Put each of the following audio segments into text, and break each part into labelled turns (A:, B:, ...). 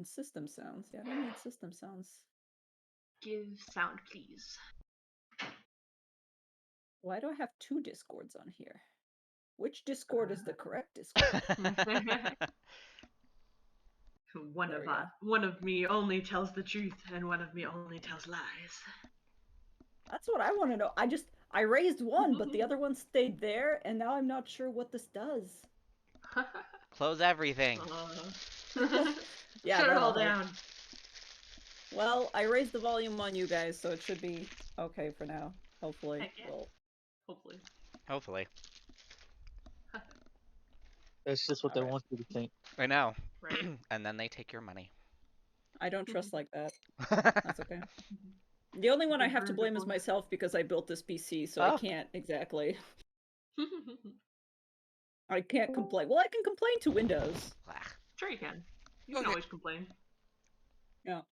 A: And system sounds. Yeah, I don't need system sounds.
B: Give sound, please.
A: Why do I have 2 Discords on here? Which Discord is the correct Discord?
B: One of me only tells the truth, and one of me only tells lies.
A: That's what I want to know. I raised one, but the other one stayed there, and now I'm not sure what this does.
C: Close everything.
A: Yeah,
B: shut it all
A: that'll help.
B: down.
A: Well, I raised the volume on you guys, so it should be okay for now. Hopefully.
B: Heck yeah.
A: Well,
B: Hopefully.
C: Hopefully.
D: That's just what they want you to think.
C: I know.
B: Right.
C: And then they take your money.
A: I don't trust like that. That's okay. The only one I have to blame is myself because I built this PC, so I can't exactly. I can't complain. Well, I can complain to Windows.
B: Sure you can. You can always complain.
A: Yeah.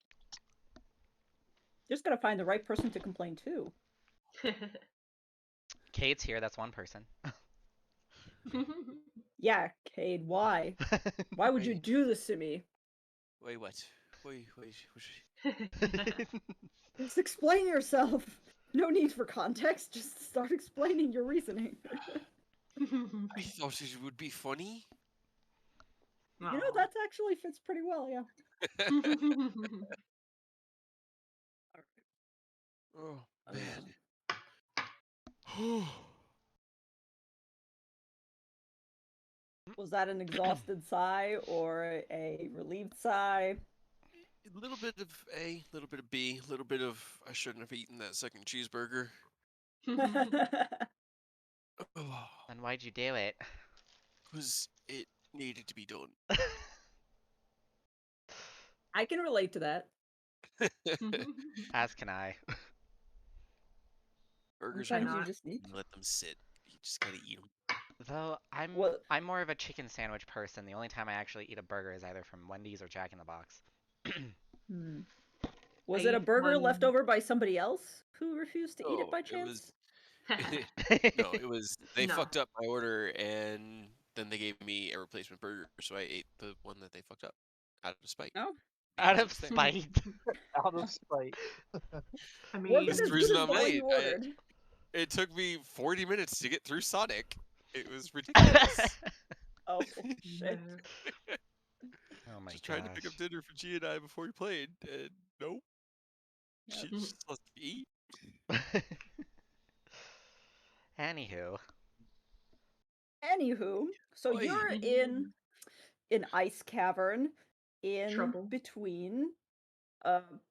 A: Just gotta find the right person to complain to.
C: Kate's here, that's one person.
A: Yeah, Cade, why? Why would you do this to me?
E: Wait, what? Wait.
A: Just explain yourself. No need for context, just start explaining your reasoning.
E: I thought it would be funny.
A: You know, that actually fits pretty well, yeah.
E: Oh, man.
A: Was that an exhausted sigh or a relieved sigh?
E: A little bit of A, a little bit of B, a little bit of I shouldn't have eaten that second cheeseburger.
C: And why'd you do it?
E: Because it needed to be done.
A: I can relate to that.
C: As can I.
E: Burgers are
A: Sometimes
E: not.
A: you just need.
E: Let them sit. You just gotta eat them.
C: Though I'm more of a chicken sandwich person. The only time I actually eat a burger is either from Wendy's or Jack in the Box.
A: Was it a burger left over by somebody else who refused to eat it by chance?
E: No, it was they fucked up my order and then they gave me a replacement burger, so I ate the one that they fucked up out of spite.
A: Oh.
C: Out of spite.
D: Out of spite.
B: I mean,
A: was it as good as the one you ordered?
E: It took me 40 minutes to get through Sonic. It was ridiculous.
A: Oh shit!
C: Oh my god!
E: Just trying to pick up dinner for G and I before we played, and nope. She just lets me eat.
C: Anywho,
A: so you're in an ice cavern in between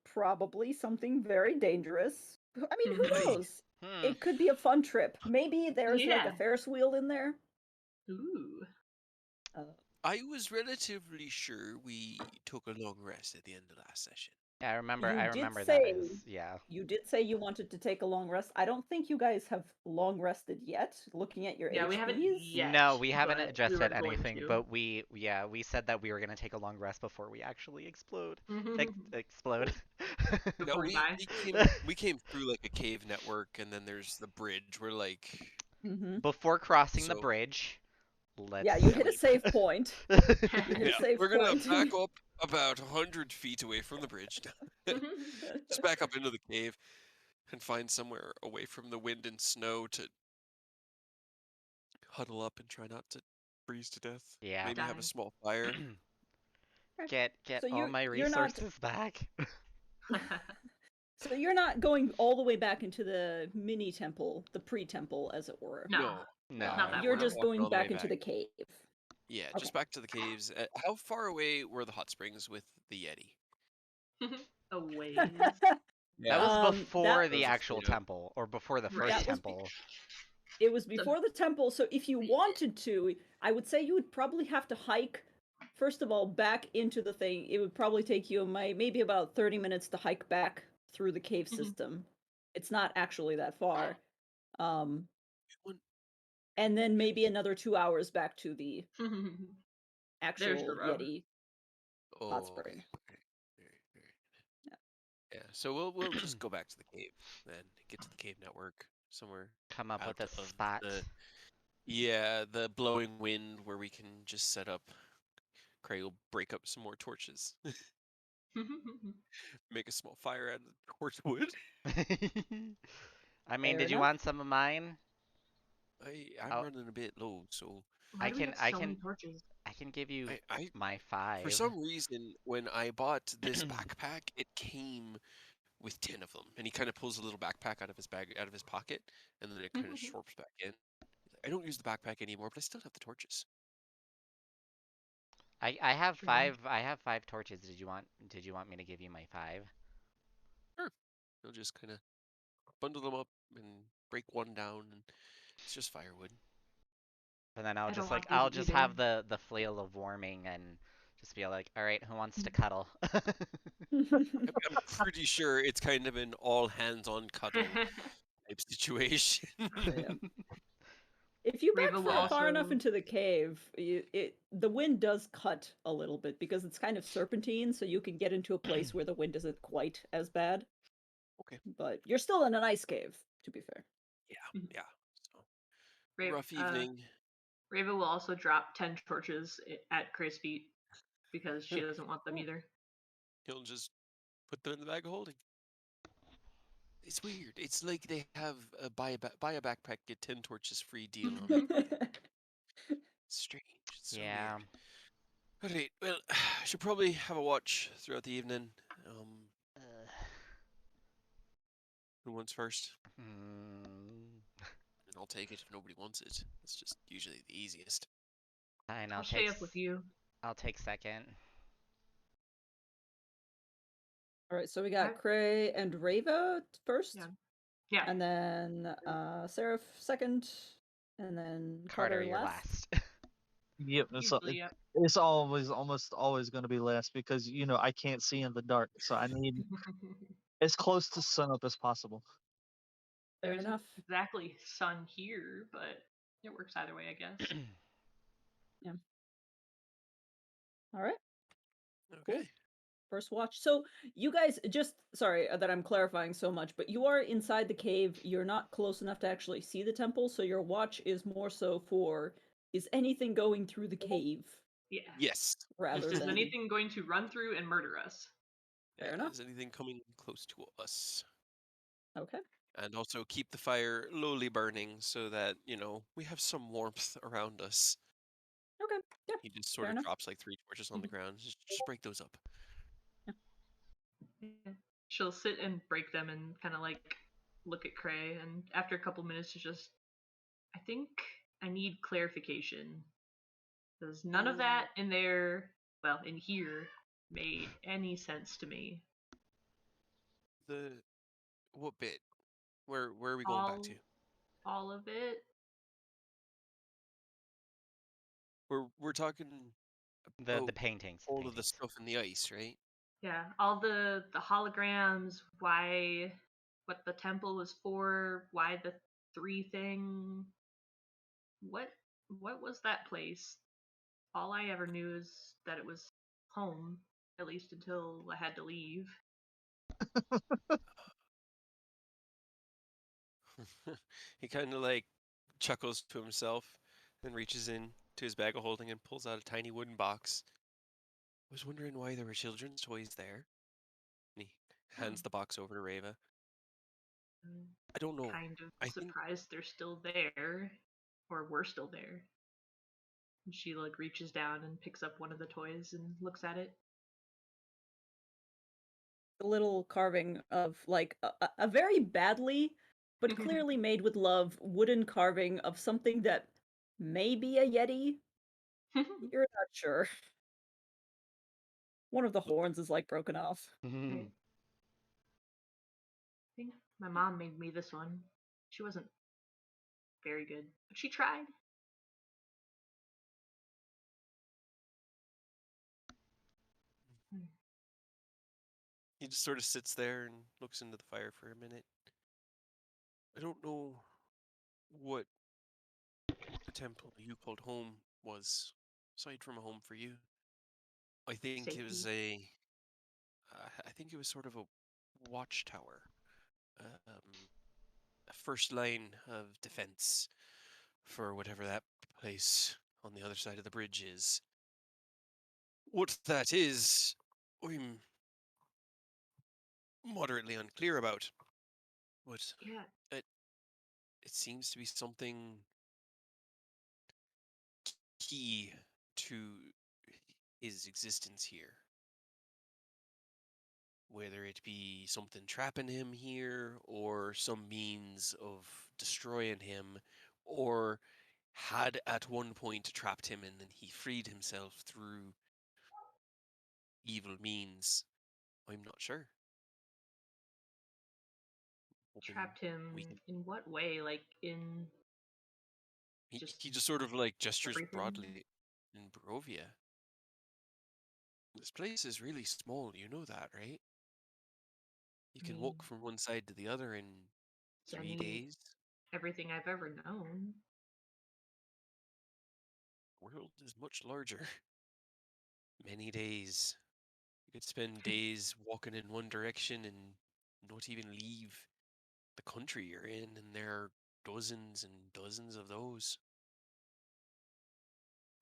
A: probably something very dangerous. I mean, who knows? It could be a fun trip. Maybe there's like a Ferris wheel in there.
B: Ooh.
E: I was relatively sure we took a long rest at the end of last session.
C: Yeah, I remember
A: that.
C: Yeah.
A: You did say you wanted to take a long rest. I don't think you guys have long rested yet. Looking at your HPs.
B: We haven't yet.
C: No, we haven't just said anything, but we said that we were gonna take a long rest before we actually explode. Explode.
E: No, we came through like a cave network, and then there's the bridge. We're like
C: before crossing the bridge.
A: You hit a save point.
E: We're gonna back up about 100 feet away from the bridge. Just back up into the cave and find somewhere away from the wind and snow to huddle up and try not to freeze to death.
C: Yeah.
E: Maybe have a small fire.
C: Get all my resources back.
A: So you're not going all the way back into the mini temple, the pre-temple, as it were.
E: No.
A: You're just going back into the cave.
E: Yeah, just back to the caves. How far away were the hot springs with the Yeti?
B: Away.
C: That was before the actual temple, or before the first temple.
A: It was before the temple, so if you wanted to, I would say you would probably have to hike, first of all, back into the thing. It would probably take you maybe about 30 minutes to hike back through the cave system. It's not actually that far. And then maybe another 2 hours back to the actual Yeti hot spring.
E: Yeah, so we'll just go back to the cave, then get to the cave network somewhere.
C: Come up with a spot.
E: The blowing wind where we can just set up. Craig will break up some more torches. Make a small fire out of the torch wood.
C: I mean,
A: Fair
C: did you
A: enough.
C: want some of mine?
E: I'm running a bit low, so
B: Why do we have so many torches?
C: I can give you
E: I
C: my 5.
E: for some reason when I bought this backpack, it came with 10 of them, and he kind of pulls a little backpack out of his pocket, and then it kind of swarps back in. I don't use the backpack anymore, but I still have the torches.
C: I have 5. I have 5 torches. Did you want me to give you my 5?
E: Sure. You'll just kind of bundle them up and break one down, and it's just firewood.
C: And then I'll just have the flail of warming and just be like, all right, who wants to cuddle?
E: I'm pretty sure it's kind of an all hands on cuddle type situation.
A: Yeah. If you backfire far enough into the cave, the wind does cut a little bit because it's kind of serpentine, so you can get into a place where the wind isn't quite as bad.
E: Okay.
A: But you're still in an ice cave, to be fair.
E: Yeah. So, rough evening.
B: Reva will also drop 10 torches at Chris' feet because she doesn't want them either.
E: He'll just put them in the bag of holding. It's weird. It's like they have a buy a backpack, get 10 torches free deal on it. Strange. It's so weird. Alright, well, I should probably have a watch throughout the evening. Who wants first? And I'll take it if nobody wants it. It's just usually the easiest.
C: And
B: I'll stay up with you.
C: I'll take second.
A: Alright, so we got Cray and Reva first.
B: Yeah.
A: And then Seraph second. And then
C: Carter, you're last.
D: Yep, it's almost always going to be last because I can't see in the dark, so I need as close to sunup as possible.
A: Fair enough.
B: Exactly sun here, but it works either way, I guess.
A: Yeah. All right.
E: Okay.
A: Cool. First watch. So you guys, just sorry that I'm clarifying so much, but you are inside the cave. You're not close enough to actually see the temple, so your watch is more so for, is anything going through the cave?
B: Yeah.
E: Yes.
A: Rather
B: is
A: than
B: anything going to run through and murder us?
A: Fair enough.
E: Is anything coming close to us?
A: Okay.
E: And also keep the fire lowly burning so that, we have some warmth around us.
A: Okay. Yeah.
E: He just sort of drops like 3 torches on the ground. Just break those up.
B: Yeah. She'll sit and break them and kind of like look at Cray, and after a couple minutes she just, I think I need clarification. Because none of that in there, well, in here, made any sense to me.
E: What bit? Where are we going back to?
B: All of it.
E: We're talking
C: the paintings.
E: All of the stuff in the ice, right?
B: Yeah, all the holograms, what the temple was for, why the 3 thing. What was that place? All I ever knew is that it was home, at least until I had to leave.
E: He kind of like chuckles to himself and reaches in to his bag of holding and pulls out a tiny wooden box. I was wondering why there were children's toys there. And he hands the box over to Reva. I don't know.
B: Kind of surprised they're still there, or were still there. And she reaches down and picks up one of the toys and looks at it.
A: A little carving of a very badly, but clearly made with love, wooden carving of something that may be a Yeti. You're not sure. One of the horns is broken off.
B: I think my mom made me this one. She wasn't very good, but she tried.
E: He just sort of sits there and looks into the fire for a minute. I don't know what the temple you called home was, aside from a home for you. I think it was I think it was sort of a watchtower. A first line of defense for whatever that place on the other side of the bridge is. What that is, I'm moderately unclear about. But
B: yeah,
E: it seems to be something key to his existence here. Whether it be something trapping him here, or some means of destroying him, or had at one point trapped him and then he freed himself through evil means. I'm not sure. Hoping
B: trapped him
E: we can...
B: in what way? Like in
E: He just sort of like gestures
B: everything?
E: broadly in Barovia. This place is really small, you know that, right? You can walk from one side to the other in 3 days.
B: Everything I've ever known.
E: The world is much larger. Many days. You could spend days walking in one direction and not even leave the country you're in, and there are dozens and dozens of those.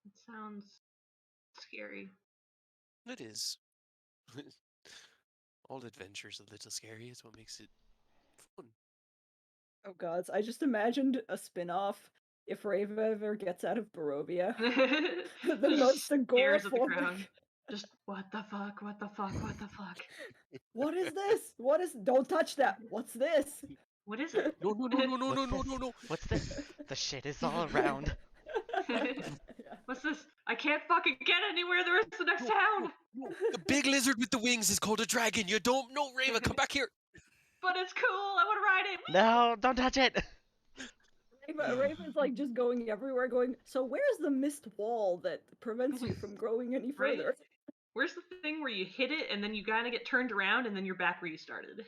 B: It sounds scary.
E: It is. All adventure's a little scary. It's what makes it fun.
A: Oh gods, I just imagined a spin-off if Rava ever gets out of Barovia. The most agoraphobic.
B: Just what the fuck, what the fuck, what the fuck?
A: What is this? What is... Don't touch that. What's this?
B: What is it?
E: No.
C: What's this? The shit is all around.
B: What's this? I can't fucking get anywhere. There is the next town.
E: No. The big lizard with the wings is called a dragon. You don't know, Rava. Come back here.
B: But it's cool. I want to ride it.
C: No, don't touch it.
A: Raven's like just going everywhere, going, so where's the mist wall that prevents you from growing any further?
B: Right? Where's the thing where you hit it and then you kind of get turned around and then you're back where you started?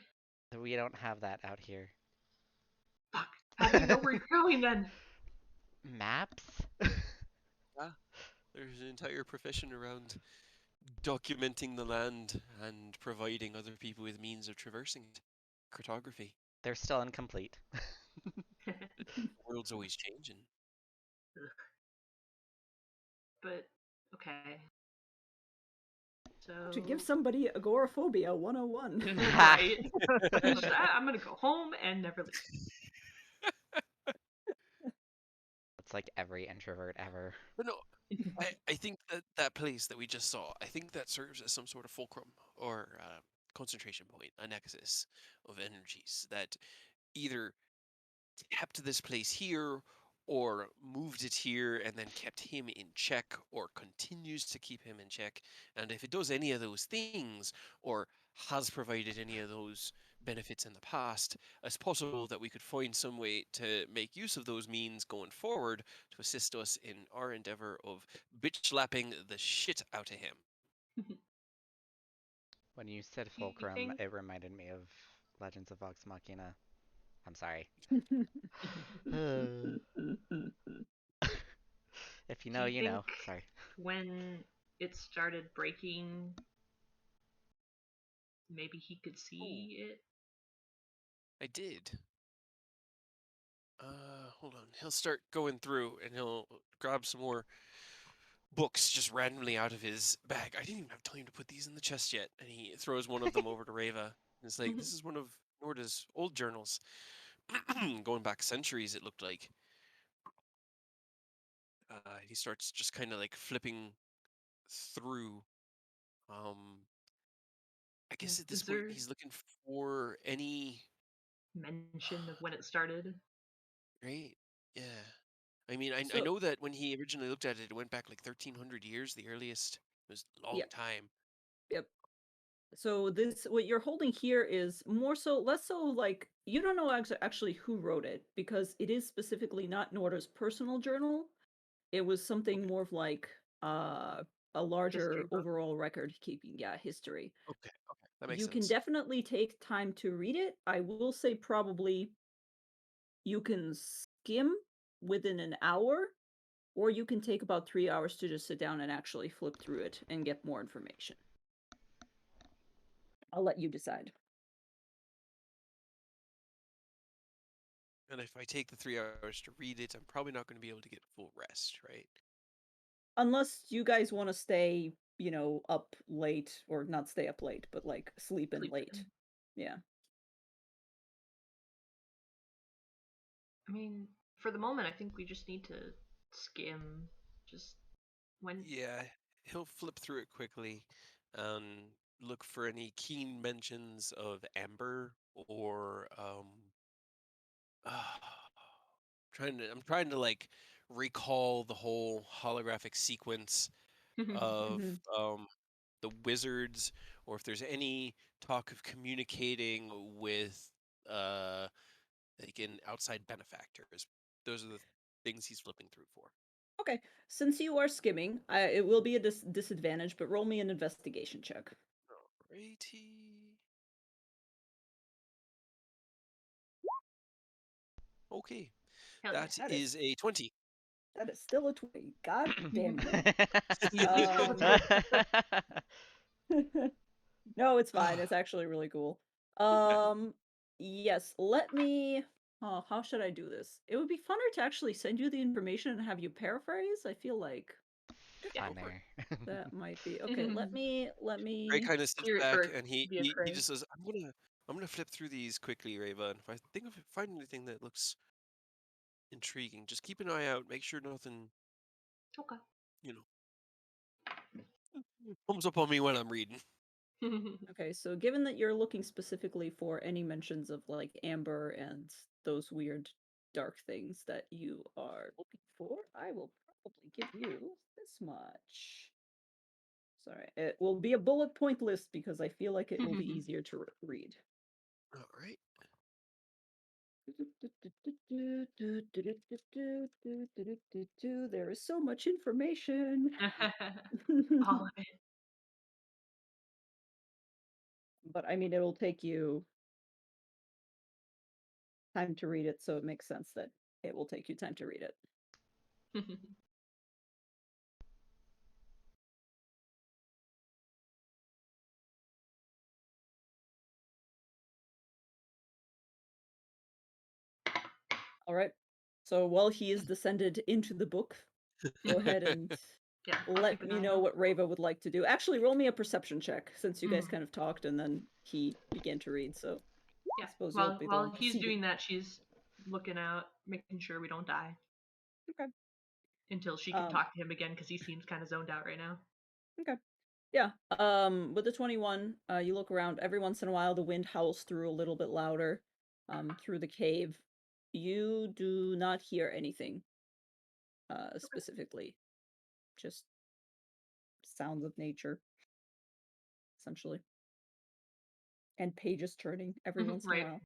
C: We don't have that out here.
B: Fuck. How do you know where you're going then?
C: Maps?
E: Yeah. There's an entire profession around documenting the land and providing other people with means of traversing it. Cartography.
C: They're still incomplete.
E: The world's always changing.
B: But, okay. So...
A: To give somebody agoraphobia 101.
B: Right? I'm gonna go home and never leave.
C: It's like every introvert ever.
E: But no, I think that place that we just saw, I think that serves as some sort of fulcrum or concentration point, a nexus of energies that either kept this place here or moved it here and then kept him in check or continues to keep him in check. And if it does any of those things or has provided any of those benefits in the past, it's possible that we could find some way to make use of those means going forward to assist us in our endeavor of bitch-slapping the shit out of him.
C: When you said fulcrum, it reminded me of Legends of Vox Machina. I'm sorry. If you know, you know. Sorry.
B: When it started breaking, maybe he could see it?
E: I did. Hold on. He'll start going through and he'll grab some more books just randomly out of his bag. I didn't even have time to put these in the chest yet. And he throws one of them over to Rava. It's like, this is one of Norda's old journals. Going back centuries, it looked like. He starts just kind of like flipping through. I guess at this point he's looking for any
B: mention of when it started.
E: Right? Yeah. I mean, I know that when he originally looked at it, it went back like 1,300 years. The earliest was a long time.
A: Yep. So what you're holding here is less so like, you don't know actually who wrote it, because it is specifically not Norda's personal journal. It was something more of like a larger overall record keeping, history.
E: Okay, that makes sense.
A: You can definitely take time to read it. I will say probably you can skim within an hour, or you can take about 3 hours to just sit down and actually flip through it and get more information. I'll let you decide.
E: And if I take the 3 hours to read it, I'm probably not going to be able to get full rest, right?
A: Unless you guys want to stay, up late, or not stay up late, but like sleep in late. Yeah.
B: I mean, for the moment, I think we just need to skim. Just when.
E: Yeah, he'll flip through it quickly and look for any keen mentions of Amber or I'm trying to like recall the whole holographic sequence of the wizards, or if there's any talk of communicating with like an outside benefactors. Those are the things he's flipping through for.
A: Okay, since you are skimming, it will be a disadvantage, but roll me an investigation check.
E: Alrighty. Okay,
B: Hell
E: that
B: yeah.
E: is a 20.
A: That is still a 20. God damn you.
B: You at least rolled a 20.
A: No, it's fine. It's actually really cool. Yes, let me... Oh, how should I do this? It would be funner to actually send you the information and have you paraphrase. I feel like
C: Funner.
A: that might be... Okay, let me...
E: Ray kind of sits
B: Hear it
E: back
B: first,
E: and
B: be a
E: he
B: Cray.
E: just says, I'm gonna flip through these quickly, Rava, and if I find anything that looks intriguing, just keep an eye out, make sure nothing
B: Okay.
E: Comes up on me when I'm reading.
A: Okay, so given that you're looking specifically for any mentions of like Amber and those weird dark things that you are looking for, I will probably give you this much. Sorry, it will be a bullet point list because I feel like it will be easier to read.
E: All right.
A: There is so much information.
B: All of it.
A: But I mean, it'll take you time to read it, so it makes sense that it will take you time to read it. All right. So while he is descended into the book, go ahead and let me know what Rava would like to do. Actually, roll me a perception check since you guys kind of talked and then he began to read. So
B: yeah.
A: I suppose you'll be the one
B: While he's
A: proceeding.
B: doing that, she's looking out, making sure we don't die.
A: Okay.
B: Until she can talk to him again because he seems kind of zoned out right now.
A: Okay. Yeah. With the 21, you look around. Every once in a while, the wind howls through a little bit louder, through the cave. You do not hear anything, specifically. Just sounds of nature, essentially. And pages turning every once in a while.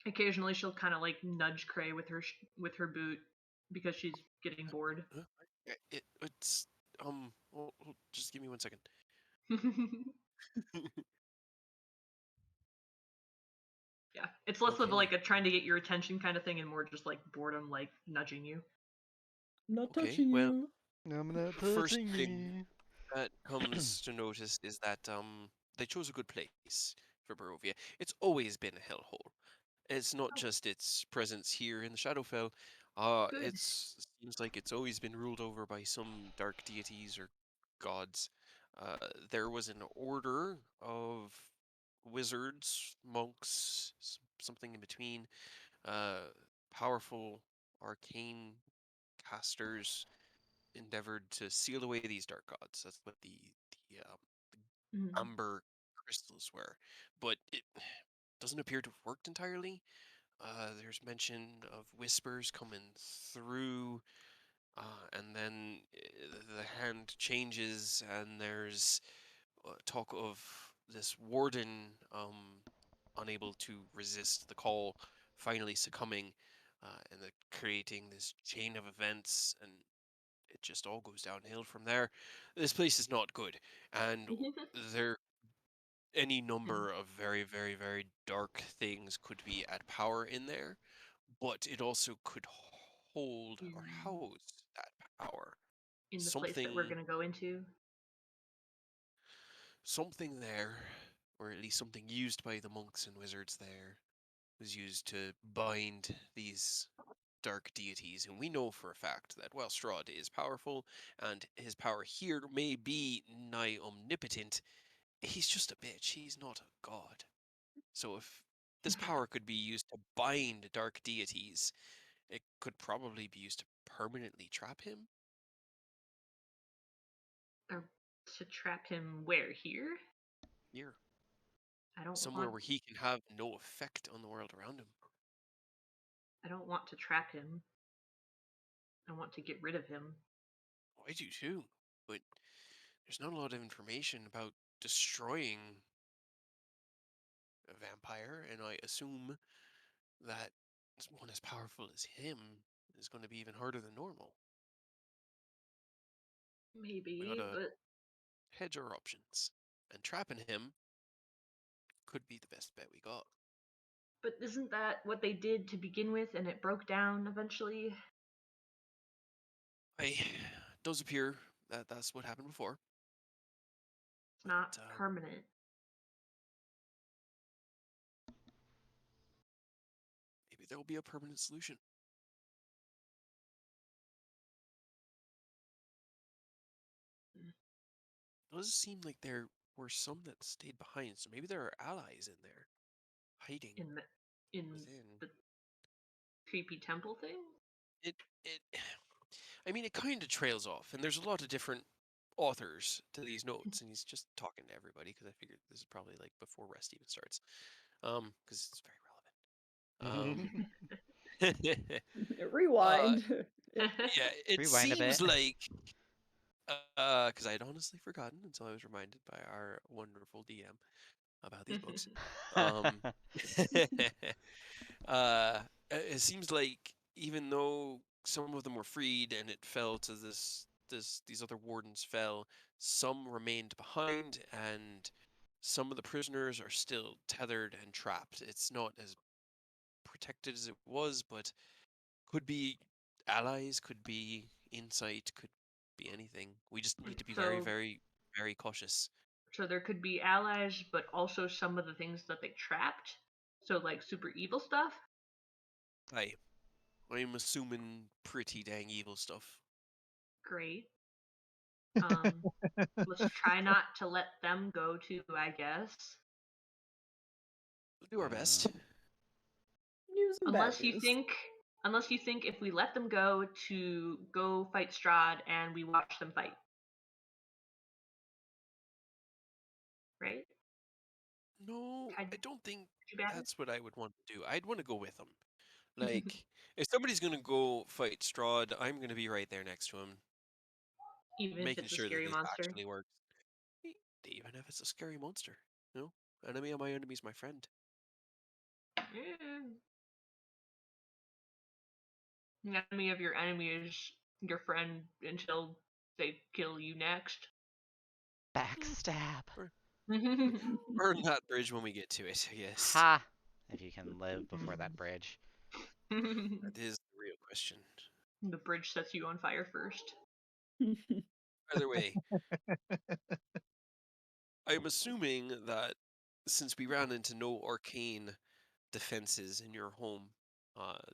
B: Occasionally, she'll kind of like nudge Cray with her boot because she's getting bored.
E: It's just give me 1 second.
B: Yeah, it's less of like a trying to get your attention kind of thing, and more just like boredom, like nudging you.
A: I'm not touching you.
C: I'm not
E: First
C: touching
E: thing
C: you.
E: that comes to notice is that they chose a good place for Barovia. It's always been a hellhole. It's not just its presence here in the Shadowfell. It seems like it's always been ruled over by some dark deities or gods. There was an order of wizards, monks, something in between, powerful arcane casters endeavored to seal away these dark gods. That's what the amber crystals were, but it doesn't appear to have worked entirely. There's mention of whispers coming through, and then the hand changes, and there's talk of this warden unable to resist the call, finally succumbing, and creating this chain of events, and it just all goes downhill from there. This place is not good, and there any number of very, very, very dark things could be at power in there, but it also could hold or house that power.
B: In the place that we're going to go into?
E: Something there, or at least something used by the monks and wizards there, was used to bind these dark deities, and we know for a fact that while Strahd is powerful, and his power here may be nigh omnipotent, he's just a bitch, he's not a god. So if this power could be used to bind dark deities, it could probably be used to permanently trap him.
B: Or to trap him where? Here?
E: Here.
B: I don't
E: Somewhere
B: want
E: where he can have no effect on the world around him.
B: I don't want to trap him. I want to get rid of him.
E: I do too, but there's not a lot of information about destroying a vampire, and I assume that one as powerful as him is going to be even harder than normal. We
B: Maybe,
E: gotta
B: but
E: hedge our options, and trapping him could be the best bet we got.
B: but isn't that what they did to begin with, and it broke down eventually?
E: It does appear that that's what happened before.
B: It's not permanent.
E: Maybe there will be a permanent solution. It does seem like there were some that stayed behind, so maybe there are allies in there, hiding
B: in
E: within
B: the creepy temple thing.
E: I mean, it kind of trails off, and there's a lot of different authors to these notes, and he's just talking to everybody because I figured this is probably like before rest even starts, because it's very relevant.
A: Rewind.
E: Yeah, it
C: Rewind a
E: seems
C: bit.
E: like because I'd honestly forgotten until I was reminded by our wonderful DM about these books. It seems like even though some of them were freed and it fell to these other wardens fell, some remained behind, and some of the prisoners are still tethered and trapped. It's not as protected as it was, but could be allies, could be insight, could be anything. We just need to be very, very, very cautious.
B: So there could be allies, but also some of the things that they trapped. So like super evil stuff.
E: I'm assuming pretty dang evil stuff.
B: Great. Let's try not to let them go too, I guess.
E: We'll do our best.
B: Unless you think if we let them go to go fight Strahd and we watch them fight. Right?
E: No, I don't think that's what I would want to do. I'd want to go with them. Like, if somebody's going to go fight Strahd, I'm going to be right there next to him.
B: Even
E: making
B: if it's
E: sure
B: a scary
E: that this
B: monster.
E: actually works. Even if it's a scary monster. You know? Enemy of my enemy is my friend.
B: The enemy of your enemy is your friend until they kill you next.
C: Backstab.
E: Burn that bridge when we get to it, I guess.
C: Ha! If you can live before that bridge.
E: That is the real question.
B: The bridge sets you on fire first.
E: Either way, I'm assuming that since we ran into no arcane defenses in your home,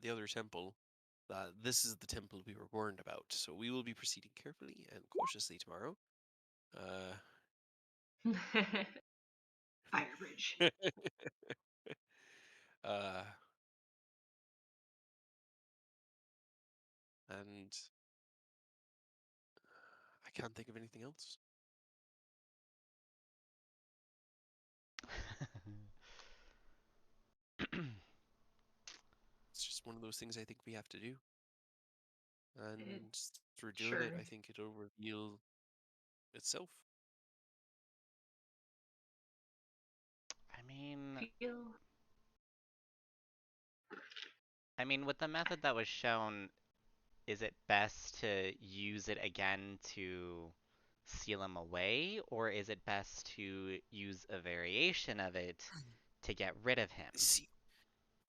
E: the other temple, that this is the temple we were warned about. So we will be proceeding carefully and cautiously tomorrow.
B: Fire bridge.
E: And I can't think of anything else. It's just one of those things I think we have to do. And through doing it, I think it'll reveal itself.
C: I mean, with the method that was shown, is it best to use it again to seal him away, or is it best to use a variation of it to get rid of him?
E: See,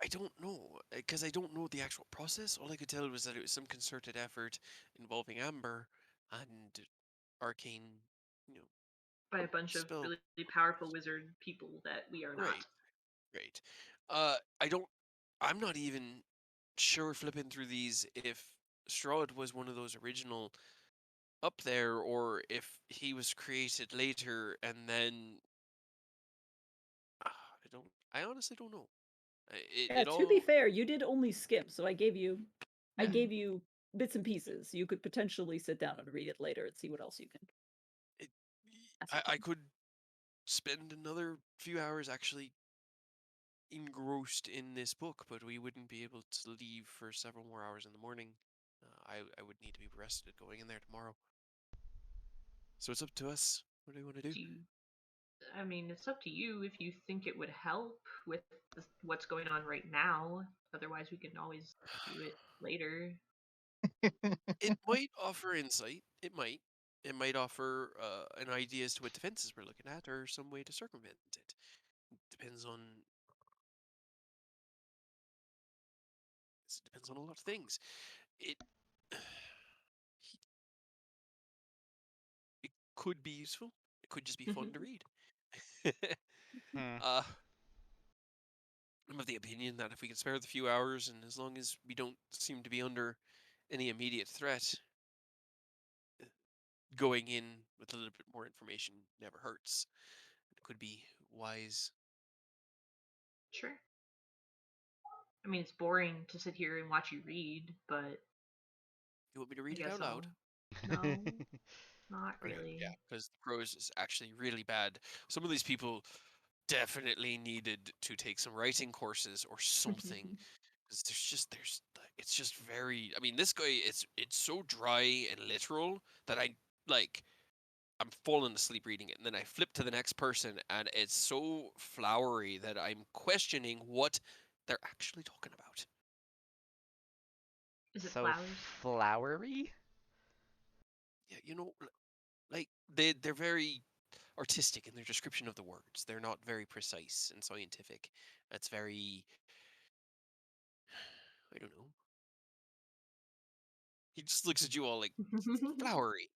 E: I don't know, because I don't know the actual process. All I could tell was that it was some concerted effort involving Amber and arcane,
B: by a bunch of really powerful wizard people that we are not.
E: Right. I'm not even sure, flipping through these, if Strahd was one of those original up there, or if he was created later and then I honestly don't know.
A: To be fair, you did only skim, so I gave you bits and pieces. You could potentially sit down and read it later and see what else you can.
E: I could spend another few hours actually engrossed in this book, but we wouldn't be able to leave for several more hours in the morning. I would need to be rested going in there tomorrow. So it's up to us. What do you want to do?
B: I mean, it's up to you if you think it would help with what's going on right now. Otherwise, we can always do it later.
E: It might offer insight. It might. It might offer an idea as to what defenses we're looking at, or some way to circumvent it. Depends on. It depends on a lot of things. It could be useful. It could just be fun to read. I'm of the opinion that if we can spare the few hours, and as long as we don't seem to be under any immediate threat, going in with a little bit more information never hurts. It could be wise.
B: Sure. I mean, it's boring to sit here and watch you read, but...
E: You want me to read it out loud?
B: No, not really.
E: Yeah, because the prose is actually really bad. Some of these people definitely needed to take some writing courses or something. Because it's just very... I mean, this guy, it's so dry and literal that I'm falling asleep reading it, and then I flip to the next person, and it's so flowery that I'm questioning what they're actually talking about.
B: Is it
C: so
B: flowers?
C: Flowery?
E: Yeah, like they're very artistic in their description of the words. They're not very precise and scientific. It's very, I don't know. He just looks at you all like flowery.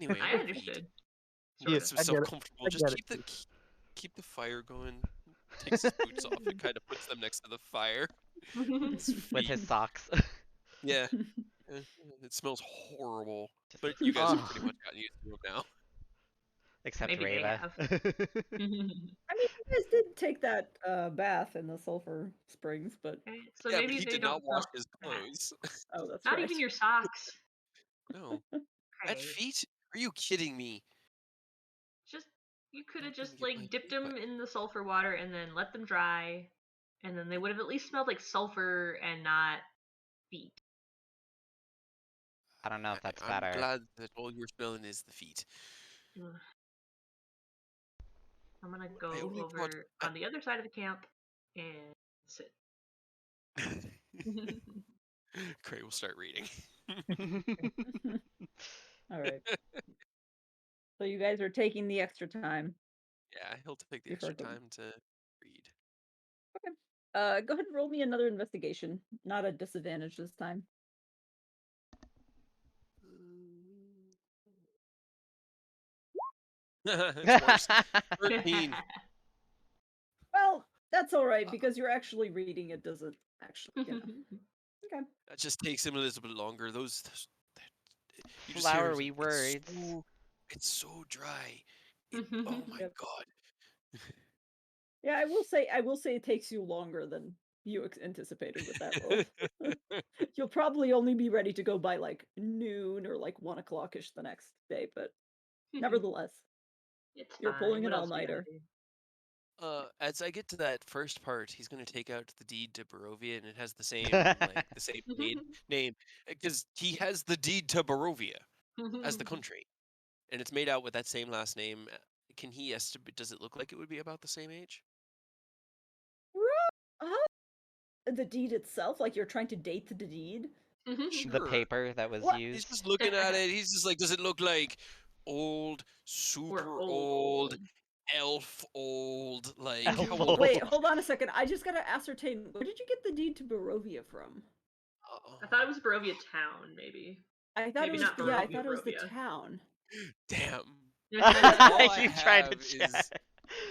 E: Anyway,
B: I understood.
E: Yes, so self-comfortable. Just keep the fire going. Takes his boots off and kind of puts them next to the fire.
C: With his socks.
E: Yeah. It smells horrible. But you guys have pretty much gotten used to it now.
C: Except
B: Maybe
C: Reva.
A: I mean, you guys did take that bath in the sulfur springs, but...
B: So
E: yeah,
B: maybe
E: but he did not wash his clothes.
A: Oh, that's
B: not
A: right.
B: even your socks.
E: No. At feet? Are you kidding me?
B: You could have just like dipped them in the sulfur water and then let them dry, and then they would have at least smelled like sulfur and not feet.
C: I don't know if that's
E: I'm
C: better.
E: I'm glad that all you're smelling is the feet.
B: I'm gonna go over on the other side of the camp and sit.
E: Cray will start reading.
A: All right. So you guys are taking the extra time.
E: Yeah, he'll take the extra time to read.
A: Okay. Go ahead and roll me another investigation. Not a disadvantage this time.
E: It's worse. 13.
A: Well, that's all right because you're actually reading it doesn't actually. Okay.
E: That just takes him a little bit longer. Those you just
C: flowery
E: hear,
C: words.
E: It's so dry. Oh my god.
A: Yeah, I will say it takes you longer than you anticipated with that roll. You'll probably only be ready to go by like noon or like 1 o'clock-ish the next day, but nevertheless, you're pulling an all-nighter.
E: As I get to that first part, he's going to take out the deed to Barovia, and it has the same name because he has the deed to Barovia as the country, and it's made out with that same last name. Can he estimate? Does it look like it would be about the same age?
A: The deed itself, like you're trying to date the deed.
E: Sure.
C: The paper that was used.
E: He's just looking at it. He's just like, does it look like old, super old, elf old, like?
A: Wait, hold on a second. I just gotta ascertain. Where did you get the deed to Barovia from?
B: I thought it was Barovia town, maybe.
A: I thought it was I thought it was the town.
E: Damn.
C: You tried to check.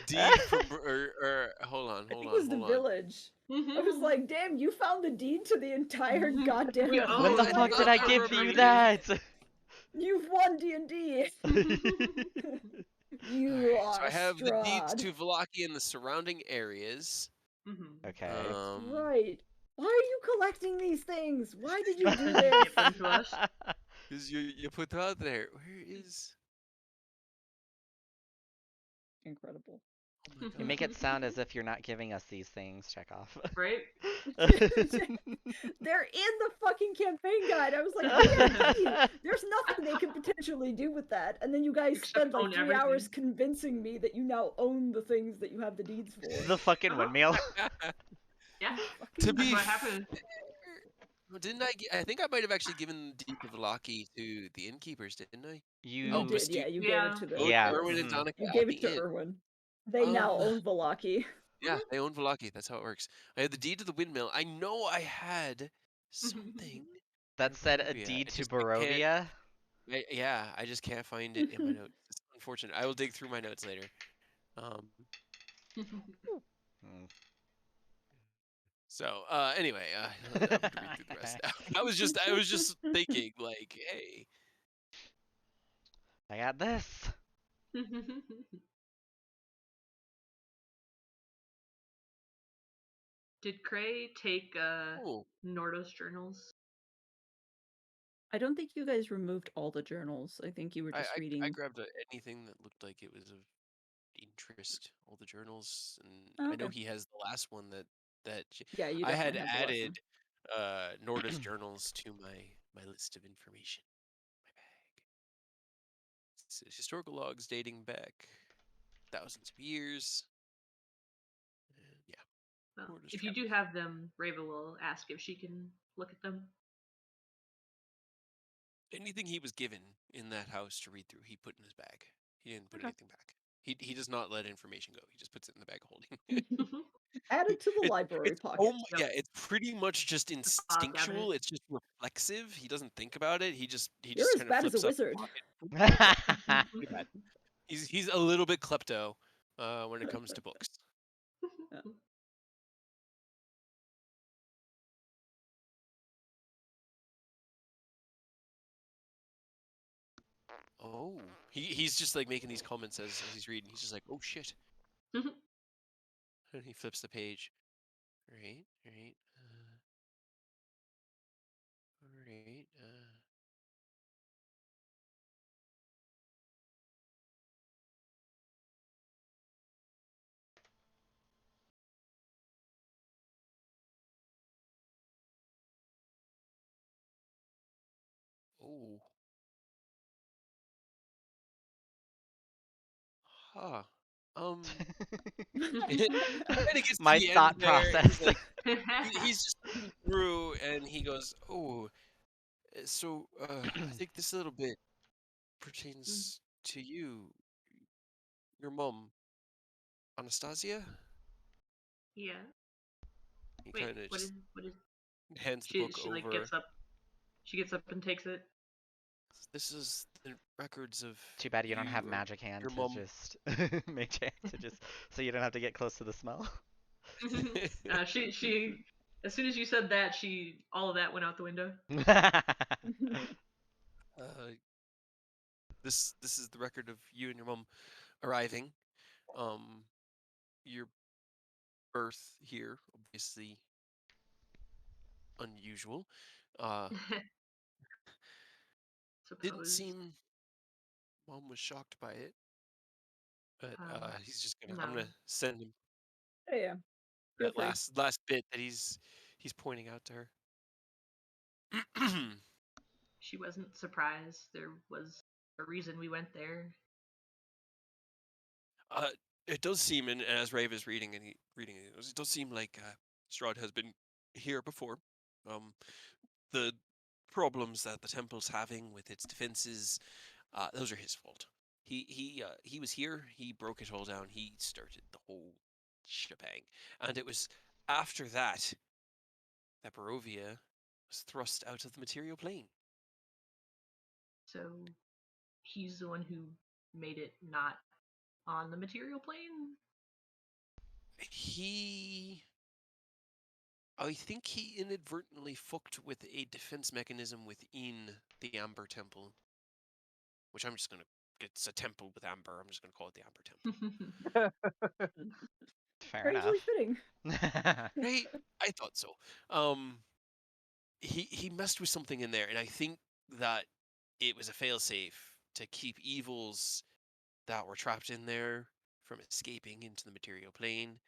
E: Deed from hold on.
A: I think it was the village. I was like, damn, you found the deed to the entire goddamn.
C: When the fuck did I give you that?
A: You've won D&D. You
E: So
A: are
E: I have the deeds
A: Strahd.
E: to Vallaki and the surrounding areas.
C: Okay.
A: That's right. Why are you collecting these things? Why did you do
B: You
A: this?
B: give them to us.
E: Because you put that out there. Where is...
A: Incredible.
E: Oh my
C: You make
E: god.
C: it sound as if you're not giving us these things, Chekhov.
B: Right?
A: They're in the fucking campaign guide. I was like, oh yeah, buddy, there's nothing they could potentially do with that. And then you guys
B: Except
A: spend like
B: own
A: 3 hours
B: everything.
A: convincing me that you now own the things that you have the deeds for.
C: The fucking windmill.
B: Yeah.
E: To
A: Fucking
E: be
B: What happened?
E: fair, didn't I think I might have actually given the deed to Vallaki to the innkeepers, didn't I?
A: You
E: Oh,
C: You.
A: did, yeah, you gave
B: Yeah.
A: it to the
C: Yeah.
E: Erwin and
C: mhm.
E: Donica
A: you
E: at
A: gave
E: the
A: it to
E: inn.
A: Erwin. They now
E: Um,
A: own Vallaki.
E: Yeah, they own Vallaki. That's how it works. I had the deed to the windmill. I know I had something.
C: That said, a
E: Barovia.
C: deed to
E: I can't.
C: Barovia.
E: Yeah, I just can't find it in my notes. It's unfortunate. I will dig through my notes later.
C: Hmm.
E: So anyway, I'm going to read through the rest now. I was just thinking, like, hey,
C: I got this.
B: Did Cray take
E: oh,
B: Nordo's journals?
A: I don't think you guys removed all the journals. I think you were just
E: I
A: reading.
E: grabbed anything that looked like it was of interest, all the journals, and
A: Oh,
E: I know
A: okay.
E: he has the last one that
A: Yeah, you
E: I had
A: definitely have the lesson.
E: added Norda's journals to my list of information, my bag. It's historical logs dating back thousands of years. And yeah,
B: Well,
E: Norda's
B: if you do
E: travels.
B: have them, Rava will ask if she can look at them.
E: Anything he was given in that house to read through, he put in his bag. He didn't put
A: Okay.
E: anything back. He does not let information go. He just puts it in the bag of holding.
A: Add it to the
E: It,
A: library
E: it's
A: pocket.
B: Yep.
E: yeah, it's pretty much just
B: File cabinet.
E: instinctual. It's just reflexive. He doesn't think about it. He
A: You're
E: just
A: as
E: kind of
A: bad as a
E: flips up the
A: wizard.
E: pocket. Yeah, pretty bad. He's a little bit klepto when it comes to books.
A: Yeah.
E: Oh, he's just like making these comments as he's reading. He's just like, oh shit,
B: Mhm.
E: and he flips the page. Right, right, right. Oh, huh. It kind of gets to
C: My
E: the end
C: thought
E: there. He's
C: process.
E: like, he's just looking through, and he goes, "Oh, so I think this little bit pertains to you, your mom, Anastasia."
B: Yeah.
E: He
B: Wait,
E: kind of
B: what
E: just
B: is
E: hands the
B: she
E: book
B: like
E: over.
B: gets up and takes it.
E: This is the records of
C: Too bad you don't
E: you
C: have
E: or
C: magic hand
E: your
C: to
E: mom.
C: just make chance to just so you don't have to get close to the smell.
B: She as soon as you said that, all of that went out the window.
E: This is the record of you and your mom arriving. Your birth here, obviously unusual. Didn't
B: Suppose.
E: seem mom was shocked by it, but he's just gonna. I'm
B: No.
E: gonna send him
A: Yeah, feel
E: that
A: free.
E: last bit that he's pointing out to her.
B: She wasn't surprised. There was a reason we went there.
E: It does seem, and as Rave is reading it, it does seem like Strahd has been here before. The problems that the temple's having with its defenses, those are his fault. He was here. He broke it all down. He started the whole shebang, and it was after that that Barovia was thrust out of the material plane.
B: So he's the one who made it not on the material plane?
E: I think he inadvertently fucked with a defense mechanism within the Amber Temple, which I'm just gonna it's a temple with amber. I'm just going to call it the Amber Temple.
C: Fair
A: Strangely
C: enough.
A: fitting.
E: Right? I thought so. He messed with something in there, and I think that it was a failsafe to keep evils that were trapped in there from escaping into the material plane.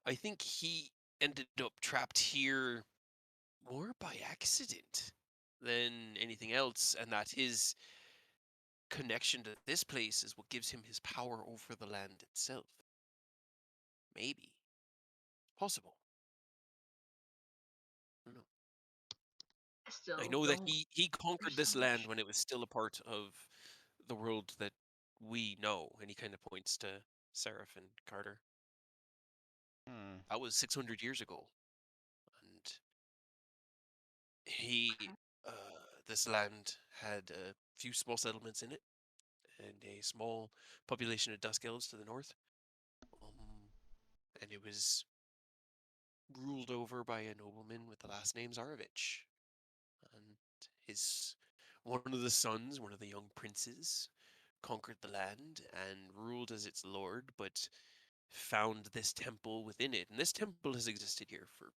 E: I think he ended up trapped here more by accident than anything else, and that his connection to this place is what gives him his power over the land itself. Maybe. Possible. I don't know. I know that he conquered this land when it was still a part of the world that we know, and he kind of points to Seraph and Carter. That was 600 years ago, and this land had a few small settlements in it, and a small population of Dusk Elves to the north, and it was ruled over by a nobleman with the last name Zarovich, and one of the sons, one of the young princes, conquered the land and ruled as its lord, but found this temple within it. And this temple has existed here for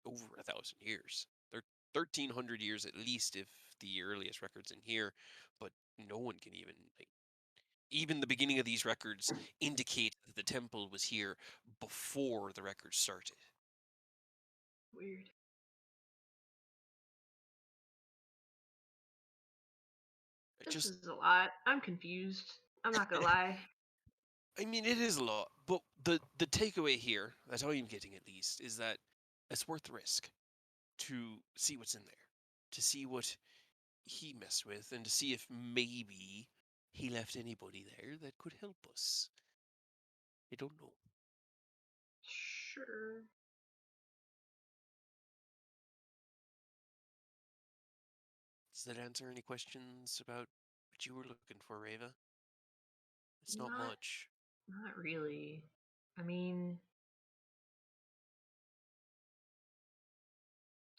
E: over 1,000 years. 1,300 years at least, if the earliest records in here. But no one can even the beginning of these records indicate that the temple was here before the records started.
B: Weird. This is a lot. I'm confused. I'm not gonna lie.
E: I mean, it is a lot, but the takeaway here, that I'm getting at least, is that it's worth the risk to see what's in there, to see what he messed with, and to see if maybe he left anybody there that could help us. I don't know.
B: Sure.
E: Does that answer any questions about what you were looking for, Reva? It's not much.
B: Not really. I mean,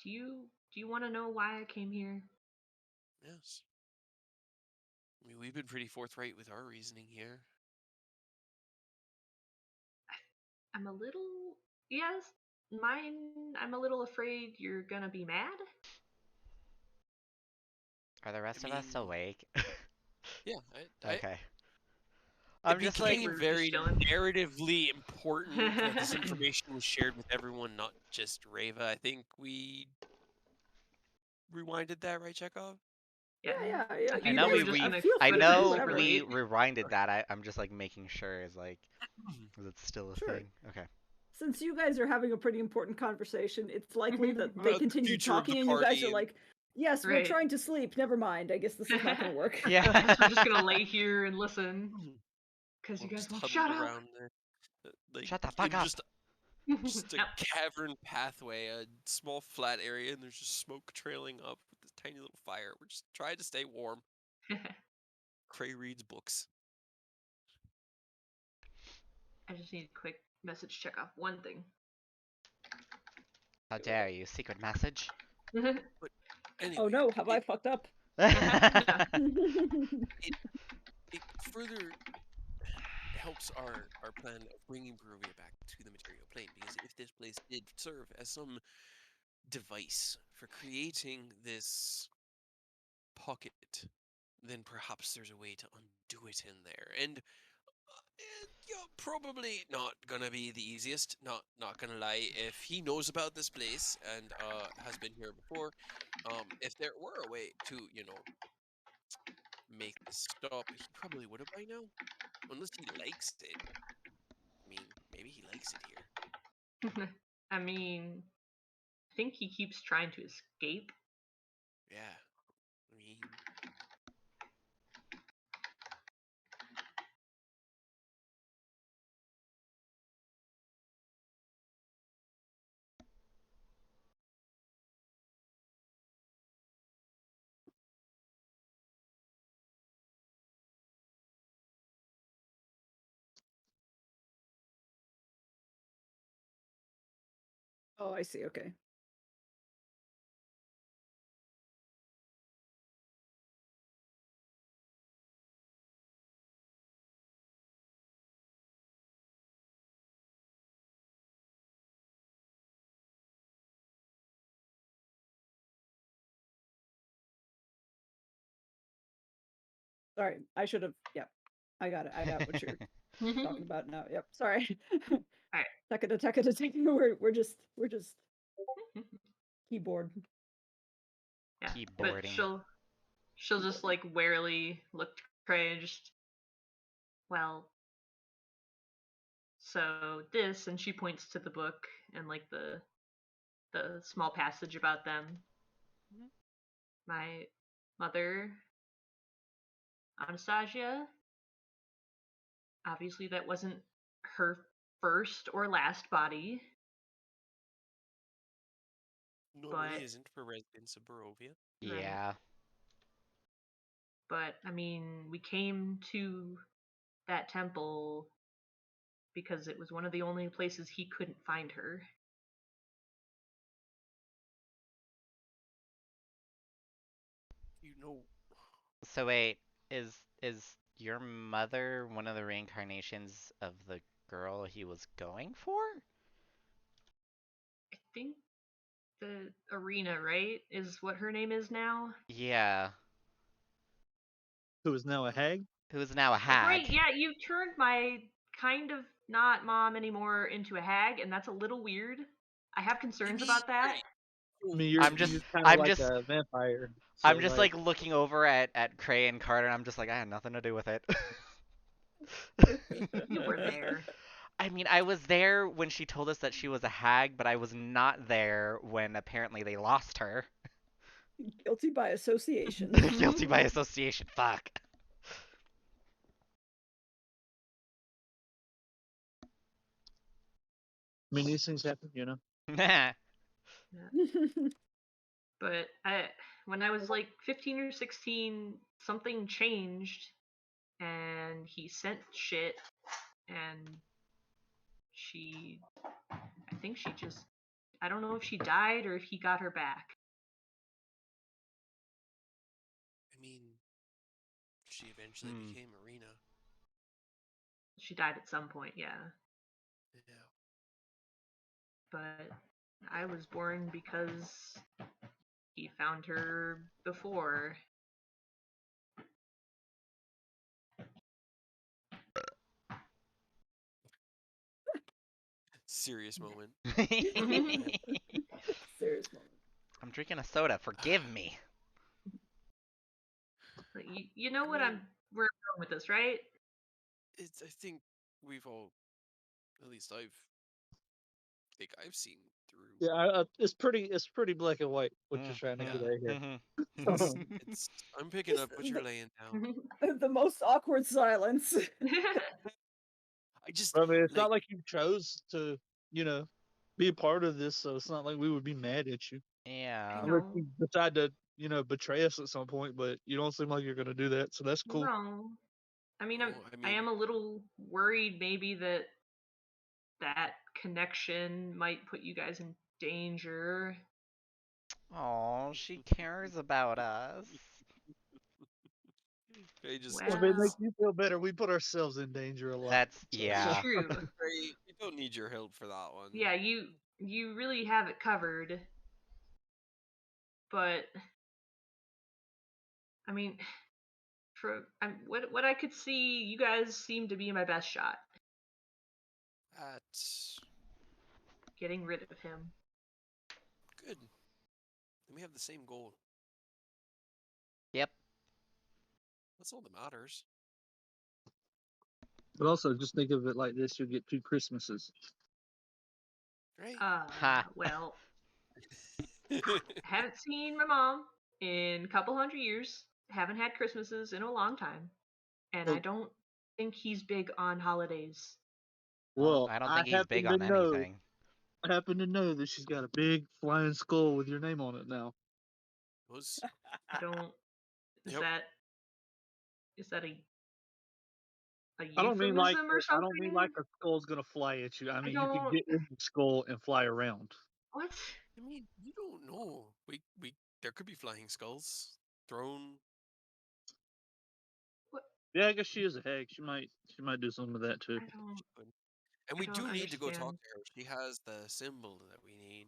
B: do you want to know why I came here?
E: Yes. I mean, we've been pretty forthright with our reasoning here.
B: I'm a little... Yes, I'm a little afraid you're gonna be mad.
C: Are the rest of us awake?
E: Yeah.
C: Okay.
E: It became very narratively important that this information was shared with everyone, not just Reva. I think we rewinded that, right, Chekhov?
A: Yeah.
C: I know we rewinded that. I'm just like making sure is it still a thing? Okay.
A: Since you guys are having a pretty important conversation, it's likely that they continue talking and you guys are like, yes, we're trying to sleep. Never mind. I guess this is not going to work.
B: Yeah. I guess we're just going to lay here and listen. Because you guys won't shut up.
C: Shut the fuck up.
E: Just a cavern pathway, a small flat area, and there's just smoke trailing up with this tiny little fire. We're just trying to stay warm. Cray reads books.
B: I just need a quick message check off one thing.
C: How dare you? Secret message?
E: But anyway,
A: oh no, have I fucked up?
E: It further helps our plan of bringing Barovia back to the material plane, because if this place did serve as some device for creating this pocket, then perhaps there's a way to undo it in there. And probably not gonna be the easiest, not gonna lie. If he knows about this place and has been here before, if there were a way to, make this stop, he probably would have by now. Unless he likes it. I mean, maybe he likes it here.
B: I mean, I think he keeps trying to escape.
E: Yeah. I mean...
A: Oh, I see. Okay. Sorry, I should have. Yep, I got it. I got what you're talking about now. Yep, sorry.
B: Alright.
A: We're just keyboard.
B: Yeah,
C: Keyboarding.
B: but she'll just like warily look to Cray and just, well, so this, and she points to the book and like the small passage about them. My mother, Anastasia, obviously that wasn't her first or last body.
E: Normally
B: But
E: isn't for residents of Barovia.
C: Yeah.
B: Right. But I mean, we came to that temple because it was one of the only places he couldn't find her.
E: You know,
C: So wait, is your mother one of the reincarnations of the girl he was going for?
B: I think the Arena, right, is what her name is now.
C: Yeah.
D: Who is now a hag?
C: Who is now a hag.
B: Right, yeah, you turned my kind of not mom anymore into a hag, and that's a little weird. I have concerns about that.
D: I mean,
C: I'm
D: you're
C: just
D: kind of like a vampire. So
C: I'm just like looking over at Cray and Carter, and I'm just like, I had nothing to do with it.
B: You were there.
C: I mean, I was there when she told us that she was a hag, but I was not there when apparently they lost her.
A: Guilty by association.
C: Guilty by association. Fuck.
D: I mean, these things happen, you know.
C: Nah.
B: But when I was like 15 or 16, something changed, and he sent shit, and I think she just, I don't know if she died or if he got her back.
E: I mean, she eventually became Arena.
B: She died at some point, yeah.
E: Yeah.
B: But I was born because he found her before.
E: Serious moment.
A: Serious moment.
C: I'm drinking a soda. Forgive me.
B: You know what we're going with this, right?
E: I think we've all, at least I've seen through.
D: Yeah, it's pretty black and white what you're trying to get at here.
E: I'm picking up what you're laying down.
A: The most awkward silence.
D: I mean, it's not like you chose to, be a part of this, so it's not like we would be mad at you.
C: Yeah.
D: Unless you decide to, betray us at some point, but you don't seem like you're gonna do that, so that's cool.
B: No. I mean, I am a little worried maybe that connection might put you guys in danger.
C: Oh, she cares about us.
D: If it makes you feel better, we put ourselves in danger a lot.
C: That's yeah.
B: True.
E: You don't need your help for that one.
B: Yeah, you really have it covered. But I mean, what I could see, you guys seem to be my best shot
E: at
B: getting rid of him.
E: Good. And we have the same goal.
C: Yep.
E: That's all that matters.
D: But also, just think of it like this: you'll get 2 Christmases.
E: Right.
B: Well, haven't seen my mom in a couple hundred years. Haven't had Christmases in a long time, and I don't think he's big on holidays.
D: Well,
C: I don't think he's big on anything.
D: I happen to know that she's got a big flying skull with your name on it now.
B: I don't. Is that a
D: I don't mean like
B: or something?
D: I don't mean like a skull's gonna fly at you. I mean you can get in the skull and fly around.
B: What?
E: I mean, you don't know. There could be flying skulls thrown.
B: What?
D: Yeah, I guess she is a hag. She might do some of that too.
E: And we do need to go talk to her. She has the symbol that we need.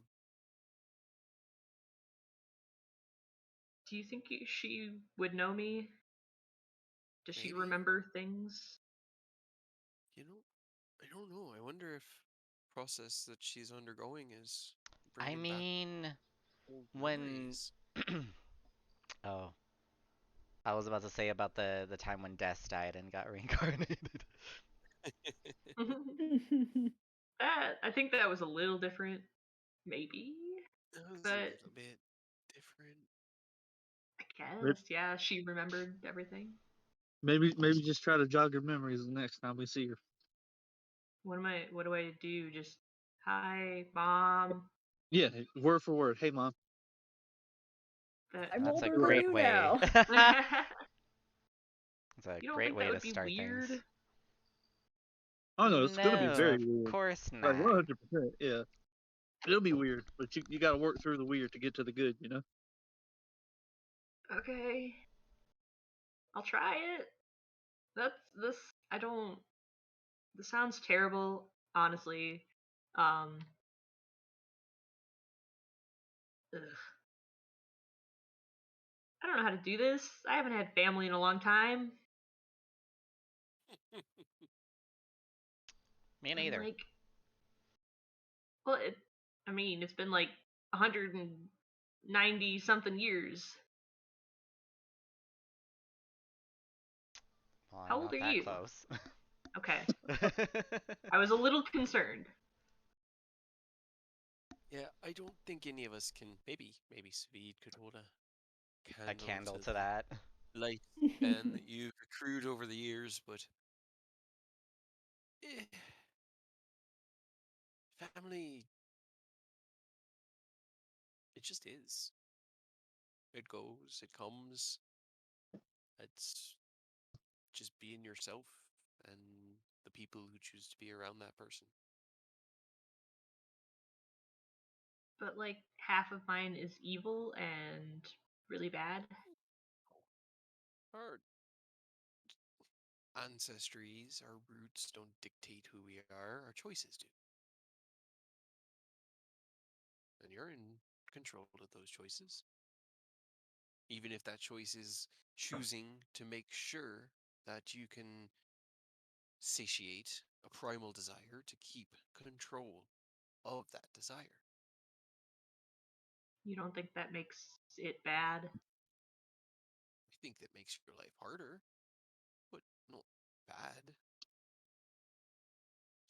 B: Do you think she would know me? Does she
E: Maybe.
B: remember things?
E: You know, I don't know. I wonder if the process that she's undergoing is
C: I
E: bringing back
C: mean,
E: old
C: when
E: memories.
C: oh, I was about to say about the time when Des died and got reincarnated.
B: I think that was a little different, maybe.
E: That was a
B: But
E: little bit different.
B: I guess, yeah, she remembered everything.
D: Maybe just try to jog her memories the next time we see her.
B: What do I do? Just hi, Mom.
D: Yeah, word for word. Hey, Mom.
A: I'm
C: That's a
A: older than
C: great
A: you
C: way.
A: now.
C: It's a
B: You don't
C: great
B: think
C: way
B: that
C: to
B: would be
C: start
B: weird?
C: things.
D: Oh no, it's gonna be
C: No,
D: very
C: of
D: weird.
C: course
D: Like
C: not.
D: 100%. Yeah, it'll be weird, but you got to work through the weird to get to the good. You know.
B: Okay. I'll try it. This I don't this sounds terrible, honestly. Um ugh. I don't know how to do this. I haven't had family in a long time.
C: Me
B: I'm
C: neither.
B: like, well, it's been like 190 something years.
C: Well,
B: How
C: I'm
B: old are
C: not that
B: you?
C: close.
B: Okay. I was a little concerned.
E: Yeah, I don't think any of us can. Maybe Speed could hold a
C: A
E: candle
C: candle
E: to
C: to
E: the
C: that.
E: lifespan that you've accrued over the years, but eh, family, it just is. It goes, it comes. It's just being yourself and the people who choose to be around that person.
B: But like half of mine is evil and really bad.
E: Our ancestries, our roots don't dictate who we are, our choices do. And you're in control of those choices. Even if that choice is choosing to make sure that you can satiate a primal desire to keep control of that desire.
B: You don't think that makes it bad?
E: I think that makes your life harder, but not bad.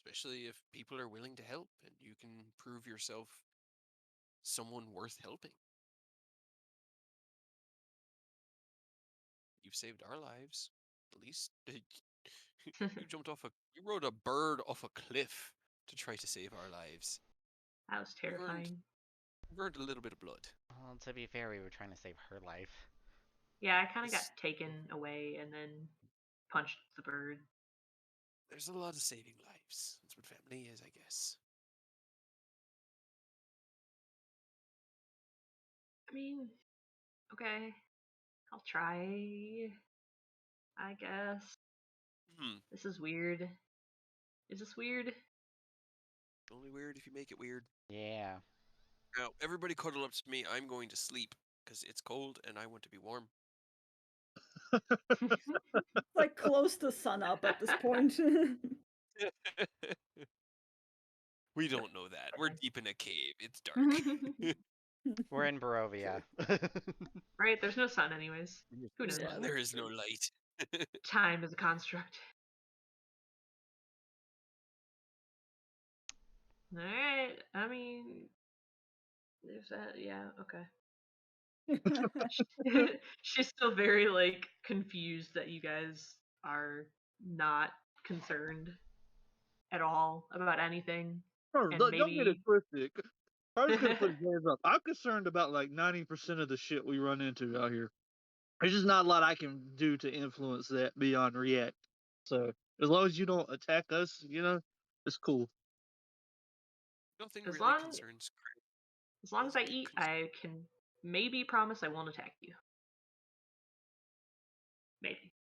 E: Especially if people are willing to help and you can prove yourself someone worth helping. You've saved our lives. At least you rode a bird off a cliff to try to save our lives.
B: That was terrifying.
E: You've earned a little bit of blood.
C: Well, to be fair, we were trying to save her life.
B: Yeah, I kind of got taken away and then punched the bird.
E: There's a lot of saving lives. That's what family is, I guess.
B: I mean, okay, I'll try. I guess. This is weird. Is this weird?
E: Only weird if you make it weird.
C: Yeah.
E: Now, everybody cuddle up to me. I'm going to sleep because it's cold and I want to be warm.
A: Like close to sunup at this point.
E: We don't know that. We're deep in a cave. It's dark.
C: We're in Barovia.
B: Right? There's no sun, anyways. Who knows?
A: Yeah.
E: There is no light.
B: Time is a construct. Alright, I mean, there's that, yeah, okay. She's still very, like, confused that you guys are not concerned at all about anything. And
D: Don't get it
B: maybe.
D: twisted. I was gonna put his hands up. I'm concerned about like 90% of the shit we run into out here. There's just not a lot I can do to influence that beyond react. So as long as you don't attack us, it's cool.
E: Nothing
B: As
E: really
B: long
E: concerns Craig.
B: as long as I
E: Doesn't get
B: eat,
E: concerned.
B: I can maybe promise I won't attack you. Maybe.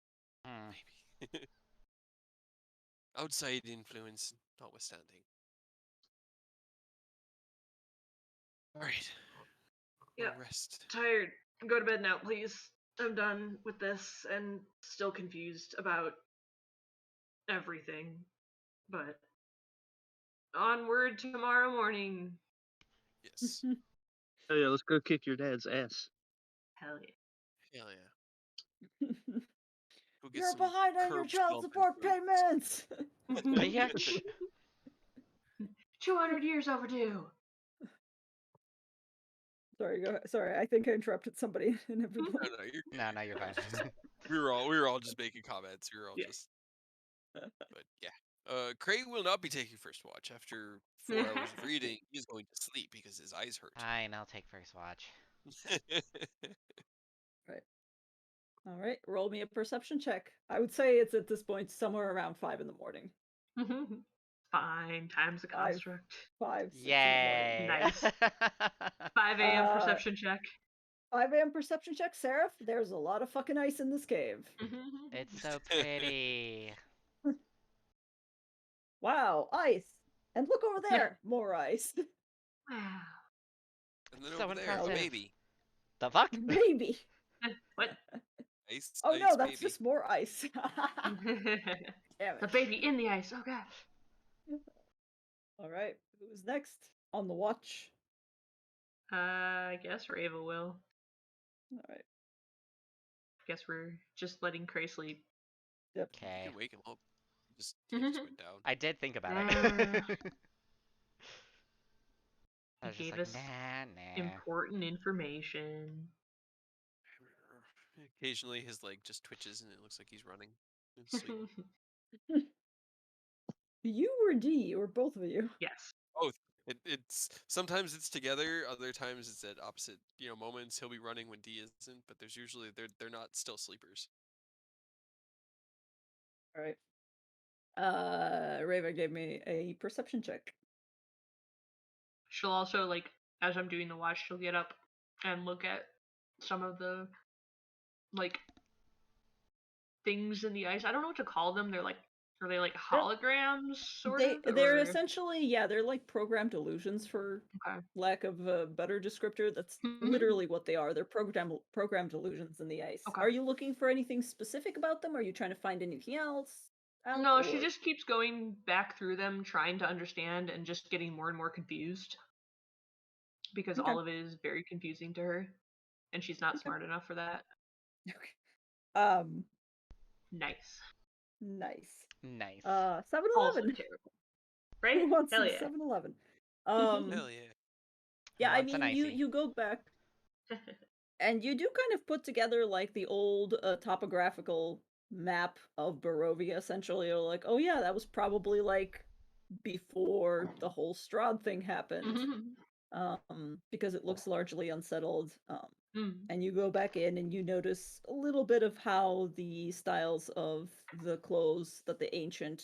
E: Maybe. Outside influence notwithstanding. All right.
B: Yeah.
E: Rest.
B: Tired. Go to bed now, please. I'm done with this and still confused about everything. But onward tomorrow morning.
E: Yes.
D: Oh yeah, let's go kick your dad's ass.
B: Hell yeah.
E: Hell yeah. Go get
A: You're
E: some
A: behind on your
E: curb
A: child
E: stomping
A: support
E: boots.
A: payments.
C: Bitch.
B: 200 years overdue.
A: Sorry, go ahead. Sorry, I think I interrupted somebody and everyone.
E: No, no, you're good.
C: No, you're fine.
E: We were all just making comments. We were all just. But yeah. Craig will not be taking first watch. After 4 hours of reading, he's going to sleep because his eyes hurt.
C: Fine, I'll take first watch.
A: Right. All right, roll me a perception check. I would say it's at this point somewhere around 5 in the morning.
B: Fine, time's a construct.
A: 5, 6
C: Yay!
A: in the morning.
B: Nice. 5 a.m. perception check.
A: 5 a.m. perception check, Seraph. There's a lot of fucking ice in this cave.
C: It's so pretty.
A: Wow, ice. And look over there, more ice.
B: Wow.
E: And then
C: So
E: over there,
C: impressive.
E: a baby.
C: The fuck?
A: Baby.
B: What?
E: Ice,
A: Oh
E: ice,
A: no, that's
E: baby.
A: just more ice. Damn
B: The
A: it.
B: baby in the ice. Oh god.
A: All right, who's next on the watch?
B: I guess Rava will.
A: All right.
B: Guess we're just letting Cray sleep.
A: Yep.
E: You
C: Okay.
E: can wake him up. He just went down.
C: I did think about
B: Nah.
C: it. I was
B: He
C: just
B: gave
C: like,
B: us
C: nah.
B: important information.
E: Occasionally, his leg just twitches and it looks like he's running. in sleep.
A: You or D, or both of you?
B: Yes.
E: Both. It's sometimes it's together, other times it's at opposite moments. He'll be running when D isn't, but there's usually they're not still sleepers.
A: All right. Rava gave me a perception check.
B: She'll also, like, as I'm doing the watch, she'll get up and look at some of the, like, things in the ice. I don't know what to call them. Are they like holograms, sort of?
A: They're
B: or...
A: essentially, yeah, they're like programmed illusions, for lack of a better descriptor. That's literally what they are. They're programmed illusions in the ice.
B: Okay.
A: Are you looking for anything specific about them? Are you trying to find anything else out,
B: No,
A: or...
B: she just keeps going back through them, trying to understand, and just getting more and more confused. Because
A: Okay.
B: all of it is very confusing to her. And she's not smart enough for that.
A: Okay.
B: Nice.
A: Nice.
B: 7-Eleven.
A: 7-Eleven.
B: Terrible. Right?
A: Who wants
B: Hell
A: some
B: yeah.
A: 7-Eleven?
E: Hell yeah.
A: Yeah, I
C: Wants an
A: mean,
C: icy?
A: you go back, and you do kind of put together like the old topographical map of Barovia. Essentially, you're like, oh yeah, that was probably like before the whole Strahd thing happened, because it looks largely unsettled. And you go back in and you notice a little bit of how the styles of the clothes that the ancient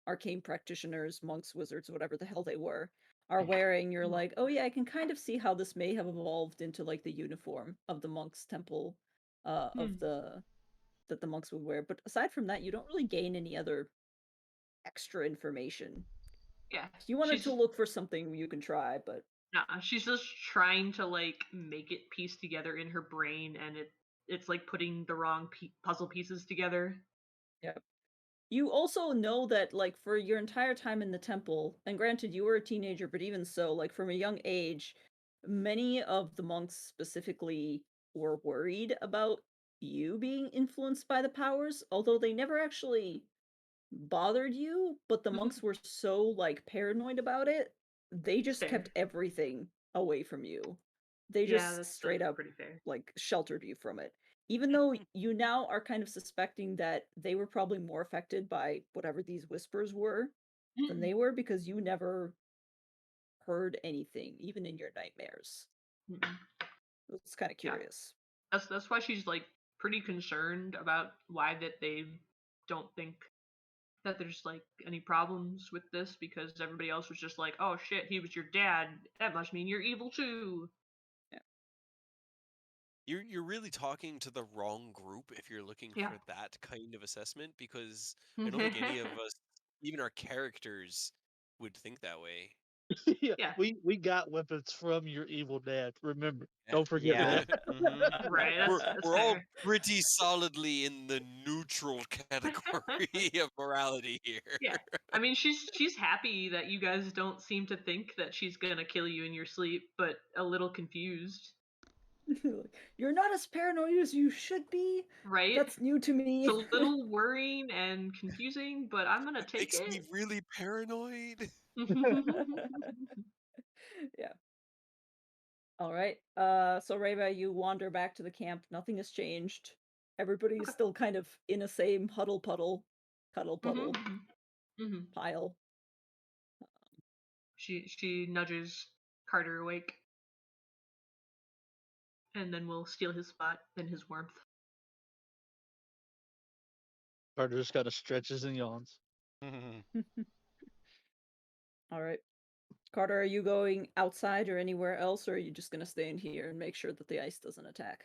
A: arcane practitioners, monks, wizards, whatever the hell they were, are wearing. You're like, oh yeah, I can kind of see how this may have evolved into like the uniform of the monks' temple, that the monks would wear. But aside from that, you don't really gain any other extra information.
B: Yeah.
A: If you wanted to look for something, you can try, but
B: nah, she's just trying to like make it piece together in her brain, and it's like putting the wrong puzzle pieces together.
A: Yep. You also know that, like, for your entire time in the temple, and granted you were a teenager, but even so, like, from a young age, many of the monks specifically were worried about you being influenced by the powers, although they never actually bothered you, but the monks were so, like, paranoid about it, they just kept everything away from you. They just straight up,
B: pretty fair.
A: like, sheltered you from it. Even though you now are kind of suspecting that they were probably more affected by whatever these whispers were than they were, because you never heard anything, even in your nightmares. It's kind of curious.
B: Yeah. That's why she's like pretty concerned about why that they don't think that there's like any problems with this, because everybody else was just like, oh shit, he was your dad. That must mean you're evil too.
E: You're really talking to the wrong group if you're looking for that kind of assessment, because I don't think any of us, even our characters, would think that way.
B: Yeah.
D: We got weapons from your evil dad. Remember,
E: Yeah.
D: don't forget
C: Yeah.
D: that.
C: Mm-hmm.
B: Right. That's
E: We're all
B: fair.
E: pretty solidly in the neutral category of morality here.
B: Yeah. I mean, she's happy that you guys don't seem to think that she's gonna kill you in your sleep, but a little confused.
A: You're not as paranoid as you should be.
B: Right?
A: That's new to me.
B: It's a little worrying and confusing, but I'm gonna take
E: Makes me
B: it.
E: really paranoid.
A: Yeah. All right. So Reva, you wander back to the camp. Nothing has changed. Everybody's
B: Okay.
A: still kind of in the same cuddle puddle pile.
B: She nudges Carter awake, and then we'll steal his spot in his warmth.
D: Carter just kind of stretches and yawns.
A: All right. Carter, are you going outside or anywhere else, or are you just gonna stay in here and make sure that the ice doesn't attack?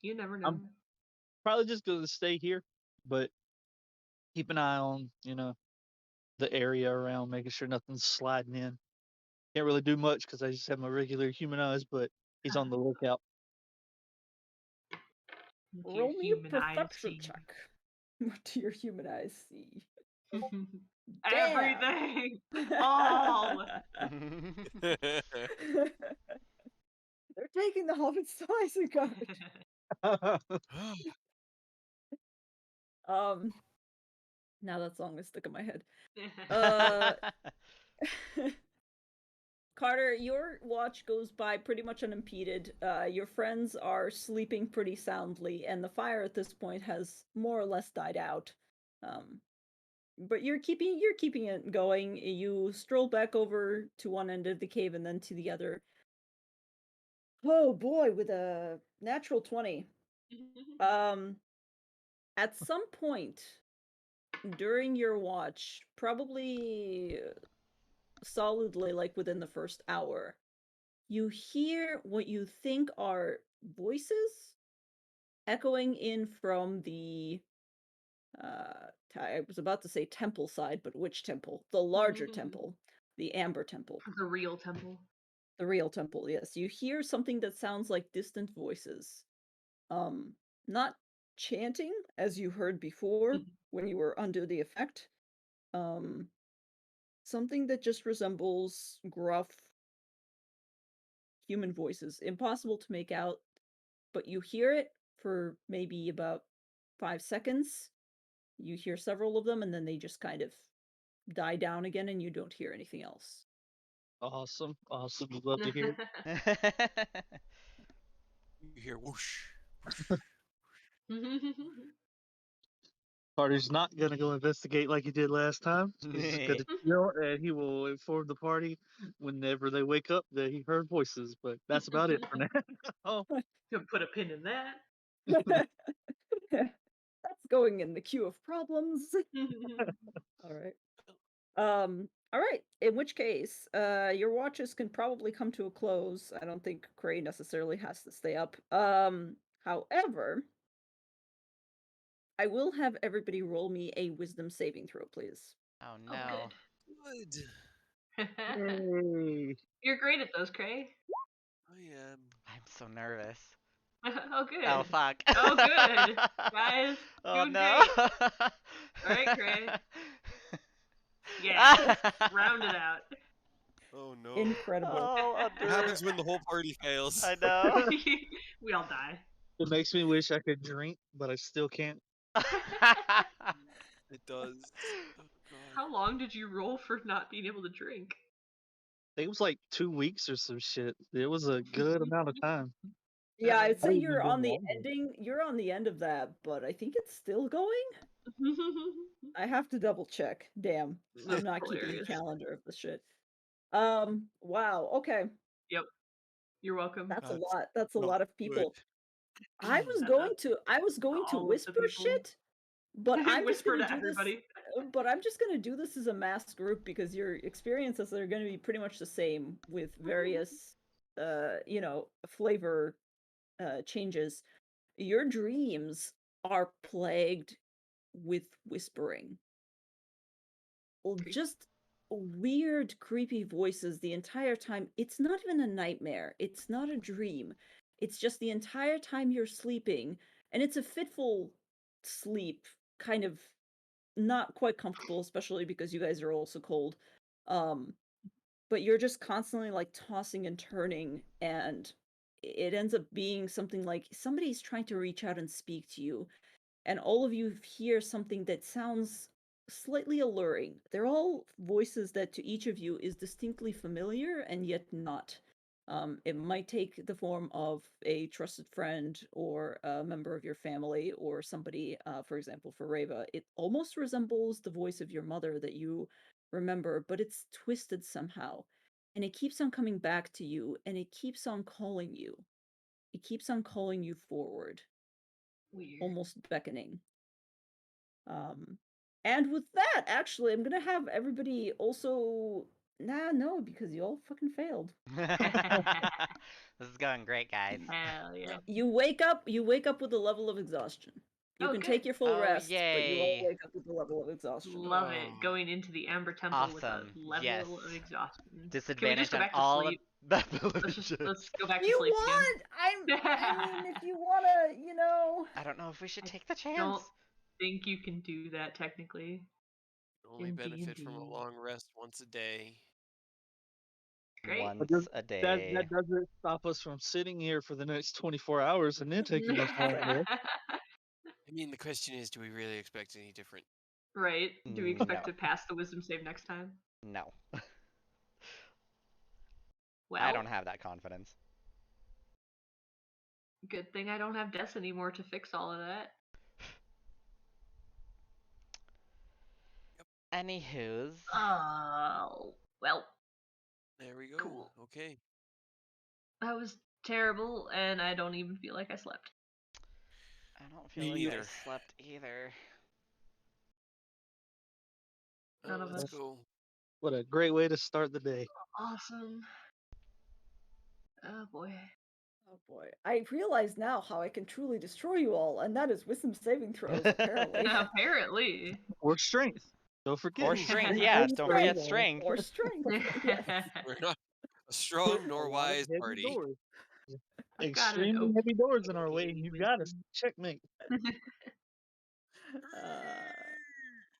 B: You never know.
D: I'm probably just gonna stay here, but keep an eye on, the area around, making sure nothing's sliding in. Can't really do much because I just have my regular human eyes, but he's on the lookout.
B: Your
A: Roll me a
B: human eyes
A: perception
B: see.
A: check. What do your human eyes see?
B: Everything! All!
A: They're taking the Hobbit's to Isengard. Now that song is stuck in my head. Carter, your watch goes by pretty much unimpeded. Your friends are sleeping pretty soundly, and the fire at this point has more or less died out. But you're keeping it going. You stroll back over to one end of the cave and then to the other. Oh boy, with a natural 20. At some point during your watch, probably solidly like within the first hour, you hear what you think are voices echoing in from the I was about to say temple side, but which temple? The larger temple, the Amber Temple.
B: The real temple.
A: The real temple, yes. You hear something that sounds like distant voices. Not chanting as you heard before when you were under the effect. Something that just resembles gruff human voices. Impossible to make out, but you hear it for maybe about 5 seconds. You hear several of them, and then they just kind of die down again, and you don't hear anything else.
D: Awesome. We'd love to hear it.
E: You hear whoosh.
D: Carter's not gonna go investigate like he did last time. He's just gonna chill, and he will inform the party whenever they wake up that he heard voices. But that's about it for now.
B: Could put a pin in that.
A: That's going in the queue of problems. All right. All right. In which case, your watches can probably come to a close. I don't think Cray necessarily has to stay up. However, I will have everybody roll me a wisdom saving throw, please.
C: Oh no.
E: Good.
D: Yay.
B: You're great at those, Cray.
E: I am.
C: I'm so nervous.
B: Oh, good.
C: Oh fuck.
B: Oh, good. Guys,
C: Oh
B: doing
C: no.
B: great. All right, Cray. Yeah, round it out.
E: Oh no.
A: Incredible.
C: Oh,
E: What happens when the whole party fails?
C: I know.
B: We all die.
D: It makes me wish I could drink, but I still can't.
E: It does. Oh, God.
B: How long did you roll for not being able to drink?
D: I think it was like 2 weeks or some shit. It was a good amount of time.
A: Yeah, I'd say
D: Might have
A: you're
D: been
A: on the
D: longer.
A: ending. You're on the end of that, but I think it's still going. I have to double check. Damn, I'm not keeping a
B: Hilarious.
A: calendar of the shit. Wow. Okay,
B: Yep. You're welcome.
A: that's a
E: That's
A: lot. That's a
E: not
A: lot of
E: good.
A: people. I was
B: That-
A: going to
B: all of the
A: whisper
B: people.
A: shit, but I'm just
B: Whisper
A: gonna
B: to
A: do this.
B: everybody.
A: But I'm just gonna do this as a mass group because your experiences are going to be pretty much the same with various, flavor changes. Your dreams are plagued with whispering. Well,
B: Great.
A: just weird, creepy voices the entire time. It's not even a nightmare. It's not a dream. It's just the entire time you're sleeping, and it's a fitful sleep, kind of not quite comfortable, especially because you guys are also cold. But you're just constantly like tossing and turning, and it ends up being something like somebody's trying to reach out and speak to you, and all of you hear something that sounds slightly alluring. They're all voices that to each of you is distinctly familiar and yet not. It might take the form of a trusted friend or a member of your family or somebody, for example, for Reva. It almost resembles the voice of your mother that you remember, but it's twisted somehow. And it keeps on coming back to you, and it keeps on calling you. It keeps on calling you forward.
B: Weird.
A: Almost beckoning. And with that, actually, I'm gonna have everybody also. No, because you all fucking failed.
C: This is going great, guys.
B: Hell yeah.
A: You wake up with a level of exhaustion. You can take your full rest, but you all
C: yay.
A: wake up with a level of exhaustion.
B: Love it. Going into the Amber Temple with a
C: Awesome.
B: level
C: Yes.
B: of exhaustion.
C: Disadvantage
B: Can we just go
C: on
B: back to
C: all
B: sleep?
C: abilities.
B: Let's go back to
A: You
B: sleep
A: want? I mean, if you wanna, you know.
C: I don't know if we should
B: I
C: take the chance.
B: don't think you can do that technically.
E: Only
B: In
E: benefit from a
B: D&D.
E: long rest once a day.
B: Great.
C: Once a day.
D: That doesn't stop us from sitting here for the next 24 hours and then taking a long rest.
E: I mean, the question is, do we really expect any different?
B: Right. Do we expect
C: No.
B: to pass the wisdom save next time?
C: No.
B: Well,
C: I don't have that confidence.
B: good thing I don't have Des anymore to fix all of that.
C: Anywho's.
B: Oh, well,
E: There we go.
B: cool.
E: Okay.
B: That was terrible, and I don't even feel like I slept.
C: I don't feel
E: Me
C: like
E: neither.
C: I slept either.
B: None of
E: Let's
B: us.
E: go.
D: What a great way to start the day.
B: Awesome. Oh boy.
A: Oh boy. I realize now how I can truly destroy you all, and that is wisdom saving throws, apparently.
B: Apparently.
D: Or strength. Don't forget.
C: Or strength,
A: Or
C: yeah. Don't forget
A: strength.
C: strength.
A: Or strength. Yes.
E: We're not a strong nor
D: A lot of
E: wise
D: heavy
E: party.
D: doors.
B: I've got an
D: Extremely heavy doors in our way,
B: okay
D: and you've got to
B: wisdom.
D: checkmate.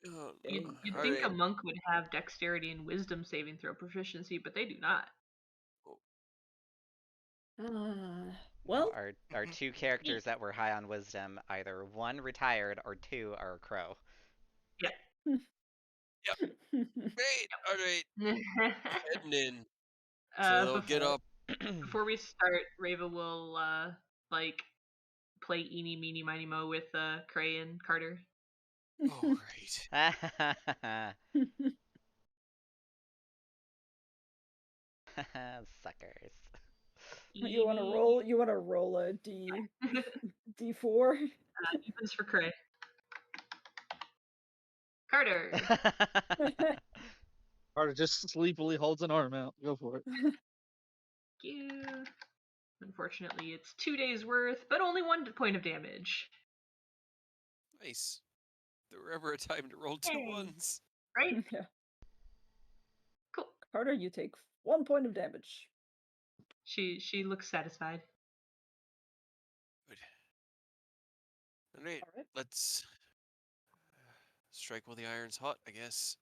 B: You'd
E: All
B: think a
E: right.
B: monk would have dexterity and wisdom saving throw proficiency, but they do not.
A: Well,
C: Our two characters that were high on wisdom, either one retired or two are a crow.
B: Yeah.
E: Great. All right. Heading in. So they'll get
B: before,
E: up.
B: before we start, Rava will like play eeny meeny miny mo with Cray and Carter.
E: Oh, great.
C: Suckers.
A: you want to roll? You want to roll a D4?
B: Evens for Cray. Carter.
D: Carter just sleepily holds an arm out. Go for it.
B: Thank you. Unfortunately, it's 2 days worth, but only 1 point of damage.
E: Nice. There were ever a time to roll 2
B: Yay.
E: ones.
B: Right?
A: Yeah.
B: Cool.
A: Carter, you take 1 point of damage.
B: She looks satisfied.
E: Good. All right. Let's strike while the iron's hot, I guess.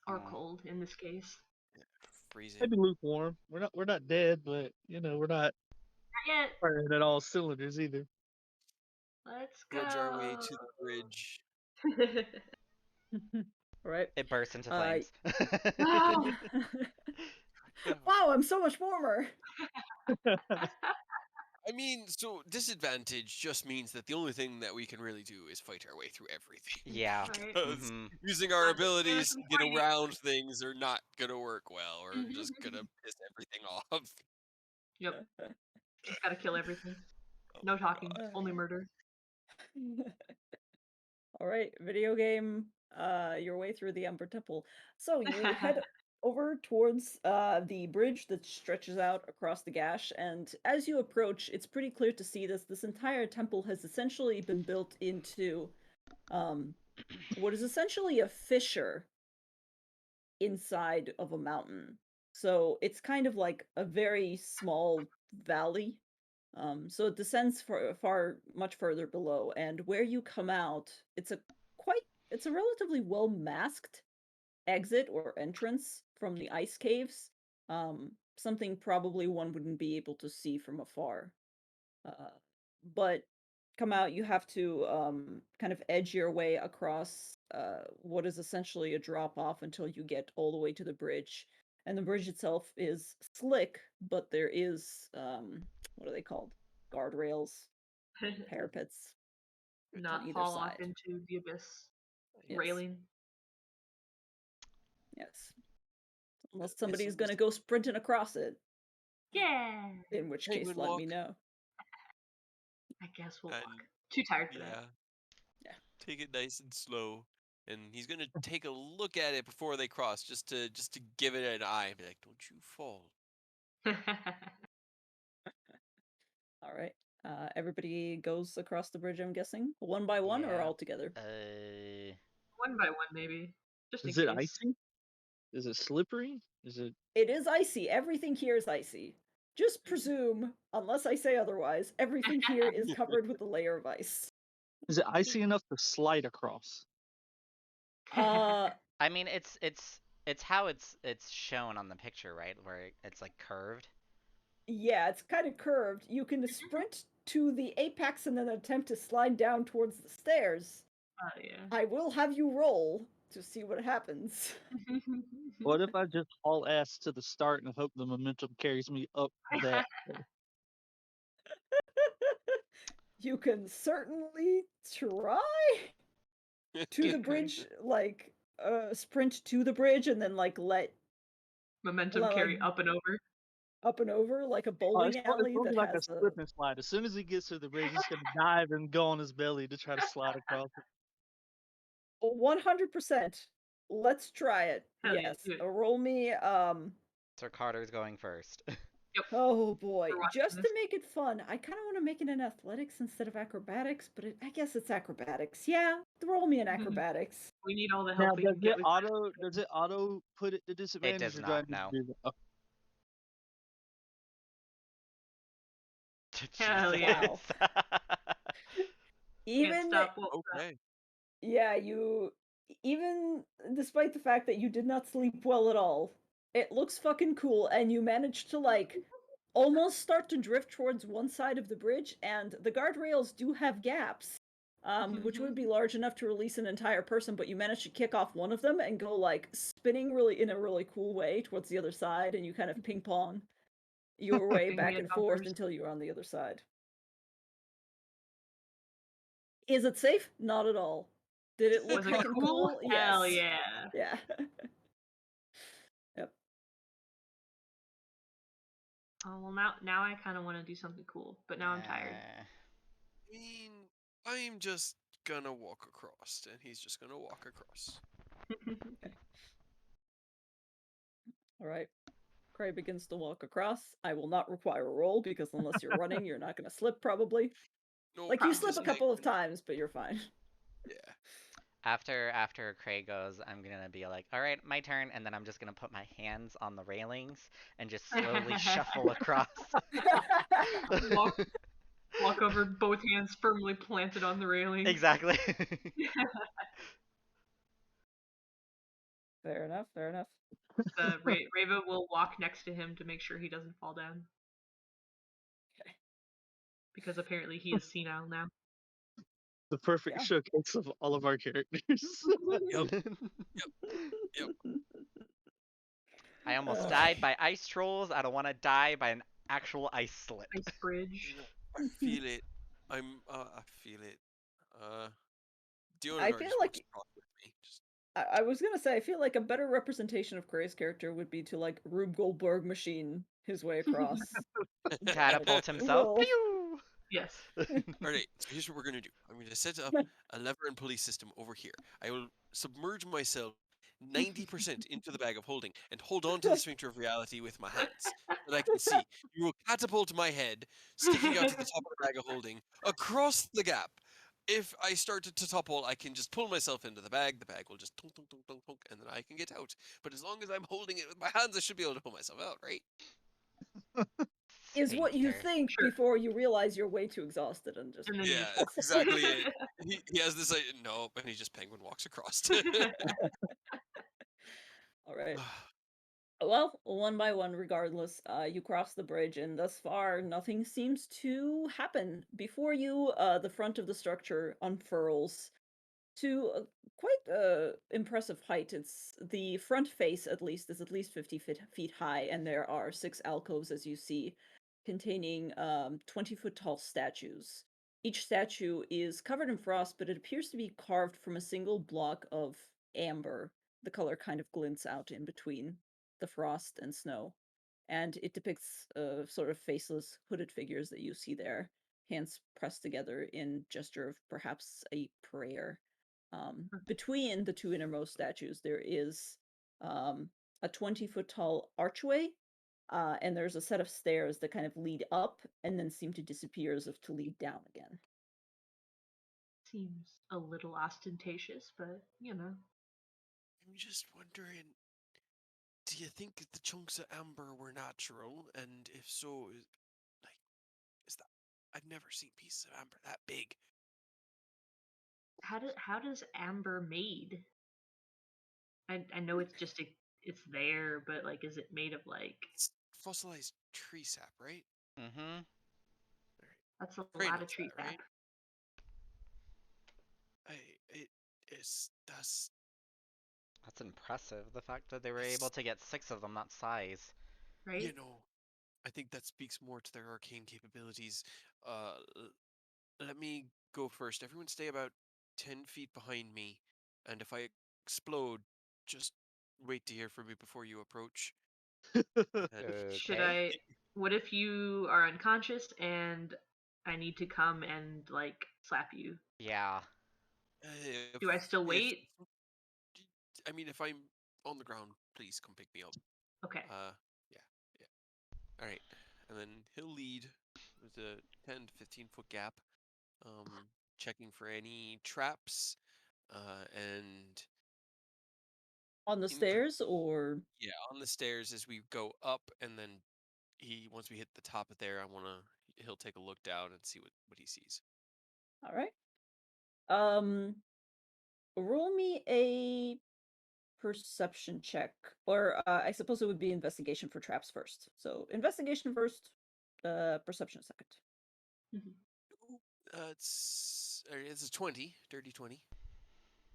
B: Or cold in this case.
E: Yeah, freezing.
D: Maybe lukewarm. We're not dead, but we're not
B: Not yet.
D: firing at all cylinders either.
B: Let's go.
E: Grudge our way to the bridge.
A: Right.
C: It bursts into flames.
B: No.
A: Wow, I'm so much warmer.
E: I mean, so disadvantage just means that the only thing that we can really do is fight our way through everything.
C: Yeah.
B: Right.
E: Because
C: Mhm.
E: using our abilities to get
B: fighting.
E: around things are not gonna work well, or just gonna piss everything off.
B: Yep. Just gotta kill everything. No talking. Only murder.
A: All right, video game. Your way through the Amber Temple. So you head over towards the bridge that stretches out across the gash, and as you approach, it's pretty clear to see this entire temple has essentially been built into what is essentially a fissure inside of a mountain. So it's kind of like a very small valley. So it descends far much further below, and where you come out, it's a relatively well masked exit or entrance from the ice caves. Something probably one wouldn't be able to see from afar. But come out, you have to kind of edge your way across what is essentially a drop off until you get all the way to the bridge. And the bridge itself is slick, but there is what are they called? Guardrails, parapets
B: Not
A: on either
B: fall off
A: side.
B: into the abyss.
A: Yes.
B: Railing.
A: Yes. Unless somebody's going to go sprinting across it.
B: Yeah.
A: In which case, let me know.
B: I guess we'll walk. Too tired for that.
A: Yeah.
E: Take it nice and slow. And he's gonna take a look at it before they cross, just to give it an eye and be like, "Don't you fall."
A: All right. Everybody goes across the bridge, I'm guessing? One by one or all together?
B: One by one, maybe. Just in
D: Is
B: case.
D: it icy? Is it slippery? Is it?
A: It is icy. Everything here is icy. Just presume, unless I say otherwise, everything here is covered with a layer of ice.
D: Is it icy enough to slide across?
C: I mean, it's how it's shown on the picture, right? Where it's like curved.
A: Yeah, it's kind of curved. You can sprint to the apex and then attempt to slide down towards the stairs.
B: Oh, yeah.
A: I will have you roll to see what happens.
D: What if I just haul ass to the start and hope the momentum carries me up that?
A: You can certainly try to the bridge, like sprint to the bridge and then like let
B: momentum carry up and over
A: like a bowling alley
D: it's
A: that
D: like
A: has
D: a slip and slide. As soon as he gets to the bridge, he's gonna dive and go on his belly to try to slide across it.
A: 100%. Let's try it.
B: Hell
A: yes.
B: Yeah,
A: roll me
C: So Carter's going first.
B: Yep.
A: Oh boy. Just to make it fun, I kind of want to make it in athletics instead of acrobatics, but I guess it's acrobatics. Yeah, roll me in acrobatics.
B: We need all the help
D: Now,
B: we can get.
D: Does it auto put it to disadvantage?
C: It does not, no.
B: Hell yeah.
A: Wow. Even
E: okay.
A: Yeah, even despite the fact that you did not sleep well at all, it looks fucking cool, and you managed to like almost start to drift towards one side of the bridge, and the guardrails do have gaps, which would be large enough to release an entire person, but you managed to kick off one of them and go like spinning in a really cool way towards the other side, and you kind of ping pong your way back and forth until you were on the other side. Is it safe? Not at all. Did it look fucking cool? Yes.
B: Hell yeah.
A: Yeah. Yep.
B: Oh well, now I kind of want to do something cool, but now I'm tired.
E: I mean, I'm just gonna walk across, and he's just gonna walk across.
A: All right. Cray begins to walk across. I will not require a roll because unless you're running, you're not going to slip probably.
E: No,
A: like you slip a couple of times, but you're fine.
E: Yeah.
C: After Craig goes, I'm gonna be like, all right, my turn, and then I'm just gonna put my hands on the railings and just slowly shuffle across.
B: Walk over, both hands firmly planted on the railing.
C: Exactly.
A: Fair enough.
B: Reva will walk next to him to make sure he doesn't fall down.
A: Okay.
B: Because apparently he is senile now.
D: The perfect showcase of all of our characters.
E: Yep.
C: I almost died by ice trolls. I don't want to die by an actual ice slip.
B: Ice bridge.
E: I feel it. I feel it.
A: I feel like I was gonna say I feel like a better representation of Cray's character would be to like Rube Goldberg machine his way across.
C: Catapult himself. Pew!
B: Yes.
E: Alright, so here's what we're gonna do. I'm gonna set up a lever and pulley system over here. I will submerge myself 90% into the bag of holding and hold on to the sphincter of reality with my hands so that I can see. You will catapult my head, sticking out to the top of the bag of holding, across the gap, if I start to topple, I can just pull myself into the bag. The bag will just tunk, tunk, tunk, tunk, tunk, and then I can get out. But as long as I'm holding it with my hands, I should be able to pull myself out, right?
A: Is what you
C: Sphincter.
A: think
B: Sure.
A: before you realize you're way too exhausted and just...
B: And then you
E: Yeah,
B: just
E: that's exactly it. He has this, no, and he just penguin walks across.
A: All right. Well, one by one, regardless, you cross the bridge, and thus far, nothing seems to happen. Before you, the front of the structure unfurls to a quite impressive height. It's the front face, at least, is at least 50 feet high, and there are 6 alcoves, as you see, containing 20-foot tall statues. Each statue is covered in frost, but it appears to be carved from a single block of amber. The color kind of glints out in between the frost and snow. And it depicts sort of faceless, hooded figures that you see there, hands pressed together in gesture of perhaps a prayer. Between the 2 innermost statues, there is a 20-foot tall archway, and there's a set of stairs that kind of lead up and then seem to disappear as if to lead down again.
B: Seems a little ostentatious, but you know.
E: I'm just wondering, do you think the chunks of amber were natural? And if so, is that... I've never seen pieces of amber that big.
B: How does amber made? I know it's just it's there, but like, is it made of like?
E: It's fossilized tree sap, right?
C: Mm-hmm.
B: That's a
E: Crane
B: lot of
E: knows
B: tree
E: that,
B: sap,
E: right? That's...
C: That's impressive. The fact that they were able to get 6 of them, not size.
B: right?
E: You know, I think that speaks more to their arcane capabilities. Let me go first. Everyone stay about 10 feet behind me, and if I explode, just wait to hear from me before you approach.
B: Should
C: Okay.
B: I? What if you are unconscious and I need to come and like slap you?
C: Yeah.
B: Do I still wait?
E: I mean, if I'm on the ground, please come pick me up.
B: Okay.
E: Yeah. All right, and then he'll lead with a 10 to 15-foot gap, checking for any traps, and
A: On the
E: in
A: stairs, or...
E: yeah, on the stairs as we go up, and then once we hit the top of there, he'll take a look down and see what he sees.
A: All right. Roll me a perception check, or I suppose it would be investigation for traps first. So investigation first, perception second.
E: It's a 20, dirty 20.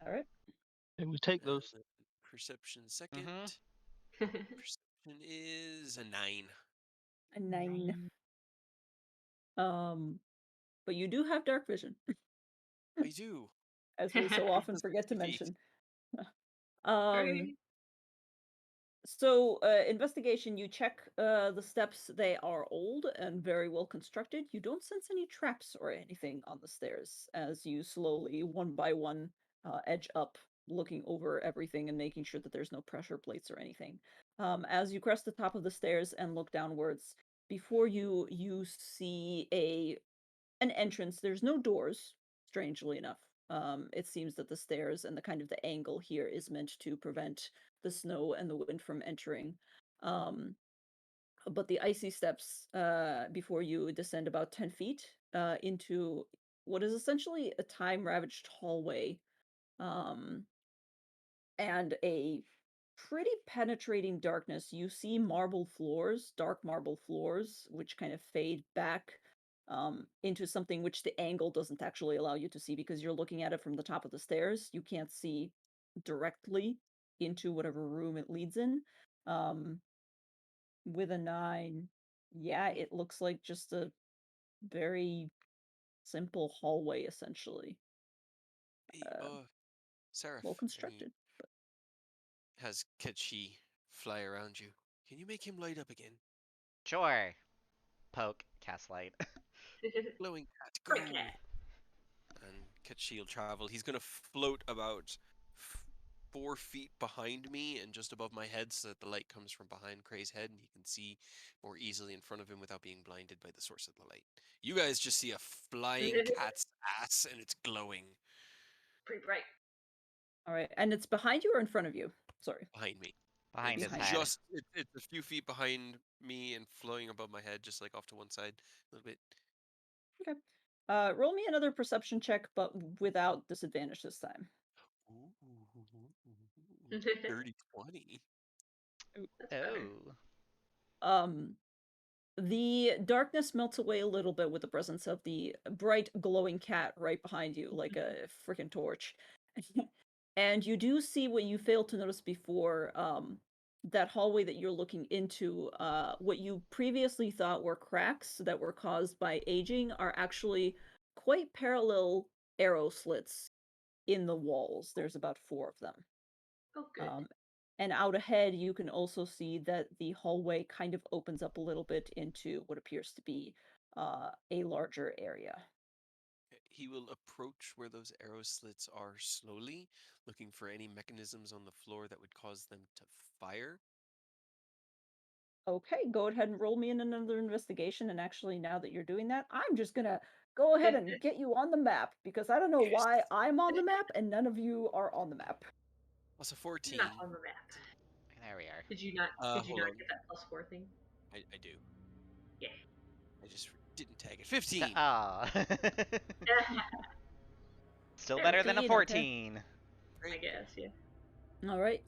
A: All right.
D: And we take those.
E: Perception second.
C: Mm-hmm.
E: Perception is a 9.
A: A 9. But you do have dark vision,
E: I do.
A: as we so often
E: That's
A: forget to
E: 50 feet.
A: mention.
B: Great.
A: So, investigation, you check the steps. They are old and very well constructed. You don't sense any traps or anything on the stairs as you slowly, one by one, edge up, looking over everything and making sure that there's no pressure plates or anything. As you crest the top of the stairs and look downwards, before you, you see an entrance. There's no doors, strangely enough. It seems that the stairs and the kind of the angle here is meant to prevent the snow and the wind from entering. But the icy steps before you descend about 10 feet into what is essentially a time-ravaged hallway, and a pretty penetrating darkness. You see marble floors, dark marble floors, which kind of fade back into something which the angle doesn't actually allow you to see because you're looking at it from the top of the stairs. You can't see directly into whatever room it leads in. With a 9, yeah, it looks like just a very simple hallway, essentially.
E: Hey, Seraph,
A: Well
E: and he
A: constructed.
E: has Ketchi fly around you. Can you make him light up again?
C: Sure. Poke. Cast light.
E: Glowing cat, go!
B: Quick cat.
E: And Ketchi will travel. He's going to float about 4 feet behind me and just above my head so that the light comes from behind Cray's head and he can see more easily in front of him without being blinded by the source of the light. You guys just see a flying cat's ass and it's glowing.
B: Pretty bright.
A: All right, and it's behind you or in front of you? Sorry.
E: Behind me.
C: Behind
E: it's
C: his head.
E: Just it's a few feet behind me and flowing above my head, just like off to one side a little bit.
A: Okay. Roll me another perception check, but without disadvantage this time.
E: Ooh, dirty 20.
C: Oh.
A: The darkness melts away a little bit with the presence of the bright glowing cat right behind you, like a freaking torch. And you do see what you failed to notice before, that hallway that you're looking into, what you previously thought were cracks that were caused by aging are actually quite parallel arrow slits in the walls. There's about 4 of them.
B: Oh, good.
A: And out ahead, you can also see that the hallway kind of opens up a little bit into what appears to be a larger area.
E: He will approach where those arrow slits are slowly, looking for any mechanisms on the floor that would cause them to fire.
A: Okay, go ahead and roll me in another investigation. And actually, now that you're doing that, I'm just gonna go ahead and get you on the map, because I don't know why I'm on the map and none of you are on the map.
E: Plus a 14.
B: Not on the map.
C: There we are.
B: Did you not
E: hold on.
B: get that +4 thing?
E: I do.
B: Yeah.
E: I just didn't tag it. 15!
C: Ah. Still
A: 15,
C: better than a
A: okay.
C: 14.
B: I guess, yeah.
A: All right.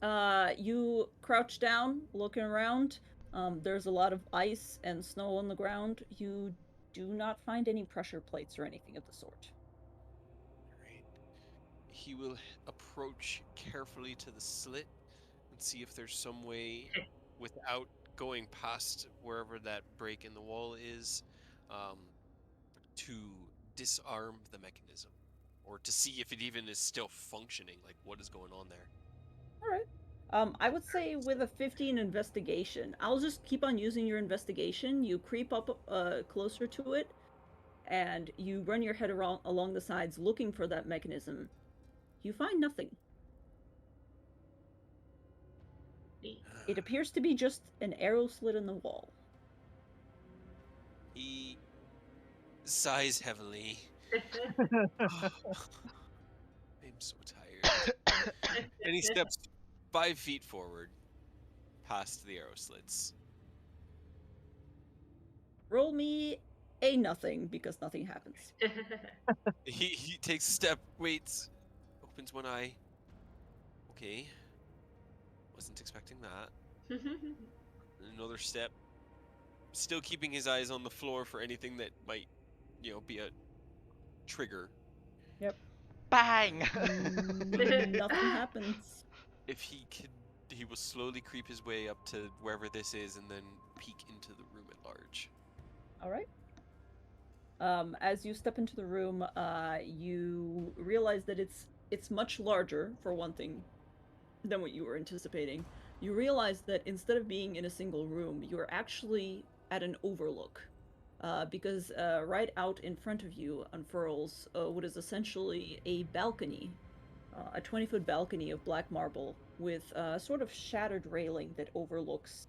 A: You crouch down, looking around. There's a lot of ice and snow on the ground. You do not find any pressure plates or anything of the sort.
E: Right. He will approach carefully to the slit and see if there's some way, without going past wherever that break in the wall is, to disarm the mechanism, or to see if it even is still functioning, like what is going on there.
A: All right. I would say with a 15 investigation, I'll just keep on using your investigation. You creep up closer to it, and you run your head along the sides looking for that mechanism. You find nothing. It appears to be just an arrow slit in the wall.
E: He sighs heavily. I'm so tired. And he steps 5 feet forward, past the arrow slits.
A: Roll me a nothing, because nothing happens.
E: He takes a step, waits, opens one eye. Okay. Wasn't expecting that. Another step. Still keeping his eyes on the floor for anything that might, be a trigger.
A: Yep.
C: Bang!
A: Nothing happens.
E: If he will slowly creep his way up to wherever this is and then peek into the room at large.
A: All right. As you step into the room, you realize that it's much larger, for one thing, than what you were anticipating. You realize that instead of being in a single room, you are actually at an overlook, because right out in front of you unfurls what is essentially a balcony, a 20-foot balcony of black marble with a sort of shattered railing that overlooks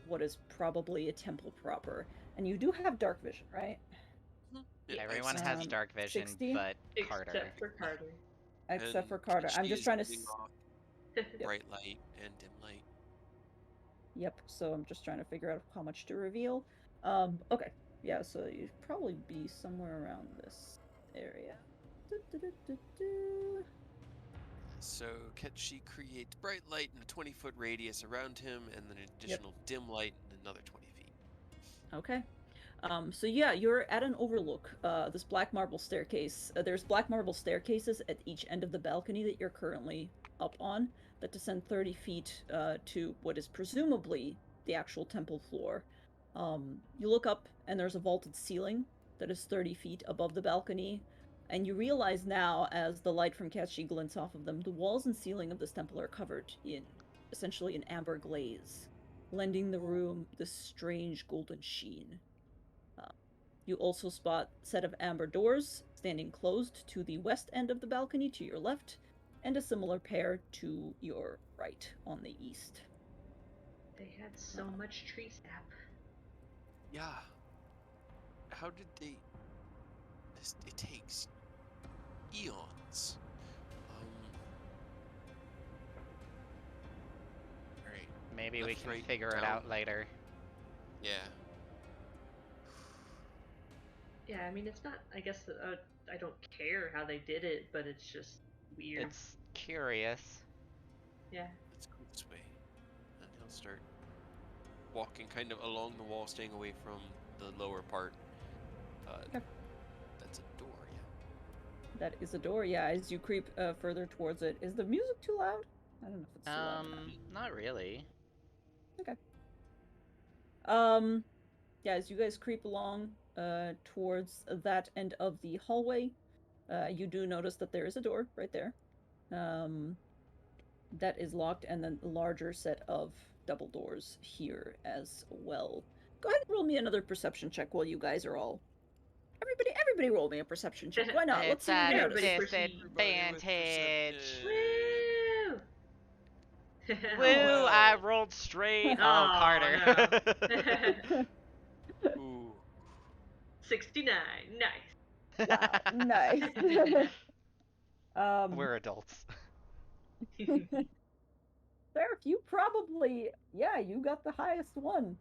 A: what is probably a temple proper. And you do have dark vision, right?
E: Yeah,
C: Everyone has dark vision,
A: 60?
C: but Carter.
B: Except for Carter.
A: Except for Carter. I'm just trying to...
E: bright light and dim light.
A: Yep, so I'm just trying to figure out how much to reveal. Okay. Yeah, so you'd probably be somewhere around this area.
E: So Ketchi creates bright light in a 20-foot radius around him, and then an additional dim light in another 20 feet.
A: Okay. So yeah, you're at an overlook. This black marble staircase. There's black marble staircases at each end of the balcony that you're currently up on that descend 30 feet to what is presumably the actual temple floor. You look up, and there's a vaulted ceiling that is 30 feet above the balcony. And you realize now, as the light from Ketchi glints off of them, the walls and ceiling of this temple are covered in, essentially, an amber glaze, lending the room this strange golden sheen. You also spot a set of amber doors standing closed to the west end of the balcony to your left, and a similar pair to your right on the east.
B: They had so much tree sap.
E: Yeah. How did they... It takes eons. Alright.
C: Maybe we can
E: Right,
C: figure it
E: down.
C: out later.
E: Yeah.
B: Yeah, I mean, it's not, I guess, I don't care how they did it, but it's just weird.
C: It's curious.
B: Yeah.
E: Let's go this way. And he'll start walking kind of along the wall, staying away from the lower part.
A: Okay.
E: That's a door, yeah.
A: That is a door, yeah. As you creep further towards it, is the music too loud? I don't know if it's too loud or not.
C: Not really.
A: Okay. Yeah, as you guys creep along towards that end of the hallway, you do notice that there is a door right there. That is locked, and then a larger set of double doors here as well. Go ahead and roll me another perception check while you guys are all... Everybody roll me a perception check. Why not? Let's see what you notice.
C: It's an disadvantage.
B: Woo!
C: Woo! I rolled straight. Oh, Carter.
B: No.
E: Ooh.
B: 69. Nice.
A: Wow, nice.
C: We're adults.
A: Seraph, you probably... Yeah, you got the highest one.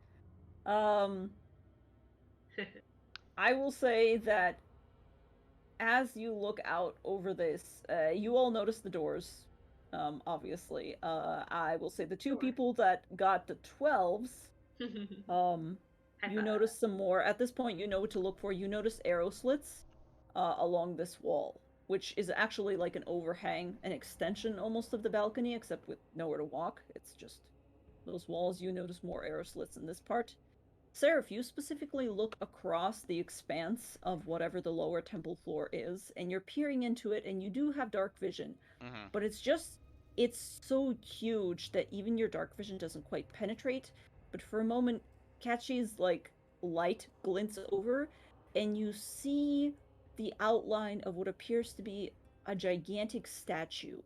A: I will say that as you look out over this, you all notice the doors, obviously. I will say the two people that got the 12s, you notice some more. At this point, you know what to look for. You notice arrow slits along this wall, which is actually like an overhang, an extension almost of the balcony, except with nowhere to walk. It's just those walls. You notice more arrow slits in this part. Sarah, if you specifically look across the expanse of whatever the lower temple floor is, and you're peering into it, and you do have dark vision, but it's so huge that even your dark vision doesn't quite penetrate. But for a moment, Catchy's, like, light glints over, and you see the outline of what appears to be a gigantic statue.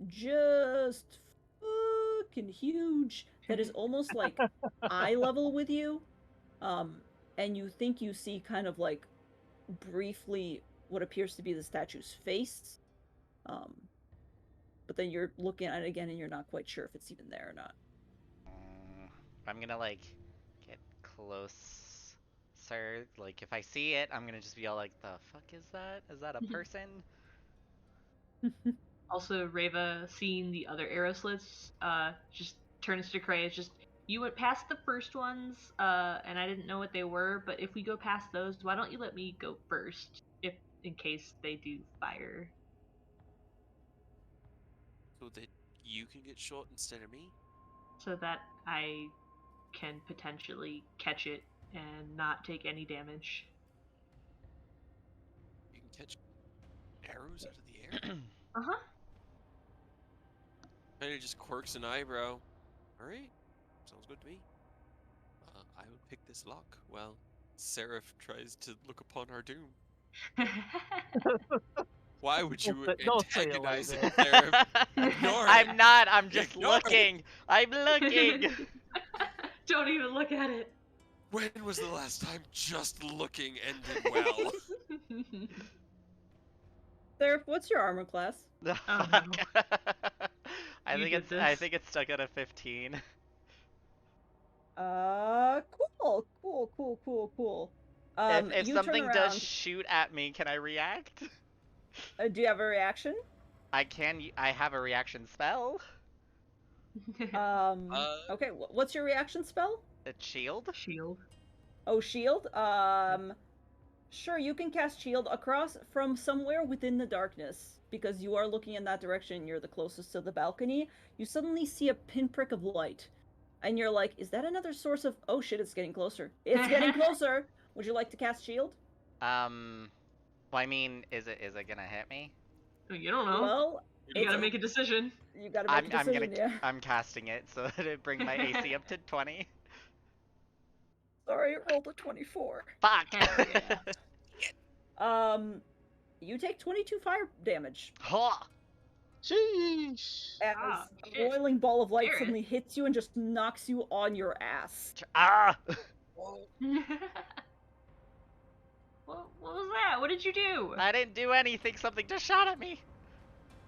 A: Just fucking huge. That is almost, like, eye level with you. And you think you see kind of like briefly what appears to be the statue's face. But then you're looking at it again and you're not quite sure if it's even there or not.
C: I'm gonna like get close, sir. Like if I see it, I'm gonna just be all like, "The fuck is that? Is that a person?"
B: Also, Reva, seeing the other arrow slits, just turns to Cray. It's just, you went past the first ones, and I didn't know what they were, but if we go past those, why don't you let me go first, in case they do fire?
E: So that you can get shot instead of me?
B: So that I can potentially catch it and not take any damage.
E: You can catch arrows out of the air?
B: Uh-huh.
E: Kind of just quirks an eyebrow. Alright, sounds good to me. I will pick this lock while Seraph tries to look upon our doom. Why would you antagonize it, Seraph?
C: I'm not, I'm just looking. I'm looking.
B: Don't even look at it.
E: When was the last time just looking ended well?
A: Seraph, what's your armor class?
C: Oh,
B: no.
C: I think it's stuck at a 15.
A: Cool.
C: If something does shoot at me, can I react?
A: Do you have a reaction?
C: I have a reaction spell.
A: Okay, what's your reaction spell?
C: A shield?
B: Shield.
A: Oh, shield? Sure, you can cast shield across from somewhere within the darkness, because you are looking in that direction, you're the closest to the balcony. You suddenly see a pinprick of light, and you're like, is that another source of... Oh shit, it's getting closer. It's getting closer! Would you like to cast shield?
C: Well, I mean, is it gonna hit me?
B: You don't know.
A: Well,
B: you gotta make a decision.
A: You gotta make a decision, yeah.
C: I'm casting it so that it bring my AC up to 20.
A: Sorry, it rolled a 24.
C: Fuck!
A: Yeah. You take 22 fire damage.
C: Ha!
D: Sheesh.
A: as
B: Ah,
A: a
B: shit.
A: roiling ball of light
B: Garrett.
A: suddenly hits you and just knocks you on your ass.
C: Ah!
B: What was that? What did you do?
C: I didn't do anything. Something just shot at me.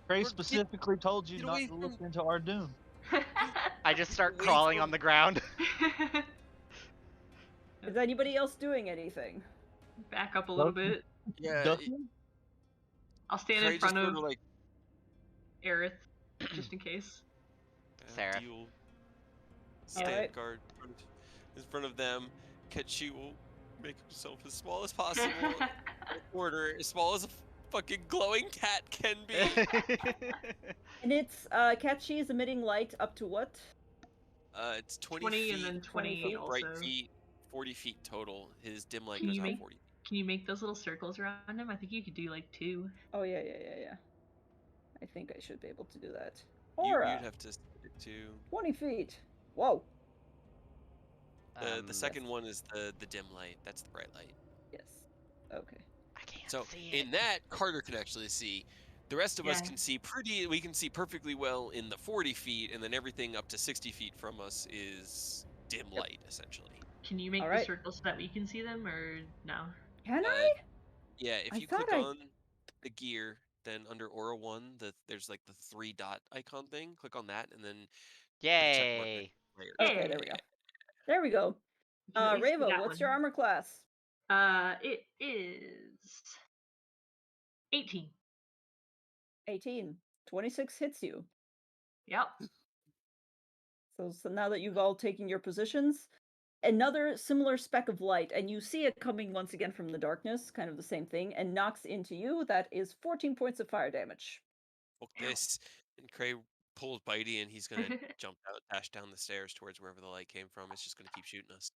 D: Trey
E: Or
D: specifically told you
E: get
D: not
E: away
D: to look
E: from-
D: into our doom.
C: I just start
E: Away
C: crawling
E: from-
C: on the ground.
A: Is anybody else doing anything?
B: Back up a little bit.
E: Yeah,
D: Ducking?
B: I'll stand
E: Trey
B: in front
E: just
B: of
E: sort of like
B: Aerith, just in case.
C: Seraph.
E: deal. Stand
A: Alright.
E: guard in front of them. Ketchi will make himself as small as possible. Order as small as a fucking glowing cat can be.
A: And it's Catchy is emitting light up to what?
E: It's 20,
B: 20
E: feet
B: and then 20
A: feet.
E: of bright
B: also.
E: feet, 40 feet total. His dim light
B: Can
E: goes
B: you
E: out
B: make-
E: 40.
B: Can you make those little circles around him? I think you could do like 2.
A: Oh yeah. I think I should be able to do that.
E: You'd
A: Aura,
E: have to set it to
A: 20 feet. Whoa.
E: the second one is the dim light. That's the bright light.
A: Yes. Okay.
C: I can't
E: So
C: see it.
E: in that, Carter can actually see. The rest of us
B: Yeah.
E: can see we can see perfectly well in the 40 feet, and then everything up to 60 feet from us is dim light, essentially.
B: Can you make the
A: Alright.
B: circles so that we can see them, or no?
A: Can
E: Uh,
A: I?
E: Yeah, if
A: I
E: you
A: thought
E: click
A: I-
E: on the gear, then under Aura 1, there's like the 3 dot icon thing. Click on that, and then put a check mark
C: Yay!
E: later.
A: Okay, there we go. There we go.
B: We can at least see
A: Ravo,
B: that
A: what's your
B: one.
A: armor class?
B: It is 18.
A: 18. 26 hits you.
B: Yep.
A: So now that you've all taken your positions, another similar speck of light, and you see it coming once again from the darkness, kind of the same thing, and knocks into you. That is 14 points of fire damage.
E: Fuck this. And Cray pulls Bitey, and he's gonna jump out, dash down the stairs towards wherever the light came from. It's just gonna keep shooting us.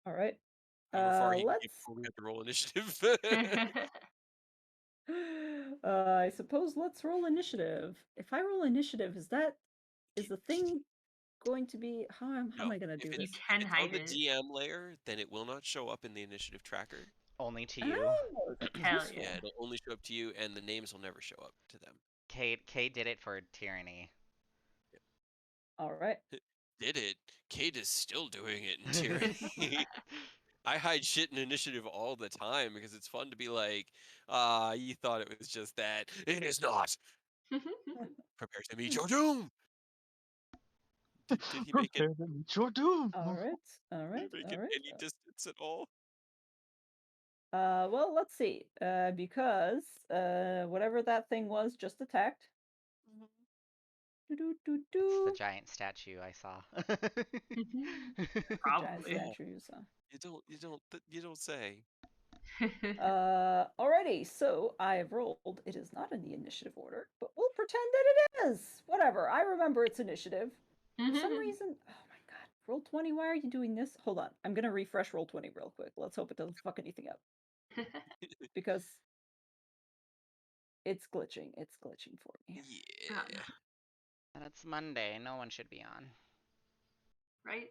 A: All right.
E: However far he can get
A: Let's.
E: before we have to roll initiative.
A: I suppose let's roll initiative. If I roll initiative, is the thing going to be how am I going to do
E: If
A: this?
B: You can
E: it's
B: hide
E: on the
B: it.
E: DM layer, then it will not show up in the initiative tracker.
C: Only to you.
A: Oh, that's
B: Hell
A: useful.
E: Yeah, it'll only show up to you, and the names will never show up to them.
C: Kate did it for Tyranny.
A: All right.
E: Did it? Kate is still doing it in Tyranny. I hide shit in initiative all the time because it's fun to be like, you thought it was just that. It is not. Prepare to meet your doom. Did he make it?
D: Prepare to meet your doom.
A: All right.
E: Did he make it any distance at all?
A: Well, let's see. Because whatever that thing was just attacked.
C: It's the giant statue I saw.
A: Giant
B: Probably.
A: statue you saw.
E: You don't say.
A: Alrighty, so I have rolled. It is not in the initiative order, but we'll pretend that it is. Whatever. I remember it's initiative. For some reason, oh my god, roll 20. Why are you doing this? Hold on, I'm gonna refresh roll 20 real quick. Let's hope it doesn't fuck anything up because it's glitching. It's glitching for me.
E: Yeah.
C: And it's Monday. No one should be on.
B: Right?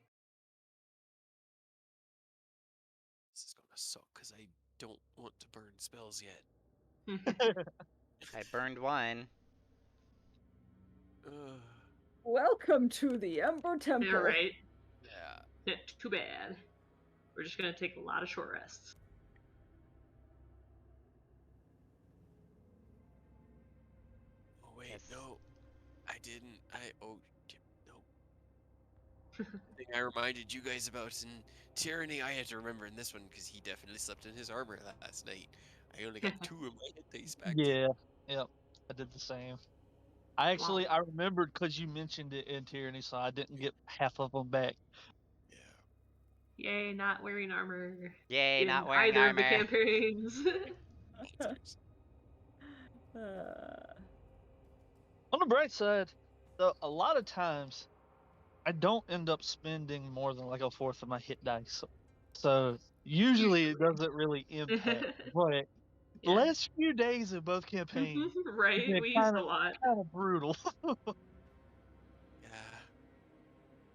E: This is gonna suck because I don't want to burn spells yet.
C: I burned one.
A: Welcome to the Ember Temple.
B: Yeah, right.
E: Yeah.
B: Too bad. We're just gonna take a lot of short rests.
E: Oh wait,
C: Yes.
E: no, I didn't. No. I think I reminded you guys about in Tyranny. I had to remember in this one because he definitely slept in his armor last night. I only got 2 of my hit dice back.
D: Yeah, yep. I did the same. I remembered because you mentioned it in Tyranny, so I didn't get half of them back.
E: Yeah.
B: Yay, not wearing armor.
C: Yay,
B: in
C: not wearing
B: either
C: armor.
B: of the campaigns.
D: On the bright side, though, a lot of times I don't end up spending more than like a fourth of my hit dice. So usually it doesn't really impact. But the
B: Yeah.
D: last few days of both campaigns,
B: Right,
D: been
B: we used a lot.
D: kind of brutal.
E: Yeah.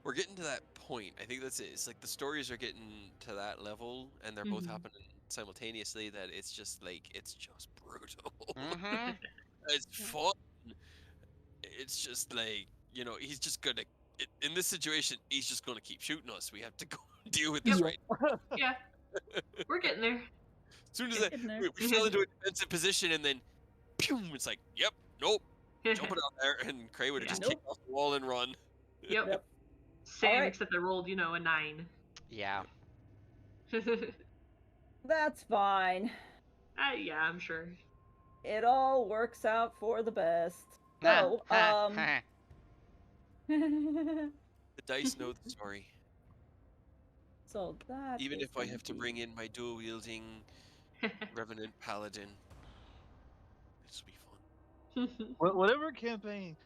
E: We're getting to that point. I think that's it. It's like the stories are getting to that level, and they're both happening simultaneously. That it's just like it's just brutal.
C: Mm-hmm.
E: It's fun, it's just like, he's just gonna. In this situation, he's just gonna keep shooting us. We have to go deal with this
B: Yep.
E: right.
B: Yeah. We're getting there.
E: As soon as
A: Getting there.
E: we fell into a defensive position, and then, pew! It's like, yep, nope, jumping out there, and Cray would have
B: Yeah.
E: just kicked off the wall and run.
B: Yep. Same,
A: Alright.
B: except I rolled, a 9.
C: Yeah.
A: That's fine.
B: Yeah, I'm sure.
A: It all works out for the best. So,
E: The dice know the story.
A: So that
E: Even
A: is
E: if I
A: gonna
E: have to
A: be-
E: bring in my dual-wielding Revenant Paladin, this will be fun.
D: Whatever campaign,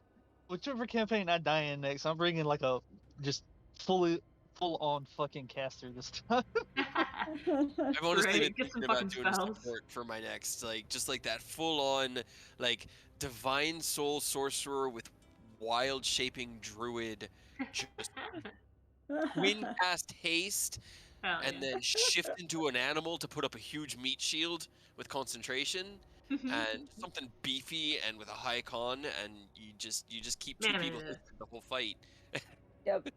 D: whichever campaign I die in next, I'm bringing like a just full on fucking caster this time.
E: I've honestly been
B: Get some
E: thinking about
B: fucking
E: doing a
B: spells.
E: support for my next, just like that full-on, like divine soul sorcerer with wild shaping druid, just twin cast haste,
B: Hell
E: and then shift into an animal to put up a huge meat shield with concentration, and something beefy and with a high con, and you just keep two people the whole fight.
A: Yep.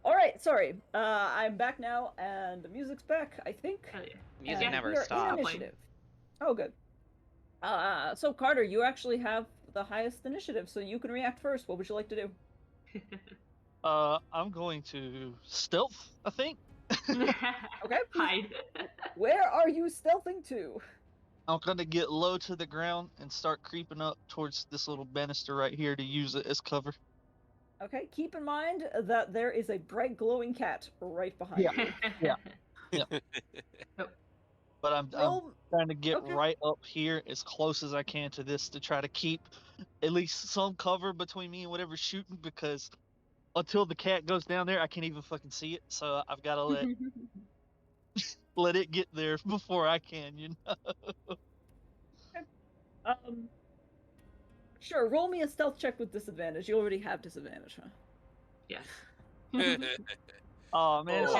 A: Alright, sorry. I'm back now, and the music's back, I think.
B: Hell yeah.
C: Music
A: And
C: never
A: we are
C: stops.
A: in initiative. Oh, good. So Carter, you actually have the highest initiative, so you can react first. What would you like to do?
D: I'm going to stealth, I think.
A: Okay.
B: Hide.
A: Where are you stealthing to?
D: I'm gonna get low to the ground and start creeping up towards this little banister right here to use it as cover.
A: Okay, keep in mind that there is a bright glowing cat right behind you.
D: Yeah. But I'm trying to get right up here as close as I can to this to try to keep at least some cover between me and whatever's shooting, because until the cat goes down there, I can't even fucking see it. So I've got to let it get there before I can, you know.
A: Sure, roll me a stealth check with disadvantage. You already have disadvantage, huh?
B: Yes.
D: Oh man,
B: Oh,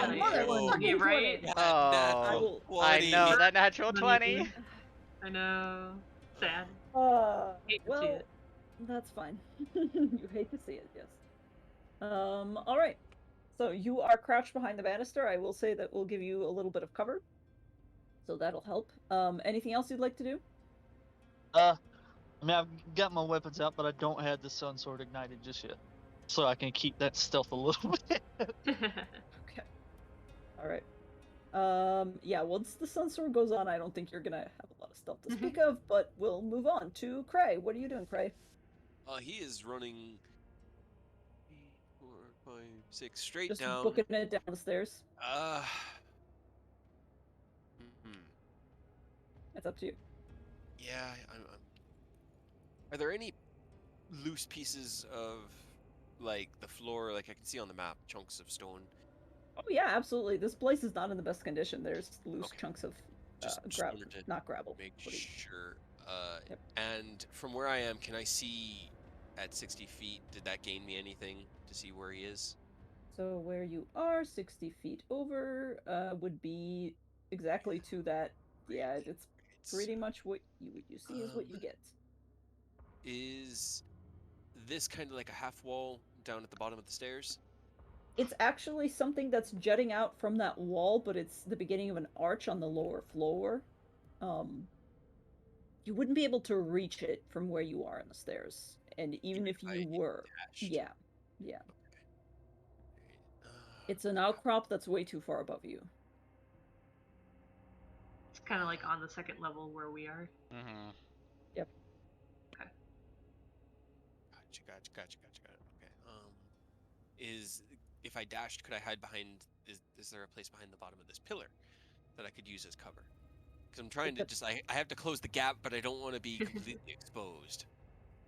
D: it's
B: yeah, right?
C: Oh, I know that natural 20.
B: I know. Sad.
A: Well,
B: see it.
A: that's fine. You hate to see it, yes. All right. So you are crouched behind the banister. I will say that will give you a little bit of cover, so that'll help. Anything else you'd like to do?
D: I mean, I've got my weapons out, but I don't have the sun sword ignited just yet, so I can keep that stealth a little bit.
A: Okay. All right. Yeah, once the sun sword goes on, I don't think you're gonna have a lot of stealth to speak of, but we'll move on to Cray. What are you doing, Cray?
E: He is running 4, 5, 6 straight
A: Just
E: down.
A: booking it down the stairs. It's up to you.
E: Yeah, are there any loose pieces of, like, the floor? Like, I can see on the map chunks of stone.
A: Oh yeah, absolutely. This place is not in the best condition. There's loose chunks of not gravel.
E: Make sure. Yep. And from where I am, can I see at 60 feet? Did that gain me anything to see where he is?
A: So where you are, 60 feet over, would be exactly to that. Yeah, it's pretty much what you see is what you get.
E: Is this kind of like a half wall down at the bottom of the stairs?
A: It's actually something that's jutting out from that wall, but it's the beginning of an arch on the lower floor. You wouldn't be able to reach it from where you are on the stairs, and even if you were, yeah. Okay. It's an outcrop that's way too far above you.
B: It's kind of like on the second level where we are.
C: Mm-hmm.
A: Yep.
E: Okay. Gotcha. Okay. If I dashed, could I hide behind? Is there a place behind the bottom of this pillar that I could use as cover? Because I'm trying to I have to close the gap, but I don't want to be completely exposed.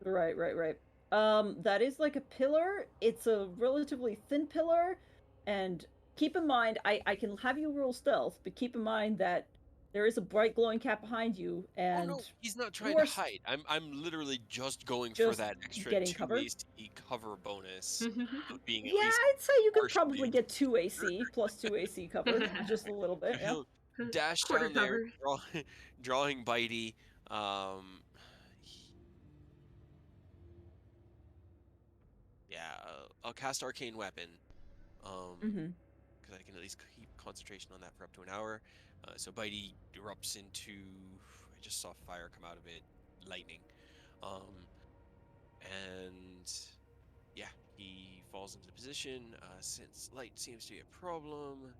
A: Right. That is like a pillar. It's a relatively thin pillar, and keep in mind, I can have you roll stealth, but keep in mind that there is a bright glowing cat behind you, and
E: no, he's not trying to hide. I'm literally just going for that extra 2 AC cover bonus of being at least.
A: I'd say you could probably get 2 AC plus 2 AC cover, just a little bit. Yeah.
E: Dash down there, drawing Bitey. Yeah, I'll cast Arcane Weapon. Because I can at least keep concentration on that for up to an hour. So Bitey erupts into. I just saw fire come out of it, lightning. And yeah, he falls into position. Since light seems to be a problem,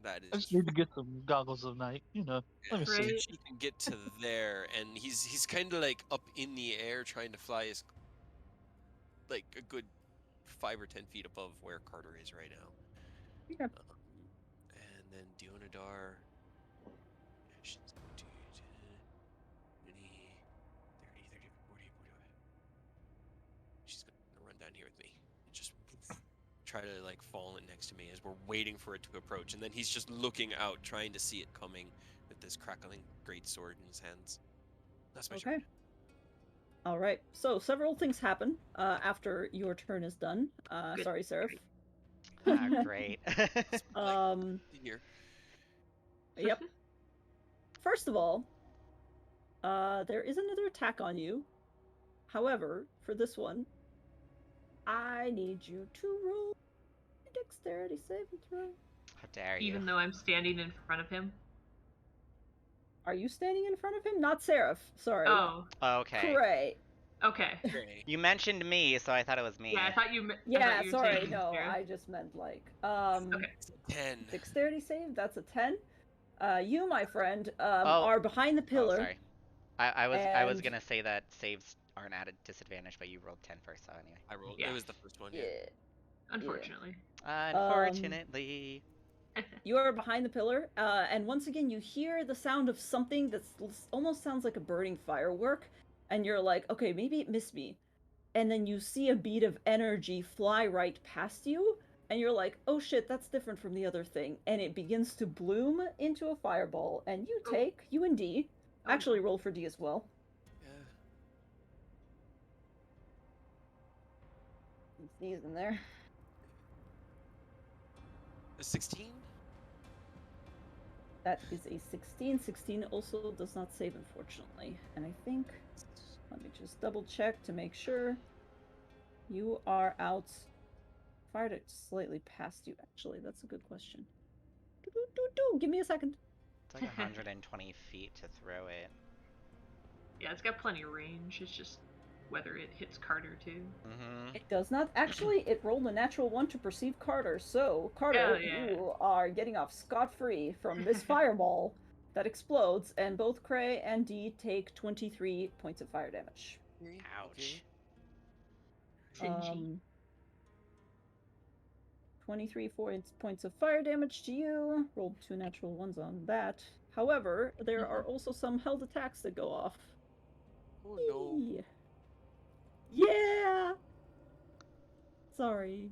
E: that
D: I
E: is.
D: just need to get some goggles of night,
E: Yeah,
D: Let me
E: so
D: see.
E: she can get to there, and he's kind of like up in the air trying to fly as like a good 5 or 10 feet above where Carter is right now.
A: Okay.
E: And then Dionadar, she's going to 20, 30, 40, 40. She's going to run down here with me and just try to like fall in next to me as we're waiting for it to approach. And then he's just looking out, trying to see it coming with this crackling great sword in his hands. That's my turn.
A: All right. So several things happen after your turn is done. Sorry, Seraph.
C: Great.
E: Here.
A: Yep. First of all, there is another attack on you. However, for this one, I need you to roll a dexterity saving throw.
C: How dare you?
B: Even though I'm standing in front of him.
A: Are you standing in front of him? Not Seraph. Sorry.
B: Oh.
C: Okay.
A: Cray.
B: Okay.
C: You mentioned me, so I thought it was me.
B: Yeah, I thought you.
A: Yeah,
B: you
A: sorry. No, I just meant like.
B: Okay.
E: 10.
A: Dexterity save. That's a 10. You, my friend, are behind the pillar.
C: Oh, sorry. I was gonna say that saves aren't at a disadvantage, but you rolled 10 first, so anyway.
E: I rolled.
B: Yeah.
E: It was the first one.
A: Yeah.
B: Unfortunately.
C: Unfortunately.
A: You are behind the pillar, and once again you hear the sound of something that almost sounds like a burning firework, and you're like, okay, maybe it missed me. And then you see a bead of energy fly right past you, and you're like, oh shit, that's different from the other thing. And it begins to bloom into a fireball, and you take, you and D, actually roll for D as well.
E: Yeah.
A: D's in there.
E: A 16?
A: That is a 16. 16 also does not save, unfortunately. And I think, let me just double check to make sure. You are out. Fired it slightly past you, actually. That's a good question. Give me a second.
C: It's like 120 feet to throw it.
B: Yeah, it's got plenty of range. It's just whether it hits Carter too.
A: It does not. Actually, it rolled a natural 1 to perceive Carter. So, Carter, you are getting off scot-free from this fireball that explodes, and both Cray and Dee take 23 points of fire damage.
C: Ouch.
A: 23 points of fire damage to you. Rolled 2 natural 1s on that. However, there are also some held attacks that go off.
E: Oh no.
A: Yeah! Sorry.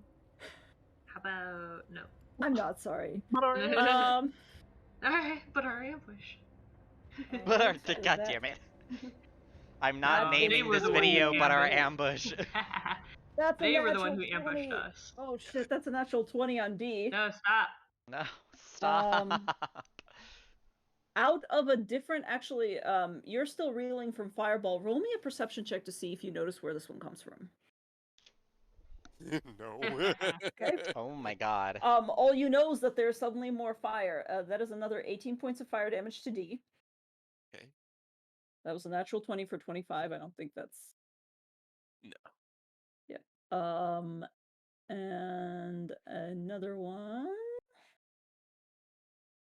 B: How about no?
A: I'm not sorry.
B: Alright, but our ambush.
C: God damn it. I'm not naming this video, but our ambush.
B: They were the one who ambushed us.
A: Oh shit, that's a natural 20 on D.
B: No, stop.
C: No, stop.
A: Out of a different, actually, you're still reeling from Fireball. Roll me a perception check to see if you notice where this one comes from.
E: No.
A: Okay.
C: Oh my god.
A: All you know is that there's suddenly more fire. That is another 18 points of fire damage to D.
E: Okay.
A: That was a natural 20 for 25. I don't think that's...
E: No.
A: Yeah. And another one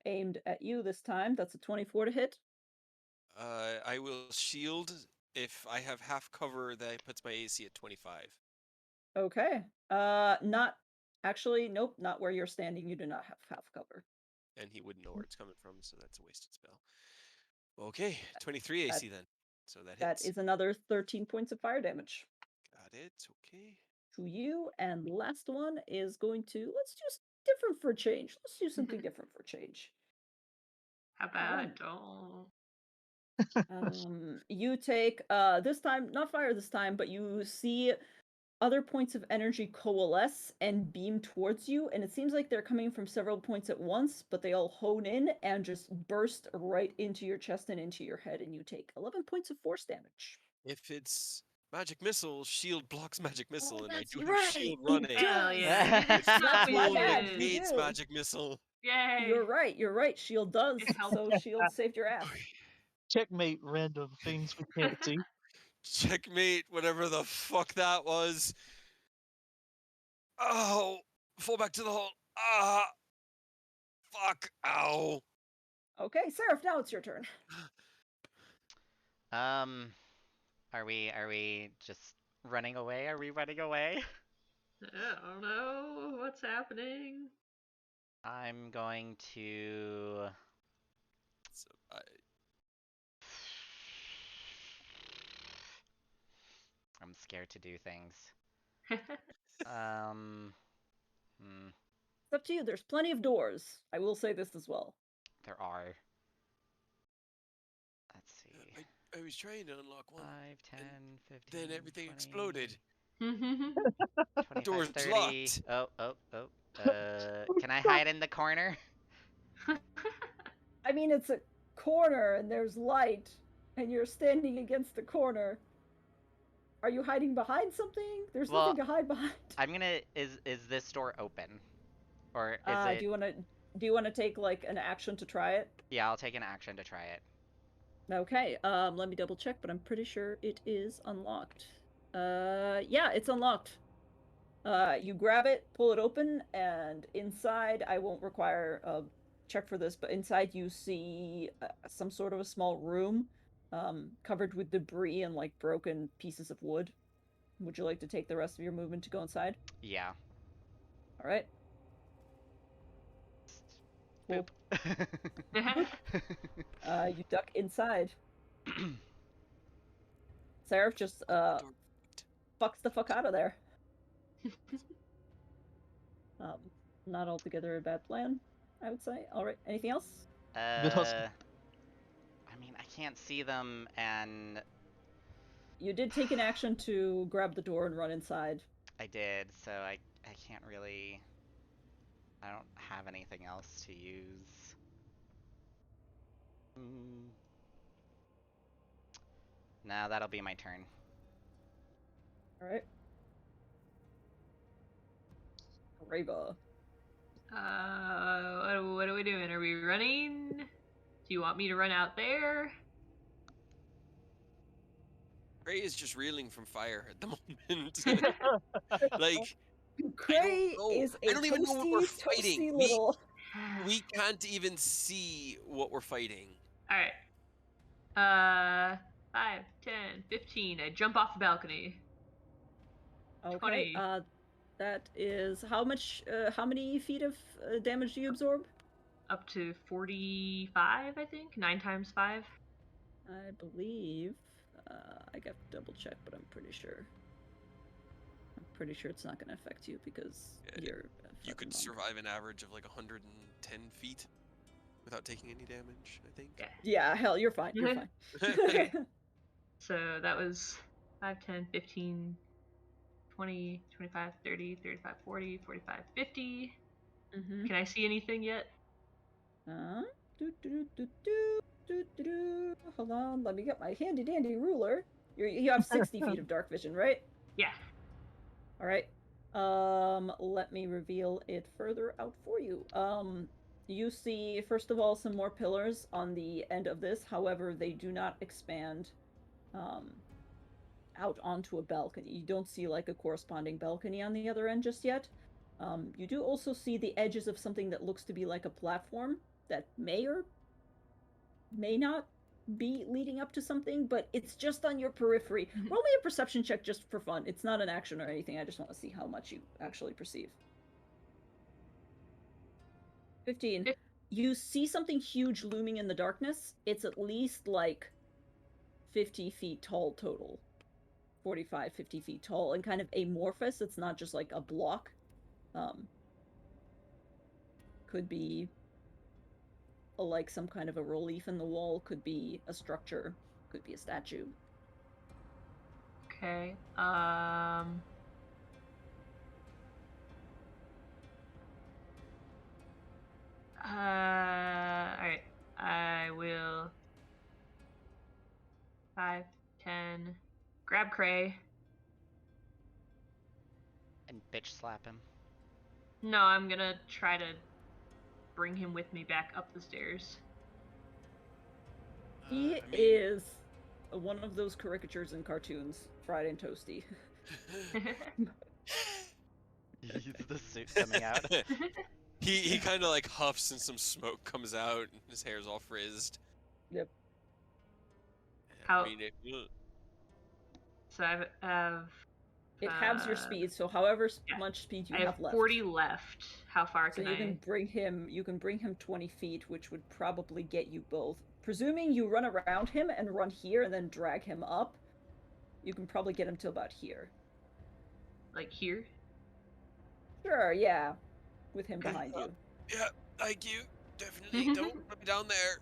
A: aimed at you this time. That's a 24 to hit.
E: I will shield. If I have half cover, that puts my AC at 25.
A: Okay. Not actually. Nope. Not where you're standing. You do not have half cover.
E: And he wouldn't know where it's coming from, so that's a wasted spell. Okay, 23 AC then. So that hits.
A: That is another 13 points of fire damage.
E: Got it. Okay.
A: To you, and last one is going to, let's do different for change. Let's do something different for change.
B: How about don't?
A: You take this time, not fire this time, but you see other points of energy coalesce and beam towards you, and it seems like they're coming from several points at once, but they all hone in and just burst right into your chest and into your head, and you take 11 points of force damage.
E: If it's magic missile, shield blocks magic missile, and I
A: that's
E: do have
A: right,
E: shield
A: it
E: running.
B: Hell
A: does.
B: yeah.
C: That's
A: That's my
B: We
A: bad.
B: did.
A: You
E: Negates
A: do.
E: magic missile.
B: Yay.
A: You're right. Shield does.
B: It helped.
A: So shield saved your ass.
D: Checkmate, random things we can't see.
E: Checkmate, whatever the fuck that was. Oh, fall back to the hole. Ah, fuck. Ow.
A: Okay, Seraph, now it's your turn.
C: Are we just running away? Are we running away?
B: I don't know what's happening.
C: I'm going to...
E: So
C: I'm scared to do things.
A: It's up to you. There's plenty of doors. I will say this as well.
C: There are. Let's see.
E: I was trying to unlock one.
C: 5, 10, 15,
E: Then everything
C: 20,
E: exploded.
C: 25,
E: Door's
C: 30.
E: locked.
C: Oh. Can I hide in the corner?
A: I mean, it's a corner and there's light, and you're standing against the corner. Are you hiding behind something? There's nothing to hide behind.
C: I'm gonna... Is this door open? Or is it...
A: Do you wanna take like an action to try it?
C: Yeah, I'll take an action to try it.
A: Okay, let me double check, but I'm pretty sure it is unlocked. Yeah, it's unlocked. You grab it, pull it open, and inside, I won't require a check for this, but inside you see some sort of a small room, covered with debris and like broken pieces of wood. Would you like to take the rest of your movement to go inside?
C: Yeah.
A: All right. Cool. You duck inside. Seraph just fucks the fuck out of there. Not altogether a bad plan, I would say. All right. Anything else?
D: Good hustle.
C: I mean, I can't see them, and
A: You did take an action to grab the door and run inside.
C: I did, so I can't really... I don't have anything else to use. Nah, that'll be my turn.
A: Alright. Reba.
B: What are we doing? Are we running? Do you want me to run out there?
E: Gray is just reeling from fire at the moment. Like,
A: Gray is a
E: I don't even know what we're
A: toasty
E: fighting.
A: little...
E: We can't even see what we're fighting.
B: Alright. 5, 10, 15. I jump off the balcony.
A: Okay,
B: 20.
A: that is... How many feet of damage do you absorb?
B: Up to 45, I think? 9 times 5.
A: I believe... I got to double check, but I'm pretty sure. I'm pretty sure it's not going to affect you because you're...
E: You could survive an average of like 110 feet without taking any damage, I think.
A: Yeah, hell, you're fine. You're fine.
B: Okay. So that was 5, 10, 15, 20, 25, 30, 35, 40, 45, 50.
A: Mm-hmm.
B: Can I see anything yet?
A: Hold on, let me get my handy dandy ruler. You have 60 feet of dark vision, right?
B: Yeah.
A: All right. Let me reveal it further out for you. You see, first of all, some more pillars on the end of this. However, they do not expand out onto a balcony. You don't see like a corresponding balcony on the other end just yet. You do also see the edges of something that looks to be like a platform that may or may not be leading up to something, but it's just on your periphery. Roll me a perception check just for fun. It's not an action or anything. I just want to see how much you actually perceive. 15. You see something huge looming in the darkness. It's at least like 50 feet tall total. 45, 50 feet tall and kind of amorphous. It's not just like a block. Could be like some kind of a relief in the wall, could be a structure, could be a statue.
B: Okay. Alright. I will 5, 10, grab grab Cray.
C: And bitch slap him.
B: No, I'm gonna try to bring him with me back up the stairs.
A: He is one of those caricatures in cartoons, fried and toasty.
C: He's the suit coming out.
E: He kind of like huffs and some smoke comes out and his hair's all frizzed.
A: Yep.
B: How?
E: I mean,
B: So I have.
A: It halves your speed, so however much speed you
B: have
A: have left.
B: 40 left. How far can I?
A: So you can bring him 20 feet, which would probably get you both. Presuming you run around him and run here and then drag him up, you can probably get him to about here.
B: Like here?
A: Sure, yeah. With him behind you.
E: Yeah, thank you. Definitely don't put me down there.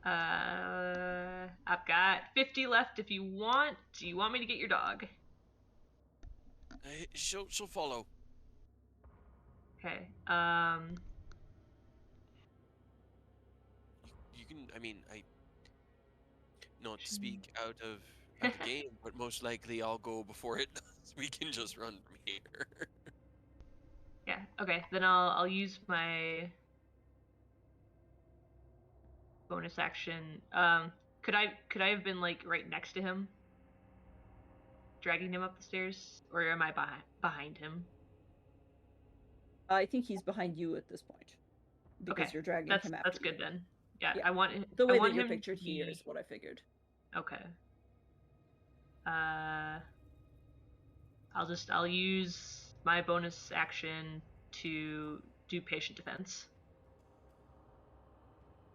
B: I've got 50 left if you want. Do you want me to get your dog?
E: She'll follow.
B: Okay.
E: You can. I mean, not to speak out of the game, but most likely I'll go before it does. We can just run from here.
B: Yeah. Okay. Then I'll use my bonus action. Could I have been like right next to him, dragging him up the stairs, or am I behind him?
A: I think he's behind you at this point, because you're dragging him after.
B: That's good
A: you.
B: then. Yeah, I want
A: the way
B: I want
A: that you're
B: him
A: pictured
B: to be...
A: here is what I figured.
B: Okay. I'll use my bonus action to do patient defense.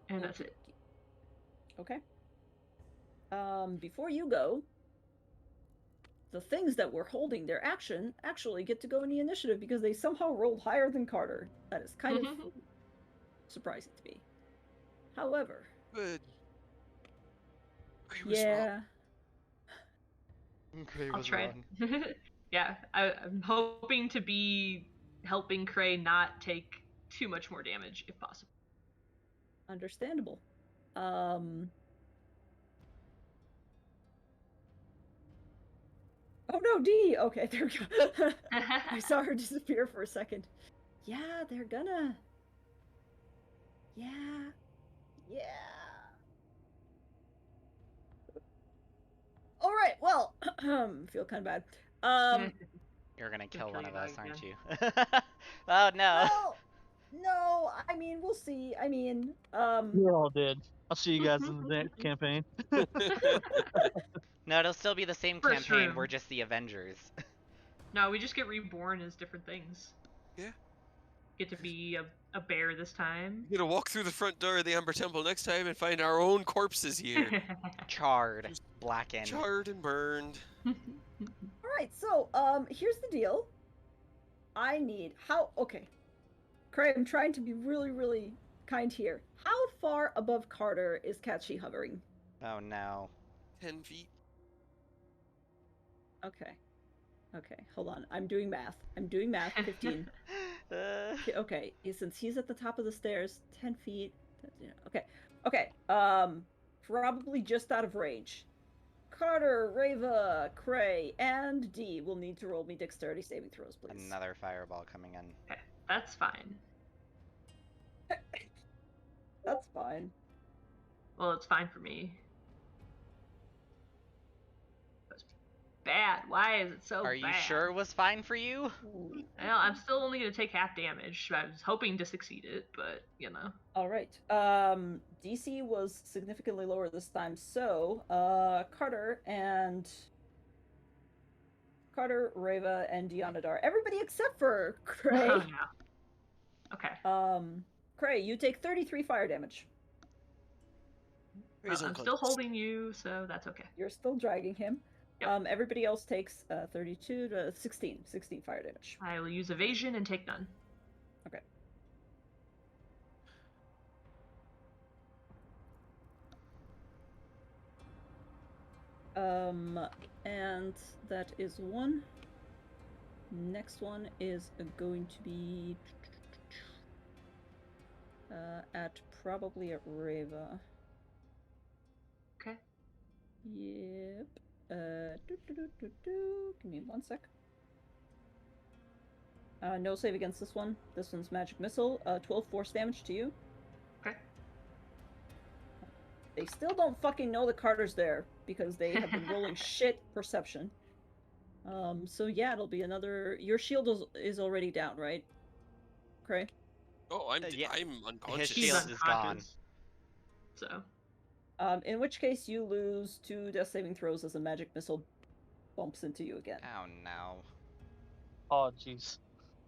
B: And that's it.
A: Okay. Before you go, the things that were holding their action actually get to go in the initiative because they somehow rolled higher than Carter. That is kind of surprising to me. However.
E: Good.
A: Yeah.
B: I'll try. Yeah, I'm hoping to be helping Cray not take too much more damage if possible.
A: Understandable. Oh no, D! Okay, there we go. I saw her disappear for a second. Yeah, they're gonna... Yeah. Alright, well, feel kind of bad.
C: You're gonna kill one of us, aren't you? Oh no!
A: Well, no, I mean, we'll see. I mean,
D: We're all dead. I'll see you guys in the next campaign.
C: No, it'll still be the same campaign. We're just the Avengers.
B: No, we just get reborn as different things.
E: Yeah.
B: Get to be a bear this time.
E: We're gonna walk through the front door of the Amber Temple next time and find our own corpses here.
C: Charred, blackened.
E: Charred and burned.
A: Alright, so, here's the deal. Okay. Craig, I'm trying to be really, really kind here. How far above Carter is Catchy hovering?
C: Oh no.
E: 10 feet.
A: Okay, hold on. I'm doing math. 15. Okay, since he's at the top of the stairs, 10 feet. Okay. Probably just out of range. Carter, Reva, Cray, and D will need to roll me dexterity saving throws, please.
C: Another fireball coming in.
B: Okay, that's fine.
A: That's fine.
B: Well, it's fine for me. That's bad. Why is it so bad?
C: Are you sure it was fine for you?
B: Well, I'm still only going to take half damage. I was hoping to succeed it, but, you know.
A: Alright. DC was significantly lower this time, so, Carter, Reva, and Deonadar. Everybody except for Cray.
B: Oh, yeah. Okay.
A: Cray, you take 33 fire damage.
B: Well, I'm still holding you, so that's okay.
A: You're still dragging him. Yep. Everybody else takes 32 to 16 fire damage.
B: I will use evasion and take none.
A: Okay. And that is one. Next one is going to be at probably at Reva.
B: Okay.
A: Yep. Give me 1 sec. No save against this one. This one's magic missile. 12 force damage to you.
B: Okay.
A: They still don't fucking know that Carter's there because they have been rolling shit perception. So yeah, it'll be another. Your shield is already down, right? Cray?
E: Oh, I'm
C: yeah.
E: unconscious.
C: His shield is gone.
B: So.
A: In which case you lose 2 death saving throws as a magic missile bumps into you again.
C: Oh no.
D: Oh jeez,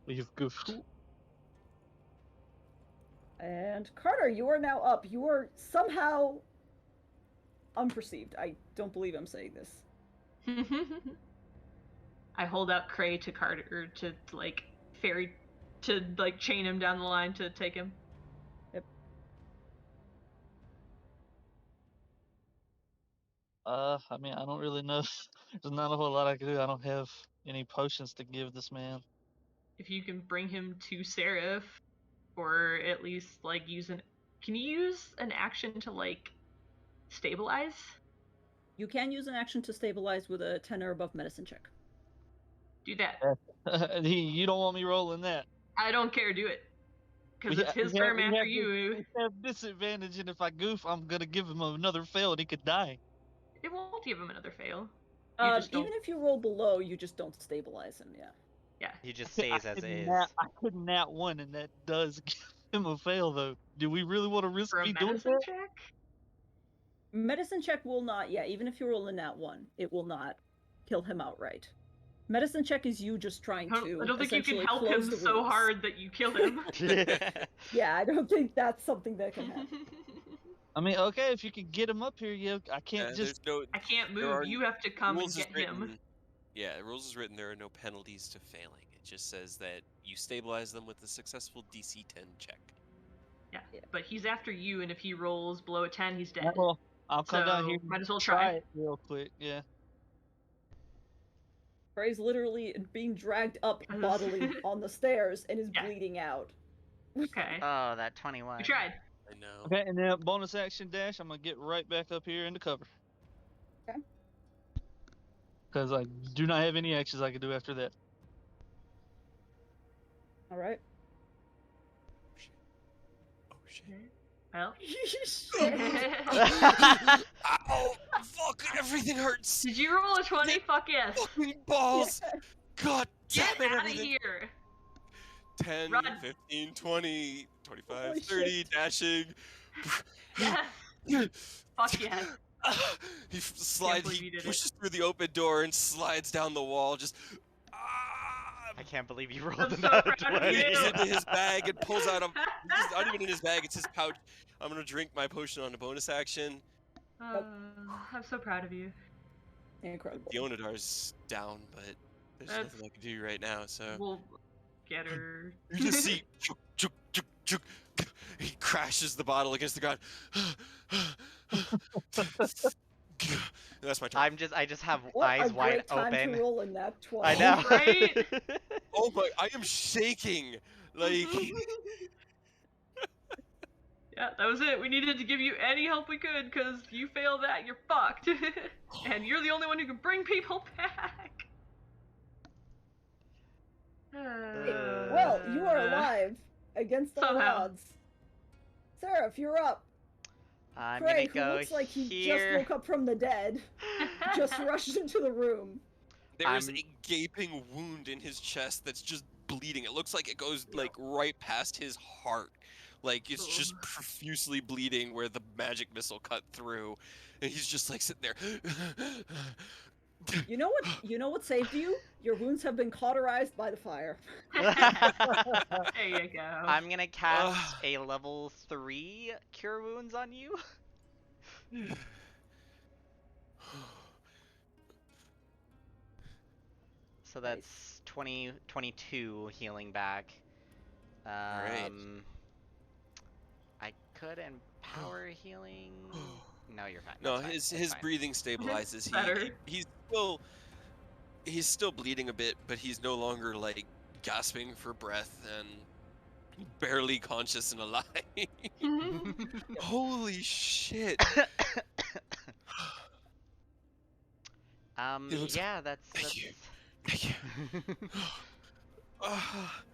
D: we've goofed.
A: And Carter, you are now up. You are somehow unperceived. I don't believe I'm saying this.
B: I hold out Cray to Carter to like ferry to like chain him down the line to take him.
A: Yep.
D: I mean, I don't really know. There's not a whole lot I can do. I don't have any potions to give this man.
B: If you can bring him to Seraph, or at least like can you use an action to like stabilize?
A: You can use an action to stabilize with a 10 or above medicine check.
B: Do that.
D: You don't want me rolling that.
B: I don't care. Do it. Because it's his turn after you.
D: We have disadvantage, and if I goof, I'm gonna give him another fail, and he could die.
B: It won't give him another fail.
A: Even if you roll below, you just don't stabilize him. Yeah.
B: Yeah.
C: He just stays as is.
D: I could nat 1, and that does give him a fail, though. Do we really want to risk
B: For a
D: me doing
B: medicine
D: that?
B: check?
A: Medicine check will not. Yeah, even if you roll a nat 1, it will not kill him outright. Medicine check is you just trying to.
B: I don't think you can help him so hard that you kill him.
A: Yeah, I don't think that's something that can happen.
D: I mean, okay, if you can get him up here, yeah, I can't just.
B: I can't move. You have to come and get him.
E: Yeah, the rules is written. There are no penalties to failing. It just says that you stabilize them with a successful DC 10 check.
B: Yeah, but he's after you, and if he rolls below a 10, he's dead.
D: Well, I'll come down here.
B: Might as well try
D: it real quick. Yeah.
A: Frey's literally being dragged up bodily on the stairs and is bleeding out.
B: Okay.
C: Oh, that 21.
B: We tried.
E: I know.
D: Okay, and then bonus action dash. I'm gonna get right back up here into cover.
A: Okay.
D: Because I do not have any actions I can do after that.
A: All right.
E: Oh shit.
B: Well.
E: Ow! Fuck! Everything hurts.
B: Did you roll a 20? Fuck yes.
E: Fucking balls! God damn it!
B: Get out of
E: Everything.
B: Here.
E: 10,
B: Run.
E: 15, 20, 25,
A: Holy
E: 30,
A: shit.
E: dashing.
B: Yes. Fuck yes.
E: He slides. He pushes through the open door and slides down the wall. Just.
C: I can't believe you rolled
B: I'm so
C: another
B: proud of
C: 20.
B: you.
E: He's into his bag and pulls out a. It's not even in his bag. It's his pouch. I'm gonna drink my potion on a bonus action.
B: I'm so proud of you.
A: Incredible.
E: The Onadar's down, but there's nothing I can do right now. So.
B: We'll get her.
E: You just see. Chuk, chuk, chuk, chuk. He crashes the bottle against the ground. That's my turn.
C: I just have
A: What
C: eyes
A: a
C: wide
A: great time
C: open.
A: to roll in that 12.
C: I know.
B: Right?
E: Oh my! I am shaking. Like.
B: Yeah, that was it. We needed to give you any help we could, because you fail that, you're fucked. And you're the only one who can bring people back.
A: Well, you are alive against all odds. Seraph, you're up.
C: I'm
A: Cray,
C: gonna go
A: who looks like he
C: here.
A: just woke up from the dead, just rushed into the room.
E: There is a gaping wound in his chest that's just bleeding. It looks like it goes like right past his heart. Like it's just profusely bleeding where the magic missile cut through. And he's just like sitting there.
A: You know what saved you? Your wounds have been cauterized by the fire.
B: There you go.
C: I'm gonna cast a level 3 Cure Wounds on you. So that's 22 healing back.
E: Alright.
C: I could empower healing. No, you're fine.
E: No,
C: That's fine.
E: his breathing stabilizes. He's still bleeding a bit, but he's no longer like gasping for breath and barely conscious and alive. Holy shit.
C: Yeah, that's...
E: Thank you. Thank you.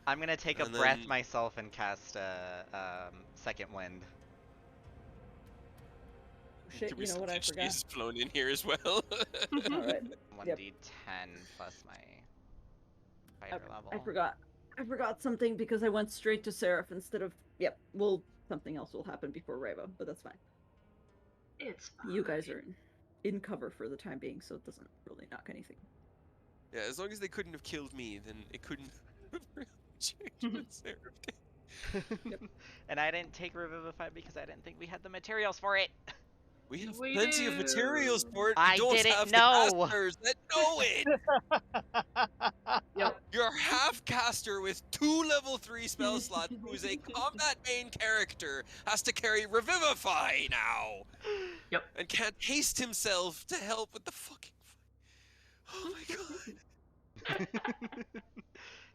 C: I'm gonna take a
E: And
C: breath
E: then-
C: myself and cast Second Wind.
A: Shit,
E: Could be
A: you know
E: some
A: what I
E: pitch
A: forgot?
E: Jesus flown in here as well.
A: Alright.
C: 1d10 plus my fighter level.
A: I forgot. I forgot something because I went straight to Seraph instead of... Yep, well, something else will happen before Reva, but that's fine.
B: It's fine.
A: You guys are in cover for the time being, so it doesn't really knock anything.
E: Yeah, as long as they couldn't have killed me, then it couldn't have really changed the Seraph.
A: Yep.
C: And I didn't take Revivify because I didn't think we had the materials for it.
E: We have
B: We
E: plenty of materials
B: do.
E: for it.
C: I
E: We don't
C: didn't
E: have
C: know.
E: the casters that know it.
B: Yep.
E: You're a half caster with 2 level 3 spell slots who is a combat main character, has to carry Revivify now.
B: Yep.
E: And can't haste himself to help with the fucking fight. Oh my god.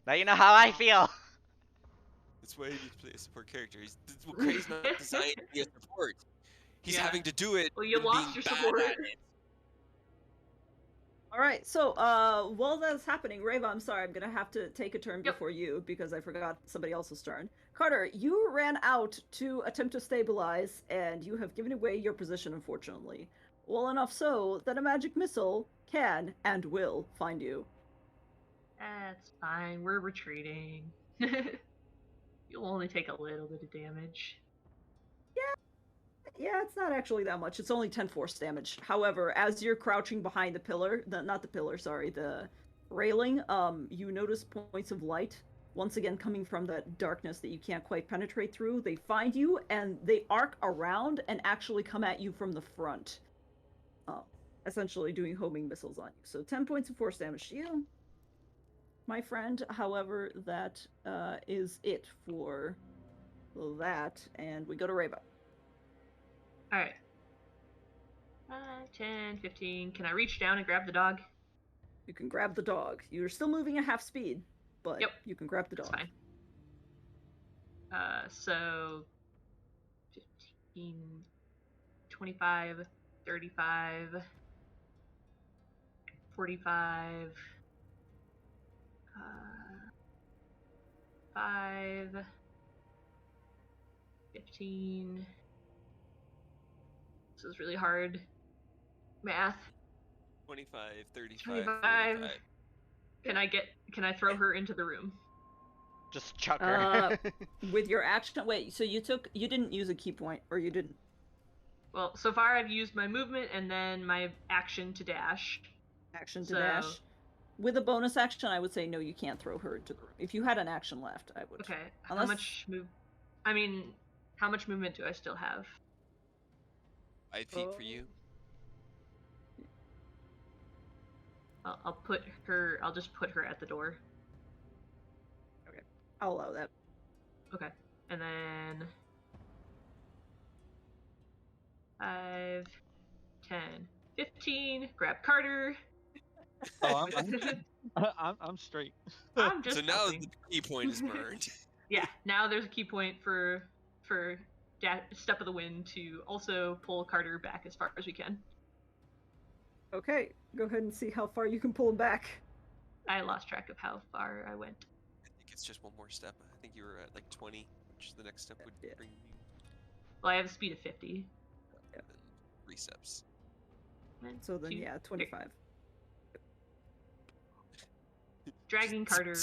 C: Now you know how I feel.
E: That's why you need to play a support character. Cray's not designed to be a support. He's
B: Yeah.
E: having to do it
B: Well, you
E: and
B: lost
E: being
B: your
E: bad
B: support.
E: at it.
A: Alright, so, while that's happening, Reva, I'm sorry, I'm gonna have to take a turn before you, because I forgot somebody else's turn. Carter, you ran out to attempt to stabilize, and you have given away your position, unfortunately. Well enough so that a magic missile can, and will, find you.
B: That's fine. We're retreating. You'll only take a little bit of damage.
A: Yeah, it's not actually that much. It's only 10 force damage. However, as you're crouching behind the pillar, the railing, you notice points of light, once again coming from that darkness that you can't quite penetrate through. They find you, and they arc around and actually come at you from the front. Essentially doing homing missiles on you. So 10 points of force damage to you, my friend. However, that is it for that, and we go to Reva.
B: Alright. 5, 10, 15. Can I reach down and grab the dog?
A: You can grab the dog. You're still moving at half speed, but
B: Yep.
A: you can grab the dog.
B: That's fine. So 15, 25, 35, 45, 5, 15. This is really hard. Math.
E: 25, 35,
B: 25.
E: 45.
B: Can I throw her into the room?
C: Just chuck her.
A: With your action, wait, so you didn't use a key point, or you didn't?
B: Well, so far I've used my movement and then my action to dash.
A: Action to dash. With a bonus action, I would say no, you can't throw her into the room. If you had an action left, I would.
B: Okay.
A: Unless...
B: How much movement do I still have?
E: 5 feet for you.
B: I'll just put her at the door.
A: Okay. I'll allow that.
B: Okay. And then 5, 10, 15, grab Carter.
D: Oh, I'm straight.
B: I'm just
E: So now
B: helping.
E: the key point is burned.
B: Yeah, now there's a key point for Step of the Wind to also pull Carter back as far as we can.
A: Okay, go ahead and see how far you can pull him back.
B: I lost track of how far I went.
E: I think it's just one more step. I think you were at like 20, which the next step would bring you.
B: Well, I have a speed of 50.
E: Then 3 steps.
A: So then, yeah, 25.
B: Dragging Carter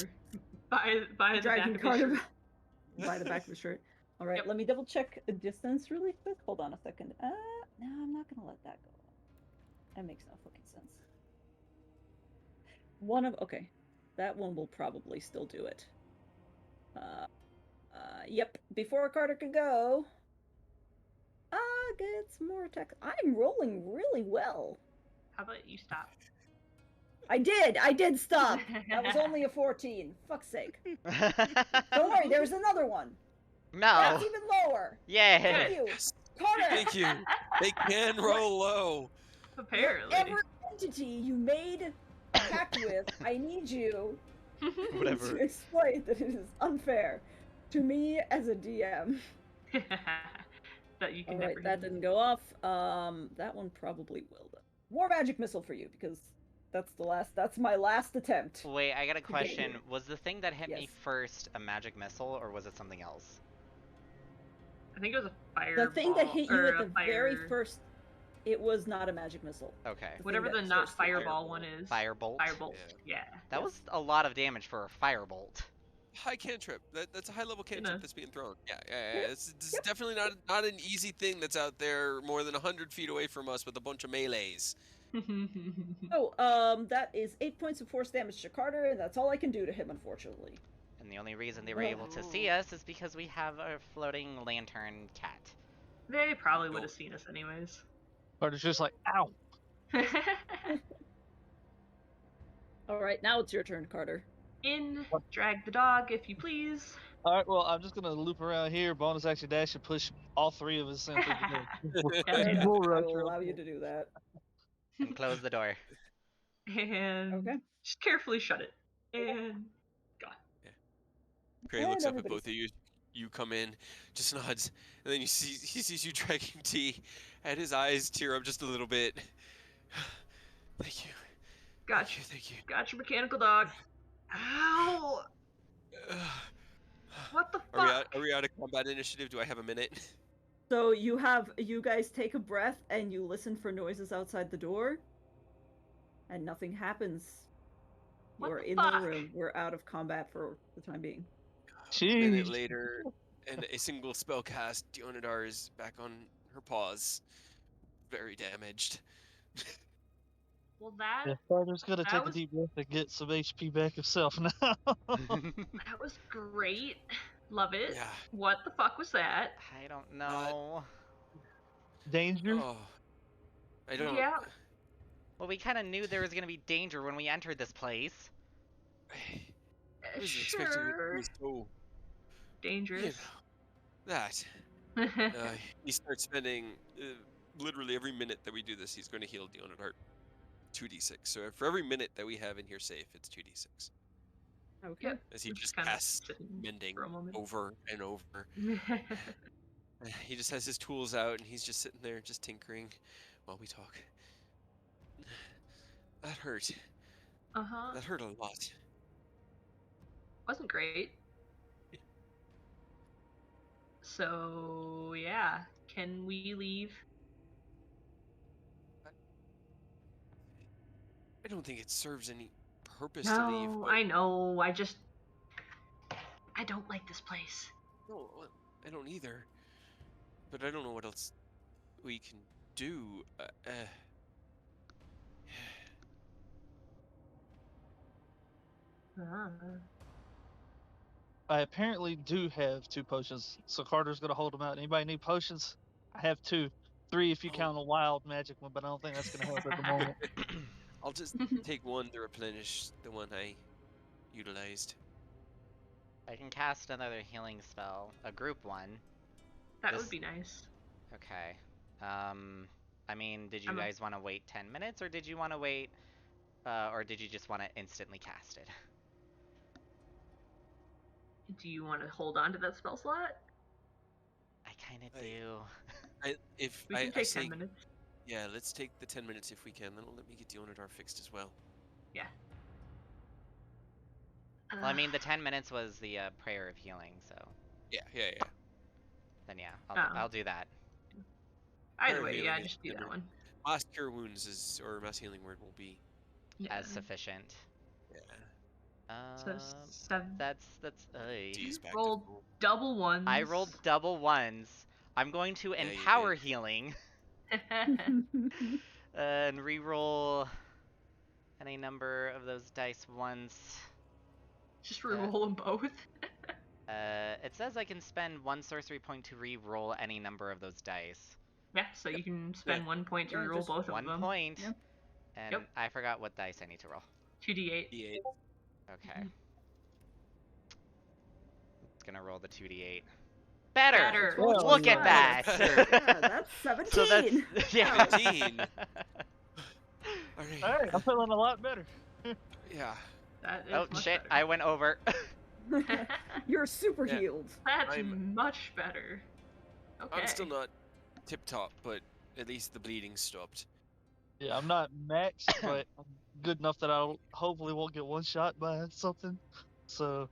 B: by the
A: Dragging
B: back
A: Carter
B: of his shirt.
A: by the back of the shirt. All right,
B: Yep.
A: let me double check a distance really quick. Hold on a second. No, I'm not gonna let that go. That makes no fucking sense. Okay, that one will probably still do it. Yep. Before Carter can go, get some more attack. I'm rolling really well.
B: How about you stop?
A: I did stop. That was only a 14. Fuck's sake. Don't worry, there's another one.
C: No.
A: That's even lower.
C: Yeah.
A: Thank you. Carter.
E: Thank you. They can roll low.
B: Apparently.
A: Whatever entity you made a pact with, I need you
C: Whatever.
A: to explain that it is unfair to me as a DM.
B: That you can
A: Alright,
B: never
A: that didn't go off. That one probably will. More magic missile for you, because That's my last attempt.
C: Wait, I got a
A: to get
C: question.
A: here.
C: Was the thing that hit me
A: Yes.
C: first a magic missile, or was it something else?
B: I think it was a fireball.
A: The thing that hit you at the very
B: fire...
A: first, it was not a magic missile.
C: Okay.
B: Whatever the not fireball one is.
C: Firebolt.
B: Firebolt. Yeah.
C: That was a lot of damage for a firebolt.
E: High cantrip. That's a high level cantrip that's being thrown. Yeah.
A: Yep.
E: It's definitely not an easy thing that's out there more than 100 feet away from us with a bunch of melees.
A: Oh, that is 8 points of force damage to Carter, and that's all I can do to him, unfortunately.
C: And the only reason they were able to see us is because we have a floating lantern cat.
B: They probably would have seen us anyways.
D: Carter's just like, ow.
A: Alright, now it's your turn, Carter.
B: Drag the dog, if you please.
D: Alright, well, I'm just gonna loop around here, bonus action dash, and push all three of us into the
A: I
D: Bull rush.
A: will allow you to do that.
C: And close the door.
B: And just carefully shut it. And gone.
E: Yeah. Gray looks up at both of you. You come in, just nods, and then he sees you dragging T, and his eyes tear up just a little bit. Thank you.
B: Gotcha.
E: Thank you.
B: Got your mechanical dog. Ow! What the fuck?
E: Are we out of combat initiative? Do I have a minute?
A: So you guys take a breath and you listen for noises outside the door, and nothing happens. You're in the room. We're out of combat for the time being.
E: A minute later, and a single spell cast, Dionadar is back on her paws, very damaged.
B: Well, that...
D: Yeah, Carter's gonna take a deep breath and get some HP back himself now.
B: That was great. Love it.
E: Yeah.
B: What the fuck was that?
C: I don't know.
D: Danger?
E: Oh, I don't...
B: Yeah.
C: Well, we kind of knew there was going to be danger when we entered this place.
E: I wasn't expecting it to be so...
B: dangerous.
E: You know, that. He starts spending literally every minute that we do this, he's going to heal Dionadar 2d6. So for every minute that we have in here safe, it's 2d6.
A: Okay.
E: As he just casts mending over and over. He just has his tools out and he's just sitting there just tinkering while we talk. That hurt. That hurt a lot.
B: Wasn't great. So, yeah. Can we leave?
E: I don't think it serves any purpose to leave.
B: No, I know. I don't like this place.
E: No, I don't either. But I don't know what else we can do.
D: I apparently do have 2 potions, so Carter's gonna hold them out. Anybody need potions? I have 2. 3 if you count a wild magic one, but I don't think that's gonna help at the moment.
E: I'll just take one to replenish the one I utilized.
C: I can cast another healing spell, a group one.
B: That would be nice.
C: Okay. I mean, did you guys want to wait 10 minutes, or did you want to wait, or did you just want to instantly cast it?
B: Do you want to hold on to that spell slot?
C: I kind of do.
B: We can take 10 minutes.
E: Yeah, let's take the 10 minutes if we can. Then it'll let me get Dionadar fixed as well.
B: Yeah.
C: Well, I mean, the 10 minutes was the prayer of healing, so.
E: Yeah.
C: Then yeah, I'll do that.
B: Either way, yeah, just do that one.
E: Mass cure wounds or mass healing word will be
C: as sufficient.
E: Yeah.
B: So 7.
C: That's.
B: Rolled double ones.
C: I rolled double ones. I'm going to empower healing. And re-roll any number of those dice once.
B: Just re-roll them both.
C: It says I can spend 1 sorcery point to re-roll any number of those dice.
B: Yeah, so you can spend 1 point to re-roll both of them.
C: 1 point. Yep. And I forgot what dice I need to roll.
B: 2d8.
E: D8.
C: Okay. It's gonna roll the 2d8. Better! Look at that!
A: Yeah, that's 17!
C: So that's, yeah.
E: 17!
D: Alright, I'm feeling a lot better.
E: Yeah.
B: That is
C: much shit,
B: better.
C: I went over.
A: You're super healed.
B: That's much better. Okay.
E: I'm still not tip-top, but at least the bleeding stopped.
D: Yeah, I'm not maxed, but I'm good enough that I hopefully won't get one shot by something. So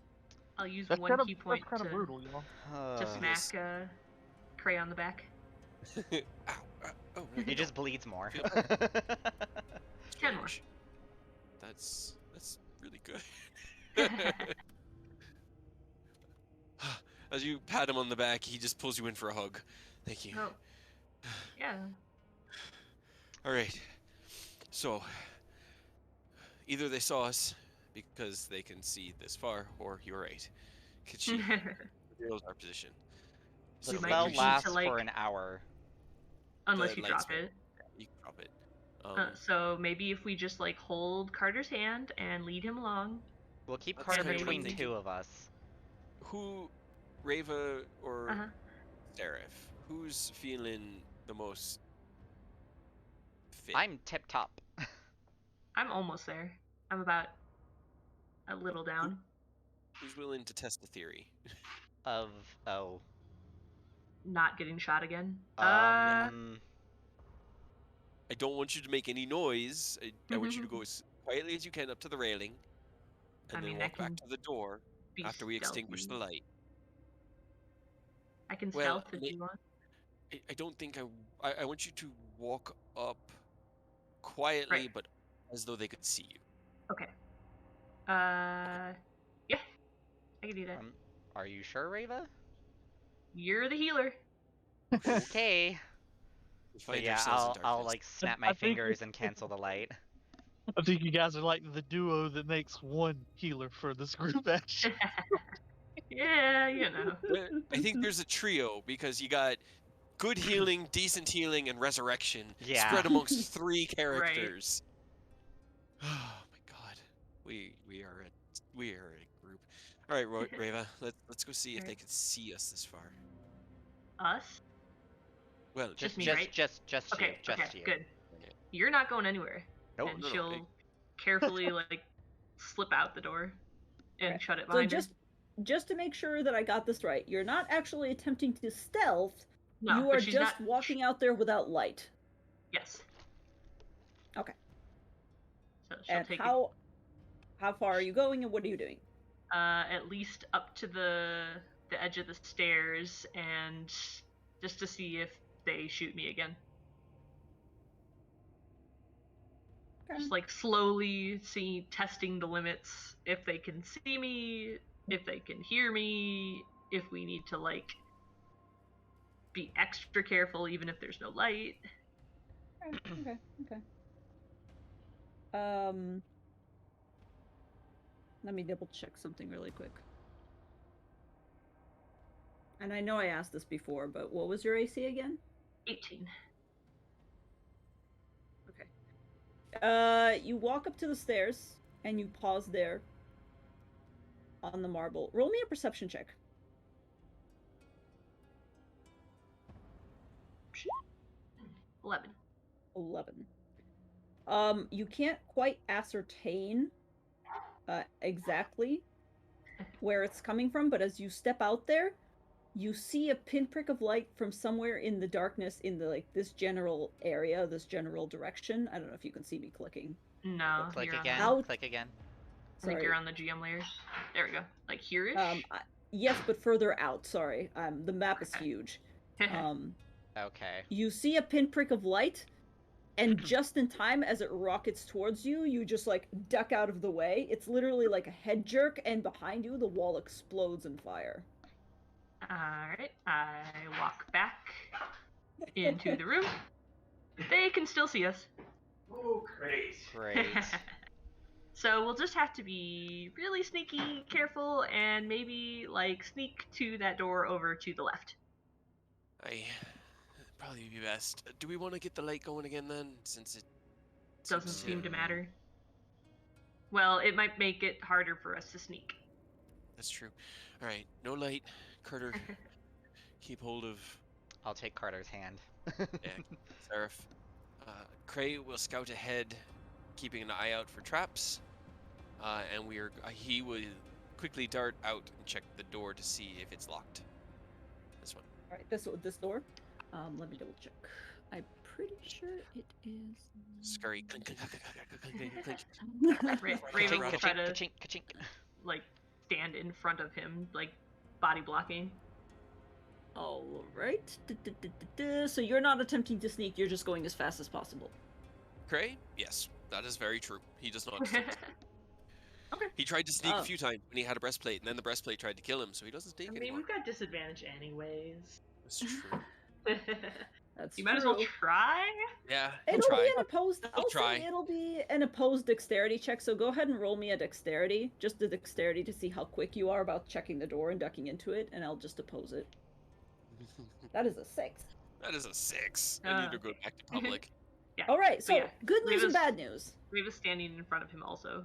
B: I'll use
D: that's
B: one key point
D: kind of brutal, y'all.
B: to smack Cray on the back.
E: Ow, oh, no,
C: He
E: you
C: just
E: don't.
C: bleeds more.
E: Feel
B: 10 more.
E: Strange. That's really good. As you pat him on the back, he just pulls you in for a hug. Thank you.
B: Oh. Yeah.
E: All right. So, either they saw us because they can see this far, or you're right. Kachi reveals our position.
C: The
B: We might
C: spell
B: just need to,
C: lasts
B: like-
C: for an hour.
B: Unless
E: The
B: you
E: light
B: drop
E: spell.
B: it.
E: You can drop it.
B: So maybe if we just like hold Carter's hand and lead him along.
C: We'll keep
E: That's
C: Carter
B: kinda what I'm
C: between
E: thinking.
C: two of us.
E: Who, Reva or
B: Uh-huh.
E: Seraph? Who's feeling the most fit?
C: I'm tip top.
B: I'm almost there. I'm about a little down.
E: Who's willing to test the theory?
B: Not getting shot again.
E: I don't want you to make any noise. I want you to go as quietly as you can up to the railing, and then walk back to the door after we extinguish the light.
B: I can
E: Well,
B: stealth if you want.
E: I don't think I want you to walk up quietly,
B: Right.
E: but as though they could see you.
B: Okay. Yeah. I can do that.
C: Are you sure, Reva?
B: You're the healer.
C: Okay.
E: We find
C: But yeah,
E: ourselves in
C: I'll
E: darkness.
C: like snap
D: I
C: my
D: think
C: fingers and cancel the light.
D: I think you guys are like the duo that makes one healer for this group action.
B: Yeah, you know.
E: I think there's a trio because you got good healing, decent healing, and resurrection
C: Yeah.
E: spread amongst 3 characters. Oh my god, we are a group. All right, Reva, let's go see if they can see us this far.
B: Us?
E: Well,
B: Just me,
C: just
B: right?
C: you.
B: Okay,
C: Just you.
B: good. You're not going anywhere.
C: Nope.
B: And
E: no,
B: she'll carefully like slip out the door and
A: Okay.
B: shut it
A: So
B: behind her.
A: just to make sure that I got this right, you're not actually attempting to stealth.
B: No,
A: you
B: but
A: are
B: she's
A: just
B: not...
A: walking out there without light.
B: Yes.
A: Okay.
B: So she'll
A: And
B: take
A: how far are you going, and what are you doing?
B: at least up to the edge of the stairs, and just to see if they shoot me again.
A: Okay.
B: Just like slowly testing the limits, if they can see me, if they can hear me, if we need to like be extra careful even if there's no light.
A: Okay. Let me double check something really quick. And I know I asked this before, but what was your AC again?
B: 18.
A: Okay. You walk up to the stairs and you pause there on the marble. Roll me a perception check.
B: 11.
A: You can't quite ascertain exactly where it's coming from, but as you step out there, you see a pinprick of light from somewhere in the darkness in the like this general area, this general direction. I don't know if you can see me clicking.
B: No.
C: Click
B: you're
C: again.
B: On
C: Click again.
B: I think you're on the GM layers. There we go. Like here-ish?
A: Yes, but further out. Sorry. The map is huge.
C: Okay.
A: You see a pinprick of light, and just in time as it rockets towards you, you just like duck out of the way. It's literally like a head jerk, and behind you, the wall explodes in fire.
B: Alright, I walk back into the room. They can still see us.
F: Oh, great.
C: Great.
B: So we'll just have to be really sneaky, careful, and maybe like sneak to that door over to the left.
E: Probably be best. Do we want to get the light going again then, since it
B: Doesn't seem to matter. Well, it might make it harder for us to sneak.
E: That's true. All right, no light. Carter, keep hold of.
C: I'll take Carter's hand.
E: Yeah, Seraph. Cray will scout ahead, keeping an eye out for traps. And he will quickly dart out and check the door to see if it's locked. This one.
A: All right, this door. Let me double check. I'm pretty sure it is.
E: Scurry. Clink, clink, clink, clink, clink, clink.
B: Raven will try to
C: Ka-chink, ka-chink.
B: like stand in front of him, like body blocking.
A: All right. So you're not attempting to sneak. You're just going as fast as possible.
E: Cray? Yes, that is very true. He does not sneak.
A: Okay.
E: He tried to sneak a few times when he had a breastplate, and then the breastplate tried to kill him, so he doesn't sneak
B: I mean,
E: anymore.
B: we've got disadvantage anyways.
E: That's true.
A: That's
B: You might as well
A: true.
B: try.
E: Yeah, he'll
A: It'll
E: try.
A: be an opposed.
E: He'll
A: I'll
E: try.
A: say it'll be an opposed dexterity check. So go ahead and roll me a dexterity, just the dexterity to see how quick you are about checking the door and ducking into it, and I'll just oppose it. That is a 6.
E: That is a 6. I need to go back to public.
B: Yeah.
A: All right. So
B: yeah,
A: good news and
B: Reva's-
A: bad news.
B: Reva's standing in front of him also.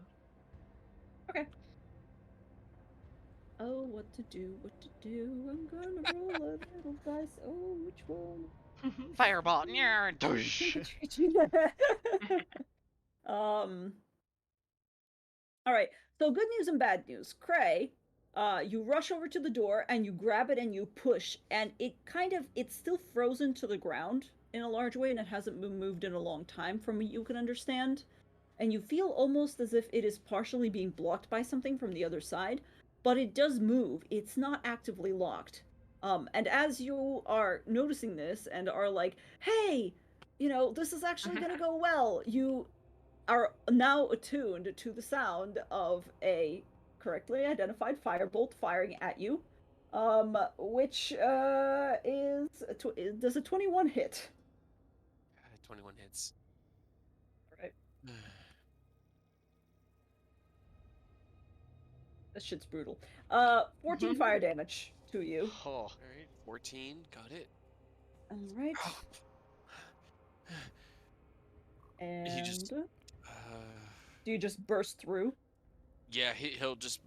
A: Okay. Oh, what to do? What to do? I'm gonna roll a little dice. Oh, which one?
C: Fireball. Yeah. Douche.
A: All right. So good news and bad news. Cray, you rush over to the door and you grab it and you push, and it's still frozen to the ground in a large way, and it hasn't been moved in a long time from what you can understand. And you feel almost as if it is partially being blocked by something from the other side, but it does move. It's not actively locked. And as you are noticing this and are like, hey, this is actually gonna go well, you are now attuned to the sound of a correctly identified firebolt firing at you, which does a 21 hit.
E: 21 hits.
A: Right. This shit's brutal. 14 fire damage to you.
C: Oh.
E: Alright, 14. Got it.
A: Alright. And
E: He just...
A: do you just burst through?
E: Yeah, he'll just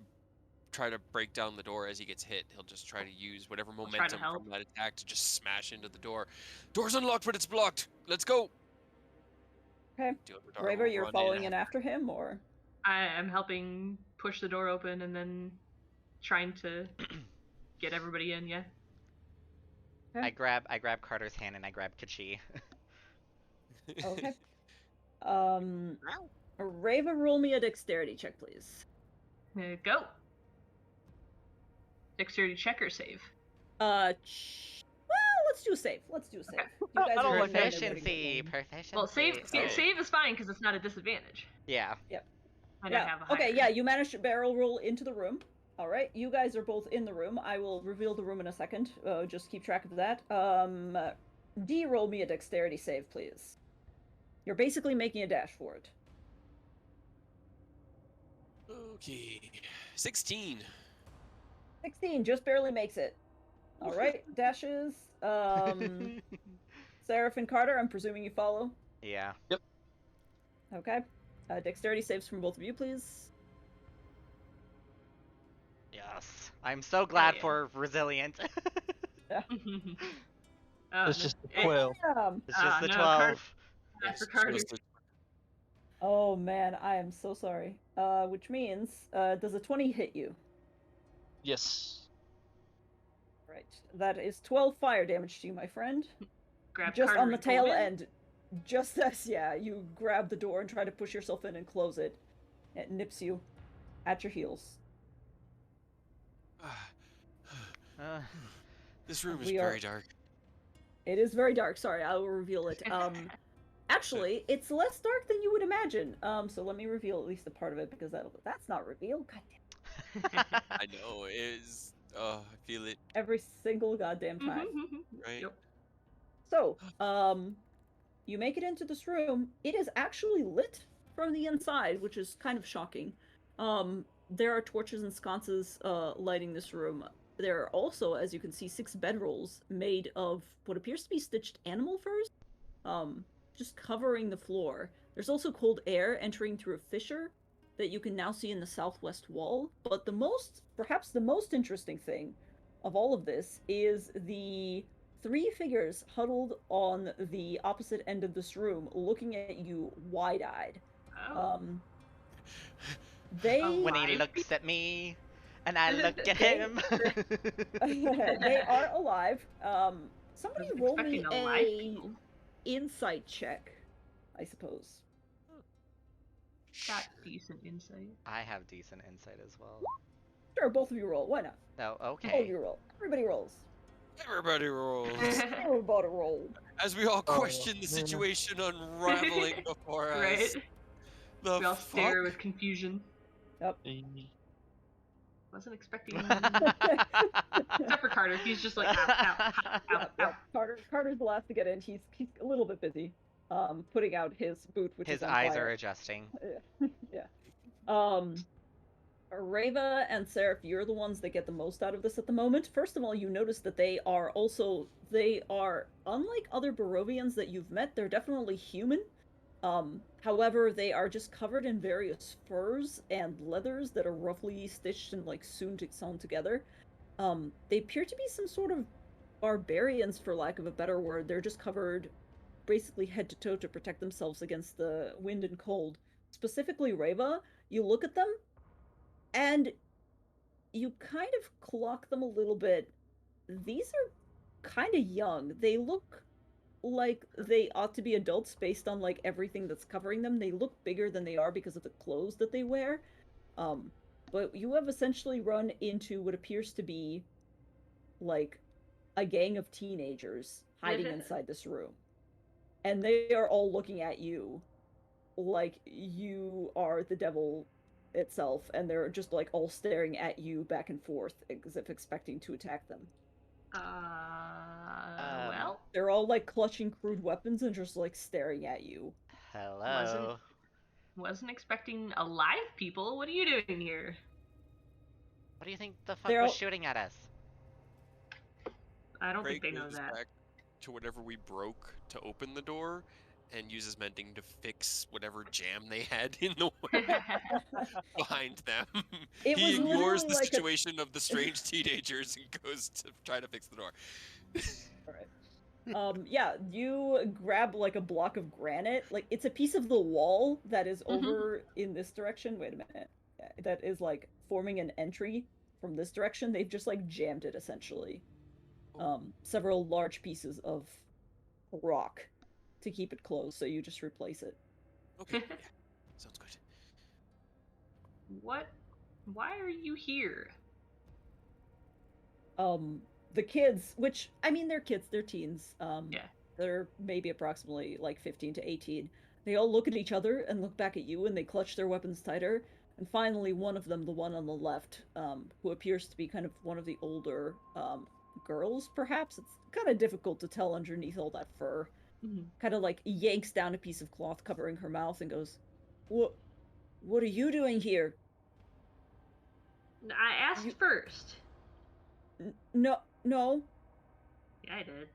E: try to break down the door as he gets hit. He'll just try to use whatever momentum from that attack to just smash into the door. Door's unlocked, but it's blocked. Let's go.
A: Okay. Raver, you're following in after him, or?
B: I am helping push the door open and then trying to get everybody in. Yeah.
C: Okay. I grab Carter's hand and I grab Kachi.
A: Okay. Raver, roll me a dexterity check, please.
B: Go. Dexterity check or save?
A: Well, let's do a save. You guys are
C: Proficiency.
B: Well, save is fine because it's not a disadvantage.
C: Yeah.
A: Yep.
B: And I have a higher.
A: Okay, yeah, you managed to barrel roll into the room. All right, you guys are both in the room. I will reveal the room in a second. Just keep track of that. D, roll me a dexterity save, please. You're basically making a dash for it.
E: Okay. 16.
A: 16, just barely makes it. All right, dashes. Seraph and Carter, I'm presuming you follow?
C: Yeah.
D: Yep.
A: Okay. Dexterity saves from both of you, please.
C: Yes. I'm so glad for resilient.
A: Yeah.
D: It's just the 12.
C: It's just the 12.
B: For Carter.
A: Oh man, I am so sorry. Which means, does a 20 hit you?
D: Yes.
A: Right. That is 12 fire damage to you, my friend.
B: Grab
A: just
B: Carter
A: on the
B: and
A: tail
B: pull him in.
A: end. Just as, you grab the door and try to push yourself in and close it. It nips you at your heels.
E: This room is very dark.
A: It is very dark. Sorry, I will reveal it. Actually, it's less dark than you would imagine. So let me reveal at least a part of it, because that's not revealed. God damn.
E: I know, it is. I feel it.
A: Every single goddamn time.
E: Right?
B: Yep.
A: So, you make it into this room. It is actually lit from the inside, which is kind of shocking. There are torches and sconces lighting this room. There are also, as you can see, 6 bedrolls made of what appears to be stitched animal furs, just covering the floor. There's also cold air entering through a fissure that you can now see in the southwest wall. But perhaps the most interesting thing of all of this is the 3 figures huddled on the opposite end of this room, looking at you wide-eyed.
B: Oh.
C: When he looks at me, and I look at him.
A: They are alive. Somebody roll me insight check, I suppose.
B: Got decent insight.
C: I have decent insight as well.
A: Sure, both of you roll. Why not?
C: Oh,
A: Both of
C: okay.
A: you roll. Everybody rolls.
E: Everybody rolls.
A: Everybody roll.
E: As we all question the situation unraveling before us.
B: Right?
E: The
B: We all
E: fuck?
B: stare with confusion.
A: Yep.
B: Wasn't expecting. Except for Carter, he's just like, ow.
A: Carter's the last to get in. He's a little bit busy, putting out his boot, which
C: His
A: is on
C: eyes
A: fire.
C: are adjusting.
A: Yeah. Reva and Seraph, you're the ones that get the most out of this at the moment. First of all, you notice that they are unlike other Barovians that you've met, they're definitely human. However, they are just covered in various furs and leathers that are roughly stitched and like sewn together. They appear to be some sort of barbarians, for lack of a better word. They're just covered basically head to toe to protect themselves against the wind and cold. Specifically Reva, you look at them and you kind of clock them a little bit. These are kind of young. They look like they ought to be adults based on like everything that's covering them. They look bigger than they are because of the clothes that they wear. But you have essentially run into what appears to be like a gang of teenagers hiding inside this room. And they are all looking at you like you are the devil itself, and they're just like all staring at you back and forth as if expecting to attack them.
B: Well,
A: they're all like clutching crude weapons and just like staring at you.
C: Hello.
B: Wasn't expecting alive people. What are you doing here?
C: What do you think the fuck was shooting at us?
B: I don't think they know that.
E: Back to whatever we broke to open the door, and uses mending to fix whatever jam they had in the way behind them. He ignores the situation of the strange teenagers and goes to try to fix the door.
A: All right. Yeah, you grab like a block of granite. Like it's a piece of the wall that is over in this direction. Wait a minute. That is like forming an entry from this direction. They've just like jammed it essentially. Several large pieces of rock to keep it closed, so you just replace it.
E: Okay, yeah. Sounds good.
B: What? Why are you here?
A: The kids, which, I mean, they're kids, they're teens.
B: Yeah.
A: They're maybe approximately like 15 to 18. They all look at each other and look back at you, and they clutch their weapons tighter. And finally, one of them, the one on the left, who appears to be kind of one of the older girls, perhaps. It's kind of difficult to tell underneath all that fur. Kind of like yanks down a piece of cloth covering her mouth and goes, What are you doing here?
B: I asked first.
A: No.
B: Yeah, I did.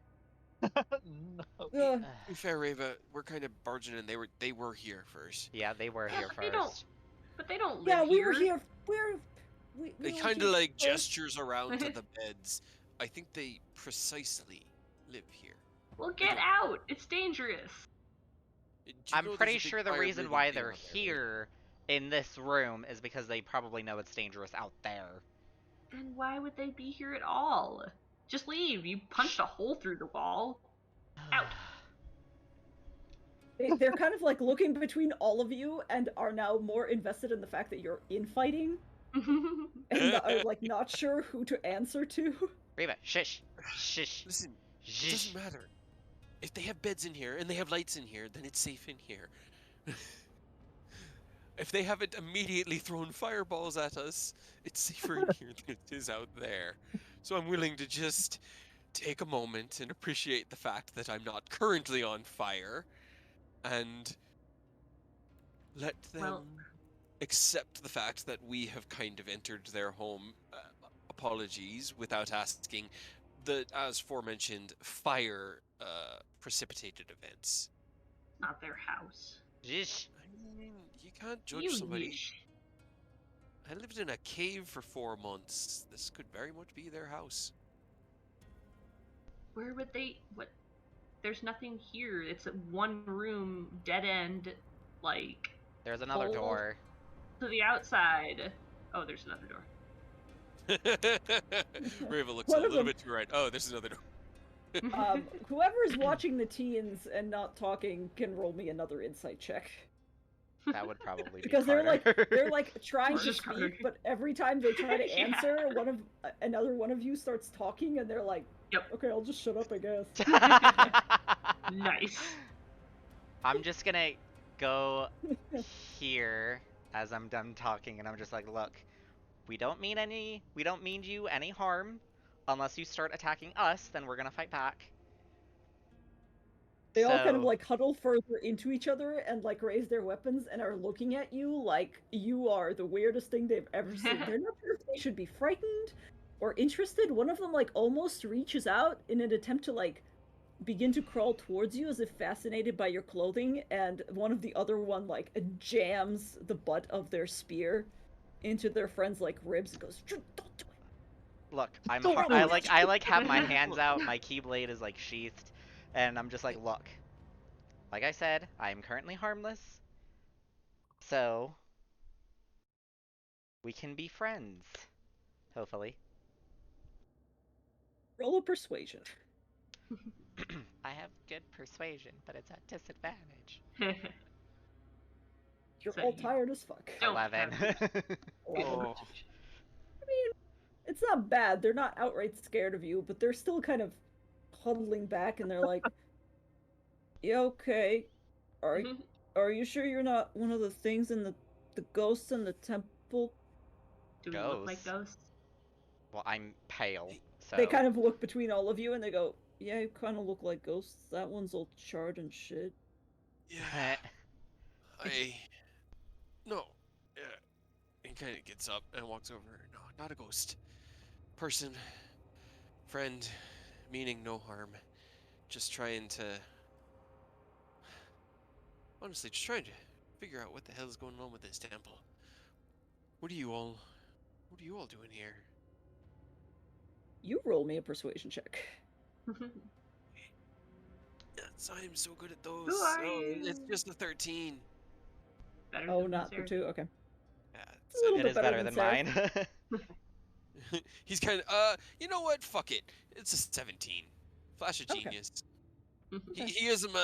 E: No. To be fair, Reva, we're kind of barging in. They were here first.
C: Yeah, they were here first.
B: But they don't live
A: here.
B: Yeah,
A: we were here.
E: They kind of like gestures around to the beds. I think they precisely live here.
B: Well, get out! It's dangerous.
C: I'm pretty sure the reason why they're here in this room is because they probably know it's dangerous out there.
B: Then why would they be here at all? Just leave. You punched a hole through the wall. Out.
A: They're kind of like looking between all of you and are now more invested in the fact that you're infighting. And are like not sure who to answer to.
C: Reva, shush.
E: Listen, it doesn't matter. If they have beds in here and they have lights in here, then it's safe in here. If they haven't immediately thrown fireballs at us, it's safer in here than it is out there. So I'm willing to just take a moment and appreciate the fact that I'm not currently on fire, and let them accept the fact that we have kind of entered their home. Apologies, without asking the, as aforementioned, fire precipitated events.
B: Not their house.
C: Yeesh.
E: I mean, you can't judge somebody. I lived in a cave for 4 months. This could very much be their house.
B: Where would they... What? There's nothing here. It's a one room, dead end, like...
C: There's another door.
B: To the outside. Oh, there's another door.
E: Reva looks a little bit to the right. Oh, there's another door.
A: Whoever's watching the teens and not talking can roll me another insight check.
C: That would probably be
A: because
C: harder.
A: they're like trying to
B: Just harder.
A: speak, but every time they try to
B: Yeah.
A: answer, another one of you starts talking, and they're like,
B: Yep.
A: "Okay, I'll just shut up, I guess."
B: Nice.
C: I'm just gonna go here as I'm done talking, and I'm just like, look, we don't mean you any harm. Unless you start attacking us, then we're gonna fight back.
A: They all kind of like huddle further into each other and like raise their weapons and are looking at you like you are the weirdest thing they've ever seen. They're not sure if they should be frightened or interested. One of them like almost reaches out in an attempt to like begin to crawl towards you as if fascinated by your clothing, and one of the other one like jams the butt of their spear into their friend's like ribs and goes, "Don't do it."
C: Look, I
A: it.
C: like have my hands out, my keyblade is like sheathed, and I'm just like, look. Like I said, I am currently harmless. So we can be friends. Hopefully.
A: Roll a persuasion.
C: I have good persuasion, but it's at disadvantage.
A: You're
B: So
A: all
B: you
A: tired as fuck.
B: don't
C: 11.
E: Oh.
A: I mean, it's not bad. They're not outright scared of you, but they're still kind of huddling back, and they're like, "Yeah, okay. Are you sure you're not one of the things in the ghosts in the temple?"
B: Do we look like ghosts?
C: Well, I'm pale, so...
A: They kind of look between all of you, and they go, "Yeah, you kind of look like ghosts. That one's all charred and shit."
E: Yeah. No. Yeah. He kind of gets up and walks over. No, not a ghost. Person. Friend. Meaning no harm. Just trying to... Honestly, just trying to figure out what the hell is going on with this temple. What are you all doing here?
A: You roll me a persuasion check.
E: Yes, I am so good at those.
B: Who are you?
E: It's just a 13.
B: Better
A: Oh,
B: than
A: not the
B: Sarah.
A: 2? Okay.
E: Yeah,
A: A little
C: It
A: bit
C: is
A: better
C: better than
A: Sarah.
C: mine.
E: He's kind of, you know what? Fuck it. It's a 17. Flash of
A: Okay.
E: genius. He gives him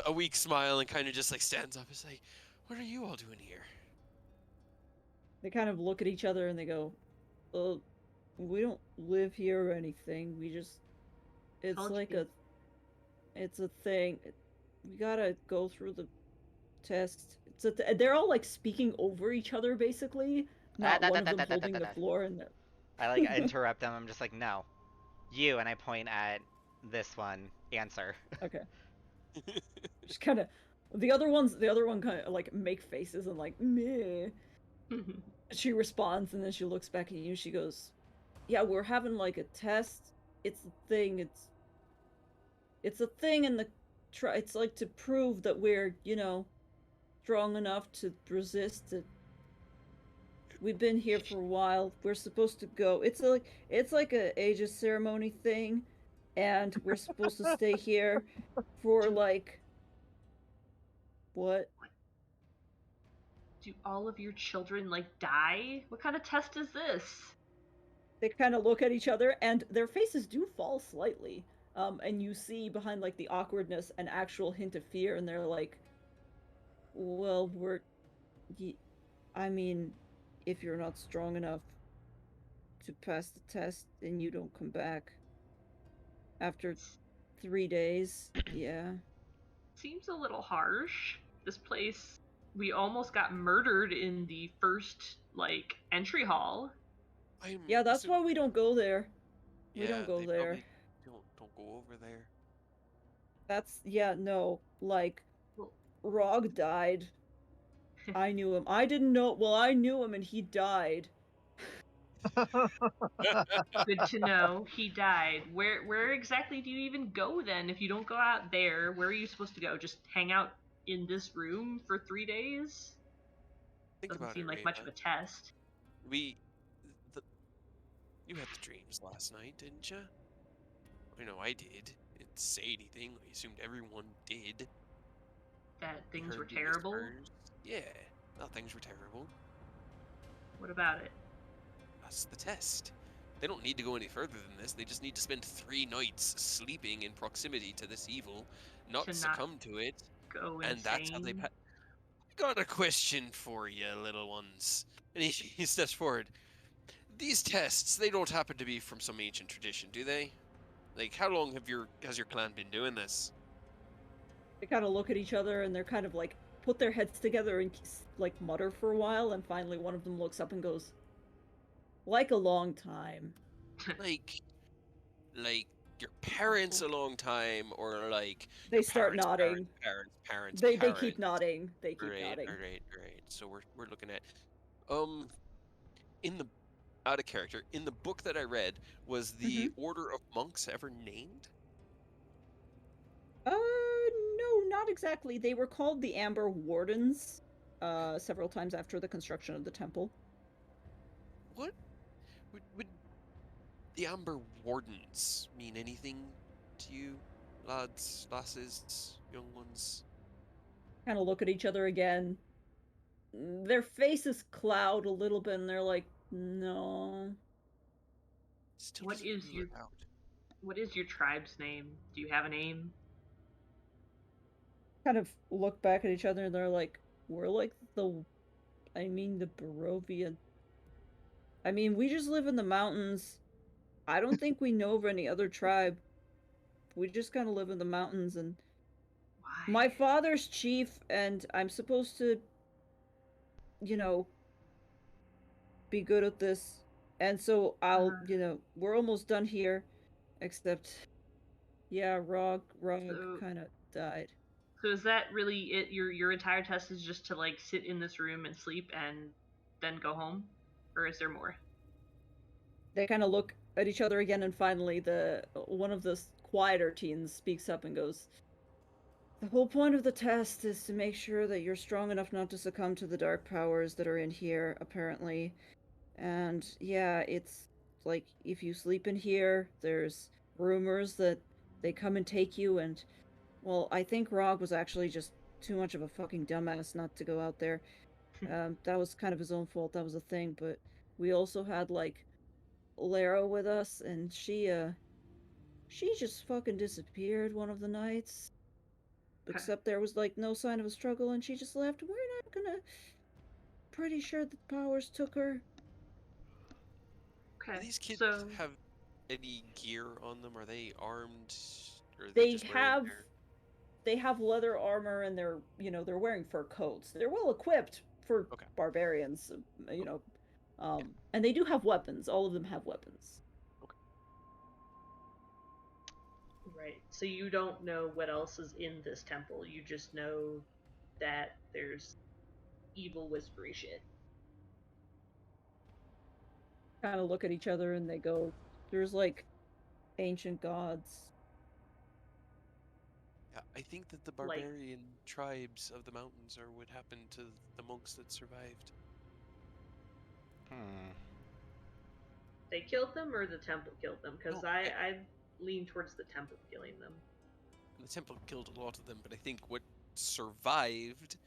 E: a weak smile and kind of just like stands up. He's like, what are you all doing here?
A: They kind of look at each other and they go, we don't live here or anything. We just, it's like it's a thing. We gotta go through the test. They're all like speaking over each other basically. Not one of them holding the floor and
C: I like interrupt them. I'm just like, no. You, and I point at this one. Answer.
A: Okay. Just kind of, the other one kind of like make faces and like meh. She responds and then she looks back at you. She goes, "Yeah, we're having like a test. It's a thing. It's a thing in the it's like to prove that we're, strong enough to resist it. We've been here for a while. We're supposed to go. It's like a Aegis ceremony thing, and we're supposed to stay here for like what?
B: Do all of your children like die? What kind of test is this?
A: They kind of look at each other, and their faces do fall slightly. And you see behind like the awkwardness an actual hint of fear, and they're like, "Well, I mean, if you're not strong enough to pass the test and you don't come back after 3 days, yeah."
B: Seems a little harsh. This place, we almost got murdered in the first like entry hall.
A: Yeah, that's why we don't go there. We don't go
E: they
A: there.
E: Don't go over there.
A: That's no. Like, Rog died. I knew him. I didn't know. Well, I knew him, and he died.
B: Good to know. He died. Where exactly do you even go then? If you don't go out there, where are you supposed to go? Just hang out in this room for 3 days? Doesn't seem like much of a test.
E: You had the dreams last night, didn't you? I know I did. Didn't say anything. I assumed everyone did.
B: That things were terrible?
E: Whispers. Yeah, things were terrible.
B: What about it?
E: That's the test. They don't need to go any further than this. They just need to spend 3 nights sleeping in proximity to this evil, not succumb to it,
B: go
E: and that's how they.
B: insane.
E: I got a question for you, little ones. And he steps forward. These tests, they don't happen to be from some ancient tradition, do they? Like, how long has your clan been doing this?
A: They kind of look at each other and they're kind of like put their heads together and like mutter for a while, and finally one of them looks up and goes, "Like a long time."
E: like your parents a long time, or like
A: They
E: your
A: start
E: parents,
A: nodding.
E: parents,
A: They keep nodding. They keep
E: Right,
A: nodding.
E: right. So we're looking at in the out of character in the book that I read, was the Order of Monks ever named?
A: No, not exactly. They were called the Amber Wardens several times after the construction of the temple.
E: What would the Amber Wardens mean anything to you, lads, lasses, young ones?
A: Kind of look at each other again. Their faces cloud a little bit, and they're like, "No."
E: Still
B: What is
E: rule
B: your
E: it out.
B: What is your tribe's name? Do you have a name?
A: Kind of look back at each other, and they're like, "We're like the Barovian. I mean, we just live in the mountains. I don't think we know of any other tribe. We just kind of live in the mountains, and
B: Why?
A: my father's chief, and I'm supposed to, you know, be good at this. And so I'll, we're almost done here, except, yeah, Rog kind of died.
B: So is that really it? Your entire test is just to like sit in this room and sleep and then go home, or is there more?
A: They kind of look at each other again, and finally, one of the quieter teens speaks up and goes, "The whole point of the test is to make sure that you're strong enough not to succumb to the dark powers that are in here, apparently. And yeah, it's like if you sleep in here, there's rumors that they come and take you, and well, I think Rog was actually just too much of a fucking dumbass not to go out there. That was kind of his own fault, that was a thing, but we also had like Lara with us, and she just fucking disappeared one of the nights. Except there was like no sign of a struggle, and she just left. We're not gonna. Pretty sure the powers took her."
B: Okay.
E: Do these kids
B: so
E: have any gear on them? Are they armed? Or are
A: They
E: just wearing
A: they have leather armor, and they're wearing fur coats. They're well equipped for barbarians, and they do have weapons. All of them have weapons.
E: Okay.
B: Right. So you don't know what else is in this temple. You just know that there's evil whispery shit.
A: Kind of look at each other and they go, "There's like ancient gods."
E: Yeah, I think that the barbarian tribes of the mountains are what happened to the monks that survived.
B: They killed them, or the temple killed them? Because I lean towards the temple killing them.
E: The temple killed a lot of them, but I think what survived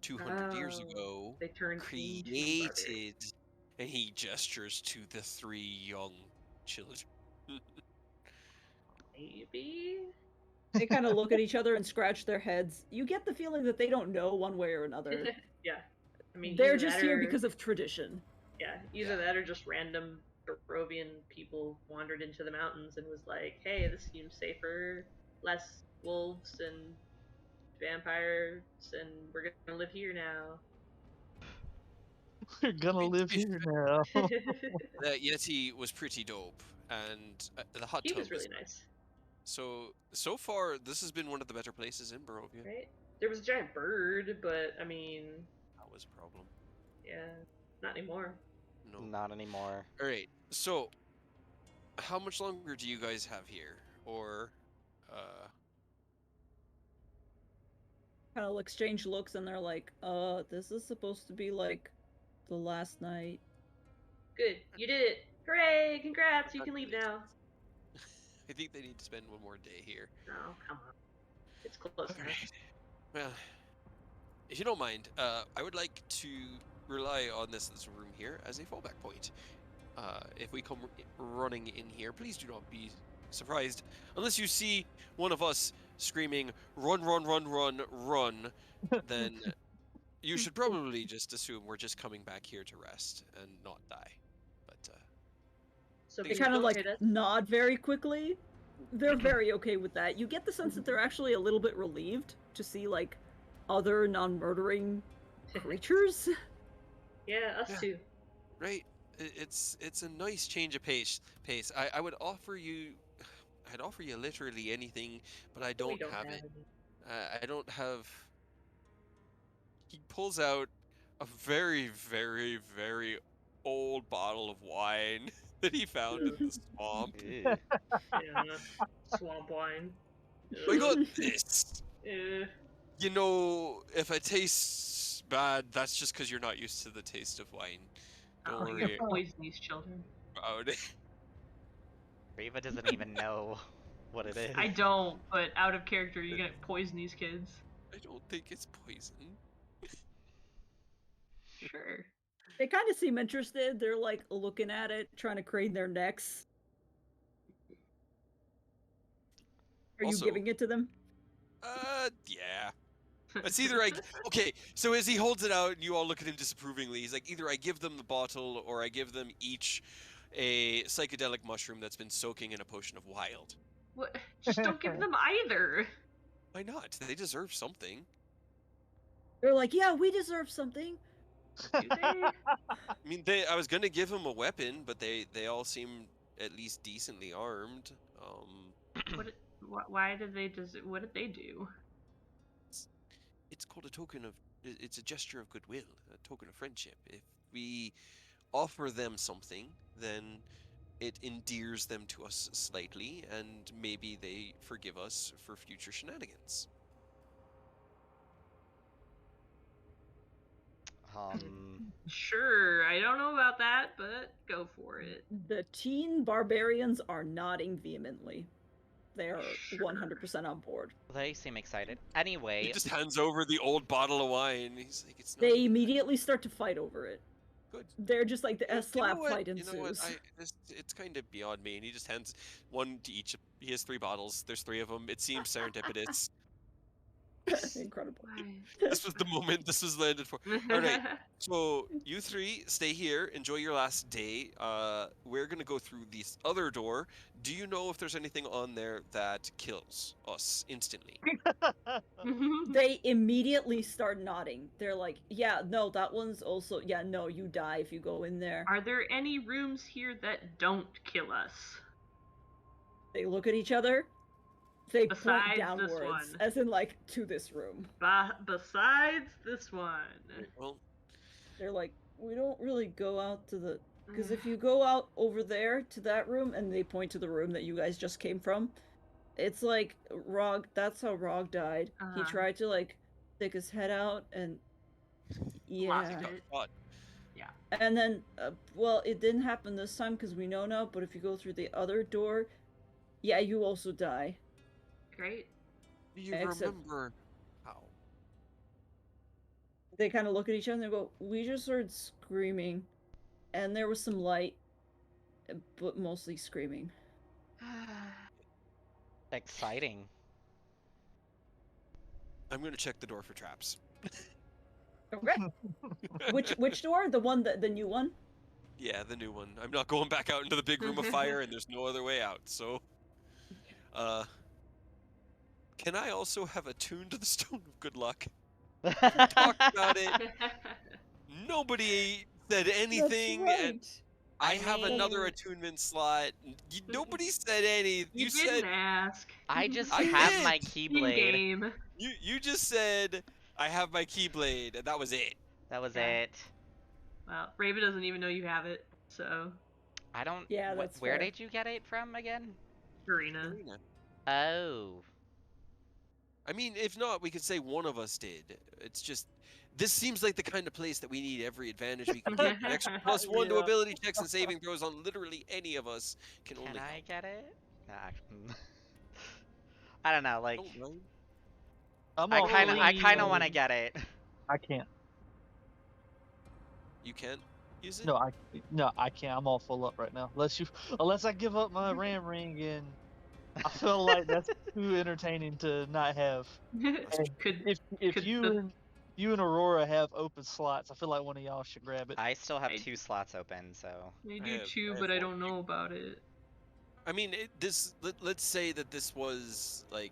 E: 200 years ago
B: they turned
E: created, and he gestures to the 3 young children.
B: Maybe?
A: They kind of look at each other and scratch their heads. You get the feeling that they don't know one way or another.
B: Yeah. I mean,
A: they're just here because of tradition.
B: Yeah, either that or just random Barovian people wandered into the mountains and was like, "Hey, this seems safer, less wolves and vampires, and we're gonna live here now."
D: We're gonna live here now.
E: The Yeti was pretty dope, and the hot tub.
B: He was really nice.
E: So far, this has been one of the better places in Barovia.
B: Right? There was a giant bird, but I mean,
E: that was a problem.
B: Yeah, not anymore.
C: No, not anymore.
E: All right. So, how much longer do you guys have here, or?
A: Kind of exchange looks, and they're like, "This is supposed to be like the last night."
B: Good, you did it! Hooray! Congrats! You can leave now.
E: I think they need to spend one more day here.
B: Oh, come on. It's close enough.
E: Right. Well, if you don't mind, I would like to rely on this room here as a fallback point. if we come running in here, please do not be surprised. Unless you see one of us screaming, "Run, run, run, run, run," then you should probably just assume we're just coming back here to rest and not die. But
B: So
A: they kind of like
B: it.
A: nod very quickly. They're very okay with that. You get the sense that they're actually a little bit relieved to see like other non-murdering creatures.
B: Yeah, us too.
E: Right. It's a nice change of pace. I would offer you, I'd offer you literally anything, but I don't have it. I don't have. He pulls out a very, very, very old bottle of wine that he found in the swamp.
C: Ew.
B: Yeah, swamp wine.
E: I got this.
B: Ugh.
E: You know, if it tastes bad, that's just because you're not used to the taste of wine. Don't
B: Oh,
E: worry
B: you're poisoning these children.
E: about it.
C: Reva doesn't even know what it is.
B: I don't, but out of character, you're gonna poison these kids.
E: I don't think it's poison.
B: Sure.
A: They kind of seem interested. They're like looking at it, trying to crane their necks. Are
E: Also,
A: you giving it to them?
E: Yeah. It's either okay, so as he holds it out and you all look at him disapprovingly, he's like, either I give them the bottle or I give them each a psychedelic mushroom that's been soaking in a potion of wild.
B: What? Just don't give them either.
E: Why not? They deserve something.
A: They're like, yeah, we deserve something.
B: Do they?
E: I mean, I was gonna give them a weapon, but they all seem at least decently armed.
B: Why did they what did they do?
E: It's called a token of. It's a gesture of goodwill, a token of friendship. If we offer them something, then it endears them to us slightly, and maybe they forgive us for future shenanigans.
B: Sure, I don't know about that, but go for it.
A: The teen barbarians are nodding vehemently. They are 100% on board.
C: They seem excited. Anyway,
E: He just hands over the old bottle of wine. He's like, "It's not."
A: They immediately start to fight over it.
E: Good.
A: They're just like a slap fight
E: ensues. You know what?
A: ensues.
E: It's kind of beyond me. And he just hands one to each. He has 3 bottles. There's 3 of them. It seems serendipitous.
A: Incredible.
E: This was the moment this was landed for. All right. So you 3 stay here. Enjoy your last day. We're gonna go through this other door. Do you know if there's anything on there that kills us instantly?
A: They immediately start nodding. They're like, yeah, no, that one's also, yeah, no, you die if you go in there.
B: Are there any rooms here that don't kill us?
A: They look at each other. They
B: Besides
A: point downwards,
B: this one.
A: as in like to this room.
B: Besides this one.
E: Well,
A: they're like, we don't really go out to the, because if you go out over there to that room, and they point to the room that you guys just came from, it's like Rog. That's how Rog died. He tried to like stick his head out, and yeah.
B: Yeah.
A: And then, well, it didn't happen this time because we know now. But if you go through the other door, yeah, you also die.
B: Great.
E: Do you remember how?
A: They kind of look at each other and they go, we just heard screaming. And there was some light, but mostly screaming.
C: Exciting.
E: I'm gonna check the door for traps.
A: Okay. Which door? The new one?
E: Yeah, the new one. I'm not going back out into the big room of fire, and there's no other way out, so... Can I also have attuned to the Stone of Good Luck? We talked about it. Nobody said anything,
A: That's right.
E: and I have another attunement slot. Nobody said anything.
B: You didn't ask.
C: I just
E: I
C: have
E: did.
C: my Keyblade.
B: Game.
E: You just said, I have my Keyblade, and that was it.
C: That was it.
B: Well, Raven doesn't even know you have it, so...
C: I don't...
A: Yeah, that's
C: where
A: fair.
C: did you get it from again?
B: Karina.
C: Oh.
E: I mean, if not, we could say one of us did. It's just, this seems like the kind of place that we need every advantage we can get. An extra +1 to ability checks and saving throws on literally any of us can only
C: I
E: help.
C: get it? Nah. I don't know, like... I kind of want to get it.
D: I can't.
E: You can? use it?
D: No, I can't. I'm all full up right now. Unless I give up my ram ring, and I feel like that's too entertaining to not have. And if you and Aurora have open slots, I feel like one of y'all should grab it.
C: I still have 2 slots open, so.
B: I do too, but I don't know about it.
E: I mean, let's say that this was like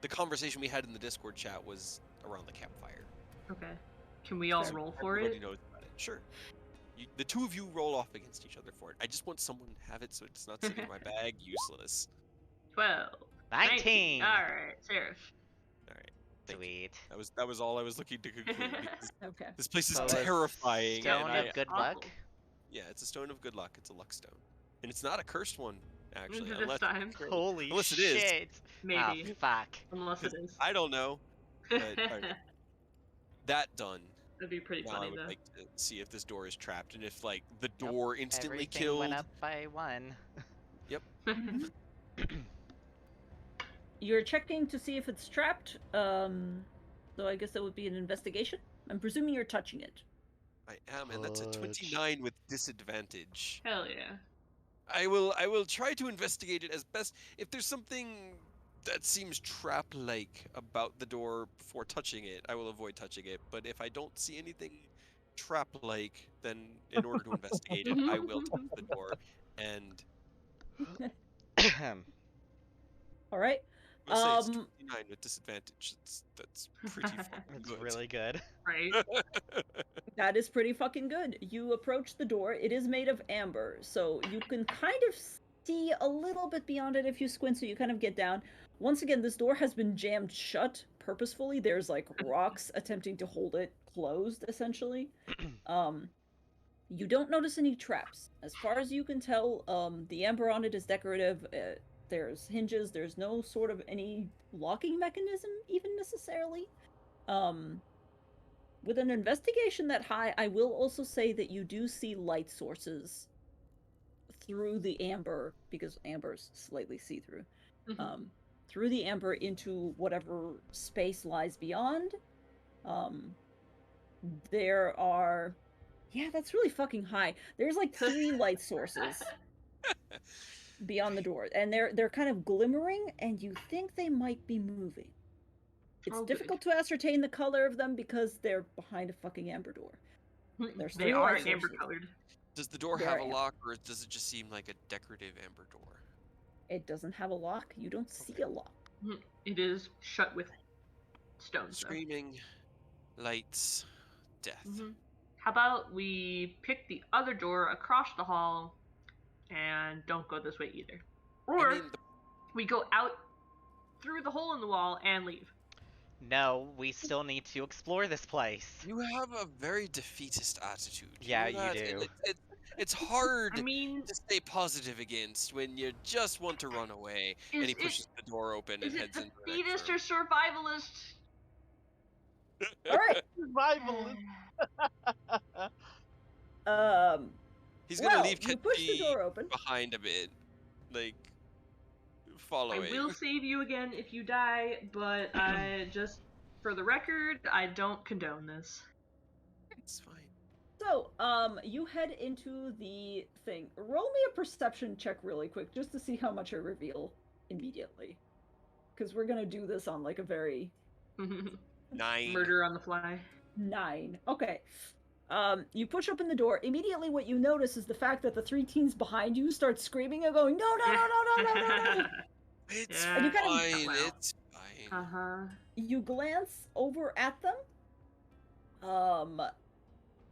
E: the conversation we had in the Discord chat was around the campfire.
B: Okay. Can we all roll for it?
E: Everybody knows about it. Sure. The two of you roll off against each other for it. I just want someone to have it so it's not sitting in my bag, useless.
B: 12.
C: 19.
B: All right, Seraph.
E: All right.
C: Sweet.
E: That was all I was looking to conclude.
A: Okay.
E: This place is
C: So
E: terrifying.
C: Stone of good luck.
E: Yeah, it's a stone of good luck. It's a luck stone, and it's not a cursed one actually.
B: This time.
C: Holy
E: unless it
C: shit!
E: is.
B: Maybe.
C: Oh, fuck.
B: Unless it is.
E: I don't know. But, all right. That done.
B: That'd be pretty
E: Now
B: funny
E: I would
B: though.
E: like to see if this door is trapped, and if like the door instantly
C: Everything
E: killed.
C: went up by 1.
E: Yep.
A: You're checking to see if it's trapped. So I guess that would be an investigation. I'm presuming you're touching it.
E: I am, and that's a 29 with disadvantage.
B: Hell yeah.
E: I will try to investigate it as best. If there's something that seems trap-like about the door before touching it, I will avoid touching it. But if I don't see anything trap-like, then in order to investigate it, I will touch the door. And
A: All right.
E: I'll say it's 29 with disadvantage. That's pretty fucking
C: It's
E: good.
C: really good.
B: Right.
A: That is pretty fucking good. You approach the door. It is made of amber, so you can kind of see a little bit beyond it if you squint, so you kind of get down. Once again, this door has been jammed shut purposefully. There's like rocks attempting to hold it closed, essentially. You don't notice any traps. As far as you can tell, the amber on it is decorative. There's hinges. There's no sort of any locking mechanism, even necessarily. With an investigation that high, I will also say that you do see light sources through the amber, because amber's slightly see-through. Through the amber into whatever space lies beyond. There are... Yeah, that's really fucking high. There's like 3 light sources beyond the door, and they're kind of glimmering, and you think they might be moving. It's difficult to ascertain the color of them because they're behind a fucking amber door. There's
B: They are amber colored.
E: Does the door have a lock, or does it just seem like a decorative amber door?
A: It doesn't have a lock. You don't see a lock.
B: It is shut with stones.
E: Screaming, lights, death.
B: How about we pick the other door across the hall and don't go this way either? Or we go out through the hole in the wall and leave.
C: No, we still need to explore this place.
E: You have a very defeatist attitude.
C: Yeah, you do.
E: It's hard to stay positive against when you just want to run away. And he pushes the door open and heads into the
B: defeatist or survivalist?
A: All right.
D: Survivalist.
E: He's gonna leave
A: you push the door open
E: behind a bit, like following.
B: I will save you again if you die, but just for the record, I don't condone this.
E: It's fine.
A: So, you head into the thing. Roll me a perception check really quick, just to see how much I reveal immediately. Because we're gonna do this on like a very...
E: 9.
B: Murder on the fly.
A: 9. Okay. You push open the door. Immediately what you notice is the fact that the 3 teens behind you start screaming and going, no.
E: It's
A: And you kind of...
E: fine, it's fine.
A: You glance over at them.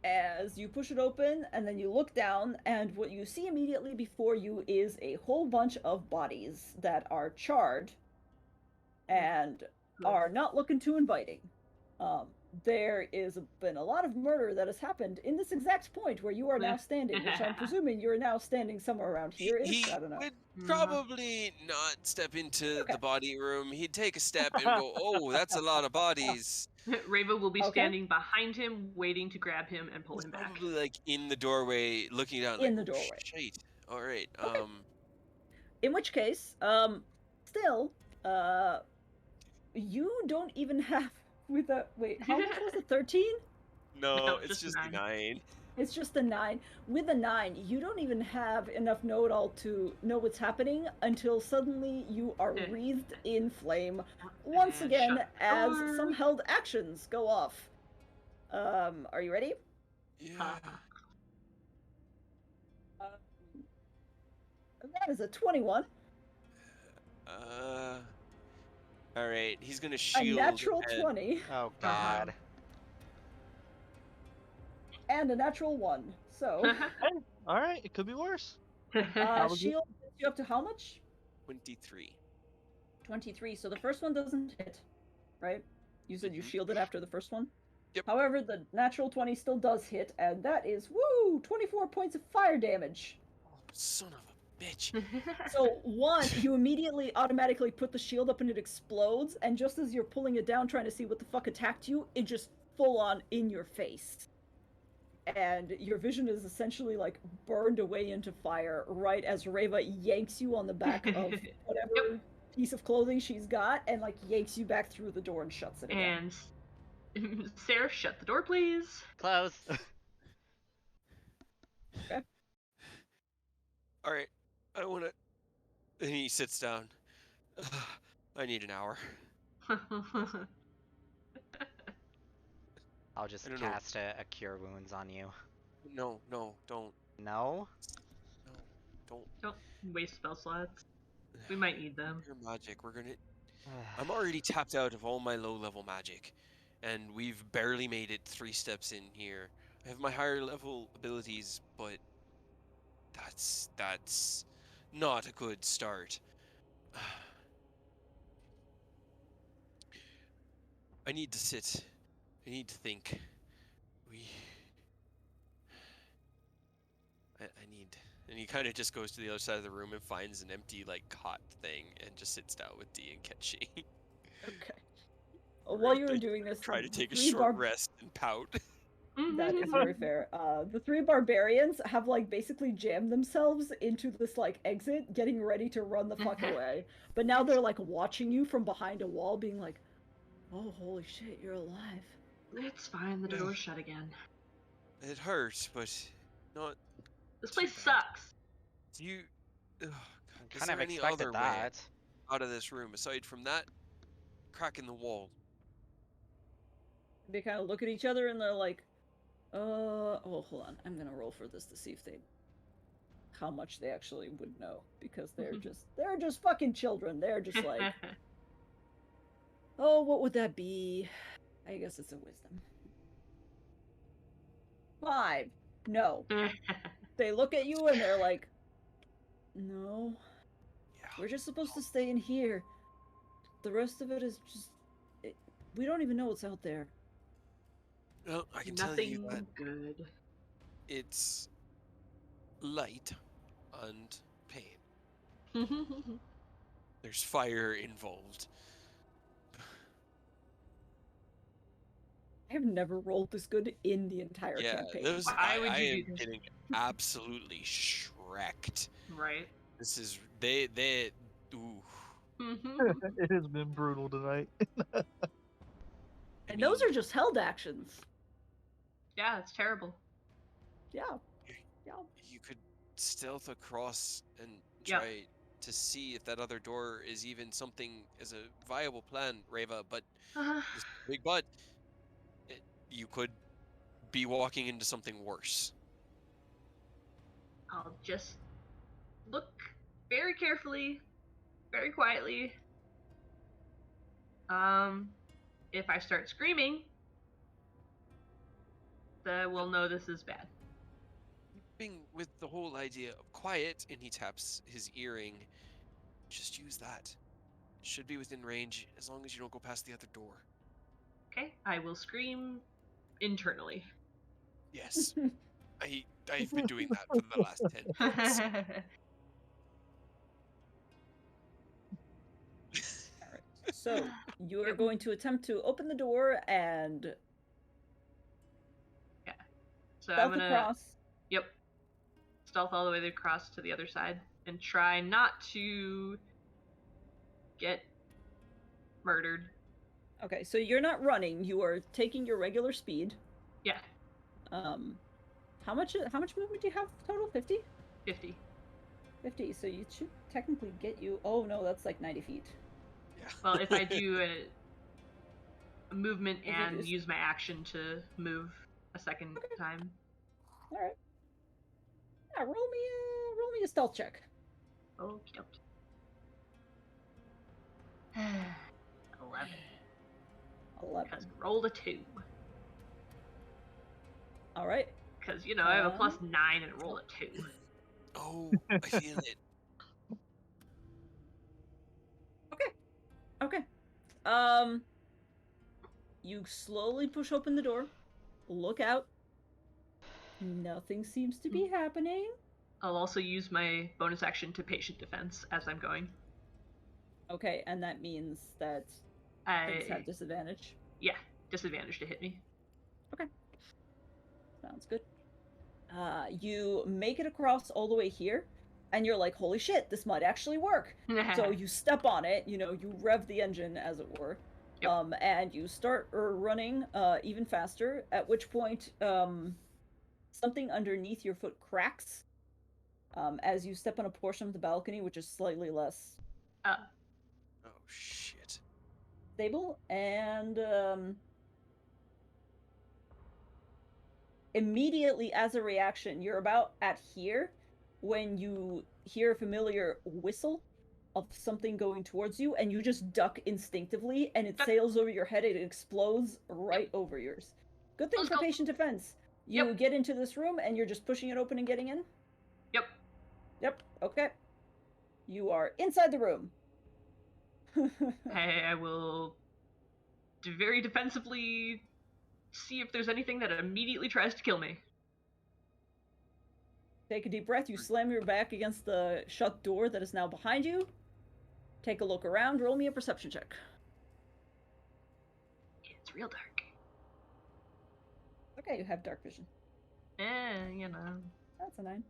A: As you push it open, and then you look down, and what you see immediately before you is a whole bunch of bodies that are charred and are not looking too inviting. There is been a lot of murder that has happened in this exact point where you are now standing, which I'm presuming you're now standing somewhere around here.
E: He
A: I don't know.
E: would probably not step into the body room. He'd take a step and go, oh, that's a lot of bodies.
B: Rava will be standing behind him, waiting to grab him and pull him back.
E: Probably like in the doorway, looking down.
A: In the doorway.
E: Shit. All right.
A: Okay. In which case, still, you don't even have... Wait, how much was it? 13?
E: No, it's just 9.
A: It's just a 9. With a 9, you don't even have enough know-it-all to know what's happening until suddenly you are wreathed in flame once again as some held actions go off. Are you ready?
E: Yeah.
A: That is a 21.
E: All right. He's gonna shield.
A: A natural 20.
C: Oh God.
A: And a natural 1. So.
D: Hey, all right, it could be worse.
A: Shield gets you up to how much?
E: 23.
A: 23. So the first one doesn't hit, right? You said you shielded after the first one?
E: Yep.
A: However, the natural 20 still does hit, and that is, 24 points of fire damage.
E: Oh, son of a bitch.
A: So, one, you immediately automatically put the shield up and it explodes, and just as you're pulling it down trying to see what the fuck attacked you, it just full on in your face. And your vision is essentially like burned away into fire right as Reva yanks you on the back of whatever piece of clothing she's got and like yanks you back through the door and shuts it again.
B: And Sarah, shut the door, please.
C: Close.
A: Okay.
E: All right. I want to. And he sits down. I need an hour.
C: I'll just cast a Cure Wounds on you.
E: No, don't.
C: No?
E: No, don't.
B: Don't waste spell slots. We might need them.
E: Your magic. We're gonna. I'm already tapped out of all my low-level magic, and we've barely made it 3 steps in here. I have my higher level abilities, but that's not a good start. I need to sit. I need to think. I need. And he kind of just goes to the other side of the room and finds an empty, like, cot thing and just sits down with Dee and Ketchi.
A: Okay. While you were doing this,
E: try to take a short rest and pout.
A: That is very fair. The 3 barbarians have, like, basically jammed themselves into this, like, exit, getting ready to run the fuck away. But now they're, like, watching you from behind a wall, being like, oh, holy shit, you're alive.
B: It's fine, the door's shut again.
E: It hurts, but not.
B: This place sucks.
E: Do you. Oh, God, is
C: Kind of
E: there any
C: expected
E: other
C: that.
E: way out of this room aside from that crack in the wall?
A: They kind of look at each other and they're like, oh, hold on. I'm gonna roll for this to see if how much they actually would know, because they're just fucking children. They're just like, oh, what would that be? I guess it's a wisdom. 5. No. They look at you and they're like, no.
E: Yeah.
A: We're just supposed to stay in here. The rest of it is just... we don't even know what's out there.
E: Well, I can tell you that good. It's light and pain. There's fire involved.
A: I have never rolled this good in the entire campaign.
E: I am getting absolutely shreked.
B: Right.
E: This is they ooh.
D: It has been brutal tonight.
A: And those are just held actions.
B: Yeah, it's terrible.
A: Yeah.
E: You could stealth across and try to see if that other door is even something as a viable plan, Reva, but this big but you could be walking into something worse.
B: I'll just look very carefully, very quietly. If I start screaming, we'll know this is bad.
E: With the whole idea of quiet, and he taps his earring, just use that. It should be within range as long as you don't go past the other door.
B: Okay, I will scream internally.
E: Yes. I've been doing that for the last 10 minutes.
A: Alright, so you are going to attempt to open the door and...
B: Yeah. So
A: stealth
B: I'm gonna...
A: across.
B: Yep. Stealth all the way across to the other side and try not to get murdered.
A: Okay, so you're not running, you are taking your regular speed.
B: Yeah.
A: How much movement do you have total? 50?
B: 50.
A: 50, so you should technically get you... Oh, no, that's like 90 feet.
E: Yeah.
B: Well, if I do a movement
A: If you
B: and
A: just-
B: use my action to move a second time.
A: Alright. Yeah, roll me a stealth check.
B: Okie dokie. 11.
A: 11.
B: Rolled a 2.
A: Alright.
B: Because, you know, I have a +9 and roll a 2.
E: Oh, I feel it.
A: Okay. You slowly push open the door. Look out. Nothing seems to be happening.
B: I'll also use my bonus action to patient defense as I'm going.
A: Okay, and that means that things have disadvantage.
B: Yeah, disadvantage to hit me.
A: Okay. Sounds good. You make it across all the way here, and you're like, holy shit, this might actually work. So you step on it, you know, you rev the engine, as it were.
B: Yep.
A: And you start running even faster, at which point something underneath your foot cracks as you step on a portion of the balcony, which is slightly less
E: Oh, shit.
A: stable, and immediately as a reaction, you're about at here when you hear a familiar whistle of something going towards you, and you just duck instinctively, and it sails over your head, it explodes right over yours. Good thing for patient defense. You get into this room, and you're just pushing it open and getting in? Yep, okay. You are inside the room.
B: I will very defensively see if there's anything that immediately tries to kill me.
A: Take a deep breath, you slam your back against the shut door that is now behind you. Take a look around, roll me a perception check.
B: It's real dark.
A: Okay, you have dark vision.
B: You know.
A: That's a 9.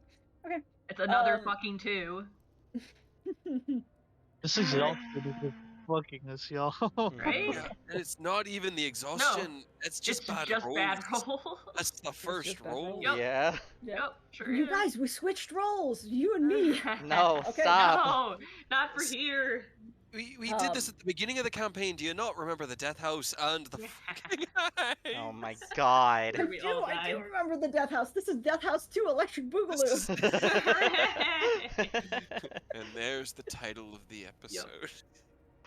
A: Okay.
B: It's another fucking 2.
D: This is y'all fucking us, y'all.
B: Right?
E: Yeah, and it's not even the exhaustion. It's just bad rolls.
B: Bad roll.
E: That's the first roll.
B: Yep.
C: Yeah.
B: Yep, sure
A: You
B: is.
A: guys, we switched roles. You and me.
C: No,
A: Okay,
C: stop.
B: No, not for here.
E: We did this at the beginning of the campaign. Do you not remember the Death House and the fucking
C: Oh my god.
A: I do remember the Death House. This is Death House 2 Electric Boogaloo.
E: And there's the title of the episode.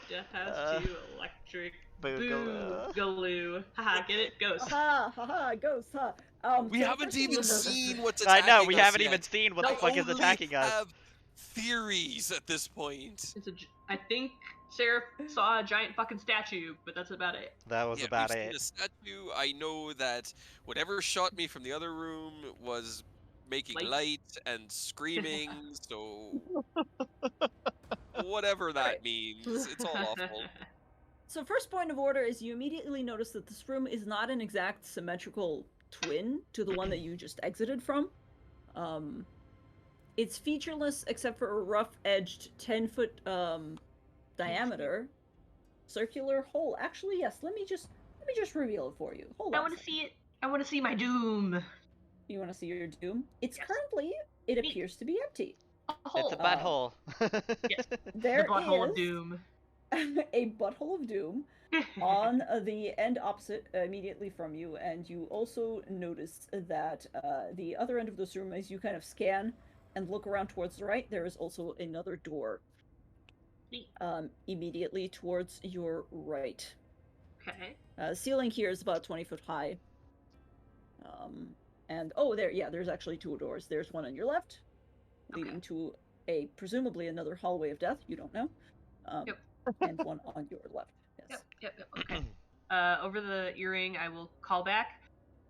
B: Death House 2 Electric
C: Boogaloo.
B: Boogaloo. Haha, get it? Ghost.
A: Haha, ghost, huh?
E: We
A: so
E: haven't even seen what's
C: I
E: attacking
C: know, we
E: us
C: haven't
E: yet.
C: even seen what the fuck is attacking us.
E: Have theories at this point.
B: I think Sarah saw a giant fucking statue, but that's about it.
C: That was about
E: we've
C: it.
E: seen a statue. I know that whatever shot me from the other room was making light and screaming, so whatever that means, it's all awful.
A: So first point of order is you immediately notice that this room is not an exact symmetrical twin to the one that you just exited from. It's featureless except for a rough-edged 10-foot diameter circular hole. Actually, yes. Let me just reveal it for you. Hold on.
B: I want to see it. I want to see my doom.
A: You want to see your doom? It's currently. It appears to be empty.
B: Hole.
C: It's a butthole.
B: Yes.
A: There
B: the butthole
A: is
B: of doom.
A: a butthole of doom on the end opposite immediately from you, and you also notice that the other end of this room, as you kind of scan and look around towards the right, there is also another door immediately towards your right.
B: Okay.
A: Ceiling here is about 20 foot high. And there's actually 2 doors. There's one on your left, leading to presumably another hallway of death. You don't know. And one on your left. Yes.
B: Yep. Okay. Over the earring, I will call back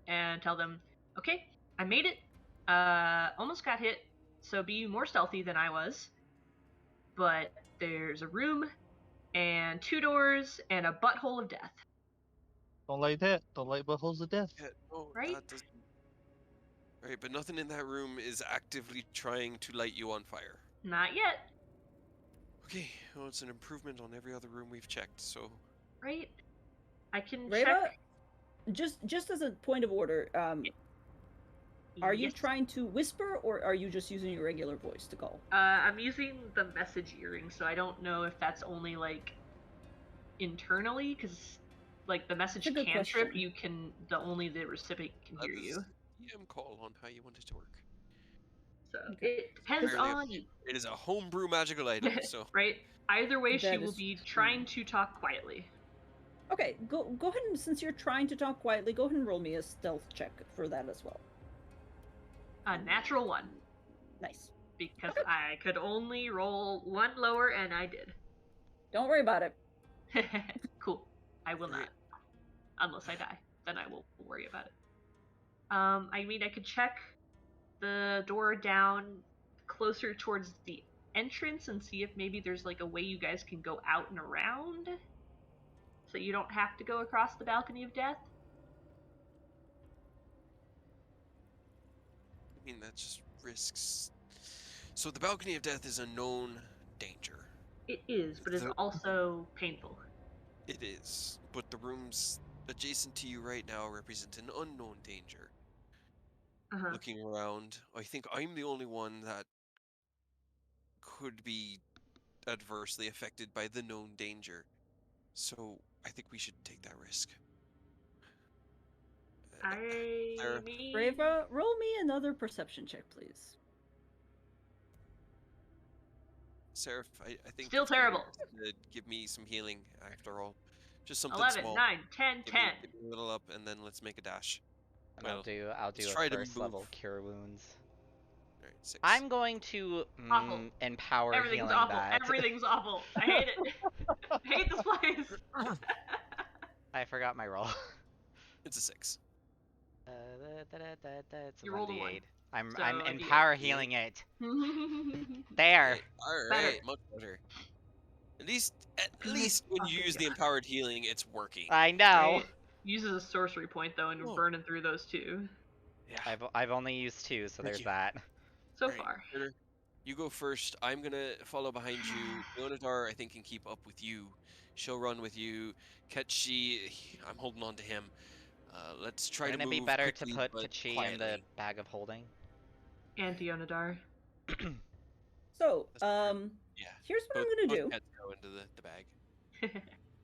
B: and tell them, okay, I made it. Almost got hit, so be more stealthy than I was. But there's a room and 2 doors and a butthole of death.
D: Don't like that. Don't like buttholes of death.
E: Yeah, no,
B: right?
E: That doesn't... Right, but nothing in that room is actively trying to light you on fire.
B: Not yet.
E: Okay, well, it's an improvement on every other room we've checked, so...
B: Right? I can
A: Reva,
B: check...
A: just as a point of order, Are you
B: Yes.
A: trying to whisper, or are you just using your regular voice to call?
B: I'm using the message earring, so I don't know if that's only like internally, because like the message
A: That's a good
B: cantrip,
A: question.
B: only the recipient can hear you.
E: DM call on how you want it to work.
B: So
A: Okay.
B: it depends on you.
E: It is a homebrew magical item, so
B: Right? Either way, she
A: That
B: will
A: is
B: be
A: true.
B: trying to talk quietly.
A: Okay, go ahead and, since you're trying to talk quietly, go ahead and roll me a stealth check for that as well.
B: A natural 1.
A: Nice.
B: Because I could only roll 1 lower, and I did.
A: Don't worry about it.
B: Cool. I will
E: Great.
B: not. Unless I die. Then I will worry about it. I mean, I could check the door down closer towards the entrance and see if maybe there's like a way you guys can go out and around. So you don't have to go across the balcony of death.
E: I mean that just risks. So the balcony of death is a known danger.
B: It is, but it's also painful.
E: It is, but the rooms adjacent to you right now represent an unknown danger. Looking around, I think I'm the only one that could be adversely affected by the known danger. So I think we should take that risk.
A: Brava, roll me another perception check, please.
E: Seraph, I think
B: still terrible.
E: Give me some healing after all. Just something
B: 11,
E: small.
B: 9, 10, 10.
E: Give me a little up, and then let's make a dash.
C: And I'll do
E: try
C: a
E: to
C: first
E: move.
C: level cure wounds.
E: Alright, 6.
C: I'm going to empower
B: Everything's
C: healing
B: awful.
C: that.
B: Everything's awful. I hate it. I hate this place.
C: I forgot my roll.
E: It's a 6.
C: It's a
B: You rolled a
C: 1d8.
B: 1.
C: I'm
B: So
C: empower healing it. There.
E: Alright, much better. At least when you use the empowered healing, it's working.
C: I know.
B: Right? Uses a sorcery point though, and you're burning through those 2.
E: Yeah.
C: I've only used 2, so there's that.
B: So far.
E: You go first. I'm gonna follow behind you. Leonidar, I think, can keep up with you. She'll run with you. Ketchi, I'm holding on to him. Let's try
C: Wouldn't
E: to move
C: it be better
E: quickly,
C: to put
E: but
C: Pt2
E: quietly.
C: in the bag of holding?
B: And Dionadar.
A: So,
E: Yeah.
A: here's what I'm gonna do.
E: Cats go into the bag.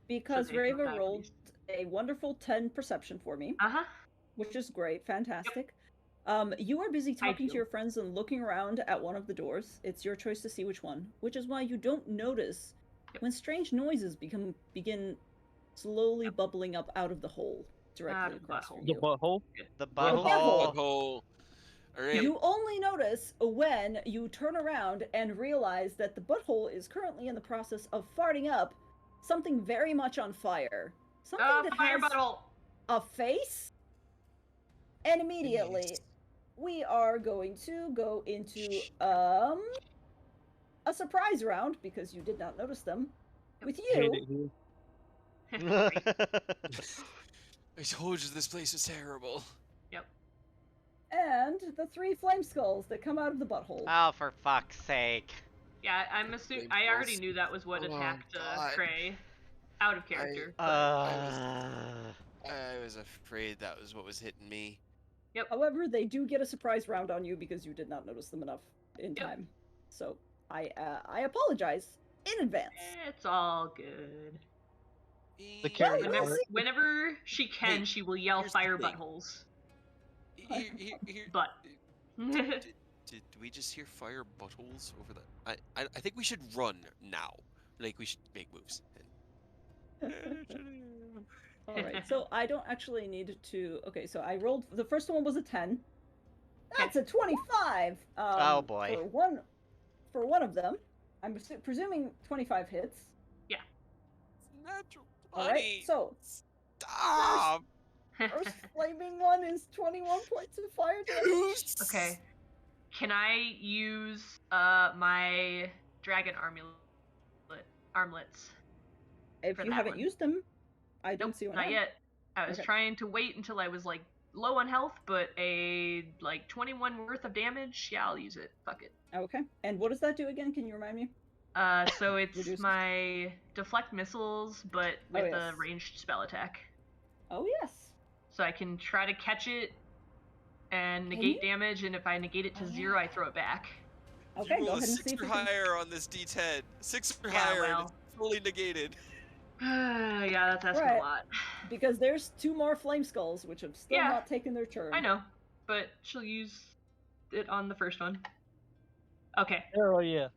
A: Because
B: So they don't
A: Rava
B: die,
A: rolled a wonderful 10 perception for me. Which is great, fantastic. You are busy talking to your friends and looking around at one of the doors. It's your choice to see which one, which is why you don't notice when strange noises begin slowly bubbling up out of the hole directly across from you.
D: The butthole?
C: The
A: butthole.
E: All right.
A: You only notice when you turn around and realize that the butthole is currently in the process of farting up something very much on fire. Something that
B: fire
A: has
B: butthole.
A: a face. And immediately, we are going to go into a surprise round, because you did not notice them, with you.
E: I told you this place was terrible.
B: Yep.
A: And the 3 flame skulls that come out of the butthole.
C: Oh, for fuck's sake.
B: Yeah, I'm assuming. I already knew that was what attacked Trey. Out of character.
E: I was afraid that was what was hitting me.
B: Yep.
A: However, they do get a surprise round on you because you did not notice them enough in time. So, I apologize in advance.
B: It's all good.
D: The character.
B: Whenever she can, she will yell fire buttholes. But.
E: Did we just hear fire buttholes over the... I think we should run now. Like, we should make moves.
A: Alright, so I don't actually need to... Okay, so I rolled... The first one was a 10. That's a 25!
C: Oh boy.
A: For one of them. I'm presuming 25 hits.
B: Yeah.
E: Natural 20!
A: Alright, so...
E: Stop!
A: First flaming one is 21 points of fire damage.
B: Okay. Can I use my dragon armlets?
A: If you haven't used them, I don't see one.
B: Not yet. I was trying to wait until I was like low on health, but a like 21 worth of damage. Yeah, I'll use it. Fuck it.
A: Okay. And what does that do again? Can you remind me?
B: So it's my deflect missiles, but with a ranged spell attack.
A: Oh yes.
B: So I can try to catch it and negate damage, and if I negate it to 0, I throw it back.
A: Okay,
E: you
A: go
E: roll
A: ahead
E: a
A: and
E: 6
A: see if
E: or
A: you can...
E: higher on this D10. 6 or
B: Yeah,
E: higher,
B: well.
E: and it's fully negated.
B: Yeah, that's asking a lot.
A: Because there's 2 more flame skulls, which have still not taken their turn.
B: I know, but she'll use it on the first one. Okay.
D: Oh yeah.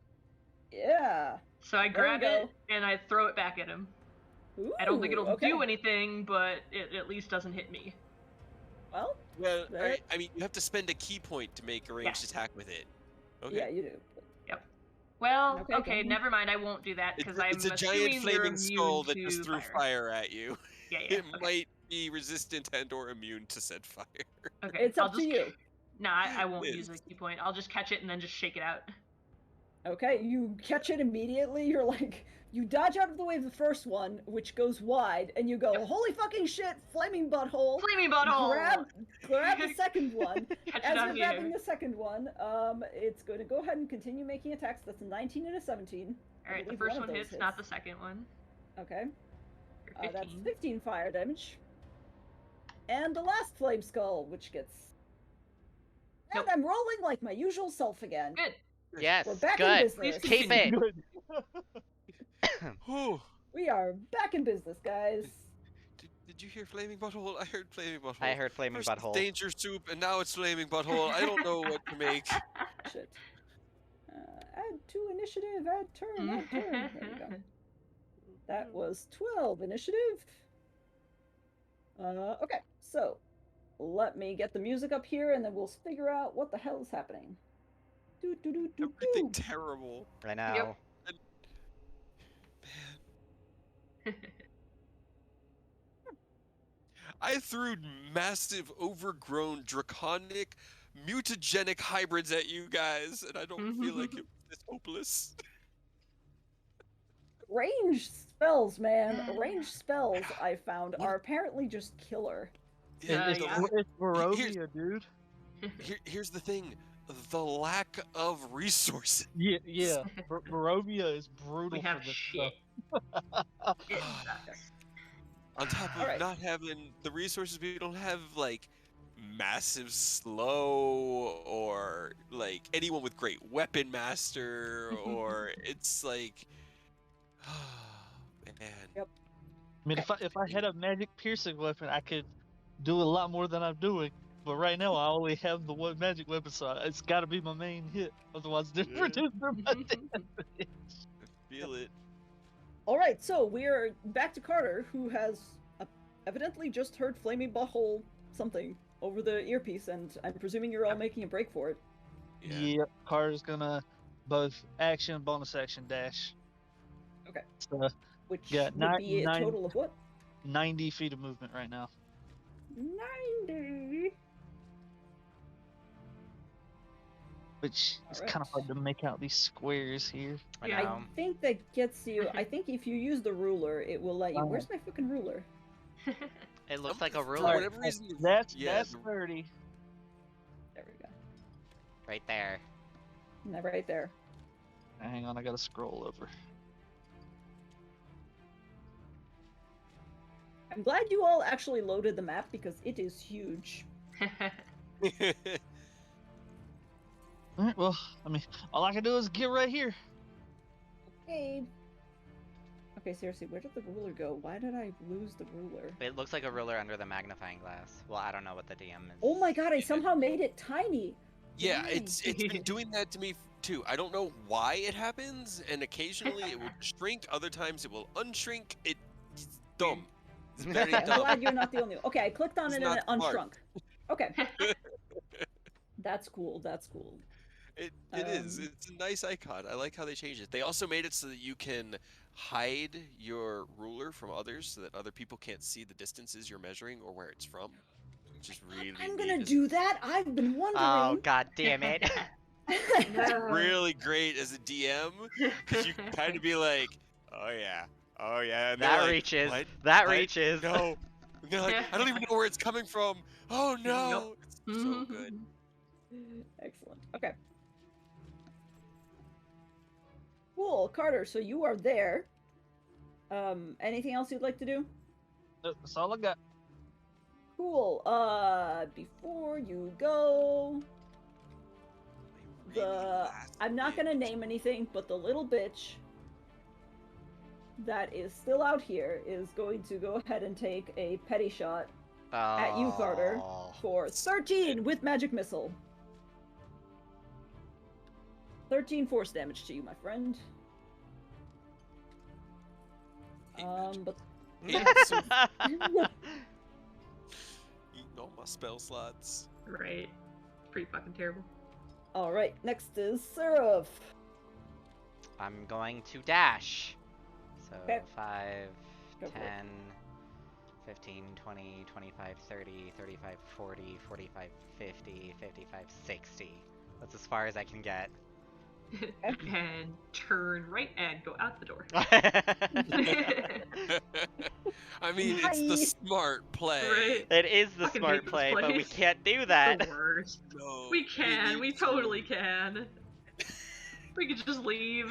A: Yeah.
B: So I grab it and I throw it back at him.
A: Ooh,
B: I don't think it'll do anything, but it at least doesn't hit me.
A: Well,
E: I mean, you have to spend a key point to make a ranged attack with it. Okay.
A: Yeah, you do.
B: Yep. Well, okay, never mind. I won't do that because I'm
E: it's a
B: assuming
E: giant flaming skull that
B: to
E: just threw fire at you.
B: Yeah.
E: It might be resistant and/or immune to said fire.
B: Okay,
A: it's up to you.
B: No, I won't use a key point. I'll just catch it and then just shake it out.
A: Okay, you catch it immediately. You're like, you dodge out of the way of the first one, which goes wide, and you go, holy fucking shit, flaming butthole.
B: Flaming butthole!
A: Grab the second one. As you're grabbing
B: the
A: second one, it's going to go ahead and continue making attacks. That's a 19 and a 17.
B: Alright, the first one hits, not the second one.
A: Okay. That's 15 fire damage. And the last flame skull, which gets... And I'm rolling like my usual self again.
B: Good.
C: Yes,
A: we're back
C: good.
A: in business.
C: Keep it.
A: We are back in business, guys.
E: Did you hear flaming butthole? I heard flaming butthole.
C: I heard flaming
E: First
C: butthole.
E: Danger soup, and now it's flaming butthole. I don't know what to make.
A: Shit. Add 2 initiative, add turn, add turn. There we go. That was 12 initiative. Okay, so let me get the music up here, and then we'll figure out what the hell is happening.
E: Everything terrible.
C: I know.
B: Yep.
E: Man. I threw massive, overgrown, draconic, mutagenic hybrids at you guys, and I don't feel like it was this hopeless.
A: Ranged spells, man. Ranged spells, I found, are apparently just killer.
D: It's Barovia, dude.
E: Here's the thing. The lack of resources.
D: Yeah. Barovia is brutal.
B: We have
D: for this
B: shit.
E: On top of not having the resources, we don't have, like, massive slow or, like, anyone with great weapon master or it's like... man.
A: Yep.
D: I mean, if I had a magic piercing weapon, I could do a lot more than I'm doing. But right now, I only have the one magic weapon, so it's got to be my main hit. Otherwise, they're reducing my damage.
E: I feel it.
A: All right, so we're back to Carter, who has evidently just heard flaming butthole something over the earpiece, and I'm presuming you're all making a break for it.
E: Yeah.
D: Yep, Carter's gonna both action, bonus action, dash.
A: Okay.
D: So,
A: which
D: got
A: would be a total of what?
D: 90 feet of movement right now.
A: 90.
D: Which is kind of hard to make out these squares here.
A: I think that gets you. I think if you use the ruler, it will let you. Where's my fucking ruler?
C: It looks like a
E: For
C: ruler.
E: whatever reason,
D: That's 30.
A: There we go.
C: Right there.
A: Right there.
D: Hang on, I gotta scroll over.
A: I'm glad you all actually loaded the map because it is huge.
D: Alright, well, I mean, all I can do is get right here.
A: Okay. Okay, seriously, where did the ruler go? Why did I lose the ruler?
C: It looks like a ruler under the magnifying glass. Well, I don't know what the DM is.
A: Oh my god, I somehow made it tiny!
E: Yeah, it's been doing that to me too. I don't know why it happens, and occasionally it will shrink, other times it will unshrink. It's dumb. It's very
A: I'm
E: dumb.
A: glad you're not the only one. Okay, I clicked on it and it
E: not smart.
A: unshrunk. Okay. That's cool, that's cool.
E: It is. It's a nice icon. I like how they changed it. They also made it so that you can hide your ruler from others so that other people can't see the distances you're measuring or where it's from. Which is really
A: I'm gonna do that. I've been wondering.
C: Oh, god damn it.
E: It's really great as a DM because you can kind of be like, oh yeah. And
C: that
E: like,
C: reaches.
E: what?
C: That
E: What?
C: reaches.
E: No. And they're like, I don't even know where it's coming from. Oh no. It's so good.
A: Excellent. Okay. Cool, Carter. So you are there. Anything else you'd like to do?
D: That's all I got.
A: Cool. Before you go, I'm not gonna name anything, but the little bitch that is still out here is going to go ahead and take a petty shot at you, Carter, for 13 with magic missile. 13 force damage to you, my friend. But
E: Eating all my spell slots.
B: Right. Pretty fucking terrible.
A: Alright, next is Seraph.
C: I'm going to dash. So
A: Okay.
C: 5,
A: Go
C: 10,
A: for it.
C: 15, 20, 25, 30, 35, 40, 45, 50, 55, 60. That's as far as I can get.
B: And turn right and go out the door.
E: I mean, it's the smart play.
B: Right.
C: It is the
B: Fucking
C: smart
B: hate this
C: play, but we
B: place.
C: can't do
B: The
C: that.
B: worst.
E: No,
B: We can.
E: need
B: We
E: to.
B: totally can. We could just leave.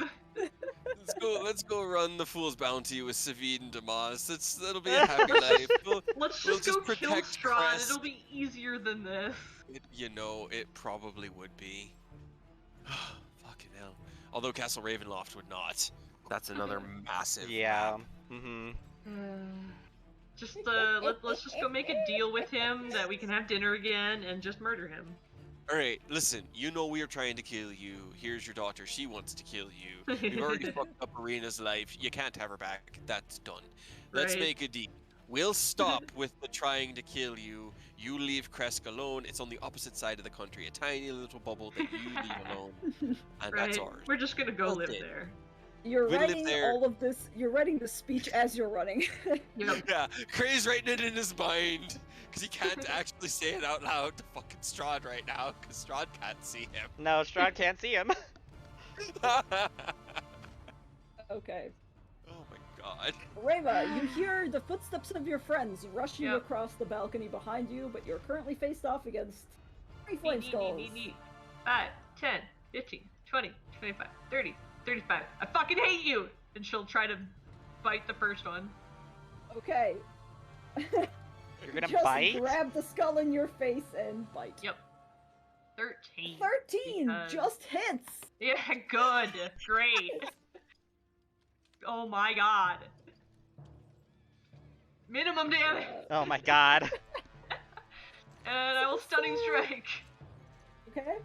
E: Let's go run the Fool's Bounty with Savid and Damas. That'll be a happy life.
B: Let's
E: We'll
B: just go
E: just
B: kill
E: protect
B: Strahd.
E: Crest.
B: It'll be easier than this.
E: It probably would be. Fucking hell. Although Castle Ravenloft would not. That's another massive
C: Yeah.
E: map.
B: Just let's just go make a deal with him that we can have dinner again and just murder him.
E: Alright, listen, you know we are trying to kill you. Here's your daughter, she wants to kill you. We've already fucked up Arena's life. You can't have her back. That's done. Let's
B: Right.
E: make a deal. We'll stop with the trying to kill you. You leave Kresk alone. It's on the opposite side of the country. A tiny little bubble that you leave alone. And
B: Right.
E: that's ours.
B: We're just gonna go live
E: Okay.
B: there.
A: You're
E: We live
A: writing
E: there.
A: all of this. You're writing the speech as you're running.
B: Yep.
E: Yeah, Cray's writing it in his mind. Because he can't actually say it out loud to fucking Strahd right now. Because Strahd can't see him.
C: No, Strahd can't see him.
A: Okay.
E: Oh my god.
A: Reva, you hear the footsteps of your friends rushing
B: Yep.
A: across the balcony behind you, but you're currently faced off against 3 flame skulls.
B: 5, 10, 15, 20, 25, 30, 35. I fucking hate you! And she'll try to bite the first one.
A: Okay.
C: You're gonna
A: Just
C: bite?
A: grab the skull in your face and bite.
B: Yep. 13.
A: 13
B: Because-
A: just hits.
B: Yeah, good. Great. Oh my god. Minimum damage.
C: Oh my god.
B: And I will stunning strike.
A: Okay.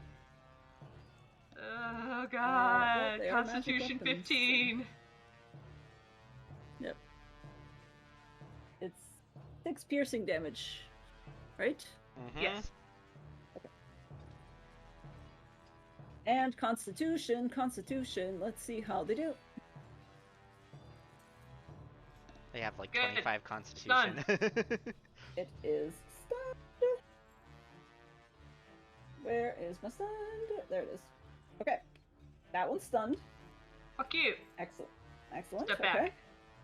B: Oh god.
A: they are magic
B: Constitution
A: weapons.
B: 15.
A: Yep. It's 6 piercing damage, right?
C: Mhm.
B: Yes.
A: And Constitution. Let's see how they do.
C: They have like
B: Good.
C: 25 constitution.
A: It is stunned. Where is my stunned? There it is. Okay. That one's stunned.
B: Fuck you.
A: Excellent. Excellent.
B: Step
A: okay.
B: back.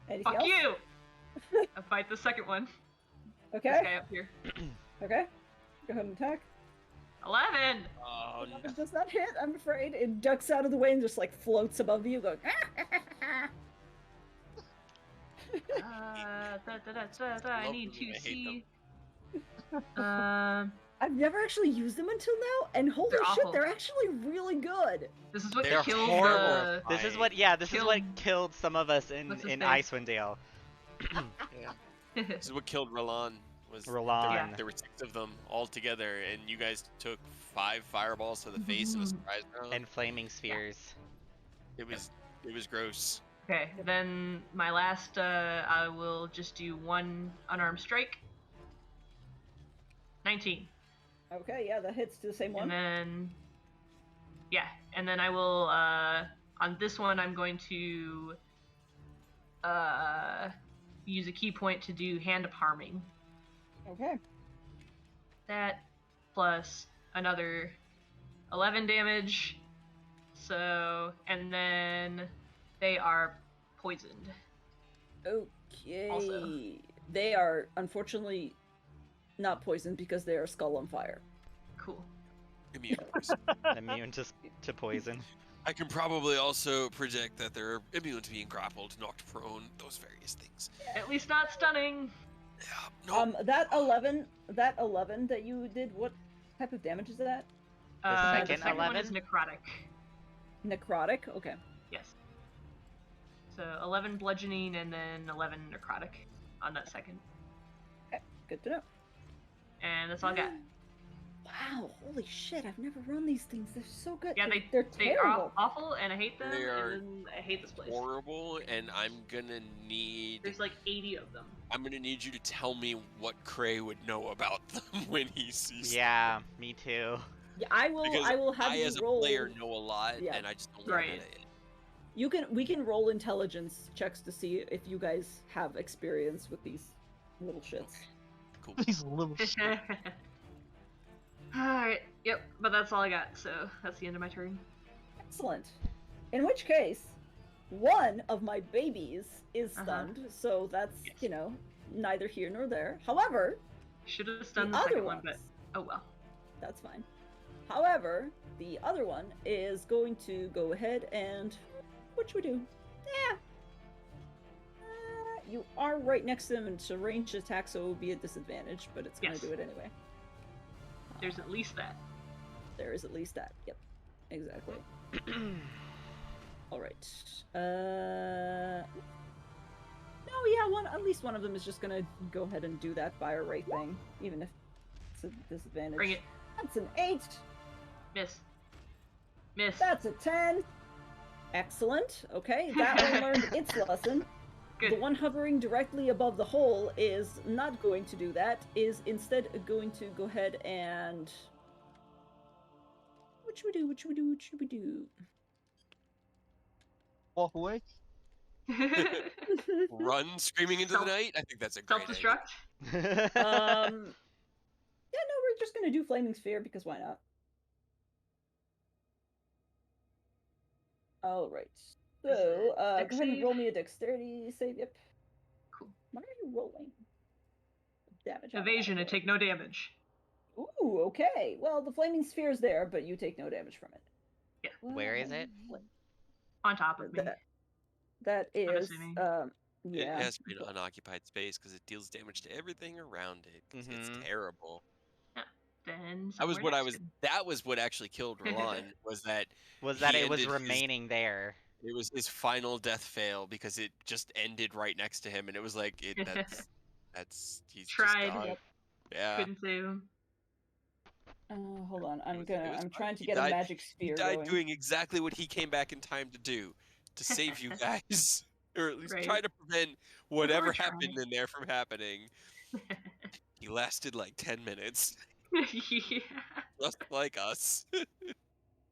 A: Anything
B: Fuck
A: else?
B: you. I fight the second one. This
A: Okay.
B: guy up here.
A: Okay. Go ahead and attack.
B: 11.
E: Oh, no.
A: It does not hit, I'm afraid. It ducks out of the way and just like floats above you, going.
B: I
E: Love
B: need
E: them,
B: to
E: I hate
B: see.
A: I've never actually used them until now, and holy
B: They're
A: shit,
B: awful.
A: they're actually really good.
B: This is what
E: They're
B: killed
E: horrible.
B: the.
C: This is what, yeah, this is what
B: Killed-
C: killed some of us in
B: What's his name?
C: Icewind Dale.
E: This is what killed Roland.
C: Roland.
E: There were 6 of them all together, and you guys took 5 fireballs to the face of a surprise round.
C: And flaming spheres.
E: It was gross.
B: Okay, then my last, I will just do 1 unarmed strike. 19.
A: Okay, yeah, that hits to the same one.
B: And then, yeah, and then I will, on this one, I'm going to, use a key point to do hand of harming.
A: Okay.
B: That plus another 11 damage. So, and then they are poisoned.
A: Okay.
B: Also.
A: They are unfortunately not poisoned because they are skull on fire.
B: Cool.
E: Immune.
C: Immune to poison.
E: I can probably also predict that they're immune to being grappled, knocked prone, those various things.
B: At least not stunning.
E: No.
A: That 11 that you did, what type of damage is that?
C: The
B: The second one is
C: 11?
B: necrotic.
A: Necrotic? Okay.
B: Yes. So 11 bludgeoning and then 11 necrotic on that second.
A: Okay, good to know.
B: And that's all I got.
A: Wow, holy shit, I've never run these things. They're so good.
B: Yeah,
A: they're
B: they are
A: terrible.
B: awful, and I hate them,
E: They are
B: and I hate this place.
E: horrible, and I'm gonna need.
B: There's like 80 of them.
E: I'm gonna need you to tell me what Cray would know about them when he sees
C: Yeah, me too.
A: Yeah, I will have
E: I,
A: you
E: as a
A: roll.
E: player, know a lot,
A: Yeah.
E: and I just don't know
B: Right.
E: how to.
A: We can roll intelligence checks to see if you guys have experience with these little shits.
E: Cool.
D: These little shit.
B: Alright, yep, but that's all I got, so that's the end of my turn.
A: Excellent. In which case, one of my babies is stunned, so that's,
B: Yes.
A: neither here nor there. However,
B: Should have stunned
A: the
B: the
A: other
B: second
A: one,
B: one, but oh well.
A: that's fine. However, the other one is going to go ahead and... What should we do? Yeah. You are right next to him, and it's a ranged attack, so it will be a disadvantage, but it's going to
B: Yes.
A: do it anyway.
B: There's at least that.
A: There is at least that. Yep. Exactly. Alright. No, yeah, at least one of them is just gonna go ahead and do that fire rate thing, even if it's a disadvantage.
B: Bring it.
A: That's an 8.
B: Miss. Miss.
A: That's a 10. Excellent. Okay, that one learned its lesson.
B: Good.
A: The one hovering directly above the hole is not going to do that, is instead going to go ahead and... What should we do?
D: Walk away.
E: Run screaming into the night? I think that's a great idea.
B: Self-destruct?
A: Yeah, no, we're just gonna do Flaming Sphere, because why not? Alright. So, go ahead and roll me a dexterity save, yep.
B: Cool.
A: What are you rolling? Damage.
B: Evasion and take no damage.
A: Ooh, okay. Well, the Flaming Sphere is there, but you take no damage from it.
B: Yeah.
C: Where is it?
B: On top of me.
A: That is,
B: assuming.
A: yeah.
E: It has to be an unoccupied space because it deals damage to everything around it. 'Cause it's terrible.
B: Then
E: That was
B: somewhere
E: what
B: next to-
E: That was what actually killed Roland. was that
C: it was remaining there.
E: It was his final death fail because it just ended right next to him, and it was like he's
B: Tried.
E: Just
B: Yep.
E: yeah.
B: Couldn't do.
A: Hold on. I'm trying to
E: He
A: get
E: died-
A: a magic sphere
E: He died
A: going.
E: doing exactly what he came back in time to do, to save you guys, or at least try to prevent whatever happened in there from happening. He lasted like 10 minutes,
B: Yeah.
E: just like us.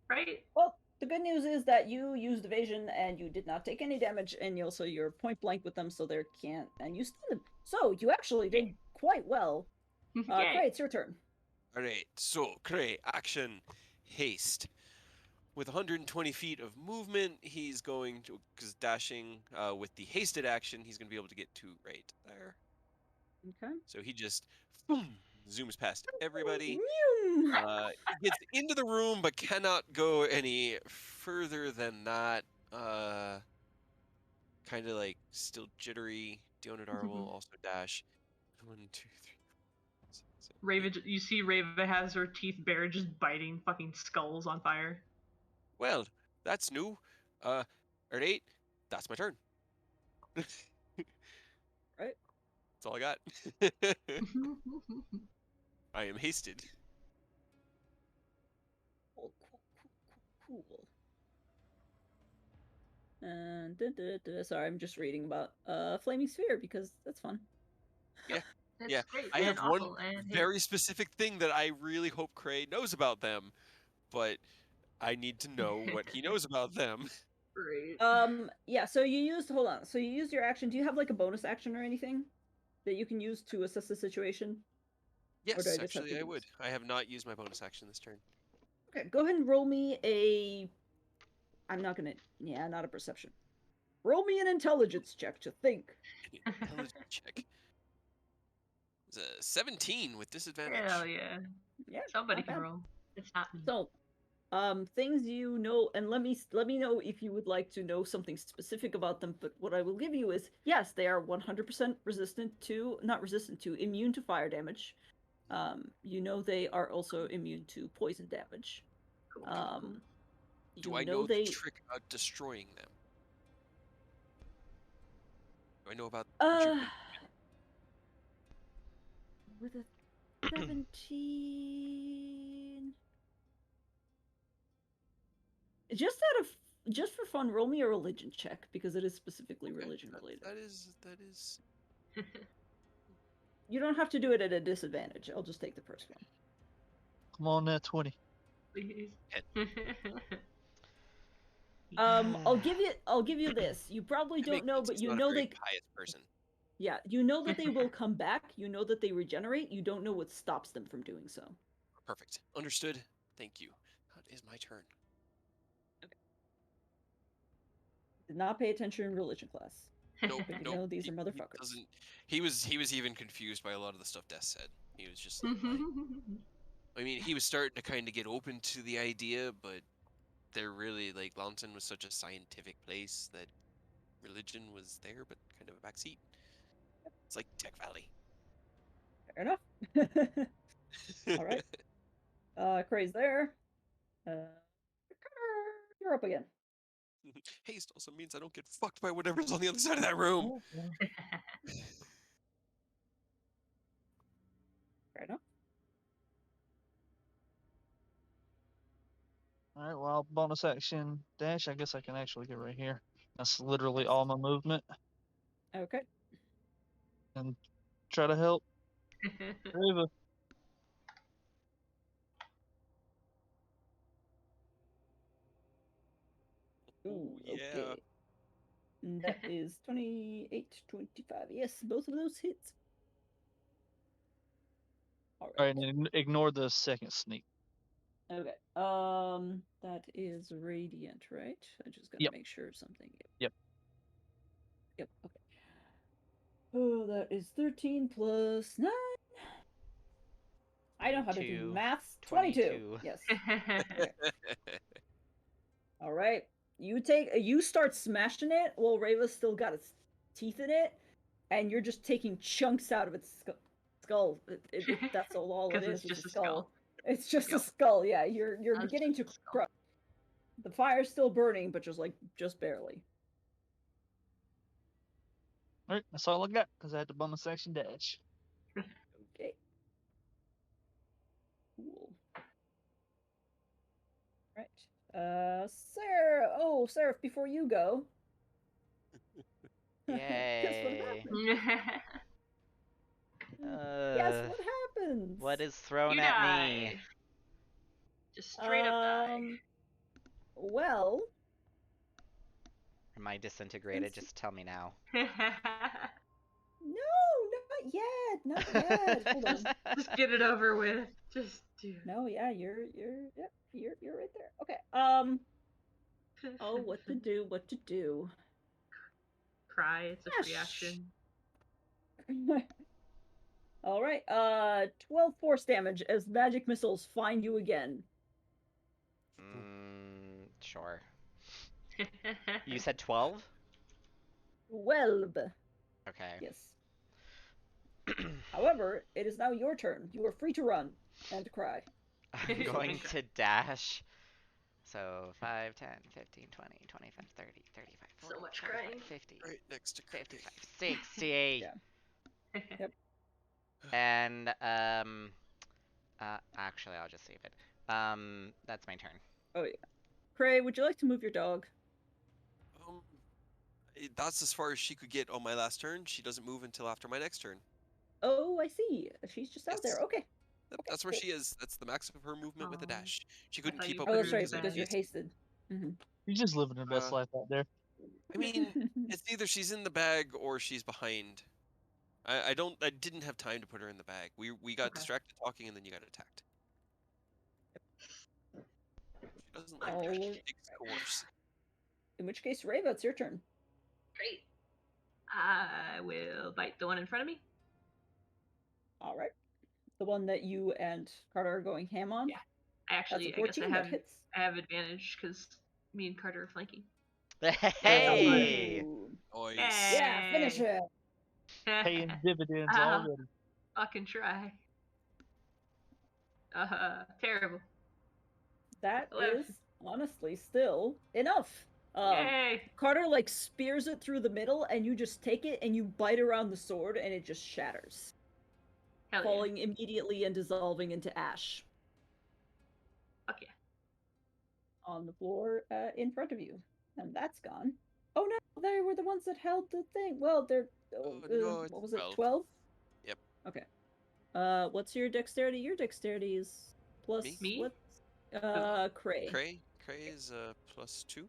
B: Right?
A: Well, the good news is that you used evasion and you did not take any damage, and you're point blank with them, so they can't, and you stunned them. So you actually did quite well. Cray, it's your turn.
E: Alright, so Cray, action, haste. With 120 feet of movement, he's going to, because dashing with the hasted action, he's going to be able to get to right there.
A: Okay.
E: So he just boom, zooms past everybody.
A: Vroom.
E: He gets into the room, but cannot go any further than that. Kind of like still jittery. Dionadar will also dash. 1, 2, 3. 4, 5, 6, 7,
B: Raven, you see Raven has her teeth bared, just biting fucking skulls on fire.
E: Well, that's new. Alright, that's my turn.
A: Right.
E: That's all I got. I am hasted.
A: Cool. And sorry, I'm just reading about Flaming Sphere because that's fun.
E: Yeah.
B: That's
E: Yeah,
B: great
E: I have
B: and
E: one
B: awful and
E: very specific thing that I really hope Cray knows about them, but I need to know what he knows about them.
B: Great.
A: Yeah, so you used your action. Do you have like a bonus action or anything that you can use to assess the situation?
E: Yes,
A: I
E: actually I would. I have not used my bonus action this turn.
A: Okay, go ahead and roll me a... not a perception. Roll me an intelligence check to think.
E: Intelligence check. It's a 17 with disadvantage.
B: Hell yeah.
A: Yeah,
B: Somebody
A: not
B: can
A: bad.
B: roll. It's not me.
A: So, things you know, and let me know if you would like to know something specific about them. But what I will give you is, yes, they are 100% immune to fire damage. You know they are also immune to poison damage.
E: Do I know the trick about destroying them? Do I know about
A: with a 17. Just for fun, roll me a religion check because it is specifically religion related.
E: That is.
A: You don't have to do it at a disadvantage. I'll just take the first one.
D: Come on, that 20.
B: Please.
A: I'll give you this. You probably don't know, but you know they
E: pious person.
A: Yeah, you know that they will come back. You know that they regenerate. You don't know what stops them from doing so.
E: Perfect. Understood. Thank you. That is my turn.
A: Okay. Did not pay attention in religion class.
E: Nope.
A: But you know these are motherfuckers.
E: He was even confused by a lot of the stuff Des said. He was just like, what? I mean, he was starting to kind of get open to the idea, but they're really, like, Lawton was such a scientific place that religion was there, but kind of a backseat. It's like Tech Valley.
A: Fair enough. All right. Cray's there. You're up again.
E: Haste also means I don't get fucked by whatever's on the other side of that room.
A: Fair enough.
D: Alright, well, bonus action dash. I guess I can actually get right here. That's literally all my movement.
A: Okay.
D: And try to help Reva.
A: Ooh,
E: yeah.
A: Okay. That is 28, 25. Yes, both of those hits.
D: Alright, and ignore the second sneak.
A: Okay. That is radiant, right? I just gotta make sure of something.
D: Yep.
A: Yep. Okay. Oh, that is 13 plus 9. I know how to do maths. 22. Yes. Okay. All right. You start smashing it while Reva's still got its teeth in it, and you're just taking chunks out of its skull. That's all it is.
B: It's just
A: a skull.
B: skull.
A: It's just a skull. Yeah, you're beginning to crush. The fire's still burning, but just barely.
D: Alright, that's all I got because I had the bonus action dash.
A: Okay. Cool. Right. Seraph, before you go.
C: Yay.
A: Guess what happened? Guess what happens?
C: What is thrown
B: you
C: at
B: die.
C: me?
B: Just straight up die.
A: Well.
C: Am I disintegrated? Just tell me now.
A: No, not yet. Not yet. Hold on.
B: Just get it over with. Just do.
A: No, yeah, you're right there. Okay. Oh, what to do?
B: Cry. It's a free action.
A: All right. 12 force damage as magic missiles find you again.
C: Sure. You said 12?
A: 12.
C: Okay.
A: Yes. However, it is now your turn. You are free to run and to cry.
C: I'm going to dash. So 5, 10, 15, 20, 25, 30, 35, 40,
B: so much
C: 45,
B: crying.
C: 50,
E: right next to
C: 55, 60.
A: Yeah. Yep.
C: And actually I'll just save it. That's my turn.
A: Oh yeah. Cray, would you like to move your dog?
E: That's as far as she could get on my last turn. She doesn't move until after my next turn.
A: Oh, I see. She's just out there. Okay.
E: That's where she is. That's the max of her movement with a dash. She couldn't keep up
A: with
E: with
A: her.
E: me.
A: Oh, that's right, because you're hasted.
D: You're just living her best life out there.
E: I mean, it's either she's in the bag or she's behind. I didn't have time to put her in the bag. We got distracted talking and then you got attacked. She doesn't like big scores.
A: In which case, Reva, it's your turn.
B: Great. I will bite the one in front of me.
A: All right. The one that you and Carter are going ham on?
B: Yeah. Actually, I guess I have advantage because me and Carter are flanking.
C: Hey!
E: Nice.
A: Yeah, finish it.
D: Paying dividends
B: I'll
D: already.
B: fucking try. Terrible.
A: That
B: 11.
A: is honestly still enough.
B: Yay!
A: Carter like spears it through the middle, and you just take it and you bite around the sword, and it just shatters,
B: Hell
A: falling immediately and dissolving into ash.
B: Fuck yeah.
A: On the floor in front of you, and that's gone. Oh no, they were the ones that held the thing. Well, they're
E: no,
A: what was it?
E: 12.
A: 12?
E: Yep.
A: Okay. What's your dexterity? Your dexterity is plus
B: Me?
A: what? Cray.
E: Cray is +2,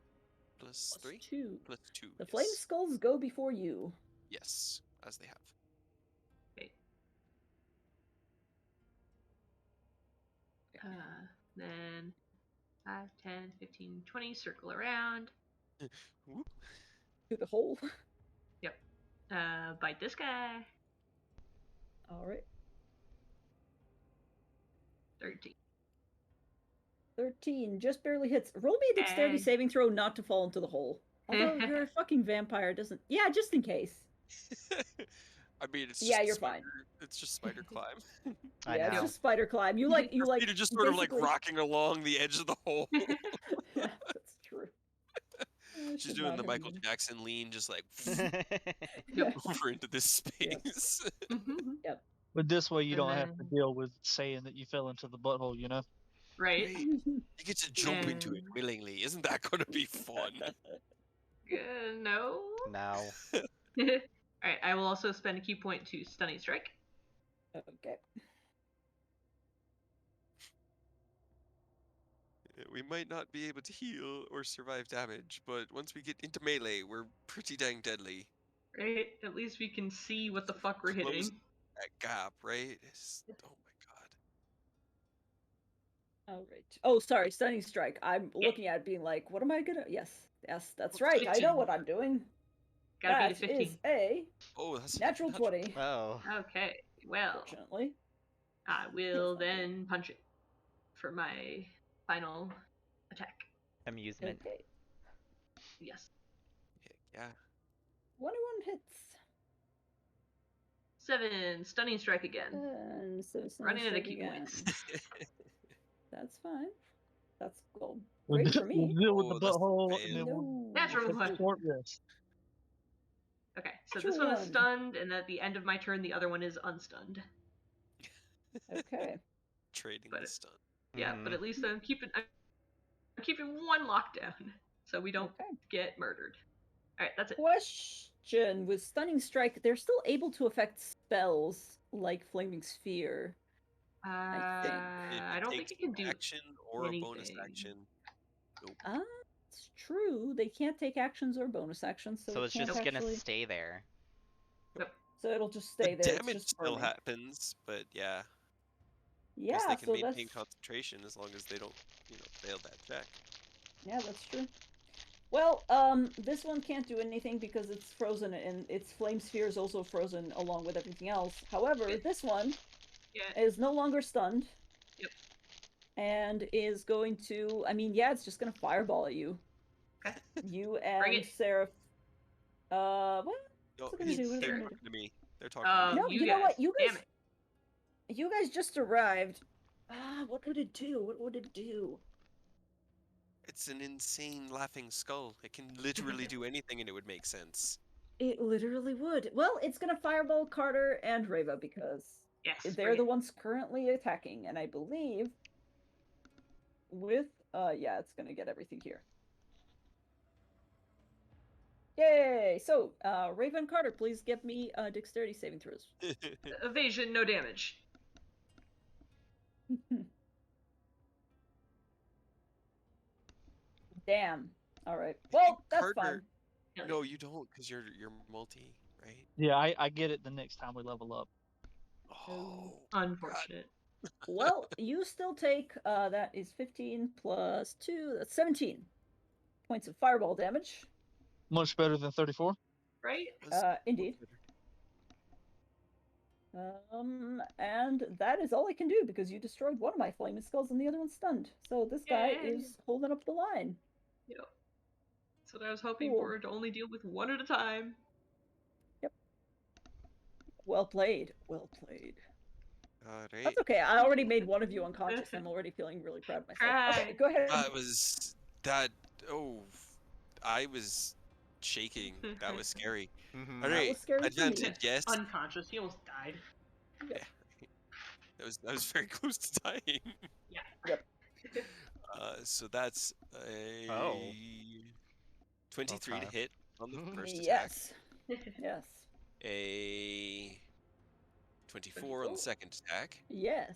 E: +3,
A: +2.
E: +2.
A: The flame skulls go before you.
E: Yes, as they have.
B: Wait. Then 5, 10, 15, 20, circle around.
E: Whoop.
A: To the hole.
B: Yep. Bite this guy.
A: All right.
B: 13.
A: 13 just barely hits. Roll me a dexterity saving throw not to fall into the hole. Although you're a fucking vampire, doesn't. Yeah, just in case.
E: I mean, it's just
A: you're
E: spider,
A: fine.
E: It's just spider climb.
A: Yeah, it's just spider climb. You like
E: Your feet are just sort of like rocking along the edge of the hole.
A: Yeah, that's true.
E: She's doing the Michael Jackson lean, just like
B: Yep.
E: over into this space.
A: Yep.
D: But this way, you don't have to deal with saying that you fell into the butthole, you know?
B: Right.
E: You get to jump into it willingly. Isn't that going to be fun?
B: No.
C: No.
B: Alright, I will also spend a key point to Stunning Strike.
A: Okay.
E: We might not be able to heal or survive damage, but once we get into melee, we're pretty dang deadly.
B: Right? At least we can see what the fuck we're hitting.
E: That gap, right? Oh my god.
A: All right. Oh, sorry, Stunning Strike. I'm looking at it being like, what am I gonna... Yes, that's right.
B: 15.
A: I know what I'm doing.
B: Gotta beat a 15.
A: Is a
E: that's
A: natural 20.
C: Oh.
B: Okay, well.
A: Fortunately.
B: I will then punch it for my final attack.
C: Amusement.
A: Okay.
B: Yes.
E: Yeah.
A: 21 hits.
B: 7, Stunning Strike again. Running out of key points.
A: That's fine. That's cool. Great for me.
D: We'll deal with the butthole and then
B: Natural
D: we'll short rest.
B: Okay, so this one is stunned, and at the end of my turn, the other one is unstunned.
A: Okay.
E: Trading the stun.
B: Yeah, but at least I'm keeping one lockdown, so we don't get murdered. All right, that's it.
A: Question: with Stunning Strike, they're still able to affect spells like Flaming Sphere.
B: I don't think you can do
E: action or
B: anything.
E: a bonus action. Nope.
A: It's true. They can't take actions or bonus actions, so
C: it's just gonna stay there.
B: Yep.
A: So it'll just stay there.
E: Damage still happens, but yeah.
A: Yeah,
E: they can
A: so
E: maintain concentration as long as they don't, fail that check.
A: Yeah, that's true. Well, this one can't do anything because it's frozen, and its flame sphere is also frozen along with everything else. However, this one is no longer stunned.
B: Yep.
A: And is going to, it's just gonna fireball at you.
B: Okay.
A: You and Seraph. What?
E: No,
A: What's it gonna do?
E: they're talking to me. They're talking to me.
A: No, you know what? You guys just arrived. What would it do? What would it do?
E: It's an insane laughing skull. It can literally do anything and it would make sense.
A: It literally would. Well, it's gonna fireball Carter and Reva because they're the ones currently attacking, and I believe with it's gonna get everything here. Yay! So, Reva and Carter, please give me dexterity saving throws.
B: Evasion, no damage.
A: Damn. All right. Well, that's fine.
E: No, you don't, because you're multi, right?
D: Yeah, I get it the next time we level up.
E: Oh,
B: unfortunate.
A: Well, you still take that is 15 plus 2. That's 17 points of fireball damage.
D: Much better than 34.
B: Right?
A: Indeed. And that is all I can do because you destroyed one of my flaming skulls and the other one's stunned. So this guy is holding up the line.
B: Yep. That's what I was hoping
A: Cool.
B: for, to only deal with one at a time.
A: Yep. Well played. Well played.
E: All right.
A: That's okay. I already made one of you unconscious. I'm already feeling really proud of myself. Okay, go ahead.
E: That was that. Oh, I was shaking. That was scary. All
A: That
E: right.
A: was scary for me.
E: Advantage, yes.
B: Unconscious. He almost died.
A: Yep.
E: Yeah. That was very close to dying.
B: Yeah.
A: Yep.
E: So that's a 23 to hit on the first attack.
A: Yes.
E: A 24 on the second attack.
A: Yes.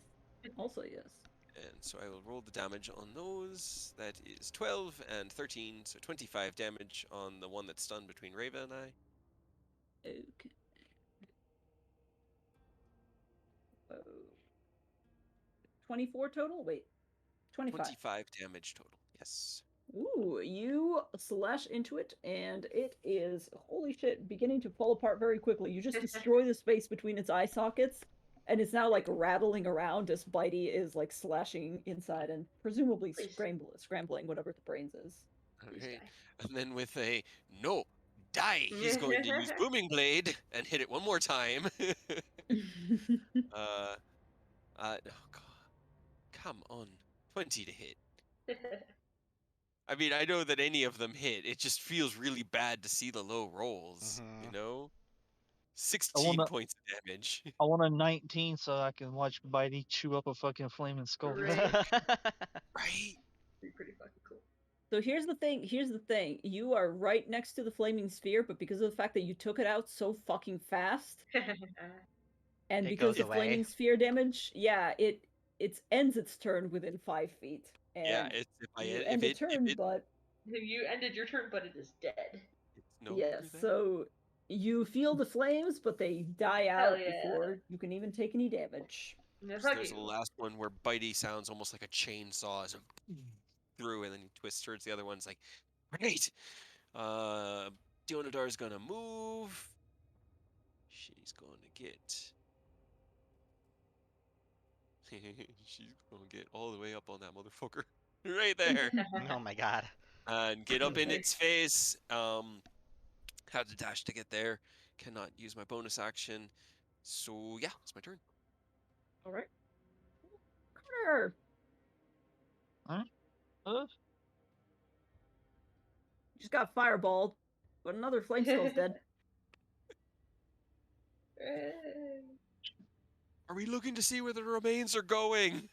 A: Also yes.
E: And so I will roll the damage on those. That is 12 and 13, so 25 damage on the one that's stunned between Reva and I.
A: Okay. Oh. 24 total? Wait. 25.
E: 25 damage total, yes.
A: Ooh, you slash into it, and it is, holy shit, beginning to fall apart very quickly. You just destroy the space between its eye sockets, and it's now, like, rattling around as Bitey is, like, slashing inside and presumably scrambling whatever the brains is.
E: Okay. And then with a no, die, he's going to use Booming Blade and hit it one more time. Oh god. Come on. 20 to hit. I mean, I know that any of them hit. It just feels really bad to see the low rolls, you know? 16 points of damage.
D: I want a 19 so I can watch Bitey chew up a fucking flaming skull.
B: Right.
E: Right?
B: Be pretty fucking cool.
A: So here's the thing. You are right next to the flaming sphere, but because of the fact that you took it out so fucking fast, and because of flaming sphere damage, yeah, it ends its turn within 5 feet. And
E: yeah, it's
A: but
B: you ended your turn, but it is dead.
E: It's no
A: yes, so you feel the flames, but they die out before you can even take any damage.
E: So there's the last one where Bitey sounds almost like a chainsaw as it through, and then he twists towards the other one's like, great. Dionadar's gonna move. She's going to get. She's gonna get all the way up on that motherfucker. Right there.
C: Oh my god.
E: And get up in its face. Had to dash to get there. Cannot use my bonus action. So yeah, it's my turn.
A: Alright. Carter! Just got fireballed, but another flame skull's dead.
E: Are we looking to see where the remains are going?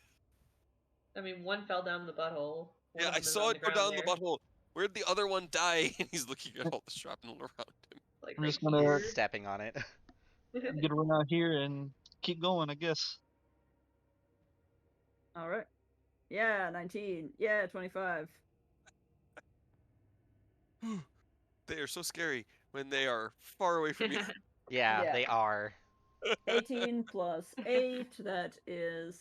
B: I mean, one fell down the butthole.
E: Yeah, I saw it go down the butthole. Where'd the other one die? And he's looking at all the shrapnel around him.
B: Like
D: I'm just gonna
C: stepping on it.
D: get around here and keep going, I guess.
A: Alright. Yeah, 19. Yeah, 25.
E: They are so scary when they are far away from you.
C: Yeah, they are.
A: 18 plus 8, that is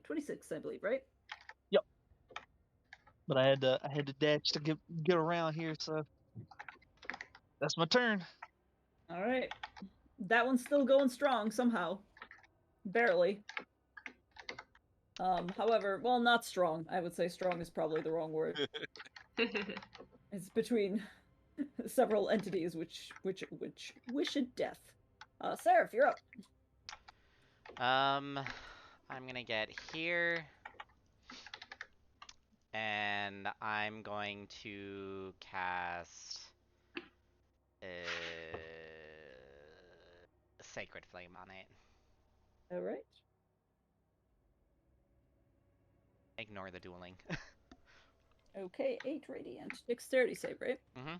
A: 26, I believe, right?
D: Yep. But I had to dash to get around here, so that's my turn.
A: Alright. That one's still going strong somehow. Barely. However, well, not strong. I would say strong is probably the wrong word. It's between several entities which wish it death. Seraph, you're up.
C: I'm gonna get here. And I'm going to cast Sacred Flame on it.
A: Alright.
C: Ignore the dueling.
A: Okay, 8 radiant. Dexterity save, right?
C: Mm-hmm.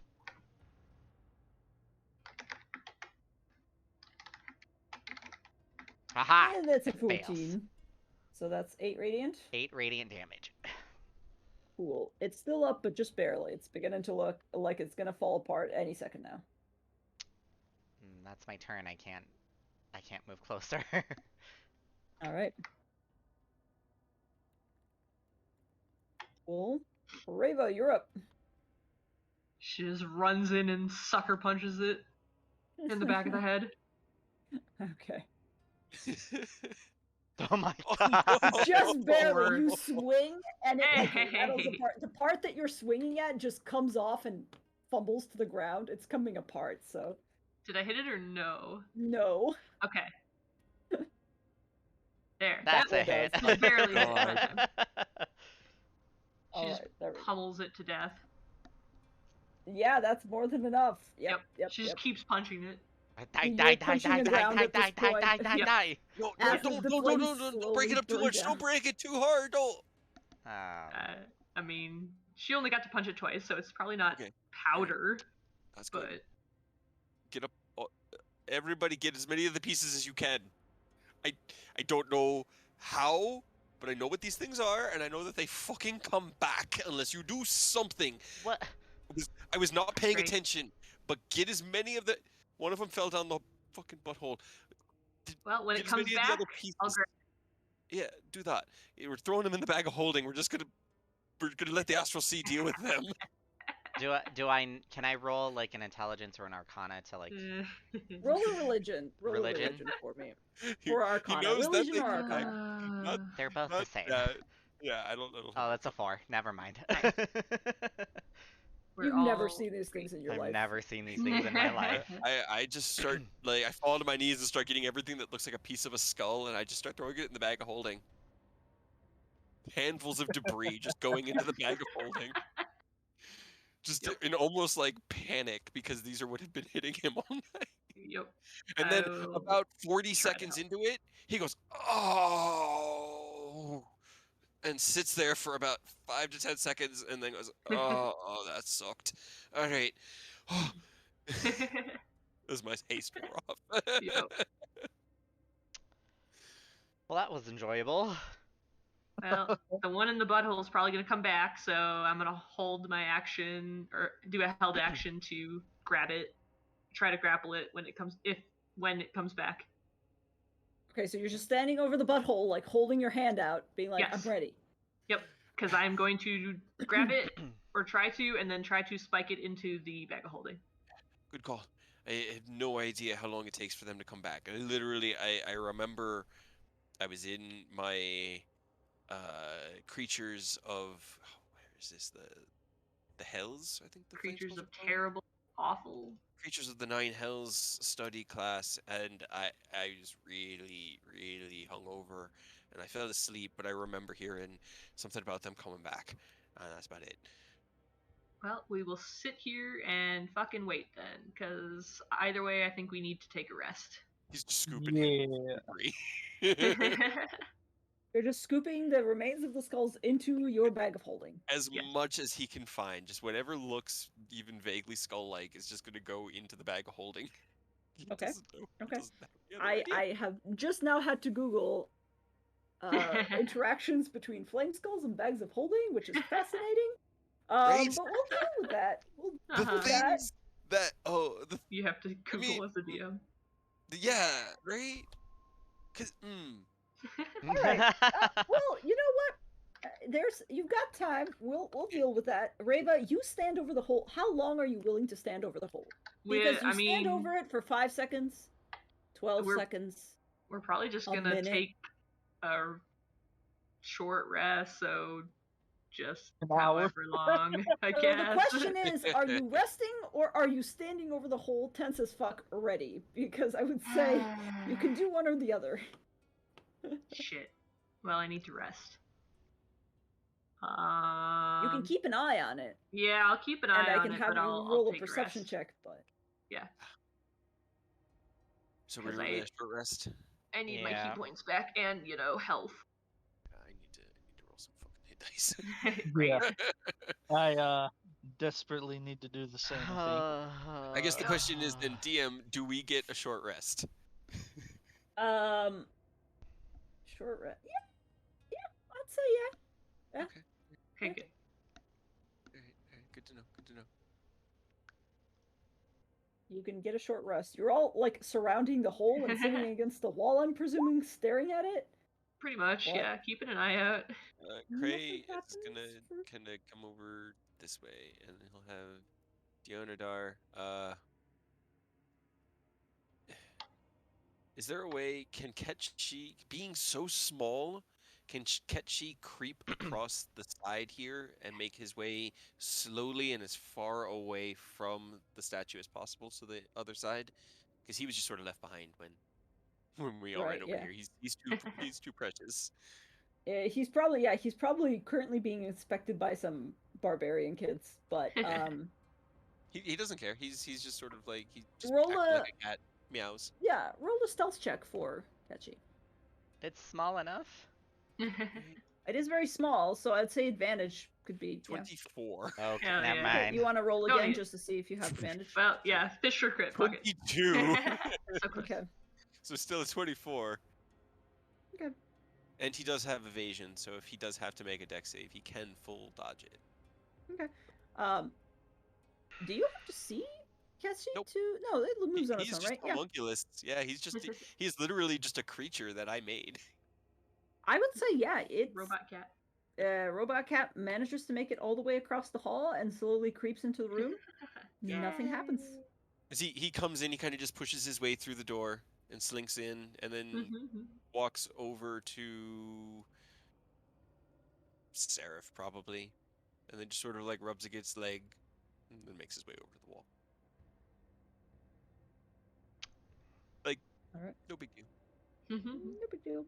C: Haha!
A: And that's a 14.
C: Fails.
A: So that's 8 radiant?
C: 8 radiant damage.
A: Cool. It's still up, but just barely. It's beginning to look like it's gonna fall apart any second now.
C: That's my turn. I can't move closer.
A: Alright. Cool. Reva, you're up.
B: She just runs in and sucker punches it in the back of the head.
A: Okay.
C: Oh my
E: Oh,
C: god.
E: no.
A: Just barely.
B: Lord.
A: You swing, and it like rattles
B: Hey.
A: apart. The part that you're swinging at just comes off and fumbles to the ground. It's coming apart. So
B: Did I hit it or no?
A: no.
B: Okay. There.
C: That's
B: that
C: a hit.
B: Just barely hit
E: God.
B: that time. She
A: All
B: just
A: right, there we go.
B: pummels it to death.
A: Yeah, that's more than enough. Yep.
B: She just keeps punching it.
C: Die,
A: You're
C: die, die,
A: punching
C: die,
A: the
C: die,
A: ground
C: die,
A: at this
C: die, die,
A: point.
C: die, die,
B: Yep.
C: die.
E: No,
A: As
E: don't
A: the flames
E: don't break it up too
A: slowly
E: much.
A: burn
E: Don't
A: down.
E: break it too hard. Don't.
B: I mean, she only got to punch it twice, so it's probably not
E: Okay.
B: powder.
E: That's good.
B: But
E: Get up. Everybody get as many of the pieces as you can. I don't know how, but I know what these things are, and I know that they fucking come back unless you do something.
C: What?
E: I was not paying
B: Great.
E: attention, but get as many of the... One of them fell down the fucking butthole.
B: well, when
E: Get
B: it
E: as many
B: comes
E: of the
B: back,
E: other pieces.
B: I'll grab.
E: Yeah, do that. We're throwing them in the bag of holding. We're gonna let the astral sea deal with them.
C: Can I roll like an intelligence or an arcana to like
A: Roll a religion. Roll
C: Religion?
A: a religion for me.
E: He-
A: For
E: he
A: Arcana.
E: knows that
A: Religion
E: they
A: or
E: come back.
A: Arcana?
E: Not-
C: they're both the
E: not
C: same.
E: that. Yeah, I don't.
C: Oh, that's a 4. Never mind.
A: You've never seen these things in your
C: I've
A: life.
C: never seen these things in my life.
E: I just start like I fall to my knees and start getting everything that looks like a piece of a skull, and I just start throwing it in the bag of holding. Handfuls of debris just going into the bag of holding. Just in almost like panic because these are what had been hitting him all night.
B: Yep.
E: And then
B: I'll
E: about 40
B: try to
E: seconds
B: help.
E: into it, he goes, "Oh," and sits there for about 5 to 10 seconds, and then goes, "Oh, that sucked. All right." As my haste wore off.
B: Yep.
C: Well, that was enjoyable.
B: Well, the one in the butthole is probably going to come back, so I'm going to hold my action, or do a held action to grab it, try to grapple it when it comes back.
A: Okay, so you're just standing over the butthole, like holding your hand out, being like,
B: Yes.
A: I'm ready.
B: Yep, because I'm going to grab it, or try to, and then try to spike it into the bag of holding.
E: Good call. I have no idea how long it takes for them to come back. I remember I was in my creatures of where is this, the hells, I think the
B: Creatures of
E: are called?
B: terrible, awful.
E: Creatures of the Nine Hells study class, and I was really hungover, and I fell asleep, but I remember hearing something about them coming back, and that's about it.
B: Well, we will sit here and fucking wait then, because either way, I think we need to take a rest.
E: He's just scooping it.
A: You're just scooping the remains of the skulls into your bag of holding.
E: As much as he can find, just whatever looks even vaguely skull-like is just going to go into the bag of holding.
A: Okay. Okay.
E: I
A: I have just now had to Google interactions between flame skulls and bags of holding, which is fascinating.
E: Right?
A: But we'll deal with that. We'll
E: the
A: deal with
E: things
A: that.
B: You have to Google as a DM.
E: Yeah, right? Cause
A: All right. Well, you know what? You've got time. We'll deal with that. Reva, you stand over the hole. How long are you willing to stand over the hole? Because you stand over it for 5 seconds, 12 seconds.
B: We're probably just gonna take a short rest, so just however long, I guess.
A: The question is, are you resting or are you standing over the hole tense as fuck ready? Because I would say you can do one or the other.
B: Shit. Well, I need to rest.
A: You can keep an eye on it.
B: Yeah, I'll keep an eye on it.
A: And I can have you roll a perception check, but
B: yeah.
E: So we're doing a short rest.
B: I need my key points back and health.
E: I need to roll some fucking hit dice.
D: I desperately need to do the same thing.
E: I guess the question is then, DM, do we get a short rest?
A: Short rest. Yeah, I'd say yeah.
B: Okay, good.
E: Alright, good to know.
A: You can get a short rest. You're all like surrounding the hole and sitting against the wall, I'm presuming, staring at it.
B: Pretty much, yeah. Keeping an eye out.
E: Cray is gonna come over this way, and he'll have Dionadar. Is there a way, can Ketchi, being so small, can Ketchi creep across the side here and make his way slowly and as far away from the statue as possible to the other side? Because he was just sort of left behind when we all ran over here. He's too precious.
A: He's probably currently being inspected by some barbarian kids, but
E: He doesn't care. He's just sort of like he just
A: roll
E: acting
A: a
E: like a cat, meows.
A: roll a stealth check for Ketchi.
C: It's small enough.
A: It is very small, so I'd say advantage could be
E: 24.
C: Okay,
B: Hell
C: never
B: yeah.
A: Okay,
C: mind.
A: you want to roll
B: Don't
A: again
B: need-
A: just to see if you have advantage?
B: Well, yeah, Fisher crit. Fuck it.
E: 22.
B: So close.
A: Okay.
E: So still a 24.
A: Okay.
E: And he does have evasion, so if he does have to make a dex save, he can full dodge it.
A: Okay. Do you have to see Ketchi
E: Nope.
A: to? No, it moves on its
E: He's
A: own,
E: just
A: right?
E: homunculus. Yeah, he's literally just a creature that I made.
A: I would say it's
B: Robot cat.
A: Robot cat manages to make it all the way across the hall and slowly creeps into the room. Nothing happens.
E: As he comes in, he kind of just pushes his way through the door and slinks in, and then
B: Mhm.
E: walks over to Seraph probably, and then just sort of like rubs against leg, and then makes his way over to the wall. Like,
A: All right.
E: no big deal.
B: Mhm.
A: No big deal.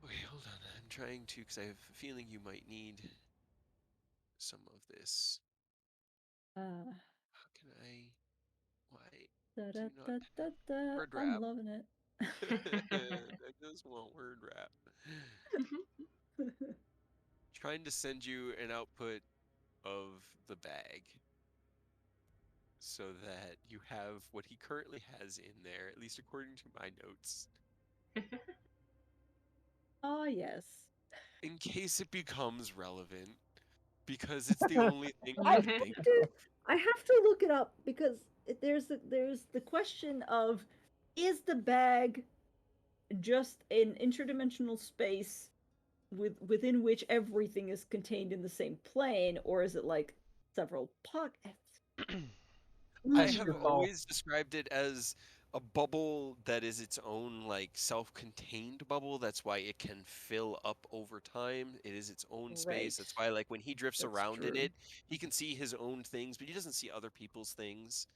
E: Okay, hold on. I'm trying to, because I have a feeling you might need some of this. How can I? Why
A: Da,
E: do
A: da,
E: you
A: da,
E: not
A: da, da.
E: word
A: I'm
E: wrap?
A: loving it.
E: I just want word wrap. Trying to send you an output of the bag so that you have what he currently has in there, at least according to my notes,
A: Oh yes.
E: in case it becomes relevant, because it's the only thing
A: I
E: I can think
A: have
E: of.
A: to. I have to look it up because there's the question of, is the bag just an interdimensional space within which everything is contained in the same plane, or is it like several pockets?
E: I
D: Ask
E: have
D: yourself.
E: always described it as a bubble that is its own like self-contained bubble. That's why it can fill up over time. It is its own space. That's
A: Right.
E: why like when he drifts
A: That's
E: around in
A: true.
E: it, he can see his own things, but he doesn't see other people's things.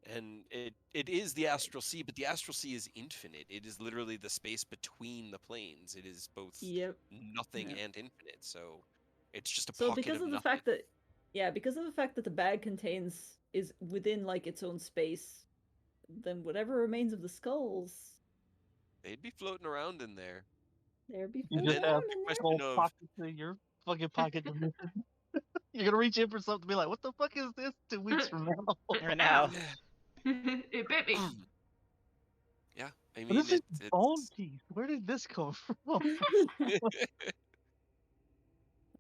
E: And it is the astral sea, but the astral sea is infinite. It is literally the space between the planes. It is both
A: Yep.
E: nothing
A: Yep.
E: and infinite. So it's just a
A: So
E: pocket
A: because
E: of
A: of the
E: nothing.
A: fact that, the bag is within like its own space, then whatever remains of the skulls,
E: They'd be floating around in there.
A: there'd be
D: You
A: floating
D: just
E: then
D: have
A: around in there.
E: question
D: small
E: of
D: pockets in your fucking pocket dimension. You're gonna reach in for something, be like, "What the fuck is this?" 2 weeks from now.
C: Or now.
B: It bit me.
E: yeah, I
D: What
E: mean
D: is this
E: it's
D: bone piece? Where did this come from?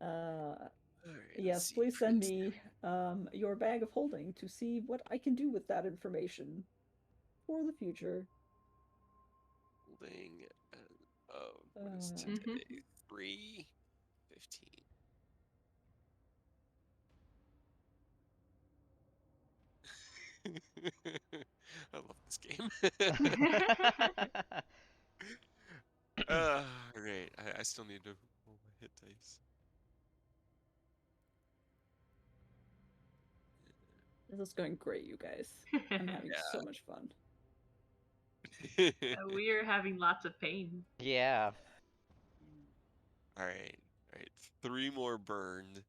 E: All right, let's
A: Yes,
E: see.
A: please send
E: Prince
A: me your bag of holding to see what I can do with that information for the future.
E: holding what is
A: Uh,
E: today? 3/15. I love this game. Alright, I still need to roll my hit dice.
A: this is going great, you guys. I'm having so much fun.
B: We are having lots of pain.
C: Yeah.
E: Alright, 3 more burned.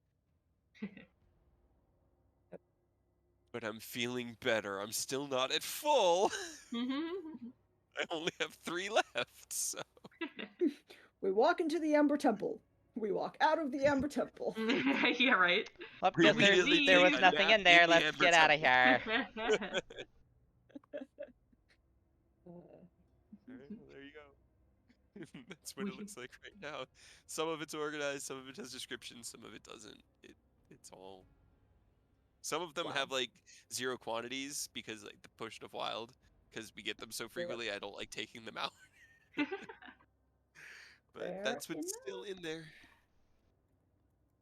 E: But I'm feeling better. I'm still not at full. I only have 3 left, so.
A: We walk into the Amber Temple. We walk out of the Amber Temple.
B: Yeah, right.
C: Well,
E: We
C: because there was
E: take a
C: nothing
E: nap
C: in there.
E: the
C: Let's
E: Amber
C: get out of
E: Temple.
C: here.
E: Alright, well, there you go. That's what it looks like right now. Some of it's organized, some of it has descriptions, some of it doesn't. It's all. Some of them have like 0 quantities because like the potion of wild, because we get them so frequently. I don't like taking them out. But that's what's still in there.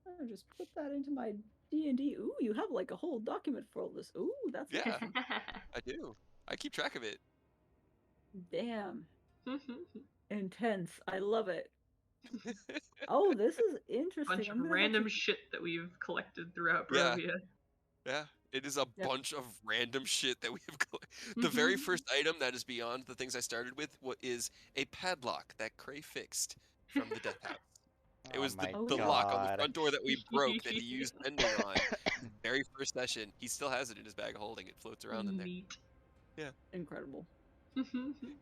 A: I'll just put that into my D&D. Ooh, you have like a whole document for all this. Ooh, that's
E: Yeah,
A: interesting.
E: I do. I keep track of it.
A: Damn. Intense. I love it. Oh, this is interesting.
B: Bunch of random shit that we've collected throughout Barovia.
E: Yeah, it is a bunch of random shit that we have collected. The very first item that is beyond the things I started with is a padlock that Cray fixed from the death house. It was the lock on the front door that we broke that he used mending on. His very first session. He still has it in his bag of holding. It floats around in there.
B: Neat.
E: Yeah.
A: Incredible.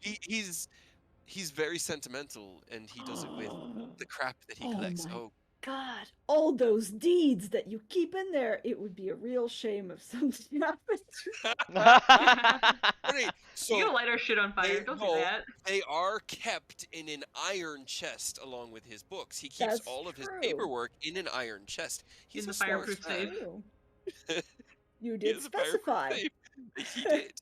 E: He's very sentimental, and he does it with the crap that he collects.
A: Oh God, all those deeds that you keep in there. It would be a real shame if something happened.
E: Wait, so
B: you gonna light our shit on fire? Don't do that.
E: They are kept in an iron chest along with his books. He keeps all of his paperwork in an iron chest. He's
B: in the fireproof safe.
A: You did specify.
E: He did.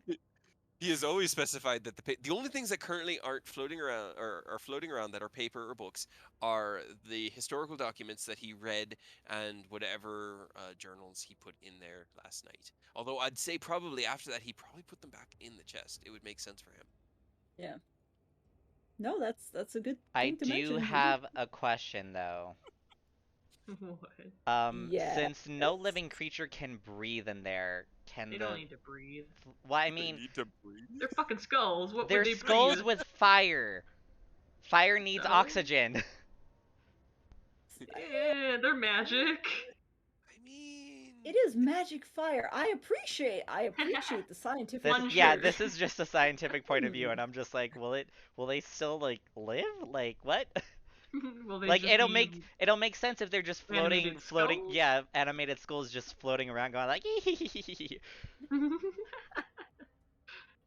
E: He has always specified that the only things that currently aren't floating around or are floating around that are paper or books are the historical documents that he read and whatever journals he put in there last night. Although I'd say probably after that he probably put them back in the chest. It would make sense for him.
A: Yeah. No, that's a good thing
C: I
A: to
C: do
A: mention.
C: have a question though.
B: What?
C: Since no living creature can breathe in there,
B: they don't need to breathe.
C: Well, I mean,
E: they need to breathe?
B: They're fucking skulls. What
C: they're
B: would they
C: skulls
B: breathe?
C: with fire. Fire needs oxygen.
B: Yeah, they're magic.
E: I mean,
A: it is magic fire. I appreciate the scientific.
C: This is just a scientific point of view, and I'm just like, will they still like live? Like what? Like it'll make sense if they're just floating. Yeah, animated skulls just floating around, going like.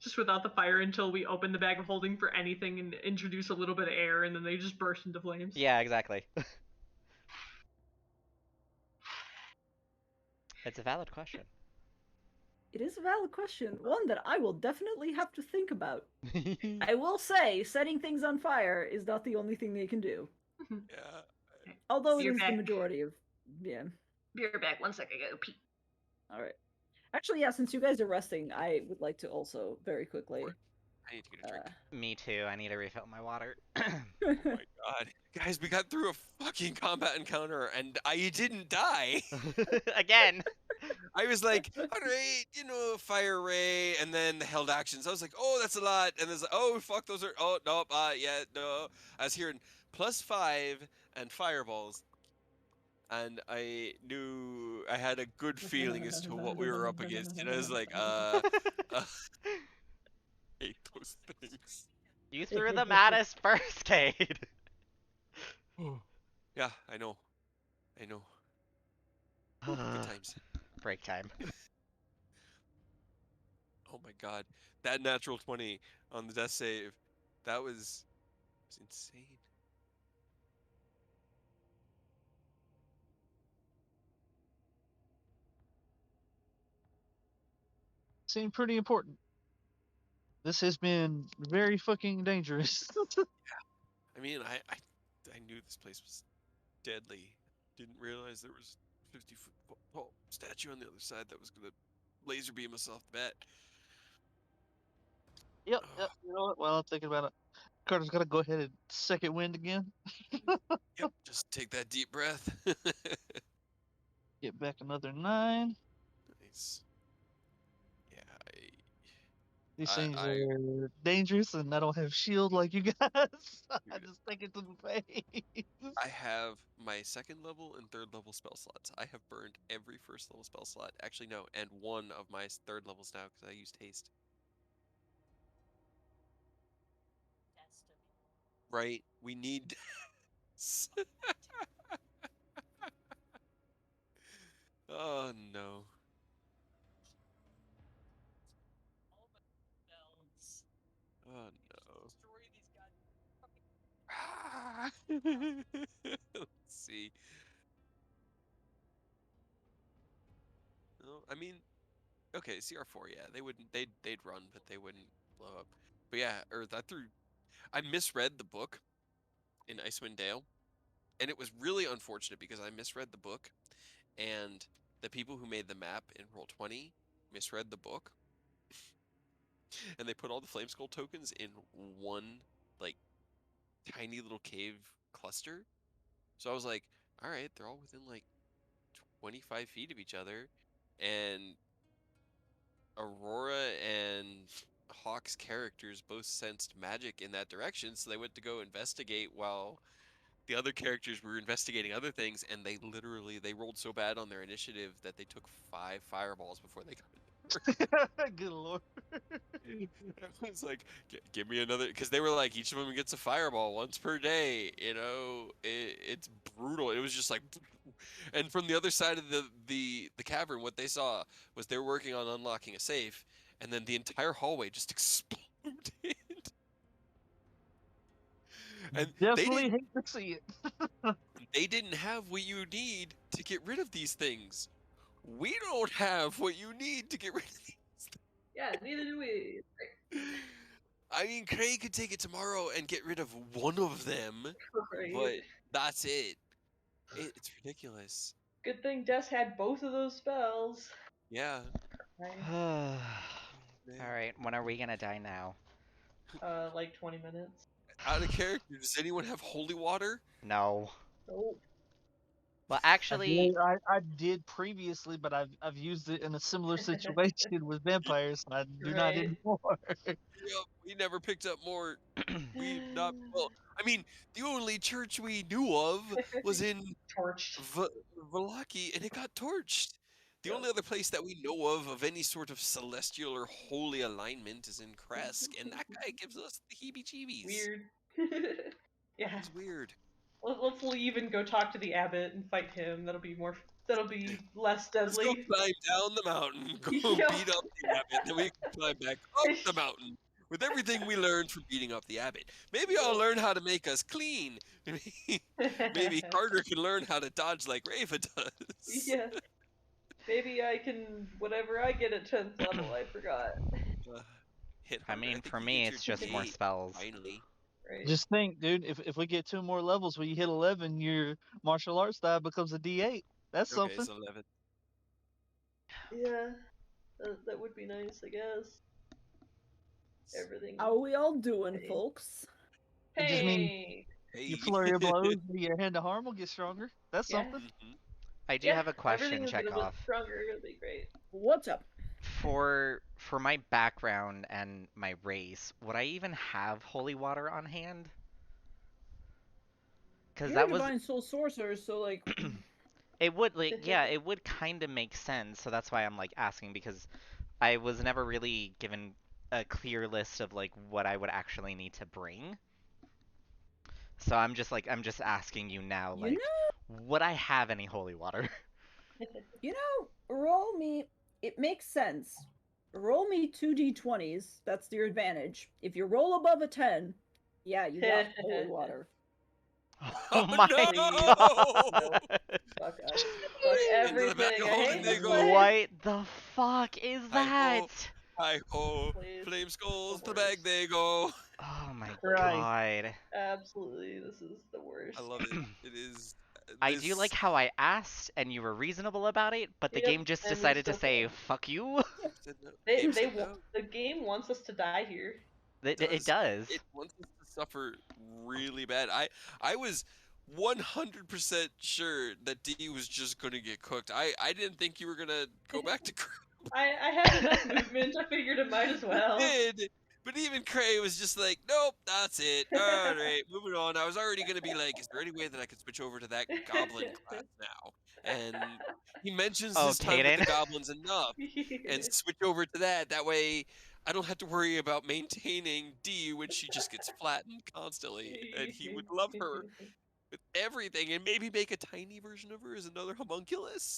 B: Just without the fire until we open the bag of holding for anything and introduce a little bit of air, and then they just burst into flames.
C: Yeah, exactly. It's a valid question.
A: It is a valid question, one that I will definitely have to think about. I will say, setting things on fire is not the only thing they can do.
E: Yeah.
A: Although it is the majority of,
B: Be right back. 1 second, I gotta pee.
A: All right. Actually, yeah, since you guys are resting, I would like to also, very quickly...
E: I need to get a drink.
C: Me too, I need to refill my water.
E: Oh my god. Guys, we got through a fucking combat encounter, and I didn't die!
C: Again!
E: I was like, alright, fire ray, and then the held actions. I was like, oh, that's a lot. And there's like, oh, fuck, those are, oh, nope, yeah, no. I was hearing +5 and fireballs. And I knew I had a good feeling as to what we were up against. And I was like, I hate those things.
C: You threw the maddest first, Cade.
E: Yeah, I know. Good times.
C: Break time.
E: Oh my god. That natural 20 on the death save, that was insane.
D: Seemed pretty important. This has been very fucking dangerous.
E: Yeah. I mean, I knew this place was deadly. Didn't realize there was a 50-foot tall statue on the other side that was gonna laser beam us off the bat.
D: Yep. You know what? While I'm thinking about it, Carter's gotta go ahead and second wind again.
E: Yep. Just take that deep breath.
D: Get back another 9.
E: Nice. Yeah.
D: These things are dangerous, and I don't have shield like you guys. I just take it to the face.
E: I have my 2nd level and 3rd level spell slots. I have burned every 1st level spell slot. Actually, no, and one of my 3rd levels now because I used haste. Right? We need. Oh no. Oh no. Let's see. No, I mean, okay, CR4, yeah, they'd run, but they wouldn't blow up. But yeah, I misread the book in Icewind Dale, and it was really unfortunate because I misread the book, and the people who made the map in Roll20 misread the book. and they put all the Flame Skull tokens in one like tiny little cave cluster. So I was like, all right, they're all within like 25 feet of each other, and Aurora and Hawk's characters both sensed magic in that direction, so they went to go investigate while the other characters were investigating other things, and they rolled so bad on their initiative that they took 5 fireballs before they got
D: Good lord.
E: It's like, give me another, because they were like, each of them gets a fireball once per day. It's brutal. It was just like, and from the other side of the cavern, what they saw was they were working on unlocking a safe, and then the entire hallway just exploded. And
D: Definitely hate to see it.
E: they didn't have what you need to get rid of these things. We don't have what you need to get rid of these things.
B: Yeah, neither do we.
E: I mean, Craig could take it tomorrow and get rid of one of them,
B: Right.
E: but that's it. It's ridiculous.
B: Good thing Des had both of those spells.
E: Yeah.
B: Right.
C: Alright, when are we gonna die now?
B: Like 20 minutes.
E: Out of character, does anyone have holy water?
C: No.
B: Nope.
C: Well, actually,
D: I did previously, but I've used it in a similar situation with vampires, and I do not
B: Right.
D: anymore.
E: Yep, we never picked up more. We not well. I mean, the only church we knew of was in
B: Torched.
E: Valaki, and it got torched. The
B: Yep.
E: only other place that we know of any sort of celestial or holy alignment is in Kresk, and that guy gives us the heebie-jeebies.
B: Weird. Yeah.
E: It's weird.
B: Let's leave and go talk to the abbot and fight him. That'll be less
E: Let's
B: deadly.
E: go climb down the mountain, go
B: Yeah.
E: beat up the abbot, then we can climb back up the mountain with everything we learned from beating up the abbot. Maybe I'll learn how to make us clean. Maybe Carter can learn how to dodge like Rava does.
B: Yeah. Maybe I can, whatever I get at 10th level, I forgot.
E: Hit
C: I
E: harder.
C: mean,
E: think
C: for
E: you
C: me,
E: hit
C: it's
E: your
C: just more
E: D8,
C: spells.
E: Finally.
B: Right.
D: Just think, dude, if we get 2 more levels where you hit 11, your martial arts die becomes a D8. That's
E: Okay,
D: something.
E: so 11.
B: Yeah. That would be nice, I guess. Everything.
A: How we all doing,
B: Hey.
A: folks?
D: It just means
B: Hey.
D: your flurry of blows, your hand to harm will get stronger. That's
B: Yeah.
D: something.
C: I do have a question,
B: everything is gonna
C: Chekhov.
B: get stronger. It'll be great.
A: What's up?
C: For my background and my race, would I even have holy water on hand? Because
A: You're a
C: that was
A: divine soul sorcerer, so like
C: it would it would kind of make sense. So that's why I'm like asking, because I was never really given a clear list of like what I would actually need to bring. So I'm just asking you now,
A: you
C: like,
A: know,
C: would I have any holy water?
A: roll me. It makes sense. Roll me 2d20s. That's your advantage. If you roll above a 10, yeah, you got holy water.
C: Oh my
E: no!
C: god!
B: Fuck us.
E: Into the bag
B: Everything.
E: of
B: I
E: holding
B: hate
E: they
B: this
E: go.
B: place.
C: What the fuck is that?
E: Hi ho,
B: Please.
E: flame skulls,
B: The
E: the bag
B: worst.
E: they go.
C: Oh my
D: Right.
C: god.
B: Absolutely, this is the worst.
E: I love it. It is.
C: I do like how I asked and you were reasonable about it, but the
B: Yep,
C: game just
B: and we
C: decided to
B: still
C: say,
B: failed.
C: fuck you.
B: The game wants us to die here.
C: It does.
E: It wants us to suffer really bad. I was 100% sure that D was just gonna get cooked. I didn't think you were gonna go back to Cray.
B: I had enough movement. I figured it might as well.
E: You did, but even Cray was just like, nope, that's it. All right, moving on. I was already gonna be like, is there any way that I could switch over to that goblin class now? And he mentions
C: Oh,
E: his time with the
C: Kaden?
E: goblins enough, and switch over to that. That way, I don't have to worry about maintaining D when she just gets flattened constantly. And he would love her with everything, and maybe make a tiny version of her as another homunculus.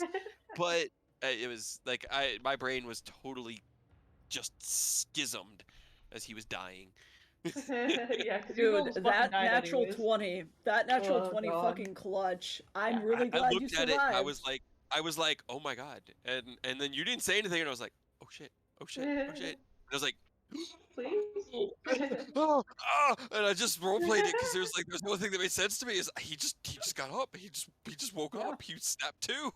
E: But it was like my brain was totally just schismed as he was dying.
B: Yeah,
A: Dude, that natural 20, that natural 20
B: God.
A: fucking clutch. I'm really
E: I
A: glad you
E: looked at
A: survived.
E: it. I was like, oh my god, and then you didn't say anything, and I was like, oh shit, oh shit, oh shit. And I was like,
B: please.
E: oh, and I just roleplayed it because there's no thing that made sense to me. Is he just got up, he just woke up, he snapped to.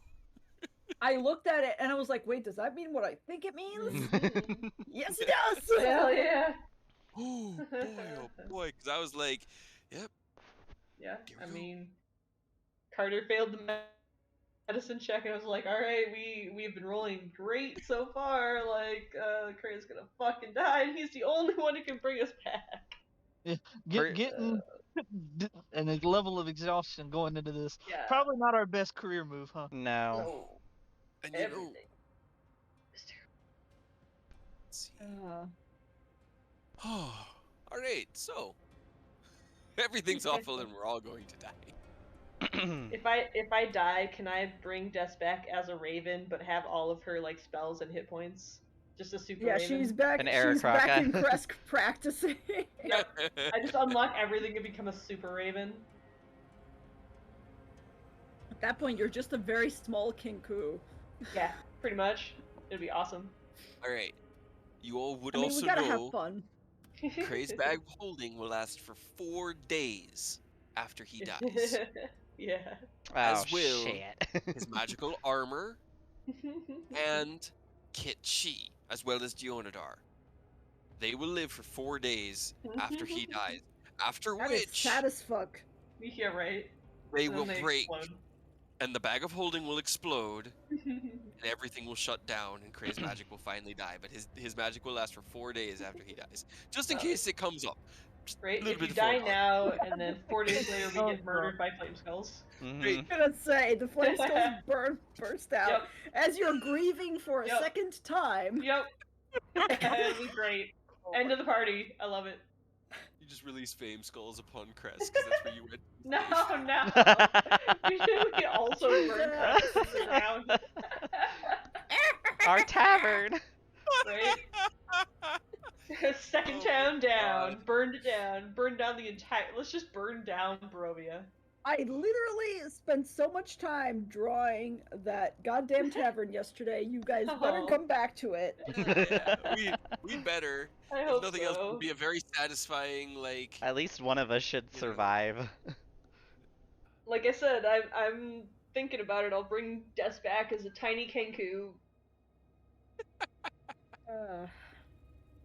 A: I looked at it and I was like, wait, does that mean what I think it means? Yes, it does!
B: Hell yeah.
E: Oh boy, because I was like, yep.
B: Yeah,
E: Here we
B: I
E: go.
B: mean, Carter failed the medicine check, and I was like, all right, we've been rolling great so far. Like, Kra's gonna fucking die, and he's the only one who can bring us back.
D: Yeah,
C: For-
D: getting and a level of exhaustion going into this.
B: Yeah.
D: Probably not our best career move, huh?
C: No.
B: No.
E: And you know,
B: Everything.
E: let's see. Oh, all right. So everything's awful, and we're all going to die.
B: If I die, can I bring Des back as a raven, but have all of her like spells and hit points? Just a super
A: Yeah,
B: raven.
A: she's back.
C: An
A: She's back in
C: Aarakocra.
A: Kresk practicing.
B: Yep. I just unlock everything and become a super raven.
A: At that point, you're just a very small Kinku.
B: Yeah, pretty much. It'd be awesome.
E: All right. You all would
A: I mean,
E: also
A: we gotta
E: know
A: have fun.
E: Kray's bag of holding will last for 4 days after he dies.
B: Yeah.
C: Oh,
E: As will
C: shit.
E: his magical armor and Kit Chi, as well as Dionadar. They will live for 4 days after he dies. After
A: That is
E: which
A: sad as fuck.
B: Yeah, right.
E: they
B: And
E: will
B: then
E: break,
B: explode.
E: and the bag of holding will explode, and everything will shut down, and Kray's magic will finally die. But his magic will last for 4 days after he dies, just in case it comes up. Just
B: Right?
E: a little
B: If you
E: bit of
B: die
E: foreknowledge.
B: now, and then 4 days later we
D: Oh,
B: get murdered by flame skulls.
E: Right.
A: I'm gonna say the flame skulls burst out
B: Yep.
A: as you're grieving for a
B: Yep.
A: second time.
B: Yep. It'd be great. End of the party. I love it.
E: You just release flame skulls upon Crest, because that's where you went.
B: No, no. we also burn Crest to the ground.
C: Our tavern.
B: Right? Second
E: Oh
B: town
E: my
B: down.
E: God.
B: Burned it down. Burned down the entire. Let's just burn down Barovia.
A: I literally spent so much time drawing that goddamn tavern yesterday. You guys better
B: Oh.
A: come back to it.
E: Yeah, we better.
B: I
E: If
B: hope
E: nothing else, it
B: so.
E: would be a very satisfying, like.
C: At least one of us should
E: You know.
C: survive.
B: Like I said, I'm thinking about it. I'll bring Des back as a tiny Kenku.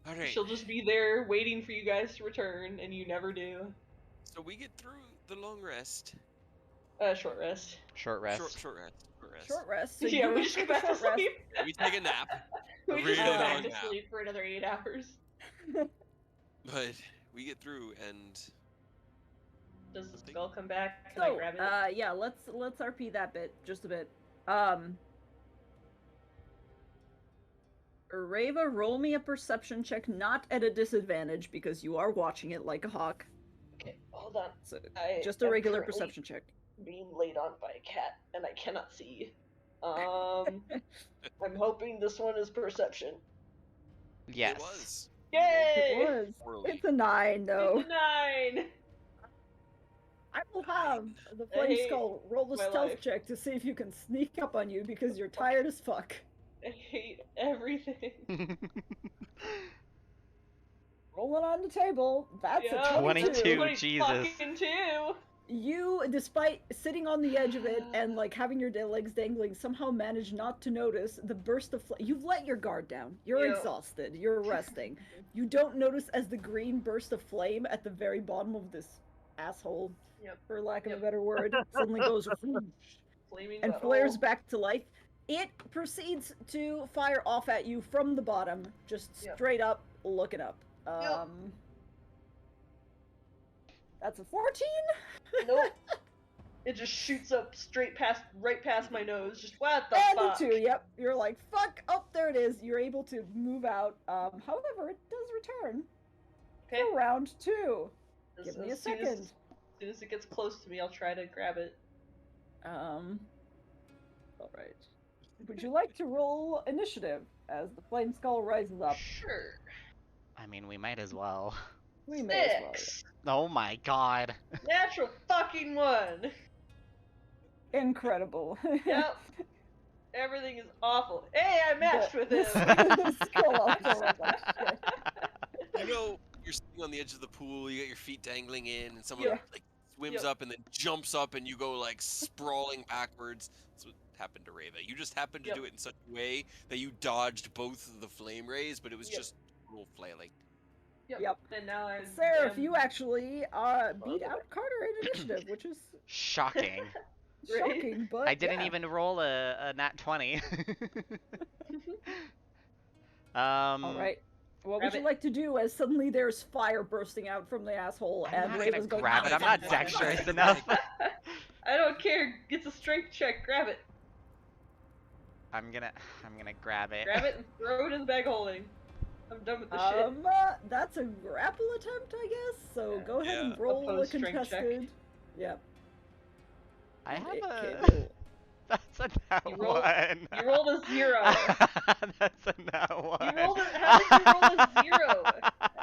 E: All right.
B: She'll just be there waiting for you guys to return, and you never do.
E: So we get through the long rest.
B: Short rest.
C: Short rest.
E: Short rest.
A: Short rest. So
B: Yeah,
A: you
B: we just go
A: take a
B: back to
A: short rest.
B: sleep.
E: We take a nap.
B: We
E: A
B: just go
E: really
B: back
E: long
B: to
E: nap.
B: sleep for another 8 hours.
E: But we get through, and
B: Does the skull come back? Can I
A: So,
B: grab it?
A: yeah, let's RP that bit just a bit. Rava, roll me a perception check, not at a disadvantage because you are watching it like a hawk.
B: Okay, hold on.
A: So
B: I
A: just a
B: am
A: regular
B: currently
A: perception check.
B: being laid on by a cat, and I cannot see. I'm hoping this one is perception.
C: Yes.
E: it was.
B: Yay!
A: It was.
E: Poorly.
A: It's a 9, though.
B: It's a 9!
A: I will have the
B: I
A: flame
B: hate
A: skull roll the
B: my
A: stealth
B: life.
A: check to see if you can sneak up on you because you're tired as fuck.
B: I hate everything.
A: Roll it on the table. That's
B: Yeah.
A: a 22.
C: 22. Jesus.
B: Fucking 2!
A: You, despite sitting on the edge of it and like having your legs dangling, somehow manage not to notice the burst of flame. You've let your guard down. You're
B: Yeah.
A: exhausted. You're resting. You don't notice as the green burst of flame at the very bottom of this asshole,
B: Yep.
A: for lack of
B: Yep.
A: a better word, suddenly goes
B: Flaming
A: and
B: butthole.
A: flares back to life. It proceeds to fire off at you from the bottom, just
B: Yep.
A: straight up looking up. That's a 14?
B: Nope. It just shoots up right past my nose. Just what the
A: And
B: fuck?
A: the 2, yep. You're like, fuck, oh, there it is. You're able to move out. However, it does return
B: Okay.
A: for round 2.
B: As-
A: Give me a
B: as soon
A: second.
B: As soon as it gets close to me, I'll try to grab it.
A: Alright. Would you like to roll initiative as the flame skull rises up?
B: Sure.
C: I mean, we might as well.
A: We may as well.
B: 6!
C: Oh my god.
B: Natural fucking 1!
A: Incredible.
B: Yep. Everything is awful. Hey, I matched with him!
A: The skull also rolls up.
E: You know, you're sitting on the edge of the pool, you got your feet dangling in, and someone
A: Yeah.
E: like swims
B: Yep.
E: up and then jumps up, and you go like sprawling backwards. That's what happened to Reva. You just happened to do it in such a way that you dodged both of the flame rays, but it was just a little flailing.
B: Yep. And now I'm
A: Seraph, you actually beat out Carter in initiative, which is
C: shocking.
A: shocking, but
C: I didn't even roll a nat 20.
A: All right. What would you like to do as suddenly there's fire bursting out from the asshole and Raven's going,
C: grab it. I'm not dexterous enough.
B: I don't care. It's a strength check. Grab it.
C: I'm gonna grab it.
B: Grab it and throw it in the bag of holding. I'm done with this shit.
A: That's a grapple attempt, I guess. So go ahead and roll a contested. Yep.
C: I have a. That's a nat 1.
B: You rolled a 0.
C: That's a nat 1.
B: How did you roll a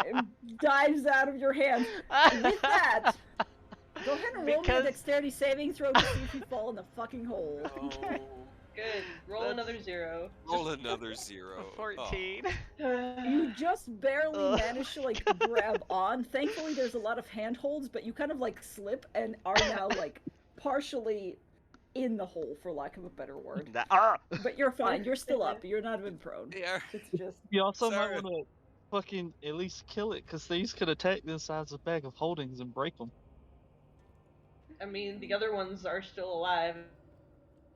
B: 0?
A: It dives out of your hands. With that, go ahead and roll me a dexterity saving throw to see if you fall in the fucking hole.
E: Oh.
B: Good. Roll another 0.
E: Roll another 0.
C: 14.
A: You just barely managed to like grab on. Thankfully, there's a lot of handholds, but you kind of like slip and are now like partially in the hole, for lack of a better word. But you're fine. You're still up. You're not even prone.
E: Yeah.
A: It's just.
D: You also might want to fucking at least kill it, because these could attack the size of a bag of holdings and break them.
B: I mean, the other ones are still alive,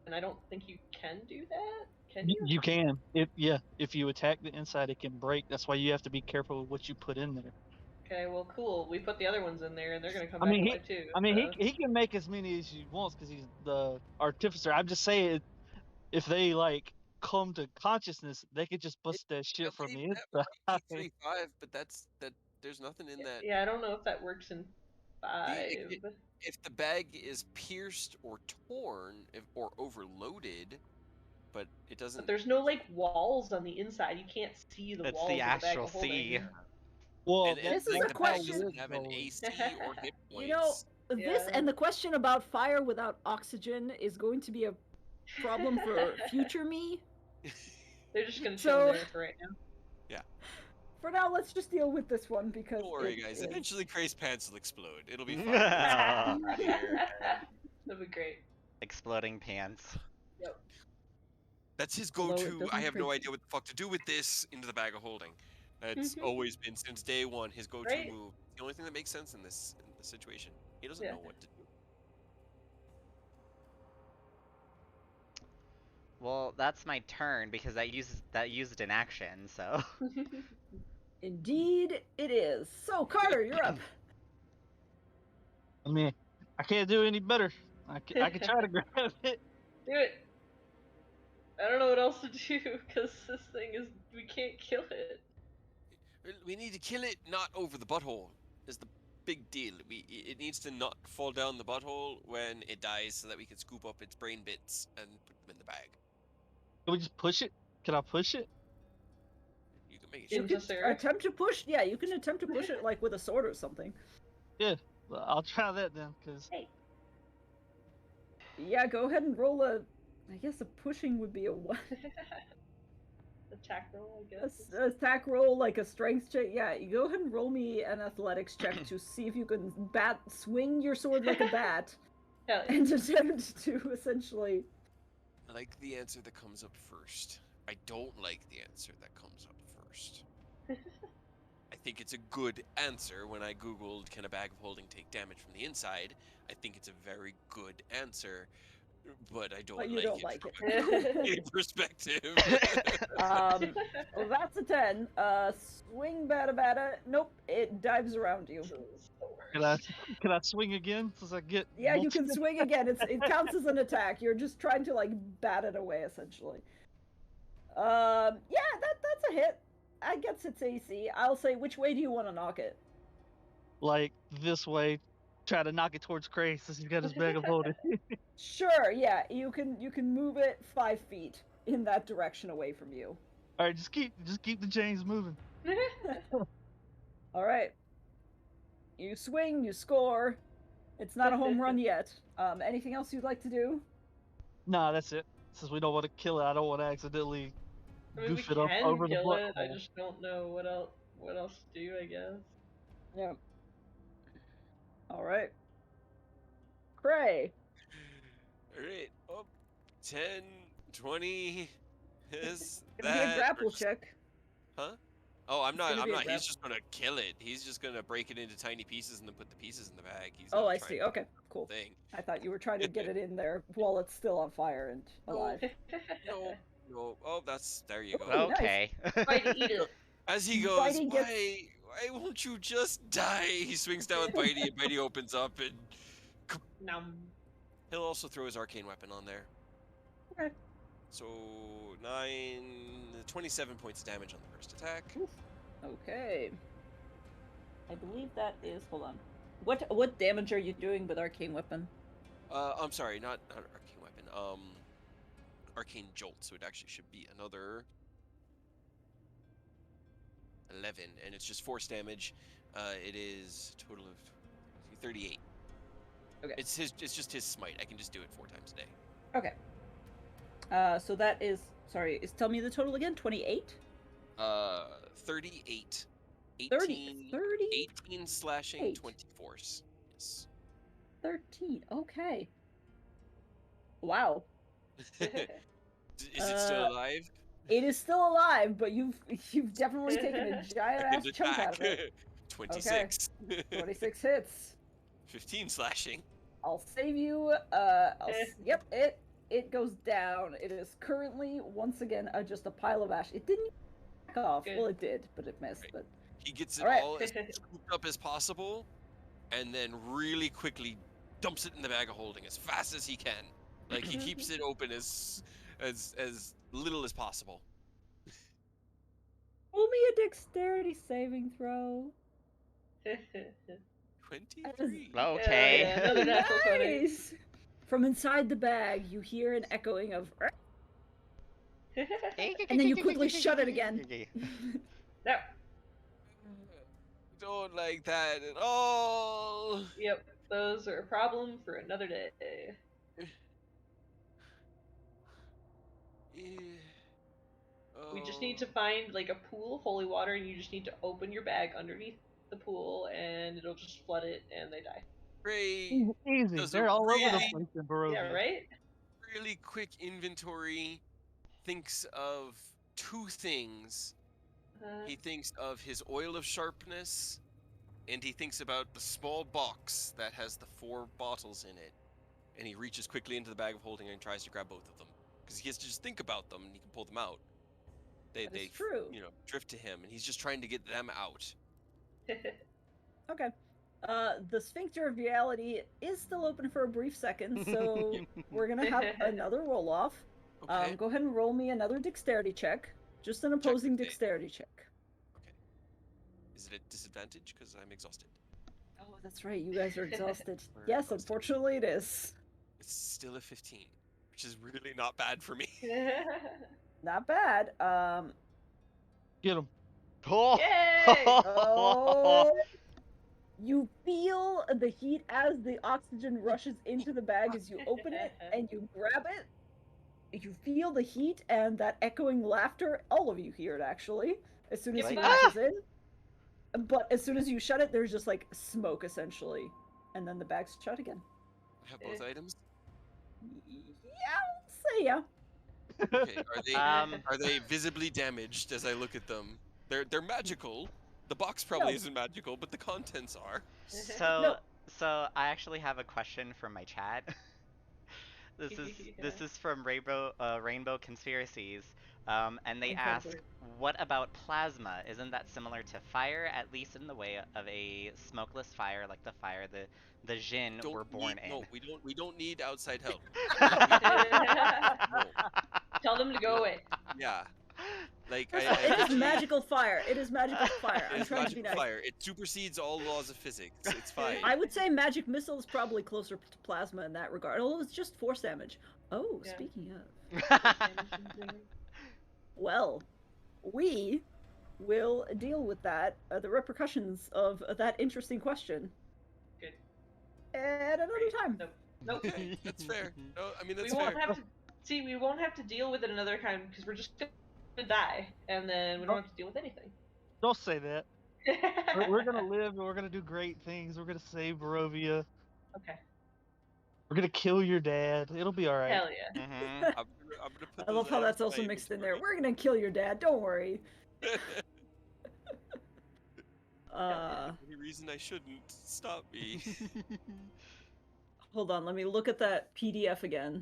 B: and I don't think you can do that. Can you?
D: You can. If you attack the inside, it can break. That's why you have to be careful with what you put in there.
B: Okay, well, cool. We put the other ones in there, and they're gonna come back alive too.
D: He can make as many as he wants because he's the artificer. I'm just saying, if they like come to consciousness, they could just bust that shit from the inside.
E: 3-5, but there's nothing in that.
B: Yeah, I don't know if that works in 5.
E: If the bag is pierced or torn or overloaded, but it doesn't.
B: But there's no like walls on the inside. You can't see the walls.
C: It's the astral
B: of the bag of
C: sea.
D: Well,
A: this is a question.
E: Doesn't have an AC or hit points.
A: You know, this and the question about fire without oxygen is going to be a problem for future me.
B: They're just gonna chill there for right now.
E: Yeah.
A: For now, let's just deal with this one because.
E: Don't worry, guys. Eventually, Cray's pants will explode. It'll be fine.
B: That'll be great.
C: Exploding pants.
B: Yep.
E: That's his go-to. I have no idea what the fuck to do with this into the bag of holding. That's always been since day one his go-to move. The only thing that makes sense in this situation. He doesn't know what to do.
C: Well, that's my turn because that used an action. So.
A: Indeed, it is. So Carter, you're up.
D: I mean, I can't do any better. I can try to grab it.
B: Do it. I don't know what else to do because this thing is. We can't kill it.
E: We need to kill it, not over the butthole. Is the big deal. It needs to not fall down the butthole when it dies, so that we can scoop up its brain bits and put them in the bag.
D: Can we just push it? Can I push it?
E: You can make it.
A: You can attempt to push. Yeah, you can attempt to push it like with a sword or something.
D: Yeah, well, I'll try that then, cause.
B: Hey.
A: Yeah, go ahead and roll a. I guess a pushing would be a what?
B: Attack roll, I guess.
A: Attack roll, like a strength check. Yeah, you go ahead and roll me an athletics check to see if you can swing your sword like a bat, and attempt to essentially.
E: I like the answer that comes up first. I don't like the answer that comes up first. I think it's a good answer. When I googled, can a bag of holding take damage from the inside? I think it's a very good answer. But I don't
A: but you
E: like
A: don't
E: it
A: like
E: from a perspective.
A: Well, that's a 10. Swing bada. Nope, it dives around you.
D: Can I swing again since I get?
A: Yeah, you can swing again. It counts as an attack. You're just trying to like bat it away essentially. Yeah, that's a hit. I guess it's AC. I'll say, which way do you want to knock it?
D: Like this way. Try to knock it towards Cray since he's got his bag of holding.
A: Sure, yeah, you can move it 5 feet in that direction away from you.
D: All right, just keep the chains moving.
A: All right. You swing, you score. It's not a home run yet. Anything else you'd like to do?
D: Nah, that's it. Since we don't want to kill it, I don't want to accidentally goof it up over the butt.
B: I just don't know what else to do, I guess.
A: Yeah. All right. Cray.
E: All right. 10, 20. Is
A: It's gonna be a
E: that?
A: grapple check.
E: Huh? Oh, I'm
A: It's gonna
E: not.
A: be a
E: He's just gonna kill it. He's just gonna break it into tiny pieces and then put the pieces in the bag. He's
A: Oh,
E: not
A: I
E: trying
A: see.
E: to
A: Okay,
E: do the
A: cool.
E: thing.
A: I thought you were trying to get it in there while it's still on fire and alive.
E: No. Oh, there you go.
A: Ooh, nice.
C: Okay.
B: Bitey, eat it.
E: As he goes,
A: Bitey gets-
E: why won't you just die? He swings down with Bitey, and Bitey opens up, and
B: Nom.
E: he'll also throw his arcane weapon on there.
A: Okay.
E: So 27 points of damage on the first attack.
A: Oof. Okay. I believe that is. Hold on. What damage are you doing with arcane weapon?
E: I'm sorry, not arcane weapon. Arcane jolt. So it actually should be another 11, and it's just force damage. It is a total of 38.
A: Okay.
E: It's just his smite. I can just do it 4 times a day.
A: Okay. So that is. Sorry. Tell me the total again. 28.
E: 38.
A: 30.
E: 18 slashing,
A: 8.
E: 20 force. Yes.
A: 13. Okay. Wow.
E: Is it still alive?
A: It is still alive, but you've definitely taken a giant
E: I
A: ass
E: can
A: chunk out of
E: attack.
A: it.
E: 26.
A: 26 hits.
E: 15 slashing.
A: I'll save you. Yep. It goes down. It is currently once again just a pile of ash. It didn't back off.
B: Good.
A: Well, it did, but it missed.
E: Right.
A: But
E: He gets it
A: Alright.
E: all as scooped up as possible, and then really quickly dumps it in the bag of holding as fast as he can. Like he keeps it open as little as possible.
A: roll me a dexterity saving throw.
E: 23.
C: Okay.
B: Yeah, another natural 20.
A: Nice. From inside the bag, you hear an echoing of, and then you quickly shut it again.
B: No.
E: Don't like that at all.
B: Yep, those are a problem for another day.
E: Yeah.
B: We just need to
E: Oh.
B: find like a pool of holy water, and you just need to open your bag underneath the pool, and it'll just flood it, and they die.
E: Great.
D: Easy.
E: Does
D: They're
E: a
D: all over the
E: really,
D: place in Barovia.
B: Yeah, right?
E: really quick inventory. Thinks of 2 things. He thinks of his oil of sharpness, and he thinks about the small box that has the 4 bottles in it. And he reaches quickly into the bag of holding and tries to grab both of them. Because he has to just think about them, and he can pull them out. They
A: true.
E: drift to him, and he's just trying to get them out.
A: Okay. The sphincter of reality is still open for a brief second, so we're gonna have another roll off.
E: Okay.
A: Go ahead and roll me another dexterity check. Just an opposing dexterity check.
E: Okay. Is it a disadvantage? Because I'm exhausted.
A: Oh, that's right. You guys are exhausted.
E: We're
A: Yes,
E: exhausted.
A: Unfortunately it is.
E: It's still a 15, which is really not bad for me.
A: Not bad.
D: Get him.
C: Oh.
B: Yay!
A: Oh, you feel the heat as the oxygen rushes into the bag as you open it and you grab it. You feel the heat and that echoing laughter. All of you hear it, actually, as soon as he reaches in. But as soon as you shut it, there's just like smoke, essentially. And then the bag's shut again.
E: I have both items.
A: Yeah, I'll say yeah.
E: Okay. Are they visibly damaged as I look at them? They're magical. The box probably isn't magical, but the contents are.
C: So I actually have a question from my chat. This is from Rainbow Conspiracies, and they ask, what about plasma? Isn't that similar to fire, at least in the way of a smokeless fire, like the fire the Jinn were born in?
E: No, we don't need outside help.
B: No. Tell them to go away.
E: Yeah. Like
A: it is magical fire. It is magical fire. I'm trying to be nice.
E: Fire. It supersedes all laws of physics. It's fine.
A: I would say magic missile is probably closer to plasma in that regard. Although it's just force damage. Oh, yeah. Speaking of. Well, we will deal with that, the repercussions of that interesting question.
B: Good.
A: At another time.
B: Nope.
E: Okay, that's fair. No, I mean, that's
B: we won't
E: fair.
B: have to see. We won't have to deal with it another time because we're just gonna die, and then we don't have to deal with anything.
D: Don't say that. We're gonna live, and we're gonna do great things. We're gonna save Barovia.
B: Okay.
D: We're gonna kill your dad. It'll be all right.
B: Hell yeah.
C: Mm-hmm.
E: I'm gonna put
A: I love
E: those
A: how
E: items
A: that's
E: in
A: also
E: my
A: mixed in there.
E: inventory.
A: We're gonna kill your dad. Don't worry.
E: Any reason I shouldn't stop me?
A: Hold on, let me look at that PDF again.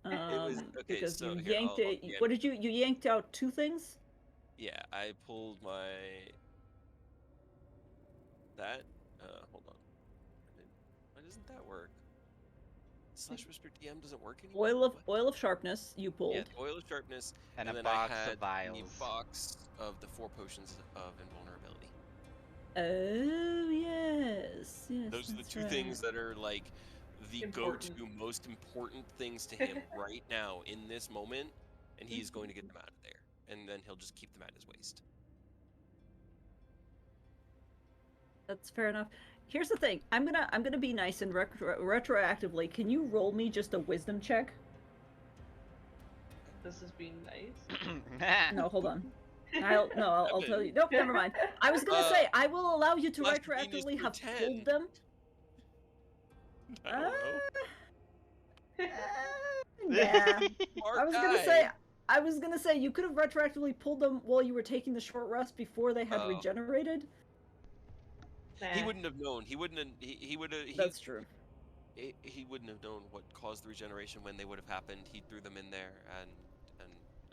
E: Okay.
A: Because
E: So
A: you
E: here,
A: yanked
E: I'll
A: it.
E: DM
A: What did you yanked out 2 things?
E: Yeah, I pulled my that. Hold on. Why doesn't that work? / Whisper DM doesn't work anymore.
A: Oil of sharpness you pulled.
E: Yeah, oil of sharpness,
C: And a
E: then
C: box
E: I had
C: of vials.
E: the box of the 4 potions of invulnerability.
A: Oh yes, yes.
E: Those are the
A: that's
E: 2
A: right.
E: things that are like the
B: Important.
E: go-to most important things to him right now in this moment, and he's going to get them out of there, and then he'll just keep them at his waist.
A: That's fair enough. Here's the thing. I'm gonna be nice and retroactively. Can you roll me just a wisdom check?
B: This is being nice.
A: No, hold on. I'll tell you. Nope, never mind. I was gonna say I will allow you to
E: Last thing is
A: retroactively
E: for
A: have
E: 10.
A: pulled them.
E: I don't know.
A: Nah.
E: Smart
A: I was gonna say you could have retroactively pulled them while you were taking the short rest before they had regenerated.
E: He wouldn't have known. He wouldn't have. He would have.
A: That's true.
E: He wouldn't have known what caused the regeneration when they would have happened. He threw them in there, and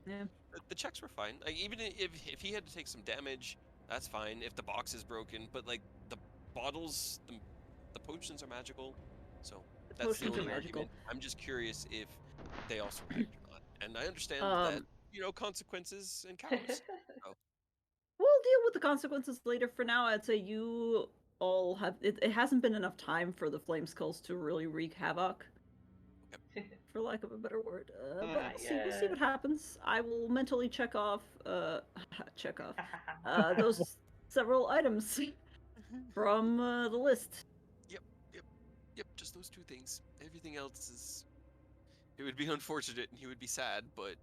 A: yeah.
E: The checks were fine. Like even if he had to take some damage, that's fine. If the box is broken, but like the bottles, the potions are magical, so that's the only argument. I'm just curious if they also react or not. And I understand that consequences and cows. So.
A: We'll deal with the consequences later. For now, I'd say you all have. It hasn't been enough time for the flame skulls to really wreak havoc. For lack of a better word, but we'll see what happens. I will mentally check off those several items from the list.
E: Yep, just those 2 things. Everything else is. It would be unfortunate and he would be sad, but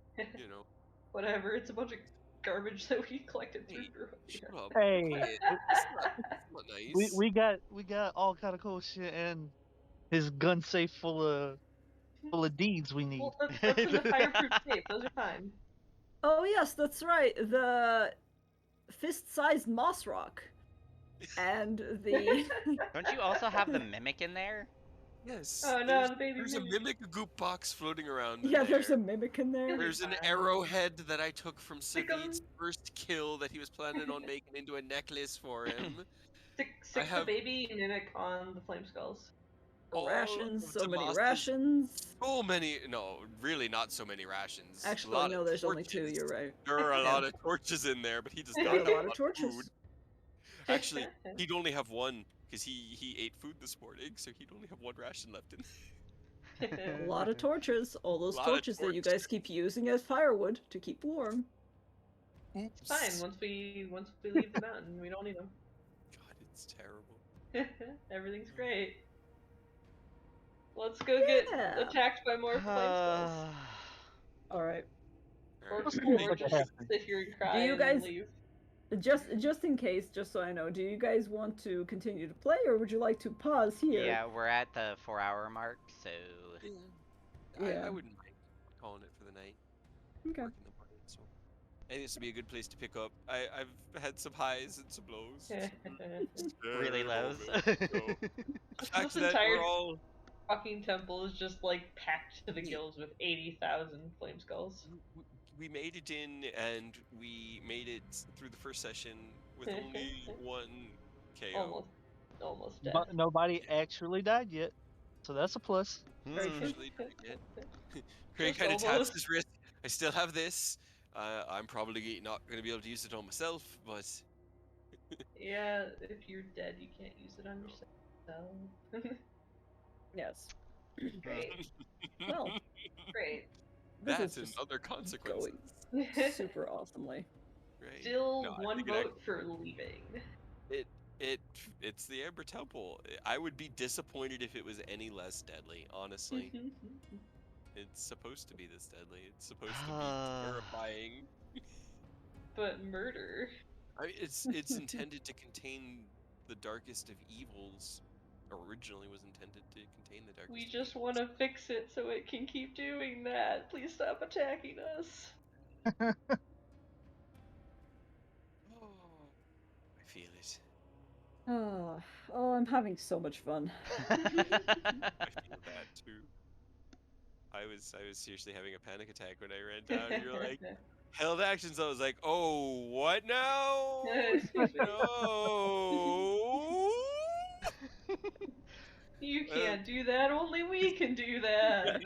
B: Whatever. It's a bunch of garbage that we collected through.
E: Shut up.
D: Hey,
E: it's not nice.
D: we got all kind of cool shit, and his gun safe full of deeds we need.
B: Well, that's in the fireproof safe. Those are fine.
A: Oh yes, that's right. The fist-sized moss rock, and the.
C: Don't you also have the mimic in there?
E: Yes.
B: Oh no, the baby.
E: There's a mimic goop box floating around.
A: Yeah, there's a mimic in there.
E: There's an arrowhead that I took from Savid's first kill that he was planning on making into a necklace for him.
B: Stick the baby mimic on the flame skulls.
A: Rations, so many rations.
E: So many, no, really not so many rations.
A: Actually, no, there's only 2, you're right.
E: There are a lot of torches in there, but he does not have a lot of torches. Food. Actually, he'd only have 1, because he ate food this morning, so he'd only have 1 ration left in
A: there. A lot of torches, all those torches that you guys keep using as firewood to keep warm.
E: Oops.
B: It's fine, once we leave the mountain, we don't need them.
E: God, it's terrible.
B: Everything's great. Let's go get attacked by more flame skulls.
A: Alright.
B: Or just sit here and cry and leave.
A: Just in case, just so I know, do you guys want to continue to play, or would you like to pause here?
C: Yeah, we're at the 4-hour mark, so...
E: Yeah. I wouldn't mind calling it for the night.
A: Okay.
E: So I think this would be a good place to pick up. I've had some highs and some lows.
C: Really lows.
B: This entire fucking temple is just like packed to the gills with 80,000 flame skulls.
E: We made it in, and we made it through the first session with only 1 KO.
B: Almost dead.
D: But nobody actually died yet, so that's a plus.
E: Actually died yet. Craig kind of taps his wrist. I still have this. I'm probably not going to be able to use it on myself, but...
B: Yeah, if you're dead, you can't use it on yourself.
A: Yes.
B: Great.
A: Well,
B: great.
E: That's another consequence.
A: Super awesomely.
E: Right.
B: Still 1 vote for leaving.
E: It's the Amber Temple. I would be disappointed if it was any less deadly, honestly. It's supposed to be this deadly. It's supposed to be terrifying.
B: But murder.
E: It's intended to contain the darkest of evils. originally was intended to contain the darkest.
B: We just want to fix it so it can keep doing that. Please stop attacking us.
E: Oh, I feel it.
A: Oh, I'm having so much fun.
E: I feel that too. I was seriously having a panic attack when I ran down. You're like, held actions. I was like, oh, what now? No.
B: You can't do that. Only we can do that.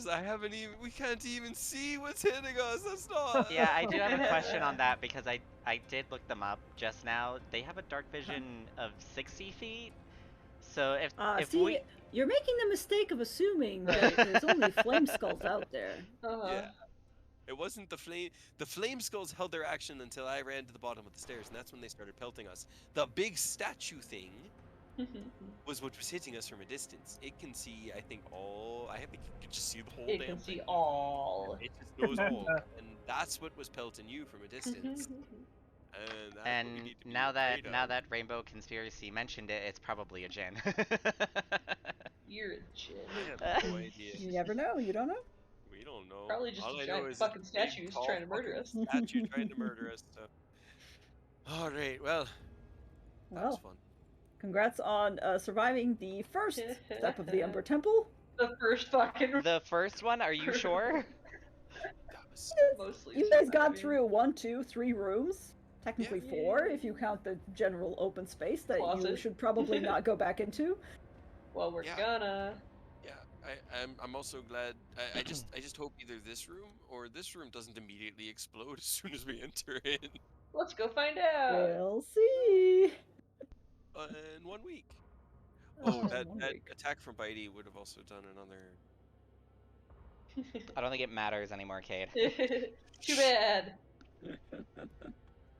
E: I haven't even. We can't even see what's hitting us. That's not.
C: Yeah, I do have a question on that because I did look them up just now. They have a dark vision of 60 feet. So if
A: see,
C: we
A: you're making the mistake of assuming that there's only flame skulls out there.
E: Yeah. It wasn't the flame. The flame skulls held their action until I ran to the bottom of the stairs, and that's when they started pelting us. The big statue thing was what was hitting us from a distance. It can see, I think, all. I think it can just see the whole damn thing.
B: It can see all.
E: It just knows all, and that's what was pelting you from a distance. And that's what we need to be afraid of.
C: now that Rainbow Conspiracy mentioned it, it's probably a djinn.
B: You're a djinn.
E: I have no idea.
A: You never know. You don't know.
E: We don't know.
B: Probably just
E: all
B: a
E: I know
B: giant
E: is
B: fucking
E: it's a big,
B: statues
E: tall
B: trying to murder us.
E: Statue trying to murder us. So. All right. Well. That was fun.
A: Congrats on surviving the first step of the Umber Temple.
B: The first fucking.
C: The first one? Are you sure?
E: That was
B: mostly.
A: You guys got through 1, 2, 3 rooms. Technically 4 if you count the general open space that you should probably not go back into.
B: Well, we're gonna.
E: Yeah, I'm also glad. I just hope either this room or this room doesn't immediately explode as soon as we enter it.
B: Let's go find out.
A: We'll see.
E: In 1 week. Oh, that attack from Bitey would have also done another.
C: I don't think it matters anymore, Cade.
B: Too bad.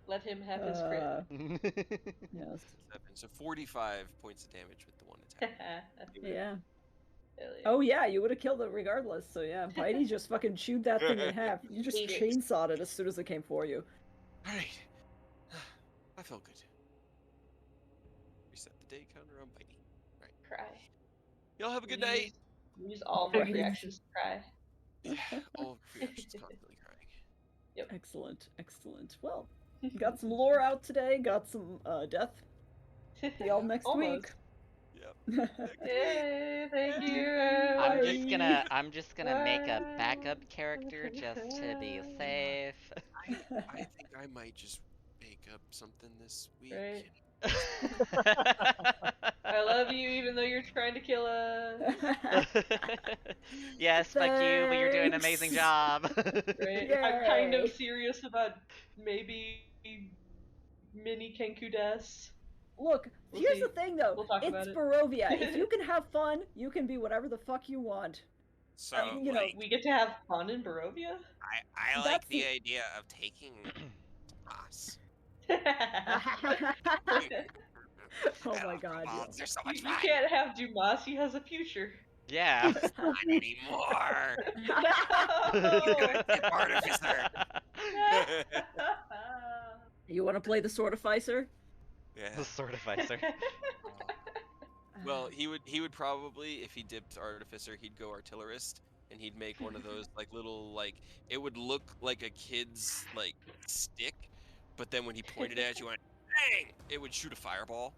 B: Let him have his crit.
A: Yes.
E: So 45 points of damage with the one attack.
A: Yeah.
B: Yeah.
A: Oh yeah, you would have killed it regardless. So yeah, Bitey just fucking chewed that thing in half. You just chainsawed it as soon as it came for you.
E: All right. I felt good. Reset the day counter on Bitey. All right.
B: Cry.
E: Y'all have a good night.
B: Use all my reactions to cry.
E: Yeah, all reactions constantly crying.
B: Yep.
A: Excellent, excellent. Well, got some lore out today. Got some death. See y'all next week.
E: Yep.
B: Hey, thank you.
C: I'm just gonna make a backup character just to be safe.
E: I think I might just make up something this week.
B: Right. I love you even though you're trying to kill us.
C: Yes, fuck you, but you're doing an amazing job.
B: Right. I'm kind of serious about maybe mini Kenku Des.
A: Look, here's the thing though.
B: We'll talk
A: it's
B: about
A: Barovia. If you can have fun, you can be whatever the fuck you want.
E: So,
A: you know,
B: we get to have fun in Barovia?
E: I like the idea of taking us.
A: Oh my god.
E: There's so much
B: you can't have Dumas, he has a future.
C: Yeah.
E: Not anymore.
B: No!
E: He's gonna be artificer.
A: You want to play the Swordificer?
E: Yeah.
C: The Swordificer.
E: Well, he would probably, if he dipped artificer, he'd go artillerist, and he'd make one of those like little it would look like a kid's stick, but then when he pointed at you, went bang, it would shoot a fireball.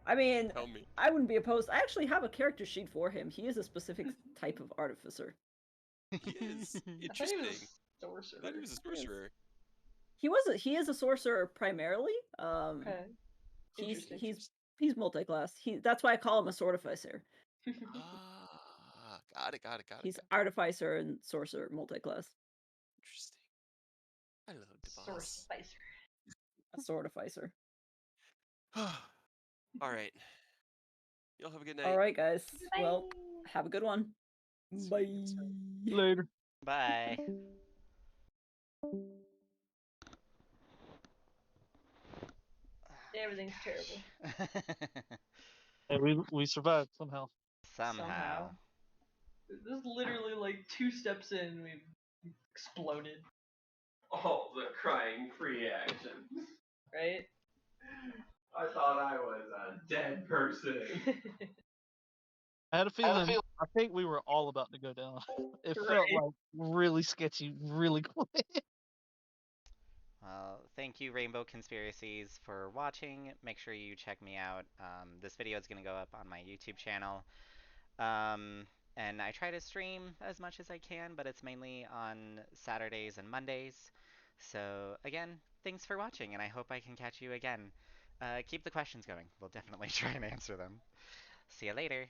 A: I mean,
E: Tell me.
A: I wouldn't be opposed. I actually have a character sheet for him. He is a specific type of artificer.
E: He is interesting.
B: I thought he was a sorcerer.
A: He is a sorcerer primarily.
B: Okay.
A: He's multi-class. That's why I call him a Swordificer.
E: Got it.
A: He's artificer and sorcerer multi-class.
E: Interesting. I love the boss.
A: A Swordificer.
E: All right. Y'all have a good night.
A: All right, guys.
B: Bye.
A: Well, have a good one. Bye.
D: Later.
C: Bye.
B: Everything's terrible.
D: Hey, we survived somehow.
C: Somehow.
B: This is literally 2 steps in, we've exploded.
E: All the crying free action.
B: Right?
F: dead person.
D: I had a feeling. I think we were all about to go down. It felt like really sketchy, really quick.
C: Well, thank you, Rainbow Conspiracies, for watching. Make sure you check me out. This video is going to go up on my YouTube channel. And I try to stream as much as I can, but it's mainly on Saturdays and Mondays. So, again, thanks for watching, and I hope I can catch you again. Keep the questions going. We'll definitely try and answer them. See you later.